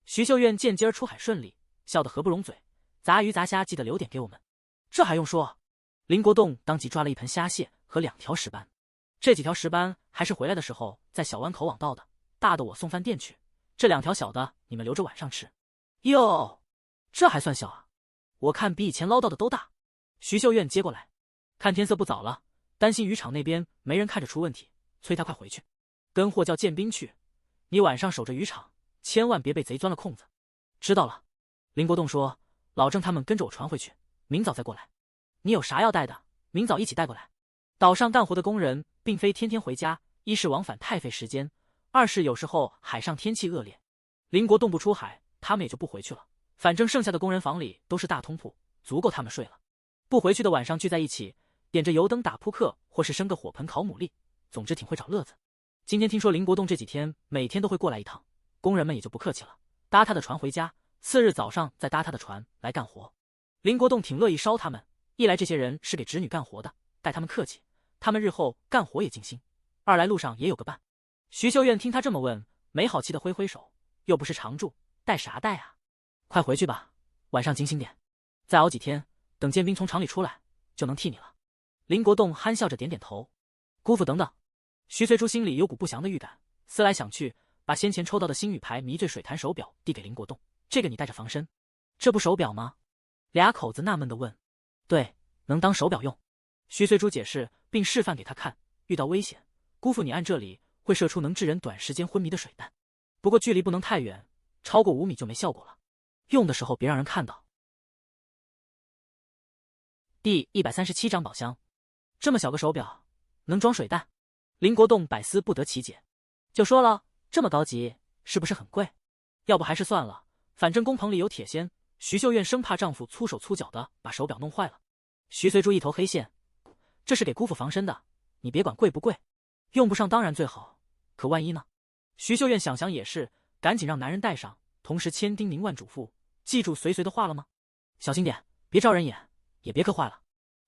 徐秀燕见今儿出海顺利，笑得合不拢嘴，杂鱼杂虾记得留点给我们。这还用说？林国栋当即抓了一盆虾蟹和2条石斑，这几条石斑还是回来的时候在小湾口网到的，大的我送饭店去，这2条小的你们留着晚上吃。哟，这还算小啊？我看比以前捞到的都大。徐秀燕接过来，看天色不早了，担心渔场那边没人看着出问题，催他快回去，跟货叫建兵去，你晚上守着渔场，千万别被贼钻了空子。知道了。林国栋说，老郑他们跟着我船回去，明早再过来。你有啥要带的，明早一起带过来。岛上干活的工人并非天天回家，一是往返太费时间，二是有时候海上天气恶劣，林国栋不出海，他们也就不回去了。反正剩下的工人房里都是大通铺，足够他们睡了。不回去的晚上聚在一起，点着油灯打扑克，或是生个火盆烤牡蛎，总之挺会找乐子。今天听说林国栋这几天每天都会过来一趟，工人们也就不客气了，搭他的船回家，次日早上再搭他的船来干活。林国栋挺乐意捎他们，一来这些人是给侄女干活的，待他们客气，他们日后干活也尽心；二来路上也有个伴。徐秀燕听他这么问，没好气的挥挥手，又不是常住，带啥带啊？快回去吧，晚上警醒点，再熬几天，等建兵从厂里出来，就能替你了。林国栋憨笑着点点头。姑父等等。徐随珠心里有股不祥的预感，思来想去，把先前抽到的星宇牌迷醉水潭手表递给林国栋，这个你带着防身。这不手表吗？俩口子纳闷地问。对，能当手表用。徐随珠解释，并示范给他看，遇到危险，姑父你按这里会射出能致人短时间昏迷的水弹，不过距离不能太远，超过5米就没效果了。用的时候别让人看到。第137章宝箱。这么小个手表能装水弹？林国栋百思不得其解。就说了，这么高级是不是很贵？要不还是算了，反正工棚里有铁锨。徐秀苑生怕丈夫粗手粗脚的把手表弄坏了。徐随珠一头黑线，这是给姑父防身的，你别管贵不贵，用不上当然最好，可万一呢？徐秀苑想想也是，赶紧让男人戴上，同时千叮咛万嘱咐，记住随的话了吗？小心点，别招人眼，也别磕坏了，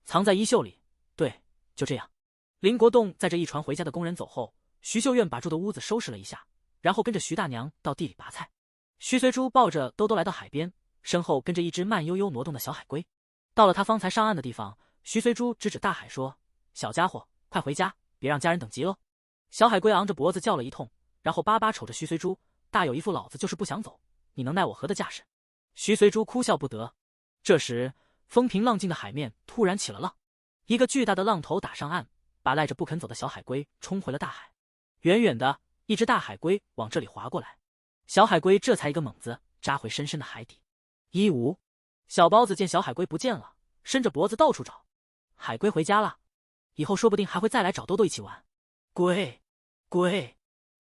藏在衣袖里。对，就这样。林国栋在这一传回家的工人走后，徐秀苑把住的屋子收拾了一下，然后跟着徐大娘到地里拔菜。徐随珠抱着兜兜来到海边，身后跟着一只慢悠悠挪动的小海龟。到了他方才上岸的地方，徐随珠指指大海说：“小家伙，快回家，别让家人等急了。”小海龟昂着脖子叫了一通，然后巴巴瞅着徐随珠，大有一副老子就是不想走，你能奈我何的架势。徐随珠哭笑不得。这时，风平浪静的海面突然起了浪，一个巨大的浪头打上岸，把赖着不肯走的小海龟冲回了大海。远远的，一只大海龟往这里划过来，小海龟这才一个猛子扎回深深的海底。1-5，小包子见小海龟不见了，伸着脖子到处找。海龟回家了，以后说不定还会再来找兜兜一起玩。龟，龟，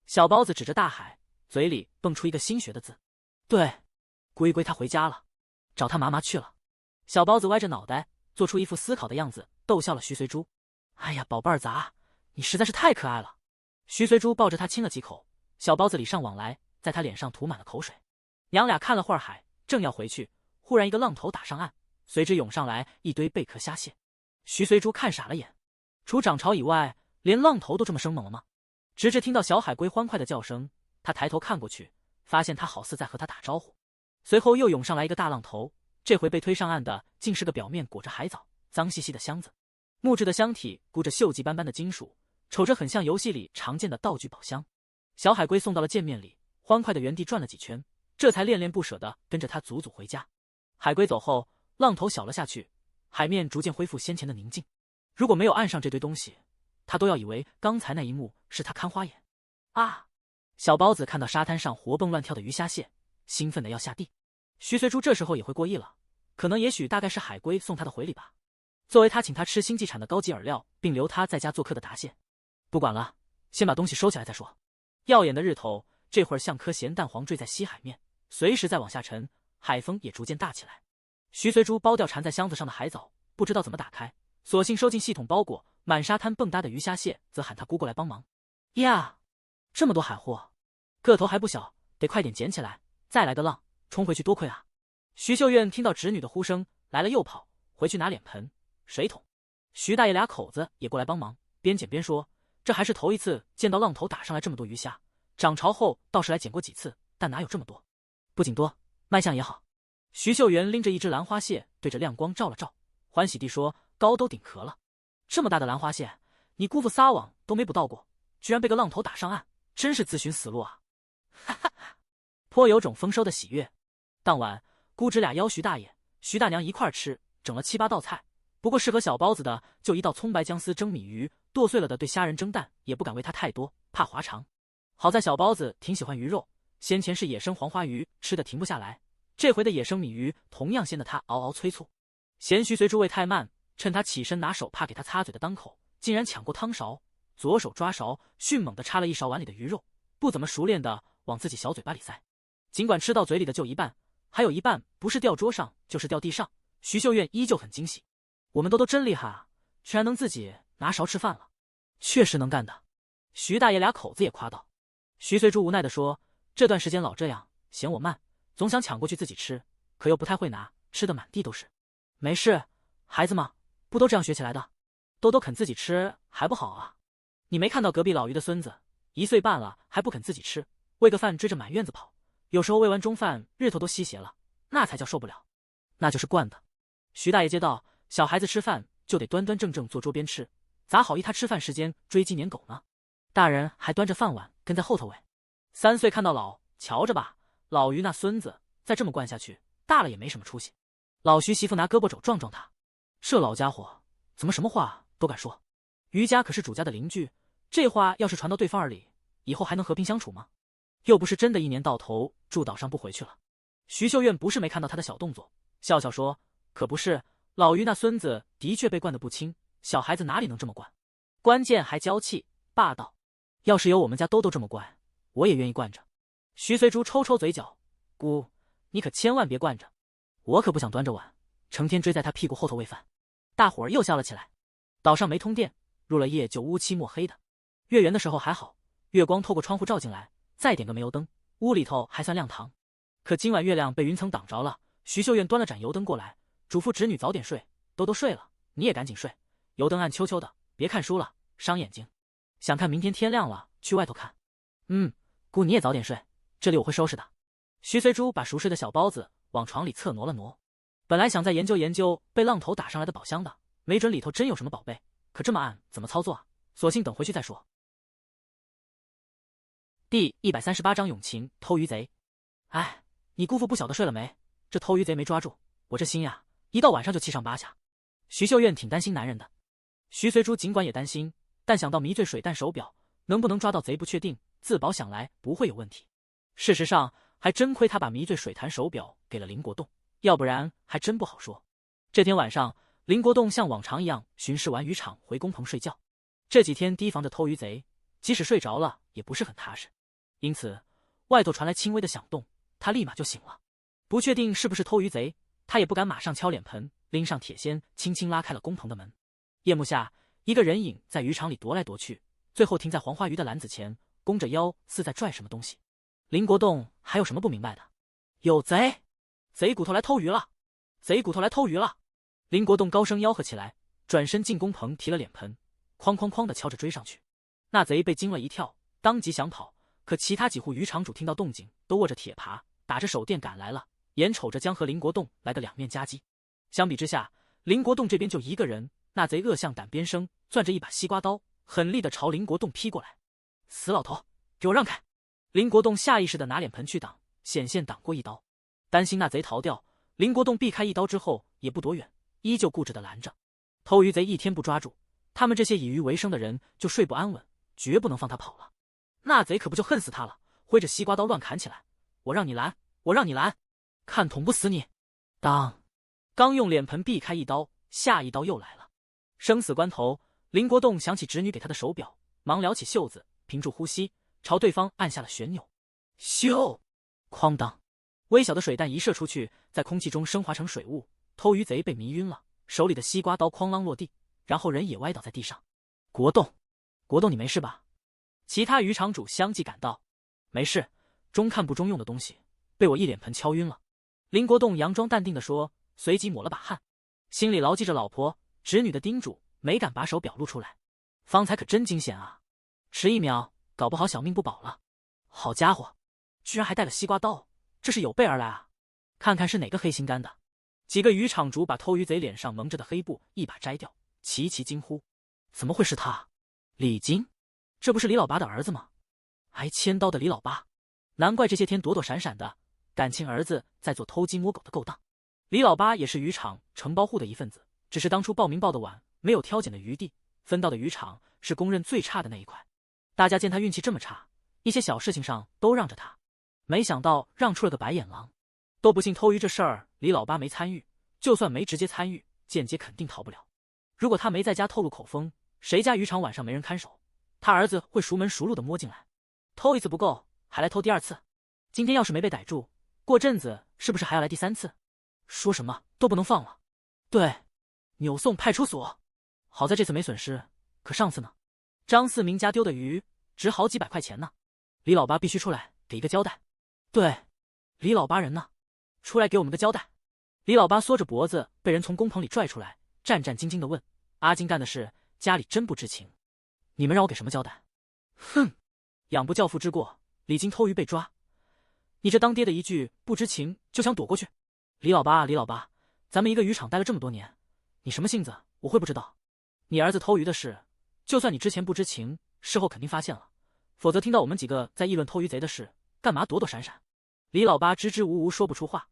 小包子指着大海，嘴里蹦出一个新学的字。对，龟龟他回家了，找他妈妈去了。小包子歪着脑袋，做出一副思考的样子，逗笑了徐随珠。哎呀，宝贝儿杂，你实在是太可爱了。徐随珠抱着他亲了几口，小包子礼尚往来，在他脸上涂满了口水。娘俩看了会儿海，正要回去，忽然一个浪头打上岸，随之涌上来一堆贝壳虾蟹。徐随珠看傻了眼，除涨潮以外，连浪头都这么生猛了吗？直至听到小海龟欢快的叫声，他抬头看过去，发现他好似在和他打招呼。随后又涌上来一个大浪头，这回被推上岸的竟是个表面裹着海藻、脏兮兮的箱子。木质的箱体箍着锈迹斑斑的金属，瞅着很像游戏里常见的道具宝箱。小海龟送到了见面里，欢快的原地转了几圈，这才恋恋不舍地跟着他祖祖回家。海龟走后，浪头小了下去，海面逐渐恢复先前的宁静。如果没有岸上这堆东西，他都要以为刚才那一幕是他看花眼。啊！小包子看到沙滩上活蹦乱跳的鱼虾蟹，兴奋的要下地。徐随珠这时候也会过意了，可能也许大概是海龟送他的回礼吧，作为他请他吃星际产的高级饵料，并留他在家做客的答谢。不管了，先把东西收起来再说。耀眼的日头这会儿像颗咸蛋黄坠在西海面，随时再往下沉，海风也逐渐大起来。徐随珠剥掉缠在箱子上的海藻，不知道怎么打开，索性收进系统包裹。满沙滩蹦跶的鱼虾蟹则喊他姑过来帮忙。呀，这么多海货，个头还不小，得快点捡起来，再来个浪冲回去多亏啊。徐秀苑听到侄女的呼声，来了又跑回去拿脸盆、水桶。徐大爷俩口子也过来帮忙，边捡边说：“这还是头一次见到浪头打上来这么多鱼虾，涨潮后倒是来捡过几次，但哪有这么多？不仅多，卖相也好。”徐秀媛拎着一只兰花蟹，对着亮光照了照，欢喜地说：“高都顶壳了，这么大的兰花蟹，你姑父撒网都没捕到过，居然被个浪头打上岸，真是自寻死路啊！”哈哈哈，颇有种丰收的喜悦。当晚，姑侄俩邀徐大爷、徐大娘一块吃，整了7、8道菜。不过适合小包子的就一道葱白姜丝蒸米鱼，剁碎了的对虾仁蒸蛋也不敢喂他太多，怕滑肠。好在小包子挺喜欢鱼肉，先前是野生黄花鱼，吃的停不下来，这回的野生米鱼同样鲜得他嗷嗷催促。嫌徐随珠喂太慢，趁他起身拿手帕给他擦嘴的当口，竟然抢过汤勺，左手抓勺，迅猛地插了一勺碗里的鱼肉，不怎么熟练的往自己小嘴巴里塞。尽管吃到嘴里的就一半，还有一半不是掉桌上就是掉地上，徐秀苑依旧很惊喜。我们都真厉害啊，居然能自己拿勺吃饭了，确实能干的。徐大爷俩口子也夸道。徐随珠无奈地说：“这段时间老这样，嫌我慢，总想抢过去自己吃，可又不太会拿，吃的满地都是。没事，孩子嘛，不都这样学起来的？兜兜肯自己吃还不好啊？你没看到隔壁老于的孙子1岁半了还不肯自己吃，喂个饭追着满院子跑，有时候喂完中饭日头都西斜了，那才叫受不了。那就是惯的。”徐大爷接道：“小孩子吃饭就得端端正正坐桌边吃，咋好意他吃饭时间追鸡撵狗呢？大人还端着饭碗跟在后头喂。3岁看到老，瞧着吧，老于那孙子再这么惯下去，大了也没什么出息。老徐媳妇拿胳膊肘撞撞他，这老家伙怎么什么话都敢说？于家可是主家的邻居，这话要是传到对方耳里，以后还能和平相处吗？又不是真的一年到头住岛上不回去了。徐秀苑不是没看到他的小动作，笑笑说：“可不是，老于那孙子的确被惯得不轻，小孩子哪里能这么惯？关键还娇气霸道。要是有我们家兜兜这么惯，我也愿意惯着。”徐随珠抽抽嘴角：“姑，你可千万别惯着，我可不想端着碗成天追在他屁股后头喂饭。”大伙儿又笑了起来。岛上没通电，入了夜就乌漆墨黑的。月圆的时候还好，月光透过窗户照进来，再点个煤油灯，屋里头还算亮堂。可今晚月亮被云层挡着了，徐秀苑端了盏油灯过来，嘱咐侄女早点睡，都睡了，你也赶紧睡，油灯暗秋秋的，别看书了，伤眼睛。想看明天天亮了去外头看。姑你也早点睡，这里我会收拾的。徐随珠把熟睡的小包子往床里侧挪了挪，本来想再研究研究被浪头打上来的宝箱的，没准里头真有什么宝贝，可这么暗怎么操作啊？索性等回去再说。第138章永晴偷鱼贼。哎，你姑父不晓得睡了没？这偷鱼贼没抓住，我这心呀，一到晚上就气上8下。徐秀苑挺担心男人的。徐随珠尽管也担心，但想到迷醉水弹手表能不能抓到贼不确定，自保想来不会有问题。事实上还真亏他把迷醉水弹手表给了林国栋，要不然还真不好说。这天晚上，林国栋像往常一样巡视完渔场回工棚睡觉。这几天提防着偷鱼贼，即使睡着了也不是很踏实，因此外头传来轻微的响动，他立马就醒了。不确定是不是偷鱼贼，他也不敢马上敲脸盆，拎上铁锨轻轻拉开了工棚的门。夜幕下，一个人影在渔场里踱来踱去，最后停在黄花鱼的篮子前，弓着腰似在拽什么东西。林国栋还有什么不明白的？有贼！贼骨头来偷鱼了！贼骨头来偷鱼了！林国栋高声吆喝起来，转身进工棚提了脸盆，哐哐哐地敲着追上去。那贼被惊了一跳，当即想跑，可其他几户渔场主听到动静，都握着铁耙，打着手电赶来了，眼瞅着将和林国栋来个两面夹击。相比之下，林国栋这边就一个人，那贼恶向胆边生，攥着一把西瓜刀，狠力地朝林国栋劈过来。死老头，给我让开！林国栋下意识地拿脸盆去挡，险些挡过一刀。担心那贼逃掉，林国栋避开一刀之后也不躲远，依旧固执地拦着。偷鱼贼一天不抓住，他们这些以鱼为生的人就睡不安稳，绝不能放他跑了。那贼可不就恨死他了，挥着西瓜刀乱砍起来。我让你拦，我让你拦，看捅不死你！当，刚用脸盆避开一刀，下一刀又来了。生死关头，林国栋想起侄女给他的手表，忙撩起袖子，屏住呼吸，朝对方按下了旋钮。咻！哐当！微小的水弹一射出去，在空气中升华成水雾。偷鱼贼被迷晕了，手里的西瓜刀哐啷落地，然后人也歪倒在地上。国栋，国栋，你没事吧？其他渔场主相继赶到。没事，中看不中用的东西被我一脸盆敲晕了。林国栋佯装淡定地说，随即抹了把汗，心里牢记着老婆侄女的叮嘱，没敢把手表露出来。方才可真惊险啊，迟一秒搞不好小命不保了。好家伙，居然还带了西瓜刀，这是有备而来啊！看看是哪个黑心肝的。几个渔场主把偷鱼贼脸上蒙着的黑布一把摘掉，齐齐惊呼：怎么会是他？李金，这不是李老八的儿子吗？挨千刀的李老八，难怪这些天躲躲闪闪的，感情儿子在做偷鸡摸狗的勾当。李老八也是渔场承包户的一份子，只是当初报名报的晚，没有挑拣的余地，分到的渔场是公认最差的那一块。大家见他运气这么差，一些小事情上都让着他，没想到让出了个白眼狼。都不信偷鱼这事儿李老八没参与，就算没直接参与，间接肯定逃不了。如果他没在家透露口风，谁家渔场晚上没人看守，他儿子会熟门熟路的摸进来。偷一次不够，还来偷第二次。今天要是没被逮住，过阵子是不是还要来第三次？说什么都不能放了。对，扭送派出所。好在这次没损失，可上次呢？张四明家丢的鱼值好几百块钱呢，李老八必须出来给一个交代。对，李老八人呢？出来给我们个交代。李老八缩着脖子被人从工棚里拽出来，战战兢兢地问：阿金干的事家里真不知情，你们让我给什么交代？哼，养不教父之过，李金偷鱼被抓，你这当爹的一句不知情就想躲过去？李老八啊，李老八，咱们一个渔场待了这么多年，你什么性子我会不知道？你儿子偷鱼的事就算你之前不知情，事后肯定发现了，否则听到我们几个在议论偷鱼贼的事，干嘛躲躲闪闪？李老八支支吾吾说不出话。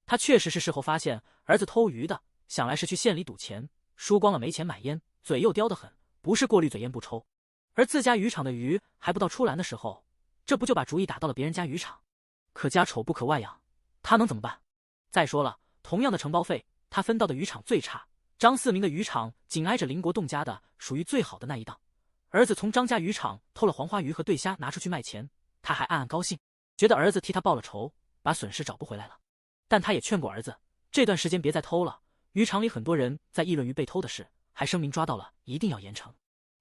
他确实是事后发现儿子偷鱼的，想来是去县里赌钱，输光了没钱买烟，嘴又刁得很，不是过滤嘴烟不抽。而自家渔场的鱼还不到出栏的时候，这不就把主意打到了别人家渔场？可家丑不可外扬，他能怎么办？再说了，同样的承包费，他分到的渔场最差，张四明的渔场紧挨着林国栋家的，属于最好的那一档。儿子从张家渔场偷了黄花鱼和对虾拿出去卖钱，他还暗暗高兴，觉得儿子替他报了仇，把损失找不回来了。但他也劝过儿子，这段时间别再偷了，渔场里很多人在议论鱼被偷的事，还声明抓到了一定要严惩。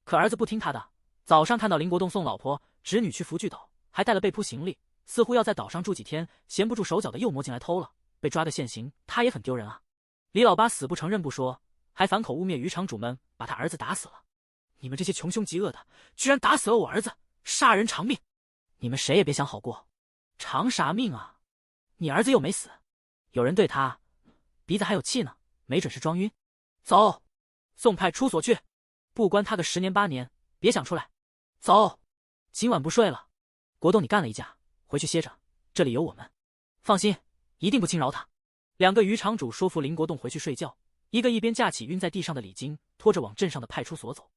可儿子不听他的，早上看到林国栋送老婆侄女去福聚岛，还带了被铺行李，似乎要在岛上住几天，闲不住手脚的又摸进来偷了，被抓个现行，他也很丢人啊。李老八死不承认不说，还反口污蔑渔场主们把他儿子打死了。你们这些穷凶极恶的，居然打死了我儿子，杀人偿命！你们谁也别想好过，偿啥命啊？你儿子又没死，有人对他鼻子还有气呢，没准是装晕。走，送派出所去，不关他个10年8年，别想出来。走，今晚不睡了。国栋你干了一架，回去歇着，这里有我们。放心，一定不轻饶他。2个渔场主说服林国栋回去睡觉，一个一边架起晕在地上的李金，拖着往镇上的派出所走。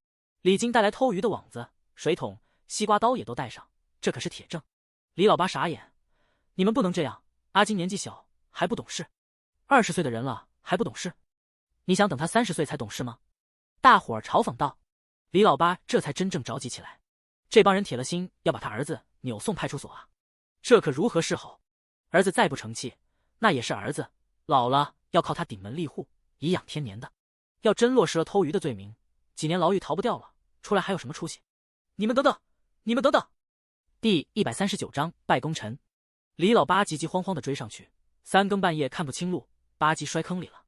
李金带来偷鱼的网子、水桶、西瓜刀也都带上，这可是铁证。李老八傻眼，你们不能这样，阿金年纪小还不懂事，20岁的人了还不懂事，你想等他30岁才懂事吗？大伙儿嘲讽道。李老八这才真正着急起来，这帮人铁了心要把他儿子扭送派出所啊，这可如何是好？儿子再不成器，那也是儿子，老了要靠他顶门立户，颐养天年的。要真落实了偷鱼的罪名，几年牢狱逃不掉了，出来还有什么出息？你们等等，你们等等！第139章败功臣。李老八急急慌慌地追上去，3更半夜看不清路，吧唧摔坑里了。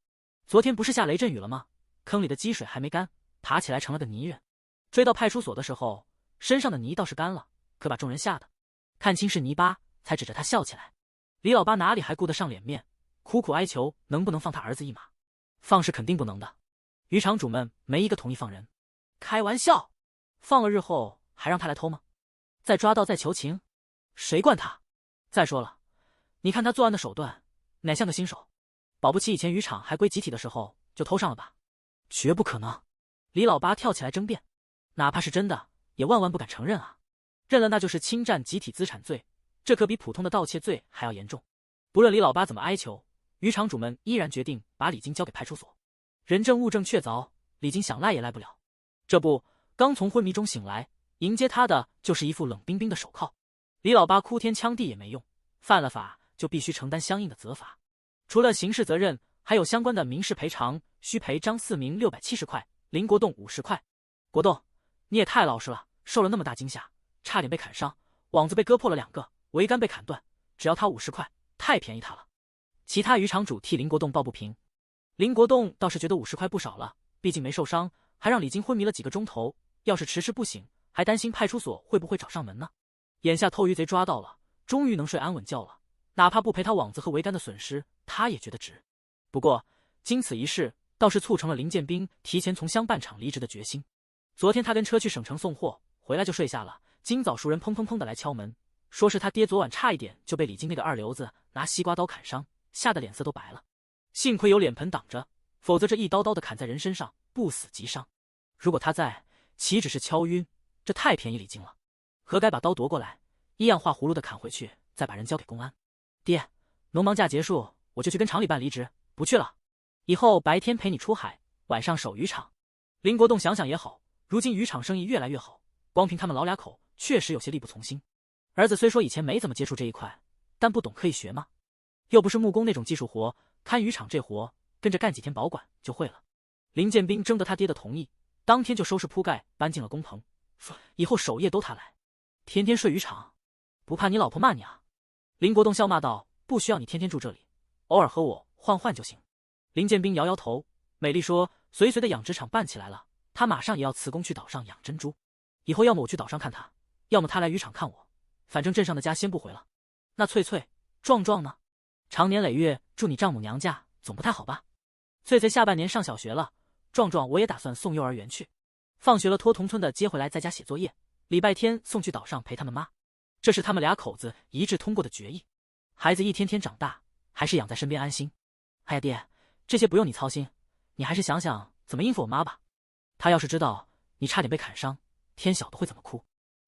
昨天不是下雷阵雨了吗？坑里的积水还没干，爬起来成了个泥人。追到派出所的时候，身上的泥倒是干了，可把众人吓得看清是泥巴，才指着他笑起来。李老八哪里还顾得上脸面，苦苦哀求能不能放他儿子一马。放是肯定不能的，渔场主们没一个同意放人。开玩笑，放了日后还让他来偷吗？再抓到再求情，谁惯他？再说了，你看他作案的手段，哪像个新手？保不齐以前渔场还归集体的时候就偷上了吧？绝不可能！李老八跳起来争辩，哪怕是真的，也万万不敢承认啊！认了那就是侵占集体资产罪，这可比普通的盗窃罪还要严重。不论李老八怎么哀求，渔场主们依然决定把李金交给派出所。人证物证确凿，李金想赖也赖不了。这不，刚从昏迷中醒来，迎接他的就是一副冷冰冰的手铐。李老八哭天抢地也没用，犯了法就必须承担相应的责罚。除了刑事责任，还有相关的民事赔偿，需赔张四明670块，林国栋50块。国栋，你也太老实了，受了那么大惊吓，差点被砍伤，网子被割破了2个，桅杆被砍断，只要他50块，太便宜他了。其他渔场主替林国栋抱不平，林国栋倒是觉得50块不少了，毕竟没受伤，还让李金昏迷了几个钟头，要是迟迟不醒，还担心派出所会不会找上门呢。眼下偷鱼贼抓到了，终于能睡安稳觉了，哪怕不赔他网子和桅杆的损失，他也觉得值。不过经此一事，倒是促成了林建斌提前从乡办厂离职的决心。昨天他跟车去省城送货，回来就睡下了，今早熟人砰砰砰的来敲门，说是他爹昨晚差一点就被李金那个二流子拿西瓜刀砍伤，吓得脸色都白了。幸亏有脸盆挡着，否则这一刀刀的砍在人身上，不死即伤。如果他在，岂止是敲晕，这太便宜李金了，何该把刀夺过来，一样画葫芦的砍回去，再把人交给公安。爹，农忙假结束，我就去跟厂里办离职，不去了，以后白天陪你出海，晚上守渔场。林国栋想想也好，如今渔场生意越来越好，光凭他们老俩口，确实有些力不从心。儿子虽说以前没怎么接触这一块，但不懂可以学吗？又不是木工那种技术活，看渔场这活，跟着干几天保管就会了。林建斌征得他爹的同意，当天就收拾铺盖搬进了工棚，说以后守夜都他来，天天睡渔场，不怕你老婆骂你啊？林国栋笑骂道，不需要你天天住这里，偶尔和我换换就行。林建斌摇摇头，美丽说随的养殖场办起来了，他马上也要辞工去岛上养珍珠，以后要么我去岛上看他，要么他来渔场看我，反正镇上的家先不回了。那翠翠、壮壮呢？长年累月住你丈母娘家总不太好吧？翠翠下半年上小学了，壮壮我也打算送幼儿园去。放学了托同村的接回来在家写作业，礼拜天送去岛上陪他们妈。这是他们俩口子一致通过的决议。孩子一天天长大，还是养在身边安心。哎呀爹，这些不用你操心，你还是想想怎么应付我妈吧。她要是知道你差点被砍伤，天晓得会怎么哭。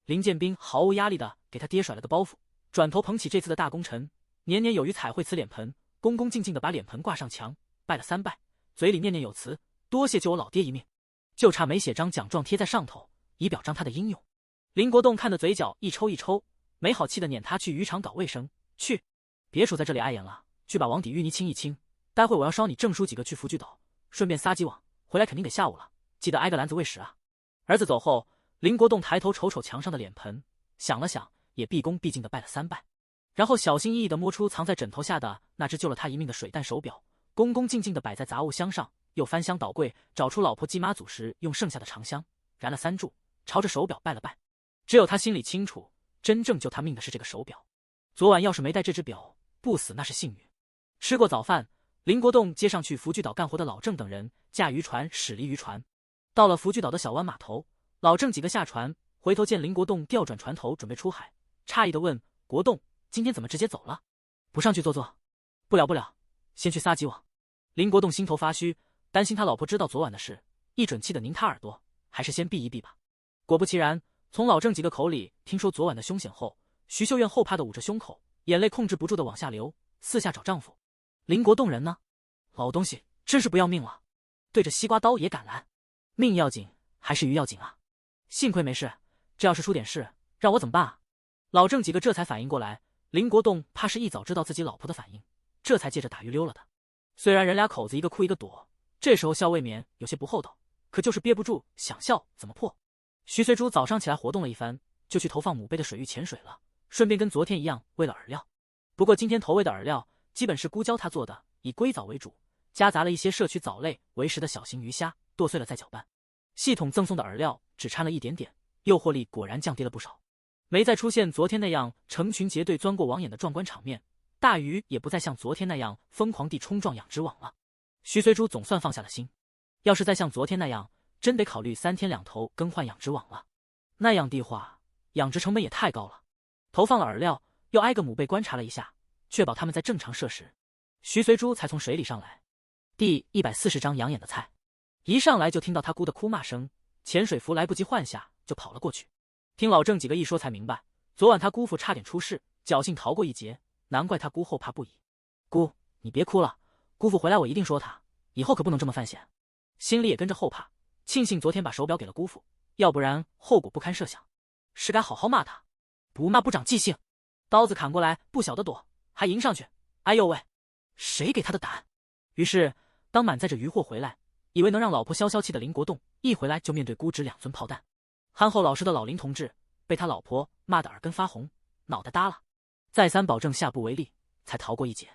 林建斌毫无压力的给他爹甩了个包袱，转头捧起这次的大功臣，年年有余彩绘瓷脸盆，恭恭敬敬的把脸盆挂上墙，拜了3拜，嘴里念念有词，多谢救我老爹一命，就差没写张奖状贴在上头，以表彰他的英勇。林国栋看得嘴角一抽一抽，没好气的撵他去渔场搞卫生去，别杵在这里碍眼了，去把网底淤泥清一清，待会我要捎你郑叔几个去福聚岛，顺便撒几网，回来肯定得下午了，记得挨个篮子喂食啊。儿子走后，林国栋抬头瞅瞅墙上的脸盆，想了想，也毕恭毕敬的拜了3拜，然后小心翼翼的摸出藏在枕头下的那只救了他一命的水弹手表，恭恭敬敬的摆在杂物箱上，又翻箱倒柜找出老婆祭妈祖时用剩下的长香，燃了3炷，朝着手表拜了拜。只有他心里清楚，真正救他命的是这个手表。昨晚要是没带这只表，不死那是幸运。吃过早饭，林国栋接上去福聚岛干活的老郑等人驾渔船驶离渔船，到了福聚岛的小湾码头，老郑几个下船，回头见林国栋调转船头准备出海，诧异的问：国栋，今天怎么直接走了？不上去坐坐？不了，先去撒几网。林国栋心头发虚，担心他老婆知道昨晚的事，一准气的拧他耳朵，还是先避一避吧。果不其然，从老郑几个口里听说昨晚的凶险后，徐秀燕后怕的捂着胸口，眼泪控制不住的往下流，四下找丈夫。林国栋人呢？老东西真是不要命了，对着西瓜刀也敢拦，命要紧还是鱼要紧啊？幸亏没事，这要是出点事，让我怎么办啊？老郑几个这才反应过来，林国栋怕是一早知道自己老婆的反应，这才借着打鱼溜了的。虽然人俩口子一个哭一个躲，这时候笑未免有些不厚道，可就是憋不住想笑怎么破。徐随珠早上起来活动了一番，就去投放母贝的水域潜水了，顺便跟昨天一样喂了饵料。不过今天投喂的饵料基本是菇胶他做的，以硅藻为主，夹杂了一些摄取藻类为食的小型鱼虾，剁碎了再搅拌。系统赠送的饵料只掺了一点点，诱惑力果然降低了不少，没再出现昨天那样成群结队钻过网眼的壮观场面，大鱼也不再像昨天那样疯狂地冲撞养殖网了。徐随珠总算放下了心，要是再像昨天那样，真得考虑3天2头更换养殖网了，那样的话养殖成本也太高了。投放了饵料，又挨个母贝观察了一下，确保他们在正常摄食，徐随珠才从水里上来。第140章养眼的菜，一上来就听到他姑的哭骂声，潜水服来不及换下就跑了过去。听老郑几个一说才明白，昨晚他姑父差点出事，侥幸逃过一劫，难怪他姑后怕不已。姑，你别哭了，姑父回来我一定说他，以后可不能这么犯险。心里也跟着后怕，庆幸昨天把手表给了姑父，要不然后果不堪设想。是该好好骂他，不骂不长记性。刀子砍过来不晓得躲，还迎上去，哎呦喂，谁给他的胆？于是当满载着渔获回来，以为能让老婆消消气的林国栋，一回来就面对估值2尊炮弹。憨厚老实的老林同志被他老婆骂得耳根发红，脑袋耷拉，再三保证下不为例，才逃过一劫。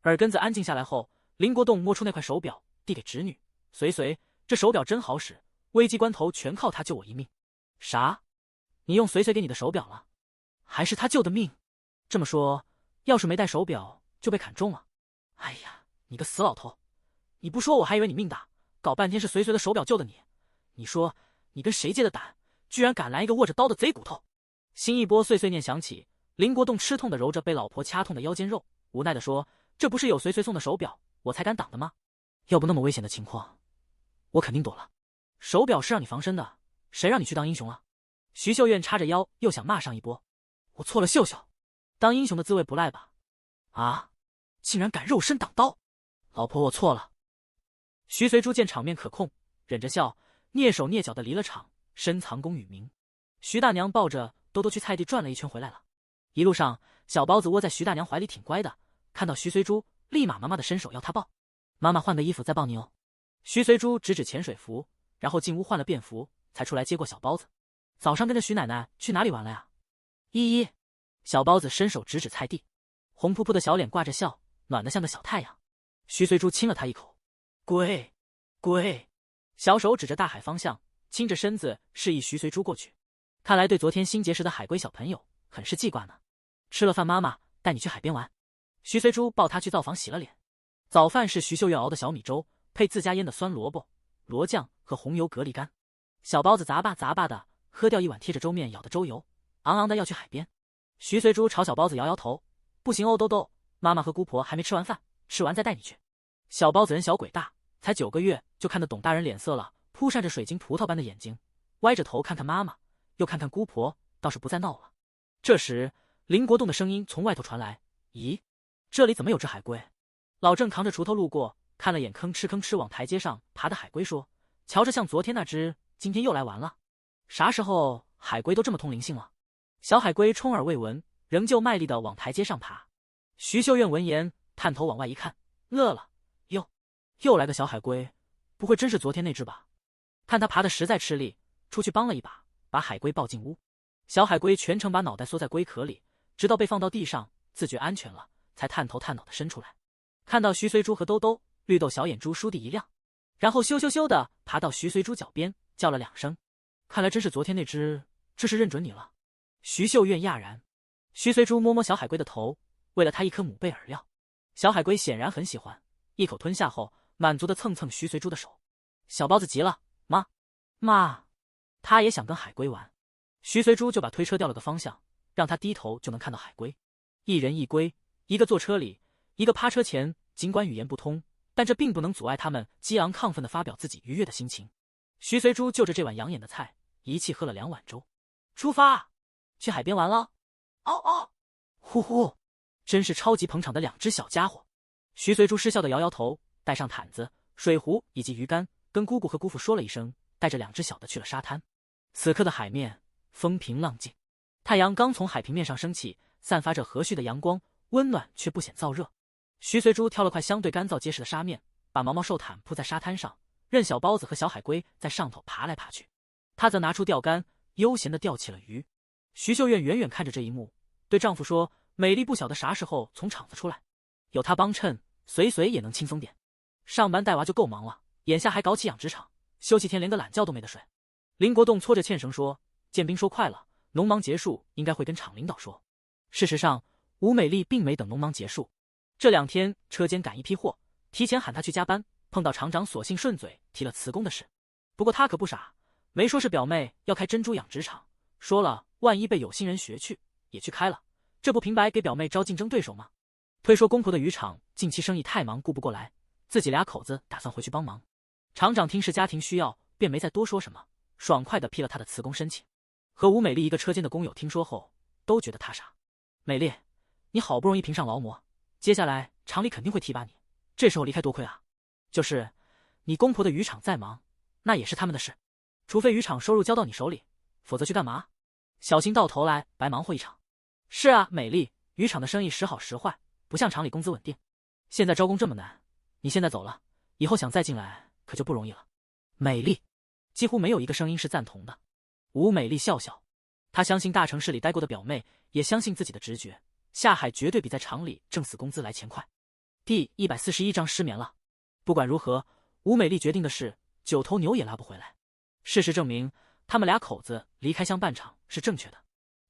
耳根子安静下来后，林国栋摸出那块手表递给侄女：随，这手表真好使，危机关头全靠他救我一命。啥？你用随给你的手表了？还是他救的命？这么说，要是没带手表就被砍中了。哎呀，你个死老头，你不说我还以为你命大，搞半天是随的手表救的你。你说你跟谁借的胆，居然敢来一个握着刀的贼骨头？新一波碎碎念响起，林国栋吃痛的揉着被老婆掐痛的腰间肉，无奈的说：这不是有随送的手表，我才敢挡的吗？要不那么危险的情况，我肯定躲了。手表是让你防身的，谁让你去当英雄了？徐秀燕叉着腰又想骂上一波。我错了，秀秀，当英雄的滋味不赖吧？啊，竟然敢肉身挡刀！老婆，我错了。徐随珠见场面可控，忍着笑，蹑手蹑脚的离了场，深藏功与名。徐大娘抱着兜兜去菜地转了一圈回来了。一路上，小包子窝在徐大娘怀里挺乖的，看到徐随珠，立马妈妈的伸手要她抱。妈妈换个衣服再抱你哦。徐随珠指指潜水服，然后进屋换了便服，才出来接过小包子。早上跟着徐奶奶去哪里玩了呀？依依。小包子伸手指指菜地，红扑扑的小脸挂着笑，暖得像个小太阳。徐随珠亲了他一口，龟。小手指着大海方向，倾着身子示意徐随珠过去。看来对昨天新结识的海龟小朋友很是记挂呢。吃了饭，妈妈带你去海边玩。徐随珠抱他去灶房洗了脸。早饭是徐秀月熬的小米粥，配自家腌的酸萝卜、罗酱和红油蛤蜊干。小包子咂巴咂巴的喝掉一碗贴着粥面舀的粥油，昂昂的要去海边。徐随珠朝小包子摇摇头，不行哦，豆豆，妈妈和姑婆还没吃完饭，吃完再带你去。小包子人小鬼大，才9个月就看得懂大人脸色了，扑闪着水晶葡萄般的眼睛，歪着头看看妈妈，又看看姑婆，倒是不再闹了。这时林国栋的声音从外头传来：“咦，这里怎么有只海龟？”老郑扛着锄头路过，看了眼吭哧往台阶上爬的海龟，说：“瞧着像昨天那只，今天又来玩了。啥时候海龟都这么通灵性了？”小海龟充耳未闻，仍旧卖力地往台阶上爬。徐秀苑闻言，探头往外一看，乐了：“又来个小海龟，不会真是昨天那只吧？”看他爬得实在吃力，出去帮了一把，把海龟抱进屋。小海龟全程把脑袋缩在龟壳里，直到被放到地上，自觉安全了，才探头探脑的伸出来。看到徐随珠和兜兜，绿豆小眼珠倏地一亮，然后咻咻咻的爬到徐随珠脚边，叫了2声。看来真是昨天那只，这是认准你了。徐秀苑讶然。徐随珠摸摸小海龟的头，喂了它一颗母贝饵料。小海龟显然很喜欢，一口吞下后，满足的蹭蹭徐随珠的手。小包子急了：“妈！”他也想跟海龟玩。徐随珠就把推车调了个方向，让他低头就能看到海龟。一人一龟，一个坐车里，一个趴车前，尽管语言不通，但这并不能阻碍他们激昂亢奋地发表自己愉悦的心情。徐随珠就着这碗养眼的菜，一气喝了2碗粥。出发，去海边玩了。嗷嗷，呼呼，真是超级捧场的2只小家伙。徐随珠失笑的摇摇头，带上毯子、水壶以及鱼竿，跟姑姑和姑父说了一声，带着2只小的去了沙滩。此刻的海面风平浪静，太阳刚从海平面上升起，散发着和煦的阳光，温暖却不显燥热。徐随珠挑了块相对干燥结实的沙面，把毛毛兽毯铺在沙滩上，任小包子和小海龟在上头爬来爬去。她则拿出钓竿，悠闲地钓起了鱼。徐秀苑远远看着这一幕，对丈夫说：“美丽不晓得啥时候从厂子出来，有她帮衬，随也能轻松点。上班带娃就够忙了，眼下还搞起养殖场，休息天连个懒觉都没得睡。”林国栋搓着纤绳说：“建兵说快了，农忙结束应该会跟厂领导说。”事实上，吴美丽并没等农忙结束，这2天车间赶一批货，提前喊她去加班，碰到厂长索性顺嘴提了辞工的事。不过她可不傻，没说是表妹要开珍珠养殖场，说了万一被有心人学去，也去开了，这不平白给表妹招竞争对手吗？推说公婆的渔场近期生意太忙顾不过来，自己2口子打算回去帮忙。厂长听是家庭需要，便没再多说什么，爽快地批了他的辞工申请。和吴美丽一个车间的工友听说后，都觉得他傻。美丽，你好不容易评上劳模，接下来厂里肯定会提拔你，这时候离开多亏啊。就是你公婆的渔场再忙，那也是他们的事，除非渔场收入交到你手里，否则去干嘛？小心到头来白忙活一场。是啊，美丽，渔场的生意时好时坏，不像厂里工资稳定。现在招工这么难，你现在走了，以后想再进来可就不容易了。美丽，几乎没有一个声音是赞同的。吴美丽笑笑，她相信大城市里待过的表妹，也相信自己的直觉，下海绝对比在厂里挣死工资来钱快。第141章失眠了。不管如何，吴美丽决定的是9头牛也拉不回来。事实证明，他们2口子离开乡办厂是正确的。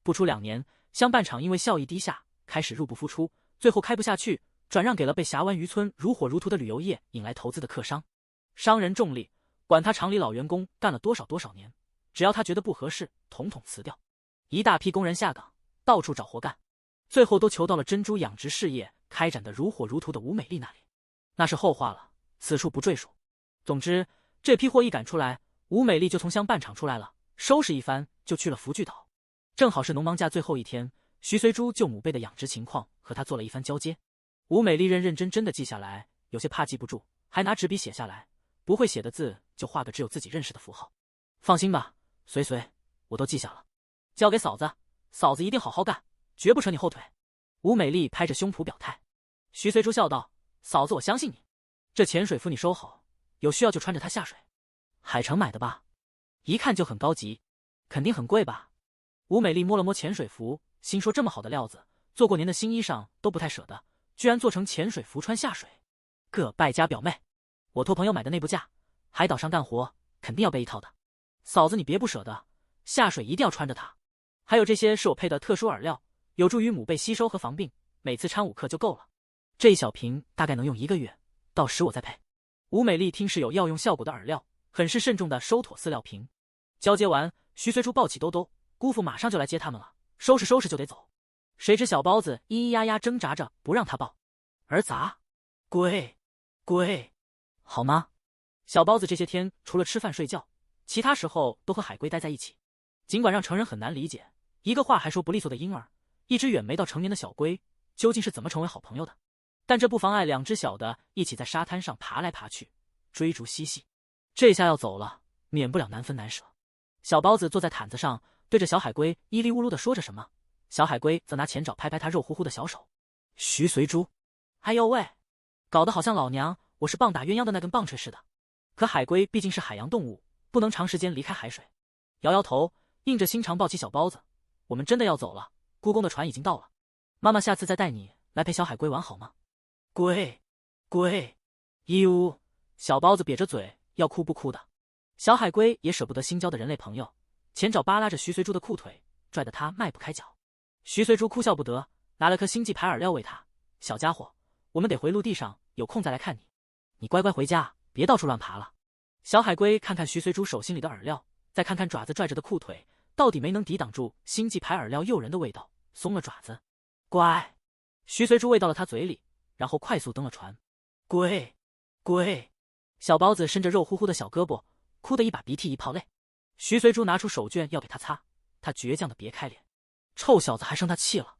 不出2年，乡办厂因为效益低下，开始入不敷出，最后开不下去，转让给了被峡湾渔村如火如荼的旅游业引来投资的客商。商人重利，管他厂里老员工干了多少年，只要他觉得不合适，统统辞掉。一大批工人下岗，到处找活干，最后都求到了珍珠养殖事业开展的如火如荼的吴美丽那里。那是后话了，此处不赘述。总之，这批货一赶出来，吴美丽就从乡办厂出来了，收拾一番就去了福聚岛。正好是农忙假最后一天，徐随珠就母辈的养殖情况和他做了一番交接。吴美丽认认真真的记下来，有些怕记不住，还拿纸笔写下来，不会写的字就画个只有自己认识的符号。放心吧，随，我都记下了，交给嫂子，嫂子一定好好干，绝不扯你后腿。吴美丽拍着胸脯表态。徐随珠笑道：“嫂子，我相信你。这潜水服你收好，有需要就穿着它下水。海城买的吧？一看就很高级，肯定很贵吧？”吴美丽摸了摸潜水服，心说这么好的料子，做过年的新衣裳都不太舍得，居然做成潜水服穿下水。个败家表妹，我托朋友买的内部价，海岛上干活肯定要备一套的。嫂子你别不舍得，下水一定要穿着它。还有这些是我配的特殊饵料，有助于母贝吸收和防病，每次掺5克就够了。这一小瓶大概能用1个月，到时我再配。吴美丽听是有药用效果的饵料，很是慎重地收妥饲料瓶。交接完，徐随珠抱起兜兜，姑父马上就来接他们了，收拾收拾就得走。谁知小包子咿咿呀呀挣扎着不让他抱。儿子啊，乖，乖，好吗？小包子这些天除了吃饭睡觉，其他时候都和海龟待在一起。尽管让成人很难理解，一个话还说不利索的婴儿，一只远没到成年的小龟，究竟是怎么成为好朋友的？但这不妨碍两只小的一起在沙滩上爬来爬去，追逐嬉戏。这下要走了，免不了难分难舍。小包子坐在毯子上，对着小海龟叽里呜噜的说着什么，小海龟则拿前爪拍拍他肉乎乎的小手。徐随珠，哎呦喂，搞得好像老娘我是棒打鸳鸯的那根棒槌似的。可海龟毕竟是海洋动物，不能长时间离开海水。摇摇头，硬着心肠抱起小包子。我们真的要走了，姑公的船已经到了，妈妈下次再带你来陪小海龟玩好吗？龟，龟，咦呜！小包子瘪着嘴，要哭不哭的。小海龟也舍不得新交的人类朋友，前爪扒拉着徐随珠的裤腿，拽得他迈不开脚。徐随珠哭笑不得，拿了颗星际牌饵料喂他。小家伙，我们得回陆地上，有空再来看你。你乖乖回家，别到处乱爬了。小海龟看看徐随珠手心里的饵料，再看看爪子拽着的裤腿，到底没能抵挡住星际牌饵料诱人的味道，松了爪子。乖，徐随珠喂到了他嘴里，然后快速登了船。龟，龟，小包子伸着肉乎乎的小胳膊，哭得一把鼻涕一泡泪。徐随珠拿出手绢要给他擦，他倔强的别开脸。臭小子还生他气了。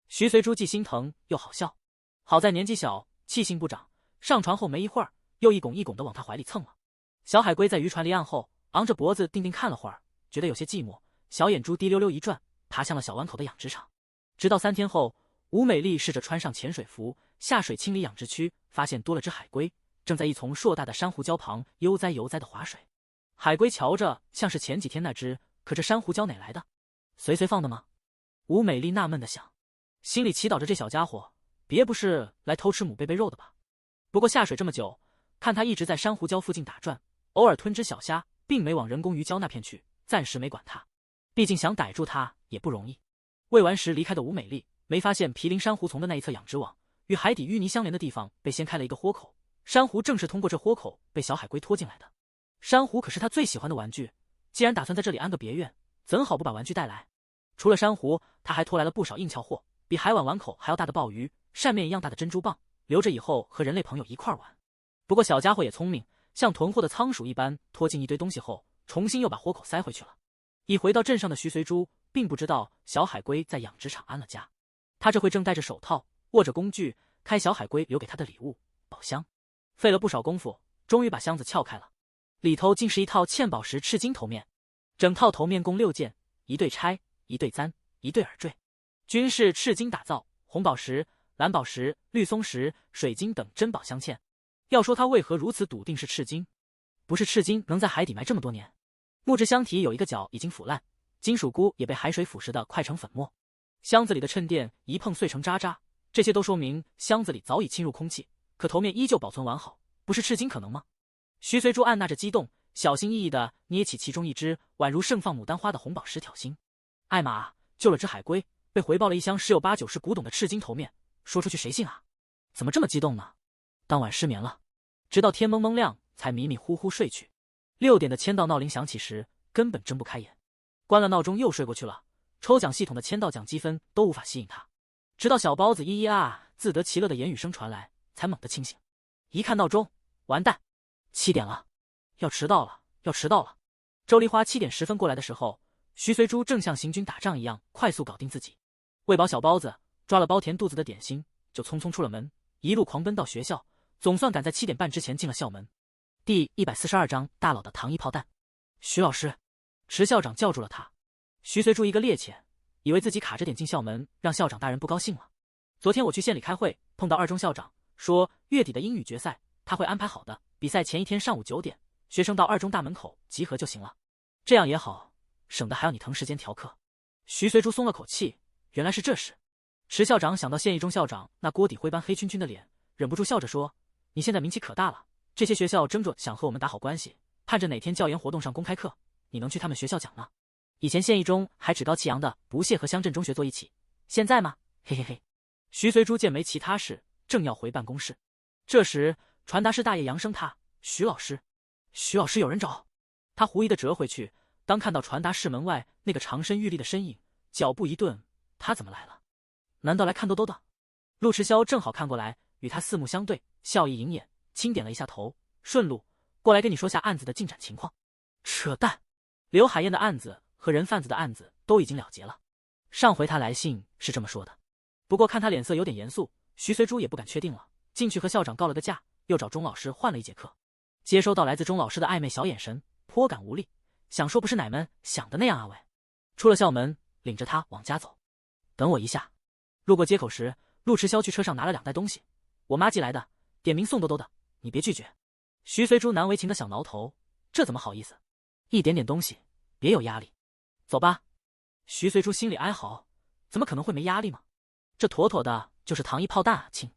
徐随珠既心疼又好笑，好在年纪小，气性不长，上船后没一会儿，又一拱一拱的往他怀里蹭了。小海龟在渔船离岸后，昂着脖子定定看了会儿，觉得有些寂寞，小眼珠滴溜溜一转，爬向了小湾口的养殖场。直到3天后，吴美丽试着穿上潜水服，下水清理养殖区，发现多了只海龟，正在一丛硕大的珊瑚礁旁悠哉悠哉的划水。海龟瞧着像是前几天那只，可这珊瑚礁哪来的？随放的吗？吴美丽纳闷的想，心里祈祷着这小家伙别不是来偷吃母贝贝肉的吧。不过下水这么久，看他一直在珊瑚礁附近打转，偶尔吞只小虾，并没往人工鱼礁那片去，暂时没管他。毕竟想逮住他也不容易。喂完食离开的吴美丽没发现毗邻珊瑚丛的那一侧养殖网与海底淤泥相连的地方被掀开了一个豁口，珊瑚正是通过这豁口被小海龟拖进来的。珊瑚可是他最喜欢的玩具，既然打算在这里安个别院，怎好不把玩具带来？除了珊瑚，他还拖来了不少硬壳货，比海碗碗口还要大的鲍鱼，扇面一样大的珍珠蚌，留着以后和人类朋友一块玩。不过小家伙也聪明，像囤货的仓鼠一般拖进一堆东西后，重新又把豁口塞回去了。一回到镇上的徐随珠并不知道小海龟在养殖场安了家，他这回正戴着手套，握着工具，开小海龟留给他的礼物宝箱。费了不少功夫，终于把箱子撬开了，里头竟是一套嵌宝石赤金头面。整套头面共6件，一对钗，一对簪，一对耳坠，均是赤金打造，红宝石、蓝宝石、绿松石、水晶等珍宝镶嵌。要说他为何如此笃定是赤金，不是赤金能在海底埋这么多年。木质箱体有一个角已经腐烂，金属箍也被海水腐蚀的快成粉末，箱子里的衬垫一碰碎成渣渣，这些都说明箱子里早已侵入空气，可头面依旧保存完好，不是赤金可能吗？徐随珠按捺着激动，小心翼翼地捏起其中一只宛如盛放牡丹花的红宝石挑衅。艾玛救了只海龟，被回报了一箱10有8九是古董的赤金头面，说出去谁信啊？怎么这么激动呢？当晚失眠了，直到天蒙蒙亮才迷迷糊糊睡去。6点的签到闹铃响起时，根本睁不开眼，关了闹钟又睡过去了。抽奖系统的签到奖积分都无法吸引他，直到小包子咿咿啊自得其乐的言语声传来，才猛地清醒。一看闹钟，完蛋，7点了，要迟到了，要迟到了。周梨花7点10分过来的时候，徐随珠正像行军打仗一样快速搞定自己，喂饱小包子，抓了包填肚子的点心，就匆匆出了门，一路狂奔到学校，总算赶在7点半之前进了校门。第142章大佬的糖衣炮弹。徐老师，池校长叫住了他。徐随珠一个趔趄，以为自己卡着点进校门，让校长大人不高兴了。昨天我去县里开会，碰到2中校长，说月底的英语决赛他会安排好的，比赛前一天上午9点，学生到2中大门口集合就行了。这样也好，省得还要你腾时间调课。徐随珠松了口气，原来是这事。池校长想到县一中校长那锅底灰般黑黢黢的脸，忍不住笑着说：“你现在名气可大了，这些学校争着想和我们打好关系，盼着哪天教研活动上公开课，你能去他们学校讲呢？以前县一中还趾高气扬的不屑和乡镇中学坐一起，现在吗？嘿嘿嘿。”徐随珠见没其他事，正要回办公室，这时传达室大爷扬声他：“徐老师，徐老师有人找。”他狐疑的折回去，当看到传达室门外那个长身玉立的身影，脚步一顿，他怎么来了？难道来看兜兜的？陆迟霄正好看过来，与他四目相对，笑意盈眼，轻点了一下头，顺路过来跟你说下案子的进展情况。扯淡！刘海燕的案子和人贩子的案子都已经了结了。上回他来信是这么说的，不过看他脸色有点严肃，徐随珠也不敢确定了，进去和校长告了个假，又找钟老师换了一节课。接收到来自钟老师的暧昧小眼神，颇感无力，想说不是奶们想的那样啊喂。出了校门，领着他往家走。等我一下。路过街口时，陆迟霄去车上拿了2袋东西，我妈寄来的，点名送兜兜的，你别拒绝。徐随珠难为情的想挠头，这怎么好意思？一点点东西，别有压力。走吧。徐随珠心里哀嚎，怎么可能会没压力吗？这妥妥的就是糖衣炮弹啊！亲，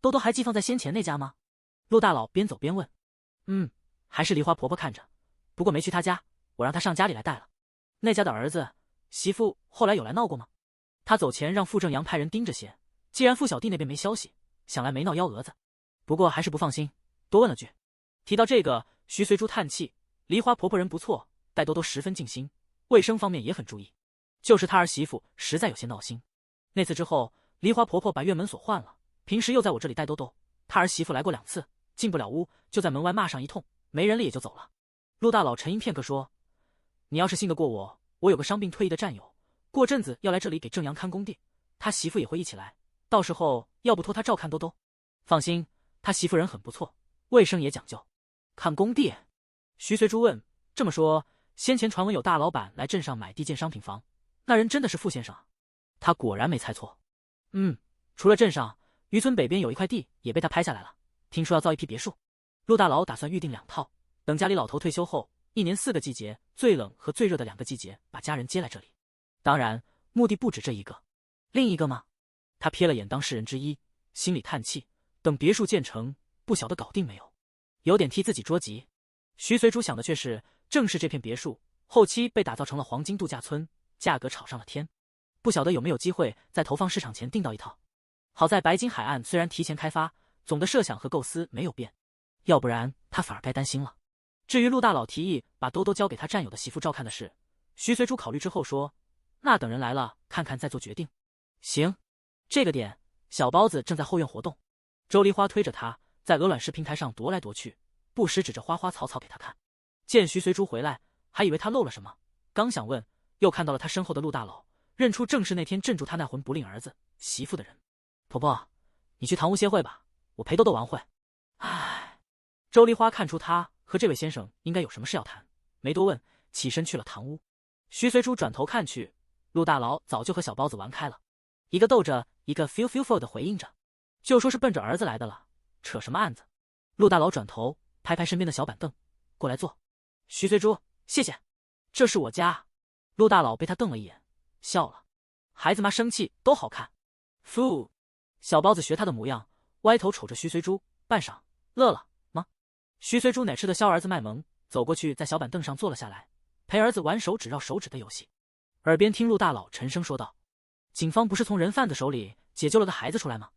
兜兜还寄放在先前那家吗？陆大佬边走边问。还是梨花婆婆看着，不过没去她家，我让她上家里来带了。那家的儿子媳妇后来有来闹过吗？他走前让傅正阳派人盯着些，既然傅小弟那边没消息，想来没闹幺蛾子。不过还是不放心，多问了句。提到这个，徐随珠叹气，梨花婆婆人不错，待兜兜十分尽心，卫生方面也很注意，就是他儿媳妇实在有些闹心。那次之后，梨花婆婆把院门锁换了，平时又在我这里带兜兜，他儿媳妇来过2次，进不了屋，就在门外骂上一通，没人了也就走了。陆大佬沉吟片刻说，你要是信得过我，我有个伤病退役的战友，过阵子要来这里给正阳看工地，他媳妇也会一起来，到时候要不托他照看兜兜。放心，他媳妇人很不错，卫生也讲究。看工地？徐随珠问。这么说，先前传闻有大老板来镇上买地建商品房，那人真的是傅先生啊？他果然没猜错。除了镇上，渔村北边有一块地也被他拍下来了，听说要造一批别墅。陆大佬打算预定2套，等家里老头退休后，1年4个季节，最冷和最热的2个季节，把家人接来这里。当然，目的不止这一个。另一个吗？他瞥了眼当事人之一，心里叹气，等别墅建成，不晓得搞定没有，有点替自己着急。徐随珠想的却是，正是这片别墅后期被打造成了黄金度假村，价格炒上了天，不晓得有没有机会在投放市场前订到一套。好在白金海岸虽然提前开发，总的设想和构思没有变，要不然他反而该担心了。至于陆大佬提议把兜兜交给他战友的媳妇照看的事，徐随珠考虑之后说，那等人来了看看再做决定。行。这个点，小包子正在后院活动，周梨花推着他在鹅卵石平台上踱来踱去，不时指着花花草草给他看。见徐随珠回来，还以为他漏了什么，刚想问，又看到了他身后的陆大佬，认出正是那天镇住他那魂不吝儿子媳妇的人。婆婆，你去堂屋歇会吧，我陪兜兜玩会。唉，周梨花看出他和这位先生应该有什么事要谈，没多问，起身去了堂屋。徐随珠转头看去，陆大佬早就和小包子玩开了，一个逗着，一个 feel 的回应着，就说是奔着儿子来的了，扯什么案子？陆大佬转头拍拍身边的小板凳，过来坐。徐随珠，谢谢，这是我家。陆大佬被他瞪了一眼，笑了，孩子妈生气都好看。父，小包子学他的模样，歪头瞅着徐随珠，半晌乐了吗？徐随珠哪吃得消儿子卖萌，走过去在小板凳上坐了下来，陪儿子玩手指绕手指的游戏，耳边听陆大佬沉声说道，警方不是从人贩子手里解救了个孩子出来吗？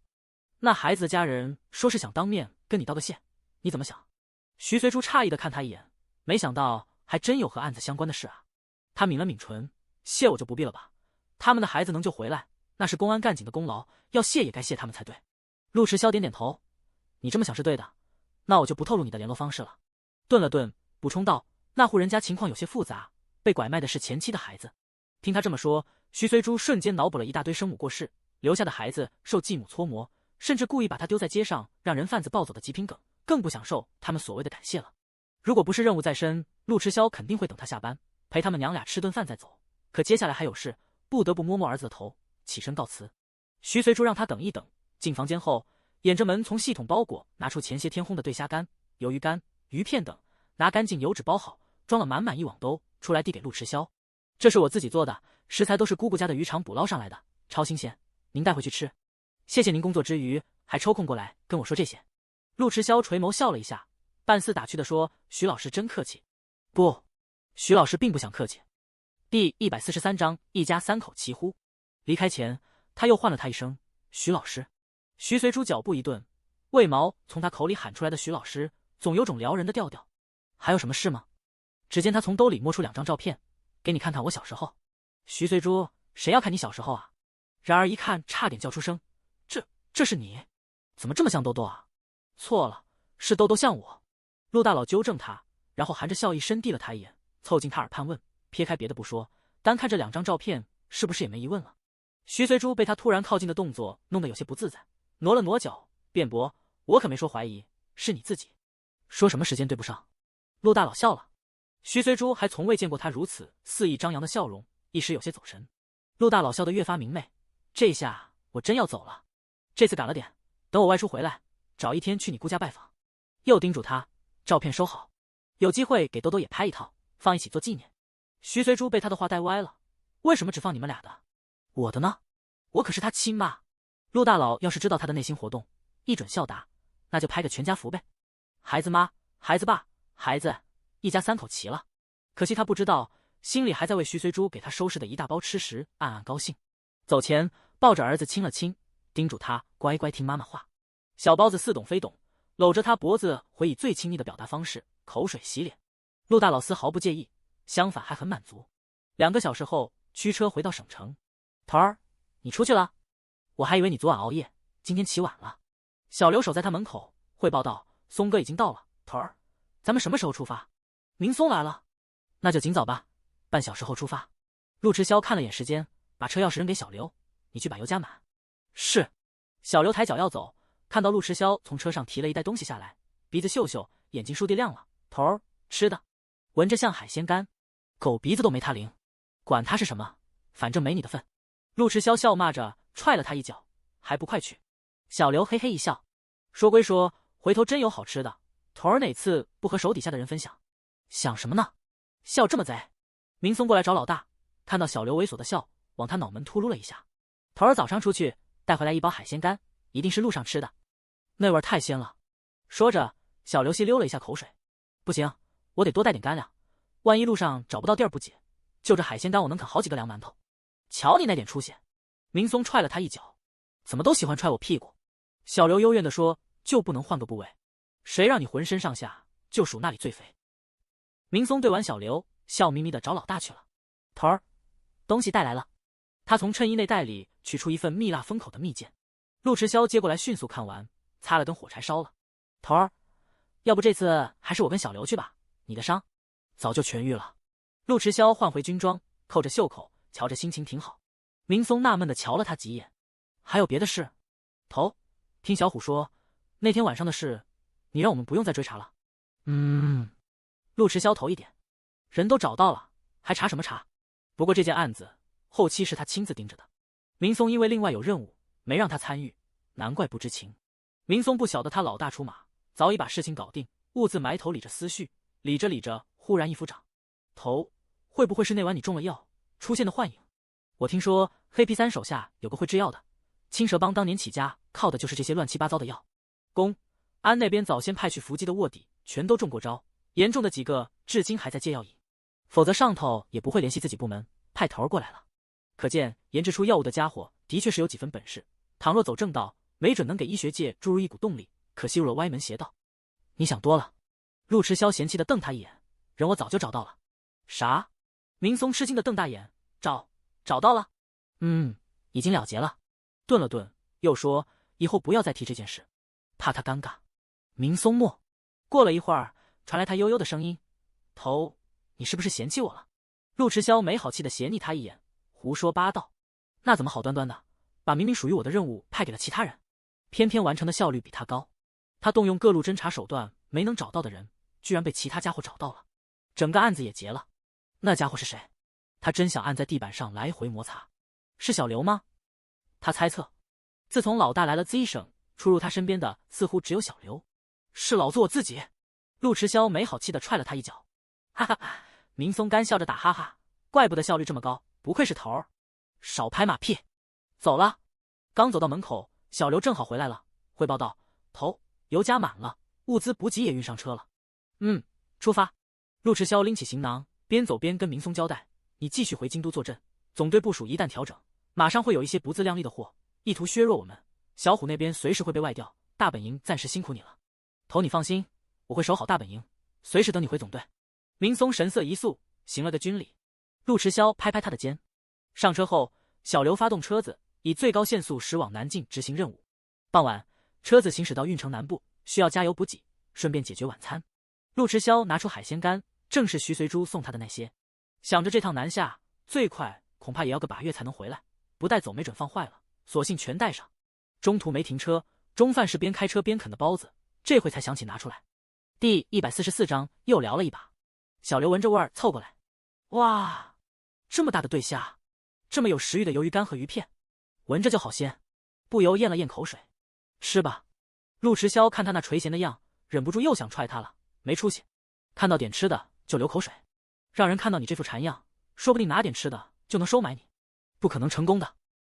那孩子的家人说是想当面跟你道个谢，你怎么想？徐随珠诧异的看他一眼，没想到还真有和案子相关的事啊。他抿了抿唇，谢我就不必了吧，他们的孩子能救回来，那是公安干警的功劳，要谢也该谢他们才对。陆迟霄点点头，你这么想是对的，那我就不透露你的联络方式了。顿了顿，补充道，那户人家情况有些复杂，被拐卖的是前妻的孩子。听他这么说，徐随珠瞬间脑补了一大堆生母过世留下的孩子受继母搓磨，甚至故意把他丢在街上让人贩子抱走的极品梗，更不享受他们所谓的感谢了。如果不是任务在身，陆迟霄肯定会等他下班，陪他们娘俩吃顿饭再走，可接下来还有事，不得不摸摸儿子的头，起身告辞。徐随珠让他等一等，进房间后，掩着门从系统包裹拿出前些天烘的对虾干、鱿鱼干、鱼片等，拿干净油纸包好，装了满满一网兜，出来递给陆迟霄。这是我自己做的，食材都是姑姑家的渔场捕捞上来的，超新鲜，您带回去吃。谢谢您工作之余还抽空过来跟我说这些。陆迟霄垂眸笑了一下，半似打趣地说，徐老师真客气。不，徐老师并不想客气。第143章一家3口齐呼。离开前他又唤了他一声徐老师。徐随珠脚步一顿，为毛从他口里喊出来的徐老师总有种撩人的调调。还有什么事吗？只见他从兜里摸出2张照片，给你看看我小时候。徐随珠，谁要看你小时候啊？然而一看，差点叫出声。这是你？怎么这么像豆豆啊？错了，是豆豆像我。陆大佬纠正他，然后含着笑意深递了他一眼，凑近他耳畔问：撇开别的不说，单看这2张照片，是不是也没疑问了？徐随珠被他突然靠近的动作弄得有些不自在，挪了挪脚，辩驳：我可没说怀疑，是你自己。说什么时间对不上？陆大佬笑了。徐随珠还从未见过他如此肆意张扬的笑容，一时有些走神。陆大佬笑得越发明媚，这下我真要走了，这次赶了点，等我外出回来，找一天去你姑家拜访。又叮嘱他，照片收好，有机会给兜兜也拍一套，放一起做纪念。徐随珠被他的话带歪了，为什么只放你们俩的？我的呢？我可是他亲妈。陆大佬要是知道他的内心活动，一准笑答，那就拍个全家福呗，孩子妈，孩子爸，孩子，一家3口齐了。可惜他不知道，心里还在为徐随珠给他收拾的一大包吃食暗暗高兴。走前抱着儿子亲了亲，叮嘱他乖乖听妈妈话。小包子似懂非懂，搂着他脖子回以最亲昵的表达方式，口水洗脸。陆大佬丝毫不介意，相反还很满足。2个小时后，驱车回到省城。头儿，你出去了？我还以为你昨晚熬夜，今天起晚了。小刘守在他门口汇报道：松哥已经到了。头儿，咱们什么时候出发？明松来了，那就尽早吧，半小时后出发。陆迟霄看了眼时间，把车钥匙扔给小刘，你去把油加满。是。小刘抬脚要走，看到陆迟霄从车上提了一袋东西下来，鼻子嗅嗅，眼睛倏地亮了。头儿，吃的，闻着像海鲜干，狗鼻子都没他灵，管他是什么，反正没你的份。陆迟霄笑骂着踹了他一脚，还不快去？小刘嘿嘿一笑，说归说，回头真有好吃的，头儿哪次不和手底下的人分享？想什么呢？笑这么贼。明松过来找老大，看到小刘猥琐的笑，往他脑门突噜了一下。头儿早上出去带回来一包海鲜干，一定是路上吃的，那味儿太鲜了。说着，小刘细溜了一下口水。不行，我得多带点干粮，万一路上找不到地儿不解，就这海鲜干我能啃好几个凉馒头。瞧你那点出息！明松踹了他一脚，怎么都喜欢踹我屁股？小刘幽怨地说，就不能换个部位？谁让你浑身上下就属那里最肥？明松对完小刘，笑眯眯地找老大去了。头儿，东西带来了。他从衬衣内袋里取出一份蜜蜡封口的蜜饯。陆迟霄接过来，迅速看完，擦了根火柴烧了。头儿，要不这次还是我跟小刘去吧，你的伤早就痊愈了。陆迟霄换回军装，扣着袖口，瞧着心情挺好。明松纳闷地瞧了他几眼，还有别的事？头，听小虎说，那天晚上的事，你让我们不用再追查了。陆迟霄头一点，人都找到了，还查什么查？不过这件案子后期是他亲自盯着的，明松因为另外有任务，没让他参与，难怪不知情。明松不晓得他老大出马，早已把事情搞定，兀自埋头理着思绪，理着理着，忽然一抚掌，头，会不会是那晚你中了药出现的幻影？我听说黑皮3手下有个会制药的，青蛇帮当年起家靠的就是这些乱七八糟的药。公安那边早先派去伏击的卧底全都中过招，严重的几个至今还在戒药瘾，否则上头也不会联系自己部门派头儿过来了。可见研制出药物的家伙的确是有几分本事，倘若走正道，没准能给医学界注入一股动力，可惜入了歪门邪道。你想多了。陆迟霄嫌弃地瞪他一眼，人我早就找到了。啥？明松吃惊地瞪大眼，找到了？已经了结了。顿了顿，又说以后不要再提这件事，怕他尴尬。明松默。过了一会儿，传来他悠悠的声音：头，你是不是嫌弃我了？陆迟霄没好气地斜睨他一眼，胡说八道。那怎么好端端的把明明属于我的任务派给了其他人，偏偏完成的效率比他高？他动用各路侦查手段没能找到的人，居然被其他家伙找到了，整个案子也结了。那家伙是谁？他真想按在地板上来回摩擦。是小刘吗？他猜测，自从老大来了 Z 省，出入他身边的似乎只有小刘。是老子我自己。陆迟霄没好气地踹了他一脚。哈哈，明松干笑着打哈哈，怪不得效率这么高，不愧是头儿。少拍马屁。走了。刚走到门口，小刘正好回来了，汇报道：头，油加满了，物资补给也运上车了。出发。陆迟霄拎起行囊，边走边跟明松交代：你继续回京都坐镇，总队部署一旦调整，马上会有一些不自量力的货，意图削弱我们。小虎那边随时会被外调，大本营暂时辛苦你了。头，你放心，我会守好大本营，随时等你回总队。明松神色一肃，行了个军礼。陆迟霄拍拍他的肩。上车后，小刘发动车子，以最高限速驶往南境执行任务。傍晚，车子行驶到运城南部，需要加油补给，顺便解决晚餐。陆迟霄拿出海鲜干，正是徐随珠送他的那些。想着这趟南下最快恐怕也要个把月才能回来，不带走没准放坏了，索性全带上。中途没停车，中饭是边开车边啃的包子，这回才想起拿出来。第144章又聊了一把。小刘闻着味儿凑过来，哇，这么大的对虾，这么有食欲的鱿鱼干和鱼片，闻着就好鲜，不由咽了咽口水。吃吧。陆迟霄看他那垂涎的样，忍不住又想踹他了，没出息，看到点吃的就流口水，让人看到你这副馋样，说不定拿点吃的就能收买你，不可能成功的。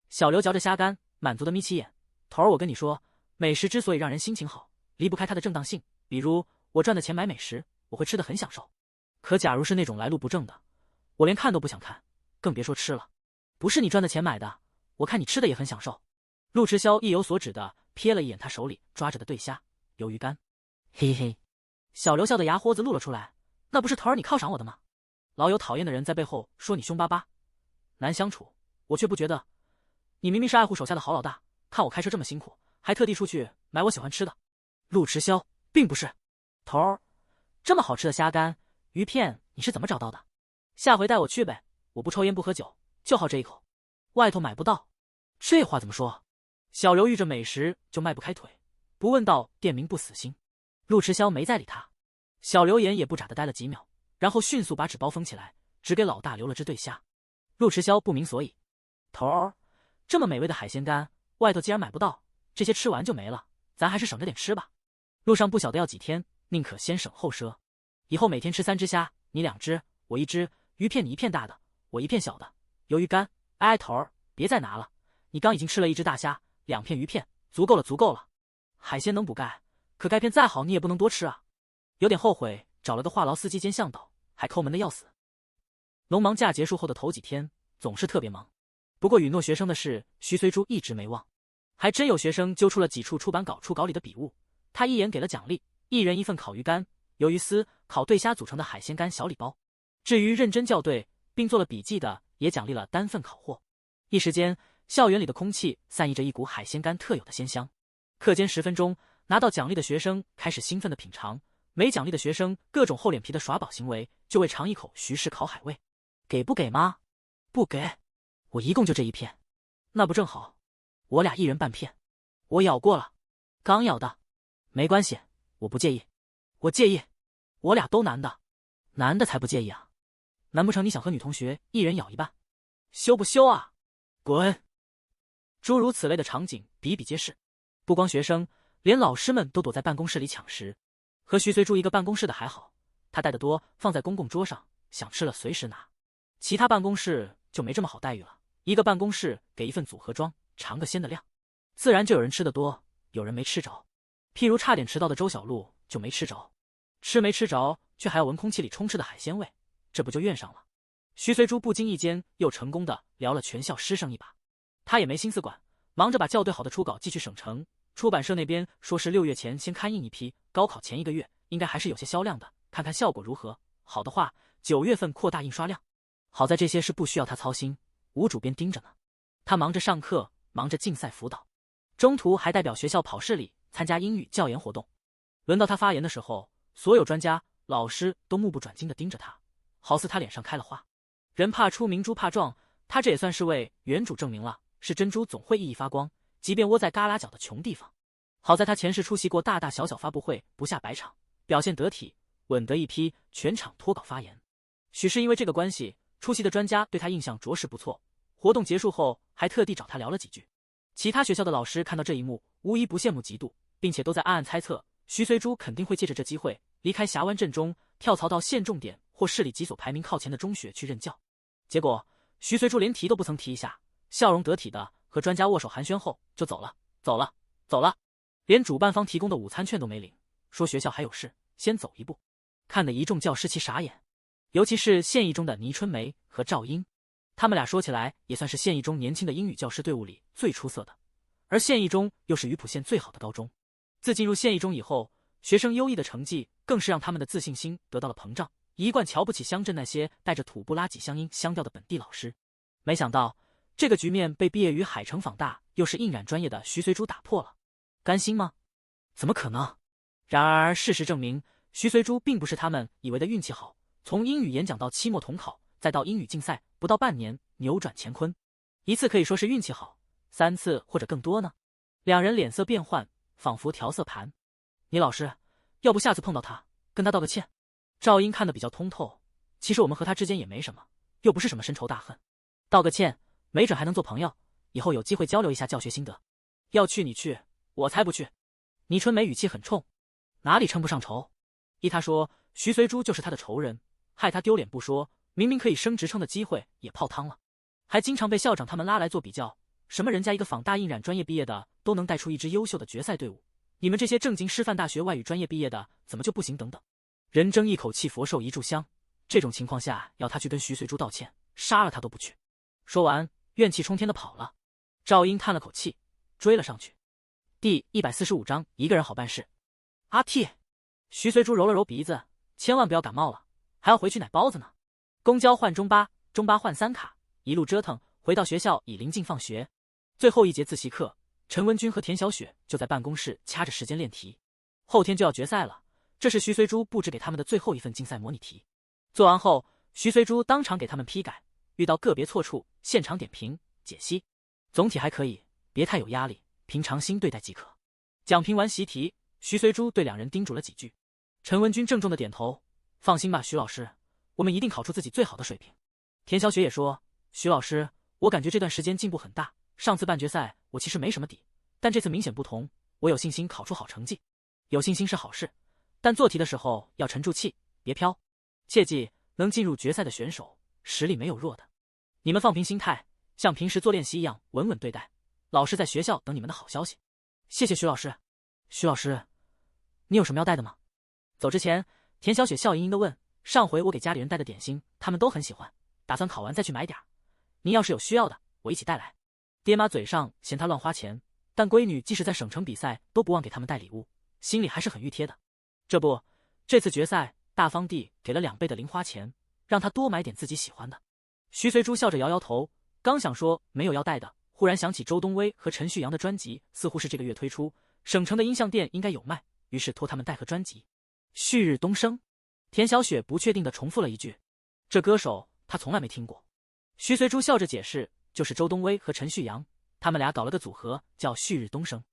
小刘嚼着虾干，满足的眯起眼，头儿，我跟你说，美食之所以让人心情好，离不开它的正当性。比如我赚的钱买美食，我会吃得很享受。可假如是那种来路不正的，我连看都不想看，更别说吃了。不是你赚的钱买的，我看你吃的也很享受。陆迟霄意有所指的瞥了一眼他手里抓着的对虾鱿鱼干，嘿嘿。小刘笑的牙豁子露了出来，那不是头儿你犒赏我的吗？老有讨厌的人在背后说你凶巴巴难相处，我却不觉得。你明明是爱护手下的好老大，看我开车这么辛苦，还特地出去买我喜欢吃的。陆迟霄，并不是。头儿，这么好吃的虾干鱼片你是怎么找到的？下回带我去呗，我不抽烟不喝酒，就好这一口，外头买不到。这话怎么说？小刘遇着美食就迈不开腿，不问道店名不死心。陆迟霄没再理他。小刘眼也不眨的待了几秒，然后迅速把纸包封起来，只给老大留了只对虾。陆迟霄不明所以。头儿，这么美味的海鲜干，外头既然买不到，这些吃完就没了，咱还是省着点吃吧。路上不晓得要几天，宁可先省后赊。以后每天吃3只虾，你2只，我1只，鱼片你1片大的，我1片小的，鱿鱼干，哎，头儿，别再拿了，你刚已经吃了1只大虾，2片鱼片，足够了，足够了。海鲜能补钙，可钙片再好你也不能多吃啊。有点后悔找了个话痨司机兼向导，还抠门的要死。农忙假结束后的头几天总是特别忙，不过允诺学生的事徐随珠一直没忘，还真有学生揪出了几处出版稿初稿里的笔误，他一眼给了奖励，1人1份烤鱼干、鱿鱼丝、烤对虾组成的海鲜干小礼包。至于认真校对并做了笔记的，也奖励了单份烤货。一时间，校园里的空气散溢着一股海鲜干特有的鲜香。课间10分钟，拿到奖励的学生开始兴奋的品尝，没奖励的学生各种厚脸皮的耍宝行为，就为尝一口徐氏烤海味。给不给吗？不给，我一共就这1片。那不正好，我俩1人半片。我咬过了，刚咬的。没关系，我不介意。我介意，我俩都男的，男的才不介意啊。难不成你想和女同学1人咬1半？羞不羞啊？滚！诸如此类的场景比比皆是，不光学生，连老师们都躲在办公室里抢食。和徐随住一个办公室的还好，他带的多，放在公共桌上，想吃了随时拿。其他办公室就没这么好待遇了，一个办公室给1份组合装，尝个鲜的量，自然就有人吃得多，有人没吃着。譬如差点迟到的周小璐就没吃着，吃没吃着，却还要闻空气里充斥的海鲜味，这不就怨上了。徐随珠不经意间又成功的聊了全校师生一把，他也没心思管，忙着把校对好的初稿寄去省城。出版社那边说是6月前先刊印一批，高考前1个月应该还是有些销量的，看看效果如何，好的话9月份扩大印刷量。好在这些是不需要他操心，吴主编盯着呢。他忙着上课，忙着竞赛辅导，中途还代表学校跑市里参加英语教研活动。轮到他发言的时候，所有专家老师都目不转睛地盯着他，好似他脸上开了花。人怕出名猪怕壮，他这也算是为原主证明了，是珍珠总会熠熠发光，即便窝在旮旯角的穷地方。好在他前世出席过大大小小发布会，不下百场，表现得体，稳得一批，全场脱稿发言。许是因为这个关系，出席的专家对他印象着实不错，活动结束后还特地找他聊了几句。其他学校的老师看到这一幕，无一不羡慕嫉妒，并且都在暗暗猜测徐随珠肯定会借着这机会离开峡湾镇中，跳槽到县重点或市里几所排名靠前的中学去任教。结果徐随珠连提都不曾提一下，笑容得体的和专家握手寒暄后就走了，走了，连主办方提供的午餐券都没领，说学校还有事，先走一步。看得一众教师齐傻眼，尤其是县一中的倪春梅和赵英，他们俩说起来也算是县一中年轻的英语教师队伍里最出色的，而县一中又是榆浦县最好的高中。自进入县一中以后，学生优异的成绩更是让他们的自信心得到了膨胀，一贯瞧不起乡镇那些带着土不拉几乡音乡调的本地老师。没想到这个局面被毕业于海城坊大又是印染专业的徐随珠打破了。甘心吗？怎么可能？然而事实证明，徐随珠并不是他们以为的运气好。从英语演讲到期末统考，再到英语竞赛，不到半年扭转乾坤。一次可以说是运气好，3次或者更多呢？两人脸色变幻，仿佛调色盘。倪老师，要不下次碰到他，跟他道个歉。赵英看得比较通透，其实我们和他之间也没什么，又不是什么深仇大恨，道个歉，没准还能做朋友，以后有机会交流一下教学心得。要去你去，我才不去。倪春梅语气很冲，哪里称不上仇？依他说，徐随珠就是他的仇人，害他丢脸不说，明明可以升职称的机会也泡汤了，还经常被校长他们拉来做比较，什么人家一个坊大印染专业毕业的都能带出一支优秀的决赛队伍，你们这些正经师范大学外语专业毕业的怎么就不行等等。人争一口气，佛受一炷香，这种情况下要他去跟徐随珠道歉，杀了他都不去。说完，怨气冲天的跑了。赵英叹了口气，追了上去。第145章，一个人好办事。阿 T， 徐随珠揉了揉鼻子，千万不要感冒了，还要回去奶包子呢。公交换中巴，中巴换3卡，一路折腾，回到学校已临近放学。最后一节自习课，陈文军和田小雪就在办公室掐着时间练题。后天就要决赛了，这是徐随珠布置给他们的最后一份竞赛模拟题。做完后，徐随珠当场给他们批改，遇到个别错处，现场点评解析。总体还可以，别太有压力，平常心对待即可。讲评完习题，徐随珠对两人叮嘱了几句。陈文军郑重的点头，放心吧，徐老师，我们一定考出自己最好的水平。田小雪也说，徐老师，我感觉这段时间进步很大，上次半决赛我其实没什么底，但这次明显不同，我有信心考出好成绩。有信心是好事，但做题的时候要沉住气，别飘。切记，能进入决赛的选手实力没有弱的，你们放平心态，像平时做练习一样稳稳对待。老师在学校等你们的好消息。谢谢徐老师。徐老师，你有什么要带的吗？走之前，田小雪笑盈盈地问，上回我给家里人带的点心他们都很喜欢，打算考完再去买点。您要是有需要的，我一起带来。爹妈嘴上嫌他乱花钱，但闺女即使在省城比赛都不忘给他们带礼物，心里还是很熨贴的。这次决赛大方地给了2倍的零花钱，让他多买点自己喜欢的。徐随珠笑着摇摇头，刚想说没有要带的，忽然想起周东威和陈旭阳的专辑似乎是这个月推出，省城的音像店应该有卖，于是托他们带盒专辑。旭日东升，田小雪不确定地重复了一句，这歌手他从来没听过。徐随珠笑着解释，就是周东威和陈旭阳，他们俩搞了个组合叫旭日东升。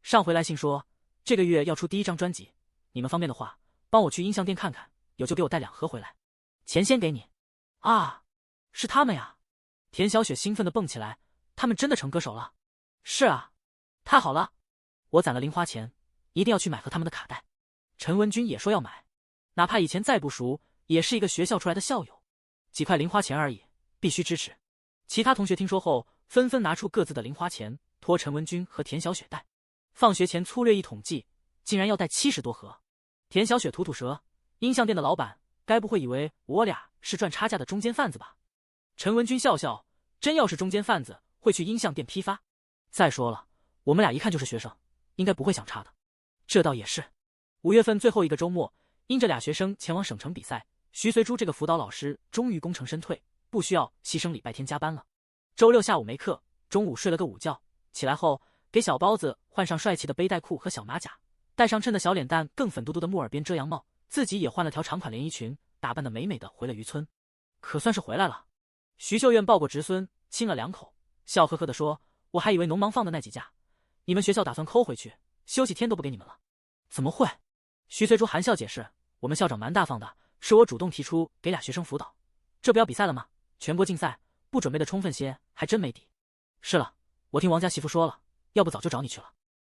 上回来信说这个月要出第1张专辑，你们方便的话帮我去音像店看看，有就给我带2盒回来，钱先给你。啊，是他们呀！田小雪兴奋地蹦起来，他们真的成歌手了？是啊，太好了，我攒了零花钱，一定要去买盒他们的卡带。陈文军也说要买，哪怕以前再不熟，也是一个学校出来的校友，几块零花钱而已，必须支持。其他同学听说后，纷纷拿出各自的零花钱，托陈文军和田小雪带。放学前粗略一统计，竟然要带70多盒。田小雪吐吐舌，音像店的老板该不会以为我俩是赚差价的中间贩子吧？陈文军笑笑，真要是中间贩子，会去音像店批发。再说了，我们俩一看就是学生，应该不会想差的。这倒也是。5月份最后一个周末，因着俩学生前往省城比赛，徐随珠这个辅导老师终于功成身退，不需要牺牲礼拜天加班了。周6下午没课，中午睡了个午觉，起来后给小包子换上帅气的背带裤和小马甲，戴上衬的小脸蛋更粉嘟嘟的木耳边遮阳帽，自己也换了条长款连衣裙，打扮得美美的回了渔村。可算是回来了。徐秀苑抱过侄孙，亲了2口，笑呵呵地说，我还以为农忙放的那几假，你们学校打算抠回去，休息天都不给你们了。怎么会？徐随珠含笑解释，我们校长蛮大方的，是我主动提出给俩学生辅导，这不要比赛了吗？全国竞赛不准备的充分些，还真没底。是了，我听王家媳妇说了，要不早就找你去了，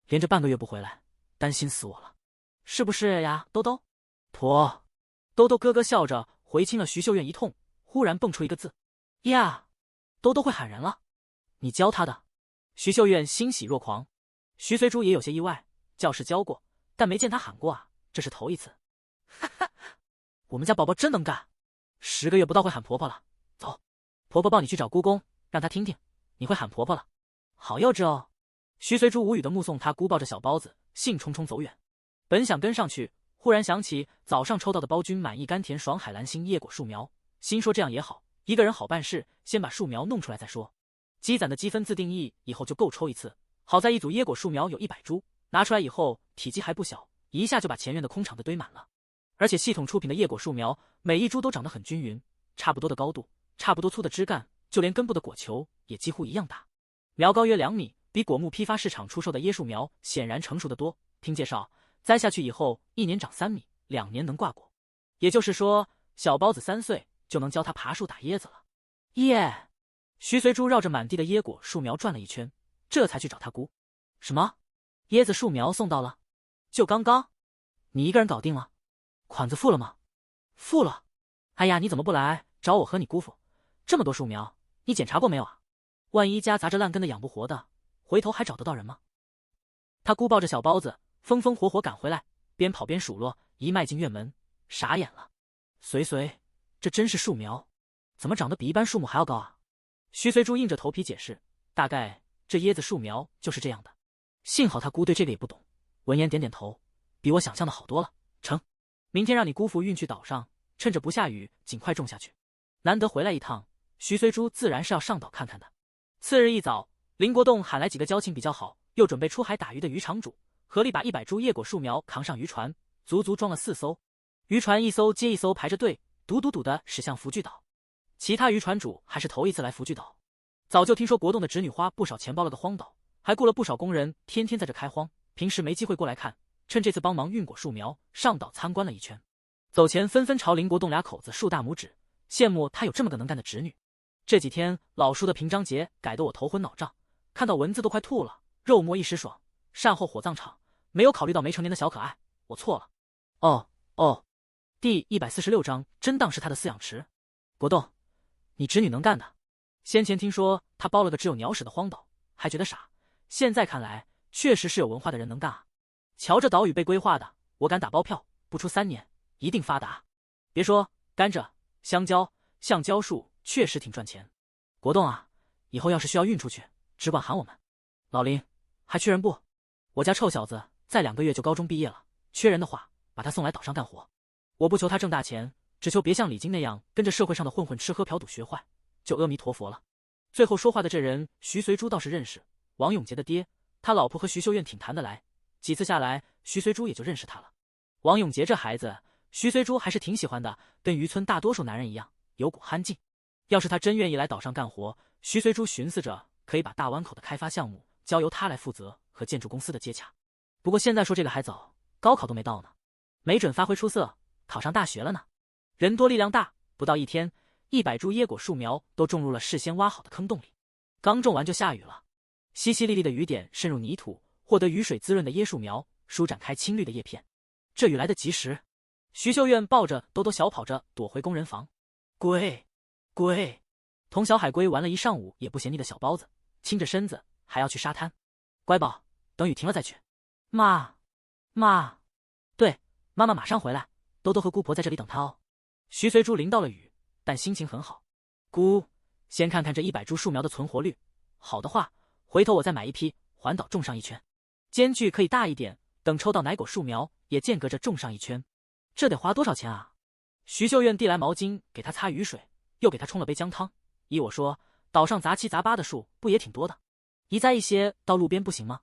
连着半个月不回来，担心死我了。是不是呀，兜兜？婆。兜兜咯咯笑着回亲了徐秀苑一通，忽然蹦出一个字，呀，兜兜会喊人了，你教他的？徐秀苑欣喜若狂。徐随珠也有些意外，教室教过，但没见他喊过啊，这是头一次。哈哈，我们家宝宝真能干，10个月不到会喊婆婆了。走，婆婆抱你去找姑公，让他听听你会喊婆婆了。好幼稚哦。徐随珠无语的目送他姑抱着小包子兴冲冲走远，本想跟上去，忽然想起早上抽到的包君满意甘甜爽海蓝星椰果树苗，心说这样也好，一个人好办事，先把树苗弄出来再说。积攒的积分自定义以后就够抽一次。好在一组椰果树苗有100株，拿出来以后体积还不小，一下就把前院的空场子堆满了。而且系统出品的椰果树苗，每一株都长得很均匀，差不多的高度，差不多粗的枝干，就连根部的果球也几乎一样大。苗高约2米，比果木批发市场出售的椰树苗显然成熟得多。听介绍，栽下去以后1年长3米，2年能挂果。也就是说，小包子3岁就能教他爬树打椰子了。耶！徐随珠绕着满地的椰果树苗转了一圈，这才去找他姑。什么？椰子树苗送到了？就刚刚？你一个人搞定了？款子付了吗？付了。哎呀，你怎么不来找我和你姑父？这么多树苗，你检查过没有啊？万一夹杂着烂根的养不活的，回头还找得到人吗？他姑抱着小包子，风风火火赶回来，边跑边数落，一迈进院门，傻眼了。随随，这真是树苗，怎么长得比一般树木还要高啊？徐随珠硬着头皮解释，大概这椰子树苗就是这样的。幸好他姑对这个也不懂，闻言点点头，比我想象的好多了。成，明天让你姑父运去岛上，趁着不下雨尽快种下去。难得回来一趟，徐随珠自然是要上岛看看的。次日一早，林国栋喊来几个交情比较好又准备出海打鱼的渔场主，合力把100株椰果树苗扛上渔船，足足装了4艘。渔船一艘接一艘排着队，嘟嘟嘟的驶向福聚岛。其他渔船主还是头一次来福聚岛，早就听说国栋的侄女花不少钱包了个荒岛，还雇了不少工人，天天在这开荒，平时没机会过来看，趁这次帮忙运果树苗，上岛参观了一圈。走前纷纷朝林国栋2口子竖大拇指，羡慕他有这么个能干的侄女。这几天老叔的平章节改得我头昏脑胀，看到文字都快吐了，肉摸一时爽，善后火葬场，没有考虑到没成年的小可爱，我错了。哦，第146章真当是他的饲养池。国栋，你侄女能干的。先前听说他包了个只有鸟屎的荒岛，还觉得傻，现在看来确实是有文化的人能干啊。瞧这岛屿被规划的，我敢打包票，不出3年一定发达。别说甘蔗、香蕉、橡胶树确实挺赚钱。国栋啊，以后要是需要运出去，只管喊我们。老林，还缺人不？我家臭小子再2个月就高中毕业了，缺人的话把他送来岛上干活。我不求他挣大钱，只求别像李菁那样跟着社会上的混混吃喝嫖赌学坏，就阿弥陀佛了。最后说话的这人徐随珠倒是认识，王永杰的爹，他老婆和徐秀苑挺谈得来，几次下来徐随珠也就认识他了。王永杰这孩子徐随珠还是挺喜欢的，跟渔村大多数男人一样，有股憨劲。要是他真愿意来岛上干活，徐随珠寻思着可以把大湾口的开发项目交由他来负责和建筑公司的接洽。不过现在说这个还早，高考都没到呢，没准发挥出色，考上大学了呢。人多力量大，不到1天，100株椰果树苗都种入了事先挖好的坑洞里。刚种完就下雨了，淅淅沥沥的雨点渗入泥土，获得雨水滋润的椰树苗舒展开青绿的叶片。这雨来得及时，徐秀苑抱着兜兜小跑着躲回工人房。龟，同小海龟玩了一上午也不嫌腻的小包子，倾着身子还要去沙滩。乖宝，等雨停了再去。妈，对，妈妈马上回来，兜兜和姑婆在这里等她哦。徐随珠淋到了雨，但心情很好。姑，先看看这100株树苗的存活率，好的话，回头我再买一批，环岛种上一圈，间距可以大一点，等抽到奶果树苗也间隔着种上一圈。这得花多少钱啊？徐秀苑递来毛巾给他擦雨水，又给他冲了杯姜汤。依我说，岛上杂七杂八的树不也挺多的，移栽一些到路边不行吗？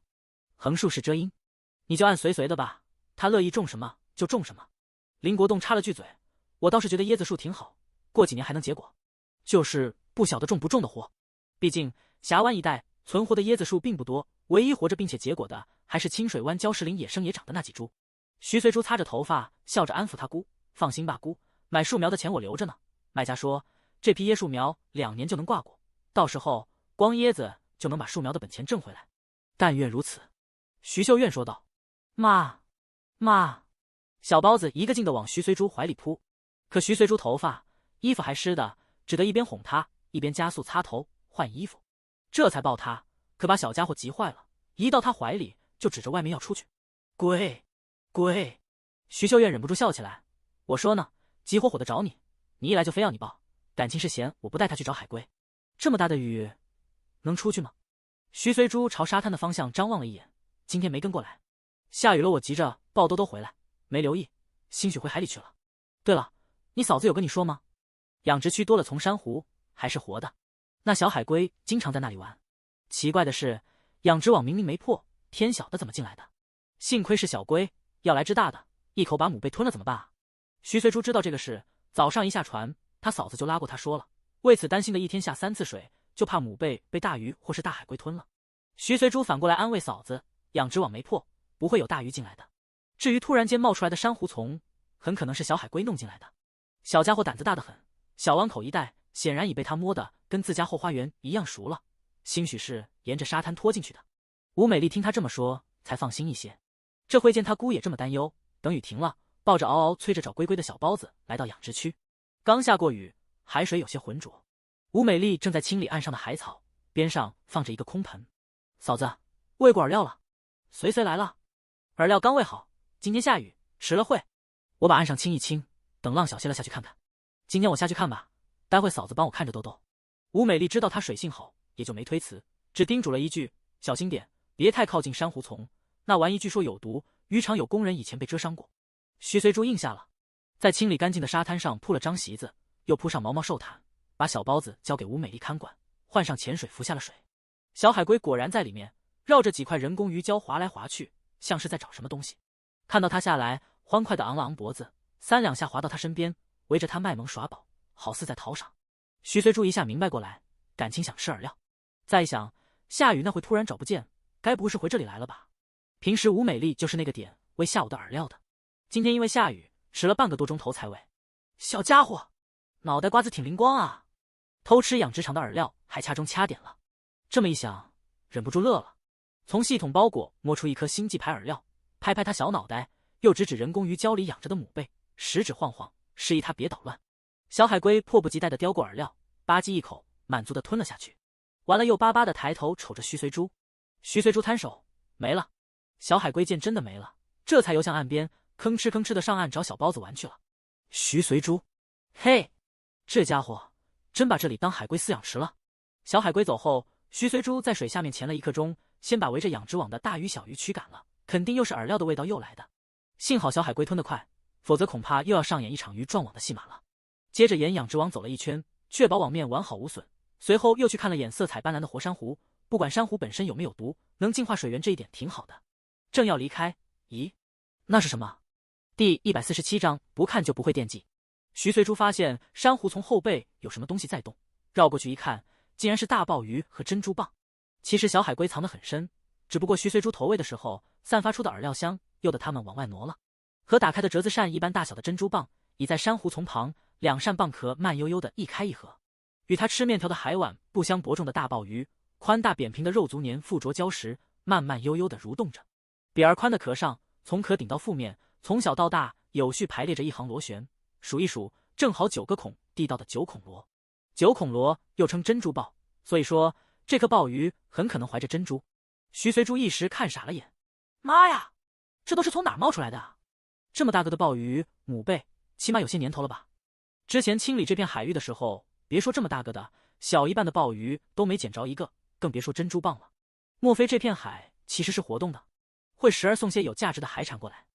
横竖是遮阴，你就按随随的吧，他乐意种什么就种什么。林国栋插了句嘴，我倒是觉得椰子树挺好，过几年还能结果，就是不晓得种不种的活。毕竟峡湾一带存活的椰子树并不多，唯一活着并且结果的还是清水湾礁石林野生野长的那几株。徐随珠擦着头发，笑着安抚他姑，放心吧姑，买树苗的钱我留着呢。卖家说这批椰树苗2年就能挂果，到时候光椰子就能把树苗的本钱挣回来。但愿如此。徐秀苑说道。妈，小包子一个劲地往徐随珠怀里扑，可徐随珠头发衣服还湿的，只得一边哄他一边加速擦头换衣服，这才抱他，可把小家伙急坏了，一到他怀里就指着外面要出去。龟，徐秀苑忍不住笑起来。我说呢，急火火的找你，你一来就非要你抱，感情是嫌我不带他去找海龟。这么大的雨能出去吗？徐随珠朝沙滩的方向张望了一眼，今天没跟过来，下雨了，我急着抱兜兜回来，没留意兴许回海里去了。对了，你嫂子有跟你说吗？养殖区多了丛珊瑚，还是活的。那小海龟经常在那里玩。奇怪的是，养殖网明明没破，天晓得怎么进来的。幸亏是小龟，要来只大的，一口把母贝吞了怎么办啊？徐随珠知道这个事，早上一下船，他嫂子就拉过他说了，为此担心的一天下3次水，就怕母贝被大鱼或是大海龟吞了。徐随珠反过来安慰嫂子，养殖网没破，不会有大鱼进来的。至于突然间冒出来的珊瑚丛，很可能是小海龟弄进来的。小家伙胆子大得很，小湾口一带显然已被他摸得跟自家后花园一样熟了，兴许是沿着沙滩拖进去的。吴美丽听他这么说，才放心一些。这回见他姑也这么担忧，等雨停了，抱着嗷嗷催着找龟龟的小包子来到养殖区。刚下过雨，海水有些浑浊。吴美丽正在清理岸上的海草，边上放着一个空盆。嫂子，喂过饵料了？随来了。饵料刚喂好，今天下雨，迟了会。我把岸上清一清，等浪小些了下去看看。今天我下去看吧，待会嫂子帮我看着兜兜。吴美丽知道他水性好，也就没推辞，只叮嘱了一句：小心点，别太靠近珊瑚丛，那玩意据说有毒，渔场有工人以前被蛰伤过。徐随珠应下了，在清理干净的沙滩上铺了张席子，又铺上毛毛寿毯，把小包子交给吴美丽看管，换上潜水服下了水。小海龟果然在里面，绕着几块人工鱼礁划来划去，像是在找什么东西。看到他下来，欢快地昂了昂脖子，3两下滑到他身边，围着他卖萌耍宝，好似在讨赏。徐随珠一下明白过来，感情想吃饵料。再一想，下雨那会突然找不见，该不会是回这里来了吧？平时吴美丽就是那个点喂下午的饵料的，今天因为下雨，迟了半个多钟头才喂。小家伙，脑袋瓜子挺灵光啊！偷吃养殖场的饵料，还掐中掐点了。这么一想，忍不住乐了。从系统包裹摸出一颗星际牌饵料，拍拍他小脑袋，又指指人工鱼礁里养着的母贝，食指晃晃，示意他别捣乱。小海龟迫不及待地叼过饵料，吧唧一口，满足地吞了下去。完了又巴巴地抬头瞅着徐随珠。徐随珠摊手，没了。小海龟见真的没了，这才游向岸边，吭哧吭哧地上岸找小包子玩去了。徐随珠，嘿，这家伙真把这里当海龟饲养池了。小海龟走后，徐随珠在水下面潜了1刻钟，先把围着养殖网的大鱼小鱼驱赶了，肯定又是饵料的味道又来的。幸好小海龟吞得快，否则恐怕又要上演一场鱼撞网的戏码了。接着沿养殖网走了一圈，确保网面完好无损，随后又去看了眼色彩斑斓的活珊瑚，不管珊瑚本身有没有毒，能净化水源这一点挺好的。正要离开，咦，那是什么？第147章不看就不会惦记。徐随珠发现珊瑚丛后背有什么东西在动，绕过去一看，竟然是大鲍鱼和珍珠蚌。其实小海龟藏得很深，只不过徐随珠投喂的时候散发出的饵料香诱得它们往外挪了。和打开的折子扇一般大小的珍珠蚌已在珊瑚丛旁，2扇蚌壳慢悠悠的一开一合。与它吃面条的海碗不相伯仲的大鲍鱼，宽大扁平的肉足年附着礁石，慢慢悠悠的蠕动着。扁而宽的壳上，从壳顶到腹面，从小到大有序排列着一行螺旋，数一数，正好9个孔，地道的9孔螺。9孔螺又称珍珠鲍，所以说这颗鲍鱼很可能怀着珍珠。徐随珠一时看傻了眼，妈呀，这都是从哪儿冒出来的啊？这么大个的鲍鱼，母贝起码有些年头了吧？之前清理这片海域的时候，别说这么大个的，小一半的鲍鱼都没捡着一个，更别说珍珠蚌了。莫非这片海其实是活动的，会时而送些有价值的海产过来？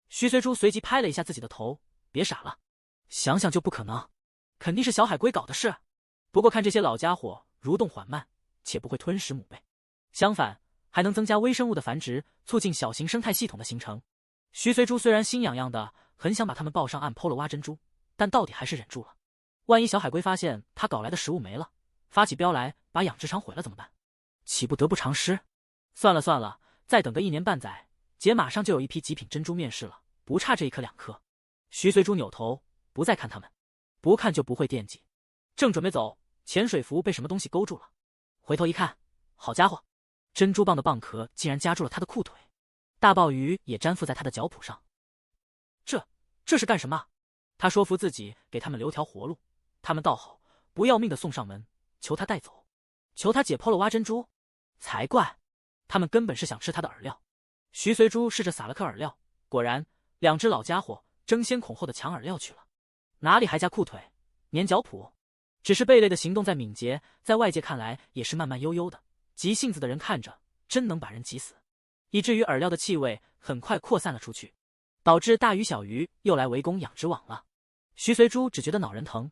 徐随珠随即拍了一下自己的头，别傻了，想想就不可能，肯定是小海龟搞的事。不过看这些老家伙蠕动缓慢，且不会吞食母贝，相反还能增加微生物的繁殖，促进小型生态系统的形成。徐随珠虽然心痒痒的，很想把它们抱上岸剖了挖珍珠，但到底还是忍住了。万一小海龟发现他搞来的食物没了，发起飙来把养殖场毁了怎么办？岂不得不偿失？算了算了，再等个1年半载，姐马上就有一批极品珍珠面世了，不差这1颗2颗。徐随珠扭头不再看他们，不看就不会惦记。正准备走，潜水服被什么东西勾住了，回头一看，好家伙，珍珠蚌的蚌壳竟然夹住了他的裤腿，大鲍鱼也粘附在他的脚蹼上。这是干什么？他说服自己给他们留条活路，他们倒好，不要命的送上门，求他带走，求他解剖了挖珍珠，才怪！他们根本是想吃他的饵料。徐随珠试着撒了颗饵料，果然2只老家伙争先恐后的抢饵料去了。哪里还夹裤腿，粘脚蹼？只是贝类的行动再敏捷，在外界看来也是慢慢悠悠的，急性子的人看着真能把人急死，以至于饵料的气味很快扩散了出去。导致大鱼小鱼又来围攻养殖网了。徐随珠只觉得脑仁疼，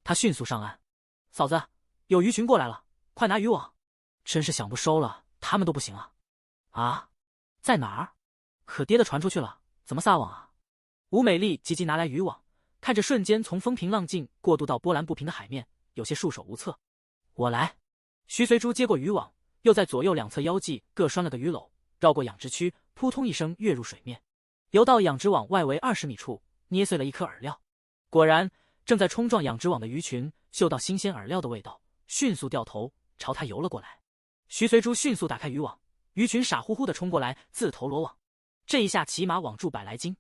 他迅速上岸：“嫂子，有鱼群过来了，快拿渔网！真是想不收了，他们都不行啊！”“啊，在哪儿？可爹的传出去了，怎么撒网啊？”吴美丽急急拿来渔网，看着瞬间从风平浪静过渡到波澜不平的海面，有些束手无策。“我来。”徐随珠接过渔网，又在左右两侧腰际各拴了个鱼篓，绕过养殖区，扑通一声跃入水面，游到养殖网外围20米处，捏碎了一颗饵料。果然，正在冲撞养殖网的鱼群嗅到新鲜饵料的味道，迅速掉头朝他游了过来。徐随珠迅速打开渔网，鱼群傻乎乎的冲过来，自投罗网。这一下起码网住100来斤，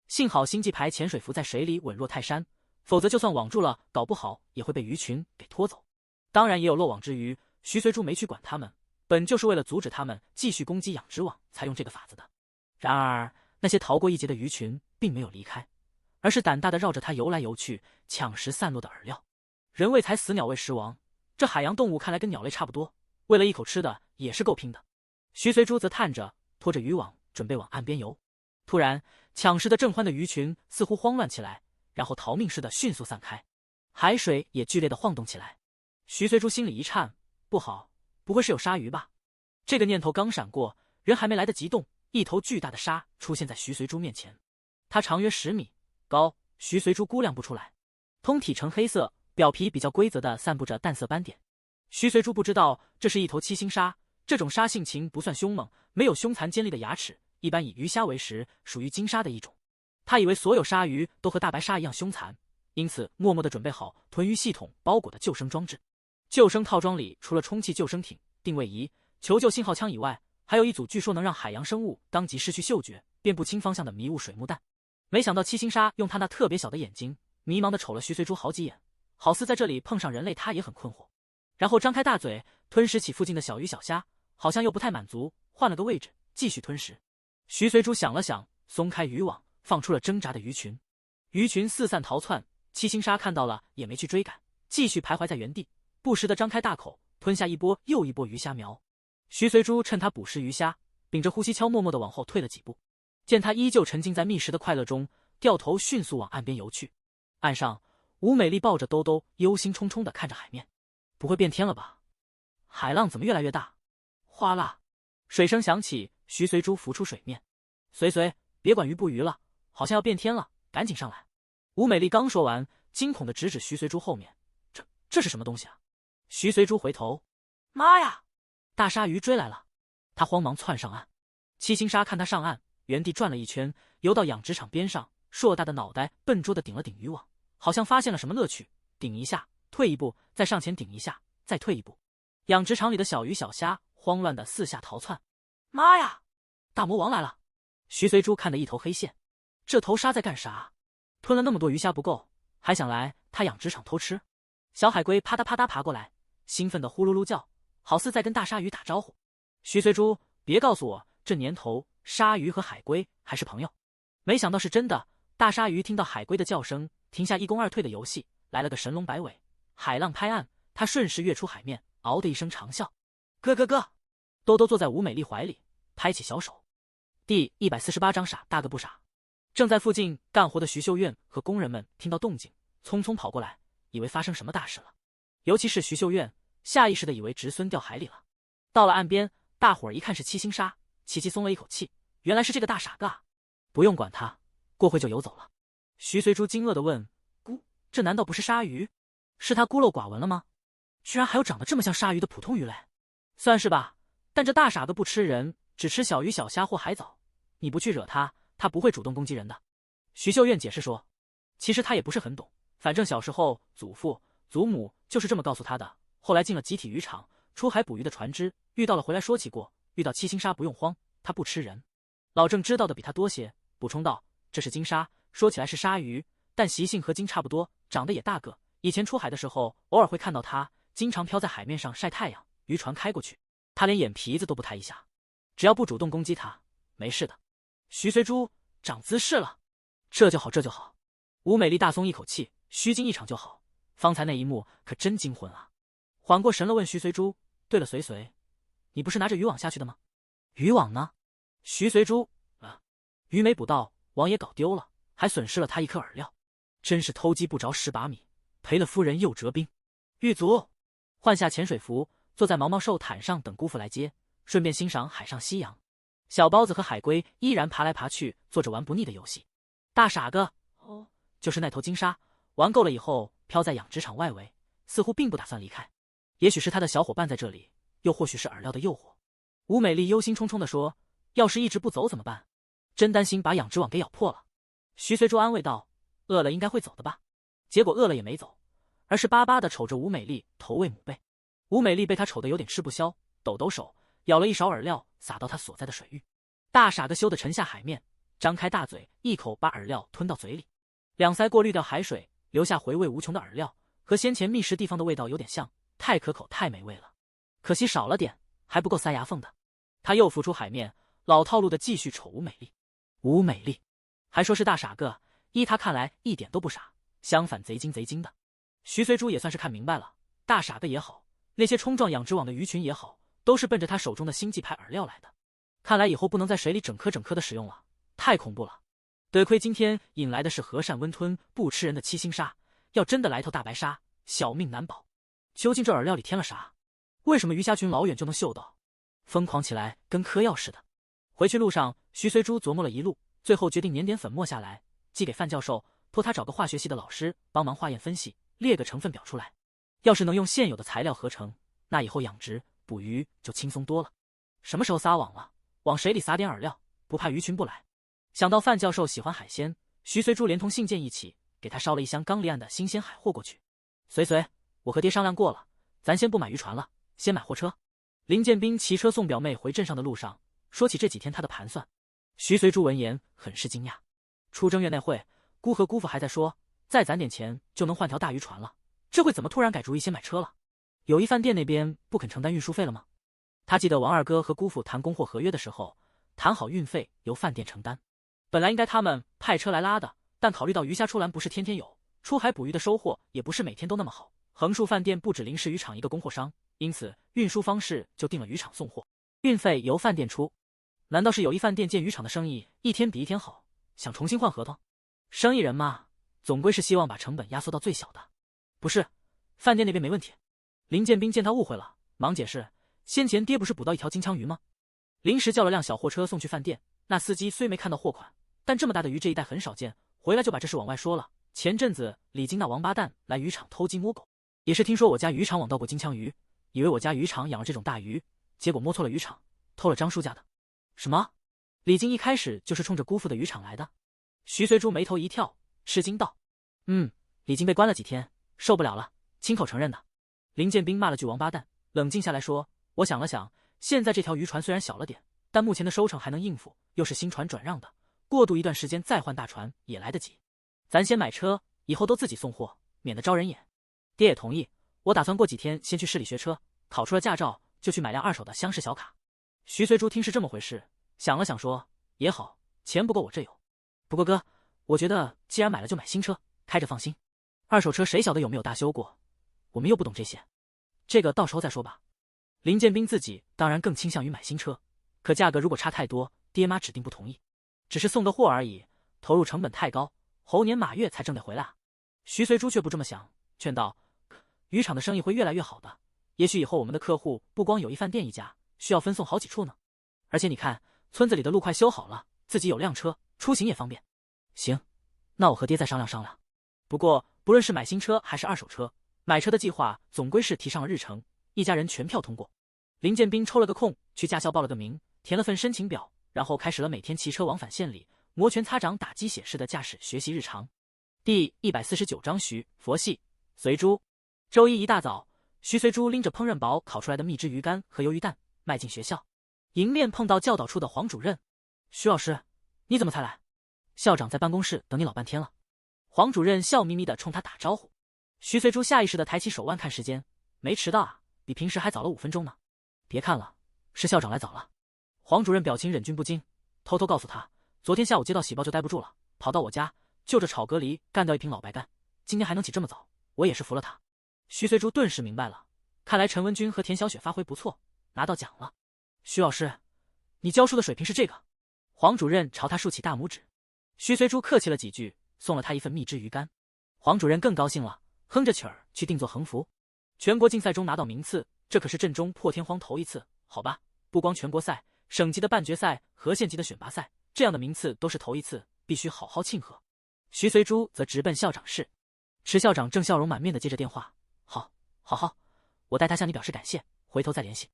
幸好星际牌潜水服在水里稳若泰山，否则就算网住了，搞不好也会被鱼群给拖走。当然也有漏网之鱼，徐随珠没去管他们，本就是为了阻止他们继续攻击养殖网才用这个法子的。然而那些逃过一劫的鱼群并没有离开，而是胆大的绕着他游来游去，抢食散落的饵料。人为财死，鸟为食亡，这海洋动物看来跟鸟类差不多，为了一口吃的也是够拼的。徐随珠则叹着，拖着渔网准备往岸边游。突然，抢食的正欢的鱼群似乎慌乱起来，然后逃命似的迅速散开，海水也剧烈的晃动起来。徐随珠心里一颤，不好，不会是有鲨鱼吧？这个念头刚闪过，人还没来得及动，一头巨大的鲨出现在徐随珠面前。它长约10米高，徐随珠估量不出来，通体呈黑色，表皮比较规则的散布着淡色斑点。徐随珠不知道这是一头七星鲨，这种鲨性情不算凶猛，没有凶残尖利的牙齿，一般以鱼虾为食，属于金鲨的一种。他以为所有鲨鱼都和大白鲨一样凶残，因此默默地准备好豚鱼系统包裹的救生装置。救生套装里除了充气救生艇、定位仪、求救信号枪以外，还有一组据说能让海洋生物当即失去嗅觉，辨不清方向的迷雾水幕弹。没想到七星鲨用它那特别小的眼睛迷茫地瞅了徐随珠好几眼，好似在这里碰上人类他也很困惑，然后张开大嘴吞食起附近的小鱼小虾，好像又不太满足，换了个位置继续吞食。徐随珠想了想，松开渔网，放出了挣扎的鱼群。鱼群四散逃窜，七星鲨看到了也没去追赶，继续徘徊在原地，不时地张开大口吞下一波又一波鱼虾苗。徐随珠趁他捕食鱼虾，屏着呼吸悄默默地往后退了几步，见他依旧沉浸在觅食的快乐中，掉头迅速往岸边游去。岸上，吴美丽抱着兜兜，忧心忡忡地看着海面，不会变天了吧？海浪怎么越来越大？哗啦，水声响起，徐随珠浮出水面。随随，别管鱼不鱼了，好像要变天了，赶紧上来。吴美丽刚说完，惊恐地指指徐随珠后面，这是什么东西啊？徐随珠回头，妈呀！大鲨鱼追来了，他慌忙窜上岸。七星鲨看他上岸，原地转了一圈，游到养殖场边上，硕大的脑袋笨拙地顶了顶渔网，好像发现了什么乐趣，顶一下，退一步，再上前顶一下，再退一步。养殖场里的小鱼小虾慌乱地四下逃窜。妈呀！大魔王来了！徐随珠看得一头黑线，这头鲨在干啥？吞了那么多鱼虾不够，还想来他养殖场偷吃？小海龟啪嗒啪嗒爬过来，兴奋地呼噜噜叫，好似在跟大鲨鱼打招呼。徐随珠，别告诉我这年头鲨鱼和海龟还是朋友。没想到是真的，大鲨鱼听到海龟的叫声，停下一攻二退的游戏，来了个神龙摆尾，海浪拍岸，他顺势跃出海面，嗷的一声长啸。咯咯咯！兜兜坐在吴美丽怀里，拍起小手。第148章傻大个不傻。正在附近干活的徐秀苑和工人们听到动静，匆匆跑过来，以为发生什么大事了。尤其是徐秀苑，下意识的以为侄孙掉海里了。到了岸边，大伙儿一看是七星鲨，齐齐松了一口气，原来是这个大傻个啊！不用管他，过会就游走了。徐随珠惊愕地问：姑，这难道不是鲨鱼？是他孤陋寡闻了吗？居然还有长得这么像鲨鱼的普通鱼类？算是吧，但这大傻个不吃人，只吃小鱼小虾或海藻，你不去惹他，他不会主动攻击人的。徐秀苑解释说，其实他也不是很懂，反正小时候祖父、祖母就是这么告诉他的。后来进了集体渔场，出海捕鱼的船只遇到了回来说起过，遇到七星鲨不用慌，他不吃人。老郑知道的比他多些，补充道，这是金鲨，说起来是鲨鱼，但习性和鲸差不多，长得也大个。以前出海的时候偶尔会看到它，经常飘在海面上晒太阳，渔船开过去，它连眼皮子都不抬一下，只要不主动攻击它，没事的。徐随珠长姿势了，这就好，这就好。吴美丽大松一口气，虚惊一场就好，方才那一幕可真惊魂啊。缓过神了，问徐随珠，对了，随随，你不是拿着渔网下去的吗？渔网呢？徐随珠，鱼没捕到，王爷搞丢了，还损失了他一颗耳料，真是偷鸡不着蚀把米，赔了夫人又折兵。狱卒，换下潜水服，坐在毛毛兽毯上等姑父来接，顺便欣赏海上夕阳。小包子和海龟依然爬来爬去，做着玩不腻的游戏。大傻个，就是那头金鲨，玩够了以后飘在养殖场外围，似乎并不打算离开。也许是他的小伙伴在这里，又或许是饵料的诱惑。吴美丽忧心忡忡地说：“要是一直不走怎么办？真担心把养殖网给咬破了。”徐随珠安慰道：“饿了应该会走的吧？”结果饿了也没走，而是巴巴地瞅着吴美丽投喂母贝。吴美丽被他瞅得有点吃不消，抖抖手，舀了一勺饵料撒到他所在的水域。大傻个羞得沉下海面，张开大嘴，一口把饵料吞到嘴里，两腮过滤掉海水，留下回味无穷的饵料，和先前觅食地方的味道有点像，太可口太美味了。可惜少了点，还不够塞牙缝的。他又浮出海面，老套路的继续瞅吴美丽。吴美丽还说是大傻个，依他看来一点都不傻，相反贼精贼精的。徐随珠也算是看明白了，大傻个也好，那些冲撞养殖网的鱼群也好，都是奔着他手中的星际牌饵料来的。看来以后不能在水里整颗整颗的使用了，太恐怖了。得亏今天引来的是和善温吞不吃人的七星鲨，要真的来头大白鲨，小命难保。究竟这饵料里添了啥？为什么鱼虾群老远就能嗅到？疯狂起来跟嗑药似的。回去路上，徐随珠琢磨了一路，最后决定碾点粉末下来，寄给范教授，托他找个化学系的老师帮忙化验分析，列个成分表出来。要是能用现有的材料合成，那以后养殖捕鱼就轻松多了。什么时候撒网了，往水里撒点饵料，不怕鱼群不来。想到范教授喜欢海鲜，徐随珠连同信件一起给他捎了一箱刚离岸的新鲜海货过去。随，我和爹商量过了，咱先不买渔船了，先买货车。林建斌骑车送表妹回镇上的路上，说起这几天他的盘算。徐随珠闻言很是惊讶。出正月那会，姑和姑父还在说，再攒点钱就能换条大渔船了，这会怎么突然改主意先买车了？友谊饭店那边不肯承担运输费了吗？他记得王二哥和姑父谈供货合约的时候，谈好运费由饭店承担。本来应该他们派车来拉的，但考虑到鱼虾出栏不是天天有，出海捕鱼的收获也不是每天都那么好，横竖饭店不止临时渔场一个供货商，因此运输方式就定了渔场送货，运费由饭店出。难道是友谊饭店见渔场的生意一天比一天好，想重新换合同？生意人嘛，总归是希望把成本压缩到最小的。不是，饭店那边没问题。林建斌见他误会了，忙解释，先前爹不是捕到一条金枪鱼吗？临时叫了辆小货车送去饭店，那司机虽没看到货款，但这么大的鱼这一带很少见，回来就把这事往外说了。前阵子李金那王八蛋来渔场偷鸡摸狗，也是听说我家渔场网到过金枪鱼，以为我家渔场养了这种大鱼，结果摸错了渔场，偷了张叔家的。什么？李金一开始就是冲着姑父的渔场来的？徐随珠眉头一跳，吃惊道：“李金被关了几天，受不了了，亲口承认的。”林建斌骂了句王八蛋，冷静下来说：“我想了想，现在这条渔船虽然小了点，但目前的收成还能应付，又是新船转让的，过渡一段时间再换大船也来得及。咱先买车，以后都自己送货，免得招人眼。”爹也同意，我打算过几天先去市里学车，考出了驾照就去买辆二手的厢式小卡。徐随珠听是这么回事，想了想说：“也好，钱不够我这有。不过哥，我觉得既然买了就买新车，开着放心。二手车谁晓得有没有大修过，我们又不懂这些，这个到时候再说吧。”林建斌自己当然更倾向于买新车，可价格如果差太多，爹妈指定不同意。只是送个货而已，投入成本太高，猴年马月才挣得回来啊。徐随珠却不这么想，劝道：“渔场的生意会越来越好的，也许以后我们的客户不光友谊饭店一家，需要分送好几处呢。而且你看，村子里的路快修好了，自己有辆车，出行也方便。”行，那我和爹再商量商量。不过不论是买新车还是二手车，买车的计划总归是提上了日程，一家人全票通过。林建斌抽了个空，去驾校报了个名，填了份申请表，然后开始了每天骑车往返县里，摩拳擦掌打鸡血式的驾驶学习日常。第149章徐佛系随珠。周一一大早，徐随珠拎着烹饪宝烤出来的蜜汁鱼干和鱿鱼蛋迈进学校，迎面碰到教导处的黄主任。徐老师，你怎么才来？校长在办公室等你老半天了。黄主任笑眯眯地冲他打招呼。徐随珠下意识地抬起手腕看时间，没迟到啊，比平时还早了5分钟呢。别看了，是校长来早了。黄主任表情忍俊不禁，偷偷告诉他，昨天下午接到喜报就待不住了，跑到我家就着炒蛤蜊干掉一瓶老白干，今天还能起这么早，我也是服了他。徐随珠顿时明白了，看来陈文军和田小雪发挥不错，拿到奖了。徐老师，你教书的水平是这个？黄主任朝他竖起大拇指。徐随珠客气了几句，送了他一份蜜汁鱼干。黄主任更高兴了，哼着曲儿去定做横幅。全国竞赛中拿到名次，这可是镇中破天荒头一次，好吧？不光全国赛、省级的半决赛和县级的选拔赛，这样的名次都是头一次，必须好好庆贺。徐随珠则直奔校长室，池校长正笑容满面的接着电话：“好，我代他向你表示感谢，回头再联系。”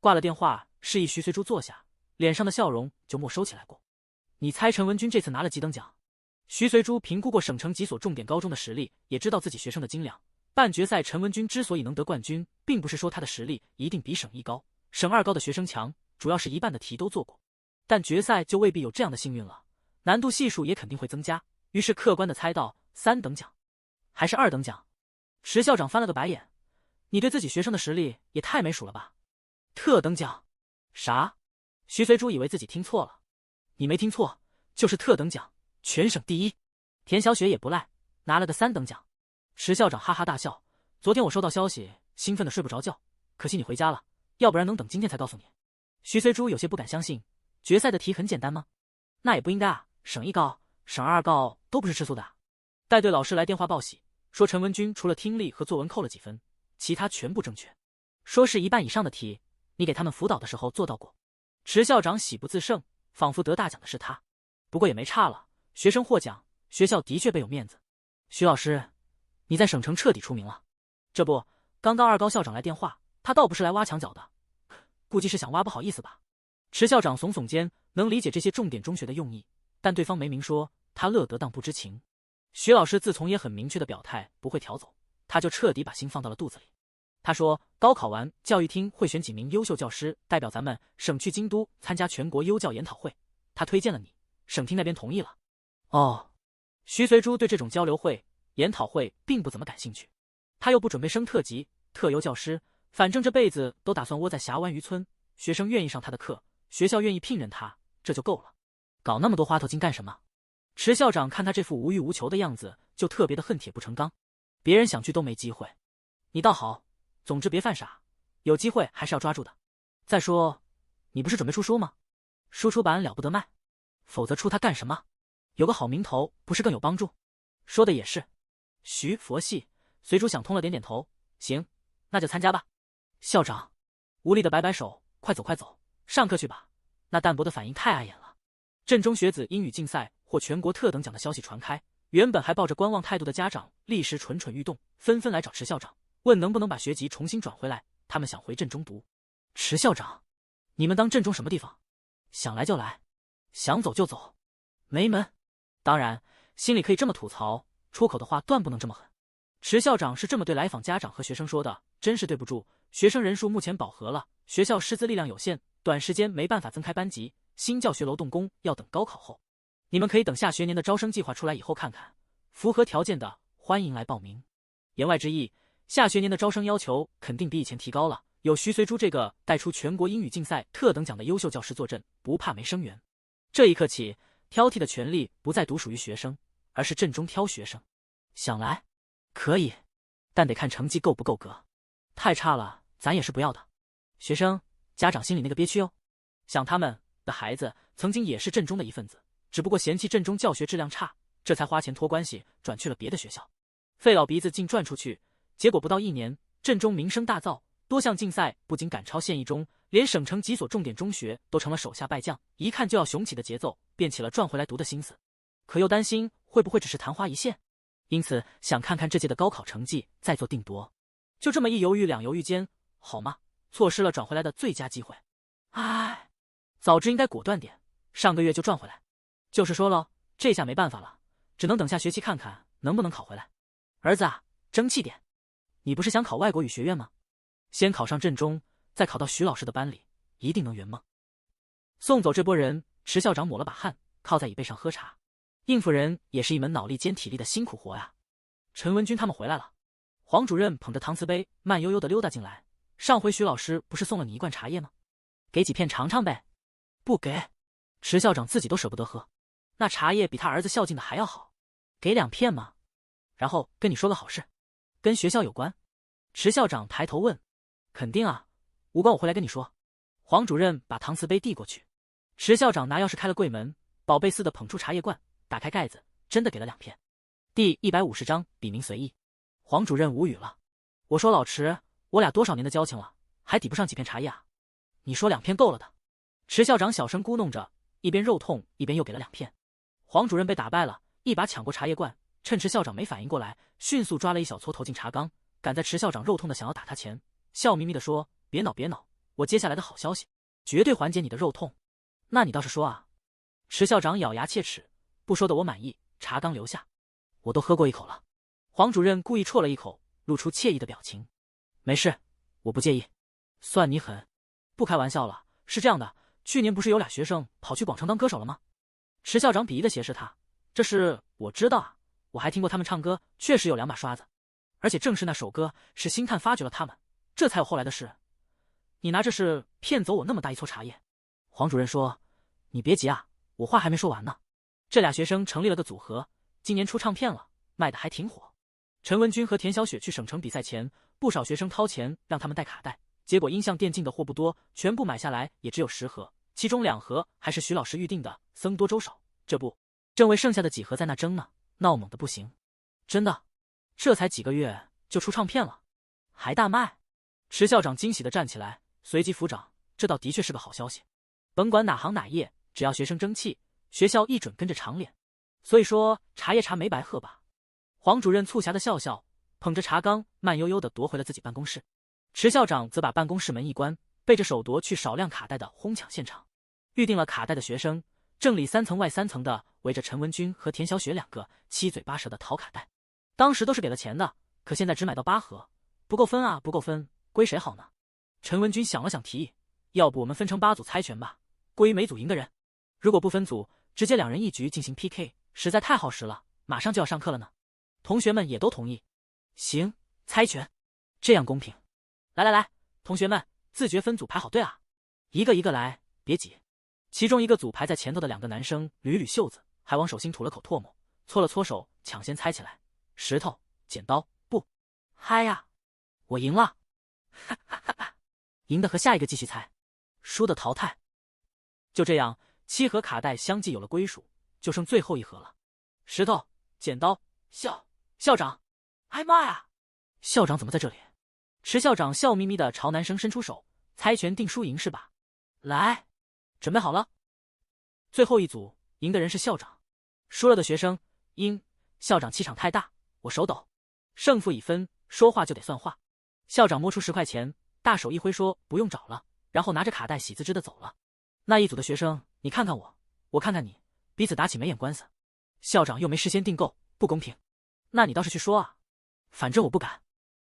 挂了电话，示意徐随珠坐下，脸上的笑容就没收起来过。你猜陈文军这次拿了几等奖？徐随珠评估过省城几所重点高中的实力，也知道自己学生的斤两。半决赛陈文军之所以能得冠军，并不是说他的实力一定比省一高、省二高的学生强，主要是一半的题都做过。但决赛就未必有这样的幸运了，难度系数也肯定会增加。于是客观的猜到3等奖，还是2等奖？池校长翻了个白眼：“你对自己学生的实力也太没数了吧？特等奖？啥？”徐随珠以为自己听错了：“你没听错，就是特等奖，全省第一。田小雪也不赖，拿了个3等奖。”池校长哈哈大笑：“昨天我收到消息，兴奋的睡不着觉，可惜你回家了，要不然能等今天才告诉你。”徐随珠有些不敢相信：“决赛的题很简单吗？”“那也不应该啊，省一高、省二高都不是吃素的。”带队老师来电话报喜，说陈文军除了听力和作文扣了几分，其他全部正确，说是1半以上的题，你给他们辅导的时候做到过。池校长喜不自胜，仿佛得大奖的是他。不过也没差了，学生获奖，学校的确倍有面子。徐老师，你在省城彻底出名了。这不，刚刚2高校长来电话，他倒不是来挖墙脚的，估计是想挖不好意思吧。池校长耸耸肩，能理解这些重点中学的用意，但对方没明说，他乐得当不知情。徐老师自从也很明确的表态不会调走，他就彻底把心放到了肚子里。他说高考完，教育厅会选几名优秀教师代表咱们省去京都参加全国优教研讨会，他推荐了你，省厅那边同意了。哦，徐随珠对这种交流会、研讨会并不怎么感兴趣，他又不准备升特级、特优教师，反正这辈子都打算窝在峡湾渔村，学生愿意上他的课，学校愿意聘任他，这就够了。搞那么多花头精干什么？池校长看他这副无欲无求的样子，就特别的恨铁不成钢。别人想去都没机会，你倒好，总之别犯傻，有机会还是要抓住的。再说，你不是准备出书吗？书出版了不得卖，否则出它干什么？有个好名头不是更有帮助？说的也是。徐佛系，随珠想通了，点点头。行，那就参加吧。校长无力的摆摆手，快走，上课去吧。那淡薄的反应太碍眼了。镇中学子英语竞赛获全国特等奖的消息传开，原本还抱着观望态度的家长立时蠢蠢欲动，纷纷来找池校长，问能不能把学籍重新转回来，他们想回镇中读。池校长，你们当镇中什么地方？想来就来，想走就走，没门。当然，心里可以这么吐槽，出口的话断不能这么狠。池校长是这么对来访家长和学生说的：真是对不住，学生人数目前饱和了，学校师资力量有限，短时间没办法增开班级，新教学楼动工要等高考后。你们可以等下学年的招生计划出来以后看看，符合条件的欢迎来报名。言外之意，下学年的招生要求肯定比以前提高了，有徐随珠这个带出全国英语竞赛特等奖的优秀教师坐镇，不怕没生源。这一刻起，挑剔的权利不再独属于学生，而是镇中挑学生。想来可以，但得看成绩够不够格，太差了咱也是不要的。学生家长心里那个憋屈哦，想他们的孩子曾经也是镇中的一份子，只不过嫌弃镇中教学质量差，这才花钱托关系转去了别的学校，费老鼻子净转出去，结果不到1年，镇中名声大噪，多项竞赛不仅赶超县一中，连省城几所重点中学都成了手下败将，一看就要雄起的节奏，便起了转回来读的心思。可又担心会不会只是昙花一现，因此想看看这届的高考成绩再做定夺。就这么一犹豫两犹豫间，好吗？错失了转回来的最佳机会。唉，早知应该果断点，上个月就转回来。就是说了，这下没办法了，只能等下学期看看能不能考回来。儿子啊，争气点，你不是想考外国语学院吗？先考上镇中，再考到徐老师的班里，一定能圆梦。送走这波人，池校长抹了把汗，靠在椅背上喝茶。应付人也是一门脑力兼体力的辛苦活呀。陈文军他们回来了，黄主任捧着搪瓷杯慢悠悠地溜达进来。上回徐老师不是送了你1罐茶叶吗？给几片尝尝呗。不给，池校长自己都舍不得喝，那茶叶比他儿子孝敬的还要好，给2片嘛。然后跟你说个好事，跟学校有关。池校长抬头问。肯定啊，无关我会来跟你说。黄主任把搪瓷杯递过去，池校长拿钥匙开了柜门，宝贝似的捧出茶叶罐，打开盖子，真的给了2片。第150章笔名随意。黄主任无语了。我说老池，我俩多少年的交情了，还抵不上几片茶叶啊？你说2片够了的。池校长小声咕哝着，一边肉痛一边又给了2片。黄主任被打败了，一把抢过茶叶罐，趁池校长没反应过来，迅速抓了一小撮投进茶缸，赶在池校长肉痛的想要打他前，笑眯眯地说：“别恼别恼，我接下来的好消息，绝对缓解你的肉痛。那你倒是说啊。”池校长咬牙切齿，不说的我满意，茶缸留下，我都喝过一口了。黄主任故意啜了一口，露出惬意的表情。没事，我不介意。算你狠。不开玩笑了，是这样的，去年不是有俩学生跑去广城当歌手了吗？池校长鄙夷的斜视他，这事我知道啊，我还听过他们唱歌，确实有2把刷子，而且正是那首歌使星探发掘了他们，这才有后来的事。你拿这事骗走我那么大一撮茶叶。黄主任说：“你别急啊，我话还没说完呢。这俩学生成立了个组合，今年出唱片了，卖的还挺火。陈文军和田小雪去省城比赛前，不少学生掏钱让他们带卡带，结果音像店进的货不多，全部买下来也只有10盒，其中2盒还是徐老师预定的僧多粥少，这不正为剩下的几盒在那争呢，闹猛的不行。真的，这才几个月就出唱片了，还大卖。”池校长惊喜地站起来，随即抚掌，这倒的确是个好消息。甭管哪行哪业，只要学生争气，学校一准跟着长脸。所以说茶叶茶没白喝吧。黄主任促狭的笑笑，捧着茶缸慢悠悠地夺回了自己办公室。池校长则把办公室门一关，背着手夺去少量卡带的哄抢现场。预定了卡带的学生正里3层外3层的围着陈文军和田小雪2个七嘴八舌的讨卡带。当时都是给了钱的，可现在只买到8盒，不够分啊，不够分，归谁好呢？陈文军想了想提议，要不我们分成8组猜拳吧，归每组赢的人。如果不分组，直接2人1局进行 PK， 实在太耗时了，马上就要上课了呢。同学们也都同意。行，猜拳，这样公平。来来来，同学们自觉分组排好队啊，一个一个来，别挤。其中一个组排在前头的2个男生捋捋袖子，还往手心吐了口唾沫，搓了搓手，抢先猜起来。石头剪刀布，嗨呀，我赢了！哈哈哈哈！赢的和下一个继续猜，输的淘汰。就这样，7盒卡带相继有了归属，就剩最后1盒了。石头剪刀校长，哎妈呀！校长怎么在这里？池校长笑眯眯的朝男生伸出手，猜拳定输赢是吧？来，准备好了。最后一组赢的人是校长，输了的学生校长气场太大，我手抖。胜负已分，说话就得算话。校长摸出10块钱，大手一挥说不用找了，然后拿着卡带喜滋滋的走了。那一组的学生，你看看我，我看看你，彼此打起眉眼官司。校长又没事先订购，不公平。那你倒是去说啊，反正我不敢。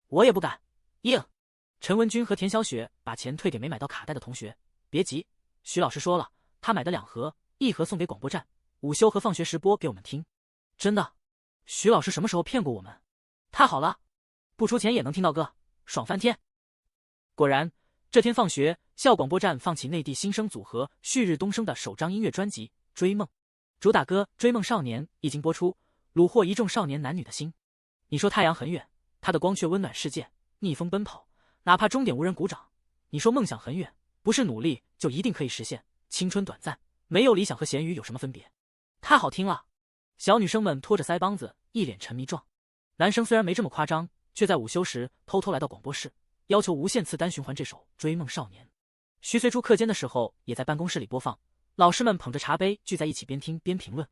我也不敢。硬。陈文军和田小雪把钱退给没买到卡带的同学。别急，徐老师说了，他买的2盒，1盒送给广播站，午休和放学时播给我们听。真的？徐老师什么时候骗过我们？太好了，不出钱也能听到歌，爽翻天。果然，这天放学，校广播站放起内地新生组合旭日东升的首张音乐专辑《追梦》，主打歌《追梦少年》一经播出，虏获一众少年男女的心。你说太阳很远，它的光却温暖世界，逆风奔跑，哪怕终点无人鼓掌。你说梦想很远，不是努力就一定可以实现。青春短暂，没有理想和咸鱼有什么分别？太好听了！小女生们拖着腮帮子，一脸沉迷状。男生虽然没这么夸张，却在午休时偷偷来到广播室，要求无限次单循环这首《追梦少年》。徐随珠课间的时候也在办公室里播放，老师们捧着茶杯聚在一起，边听边评论。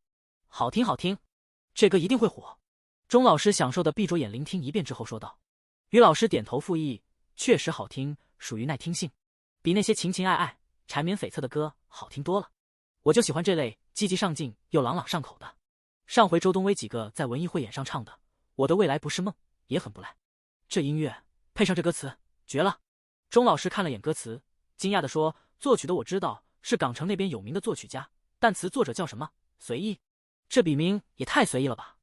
好听好听，这歌一定会火。钟老师享受的闭着眼聆听一遍之后说道。于老师点头附议，确实好听，属于耐听性，比那些情情爱爱、缠绵悱恻的歌好听多了。我就喜欢这类积极上进又朗朗上口的。上回周冬薇几个在文艺汇演上唱的《我的未来不是梦》也很不赖。这音乐配上这歌词，绝了！钟老师看了眼歌词，惊讶地说：“作曲的我知道，是港城那边有名的作曲家，但词作者叫什么？随意？这笔名也太随意了吧！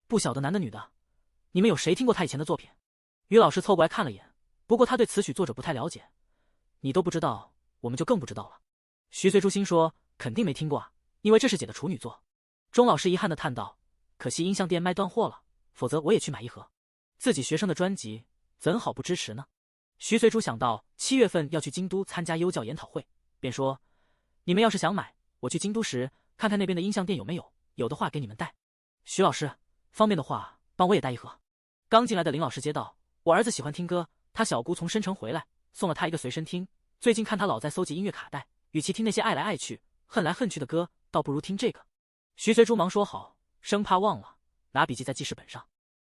不晓得男的女的，你们有谁听过他以前的作品？”于老师凑过来看了眼，不过他对词曲作者不太了解。你都不知道，我们就更不知道了。徐随珠心说：“肯定没听过啊，因为这是姐的处女作。”钟老师遗憾地叹道：“可惜音像店卖断货了，否则我也去买1盒。自己学生的专辑，怎好不支持呢？”徐随珠想到7月份要去京都参加优教研讨会，便说：“你们要是想买，我去京都时看看那边的音像店有没有，有的话给你们带。徐老师，方便的话帮我也带一盒。刚进来的林老师接道：“我儿子喜欢听歌，他小姑从申城回来，送了他一个随身听。最近看他老在搜集音乐卡带，与其听那些爱来爱去、恨来恨去的歌，倒不如听这个。”徐随珠忙说好，生怕忘了，拿笔记在记事本上。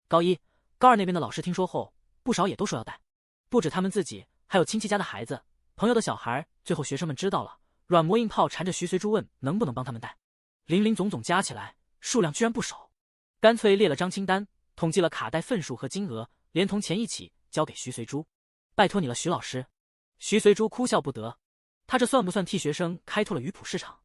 高一、高二那边的老师听说后，不少也都说要带，不止他们自己，还有亲戚家的孩子、朋友的小孩。最后学生们知道了，软磨硬泡缠着徐随珠问能不能帮他们带。林林总总加起来数量居然不少，干脆列了张清单，统计了卡带份数和金额，连同钱一起交给徐随珠。拜托你了，徐老师。徐随珠哭笑不得，他这算不算替学生开拓了鱼谱市场？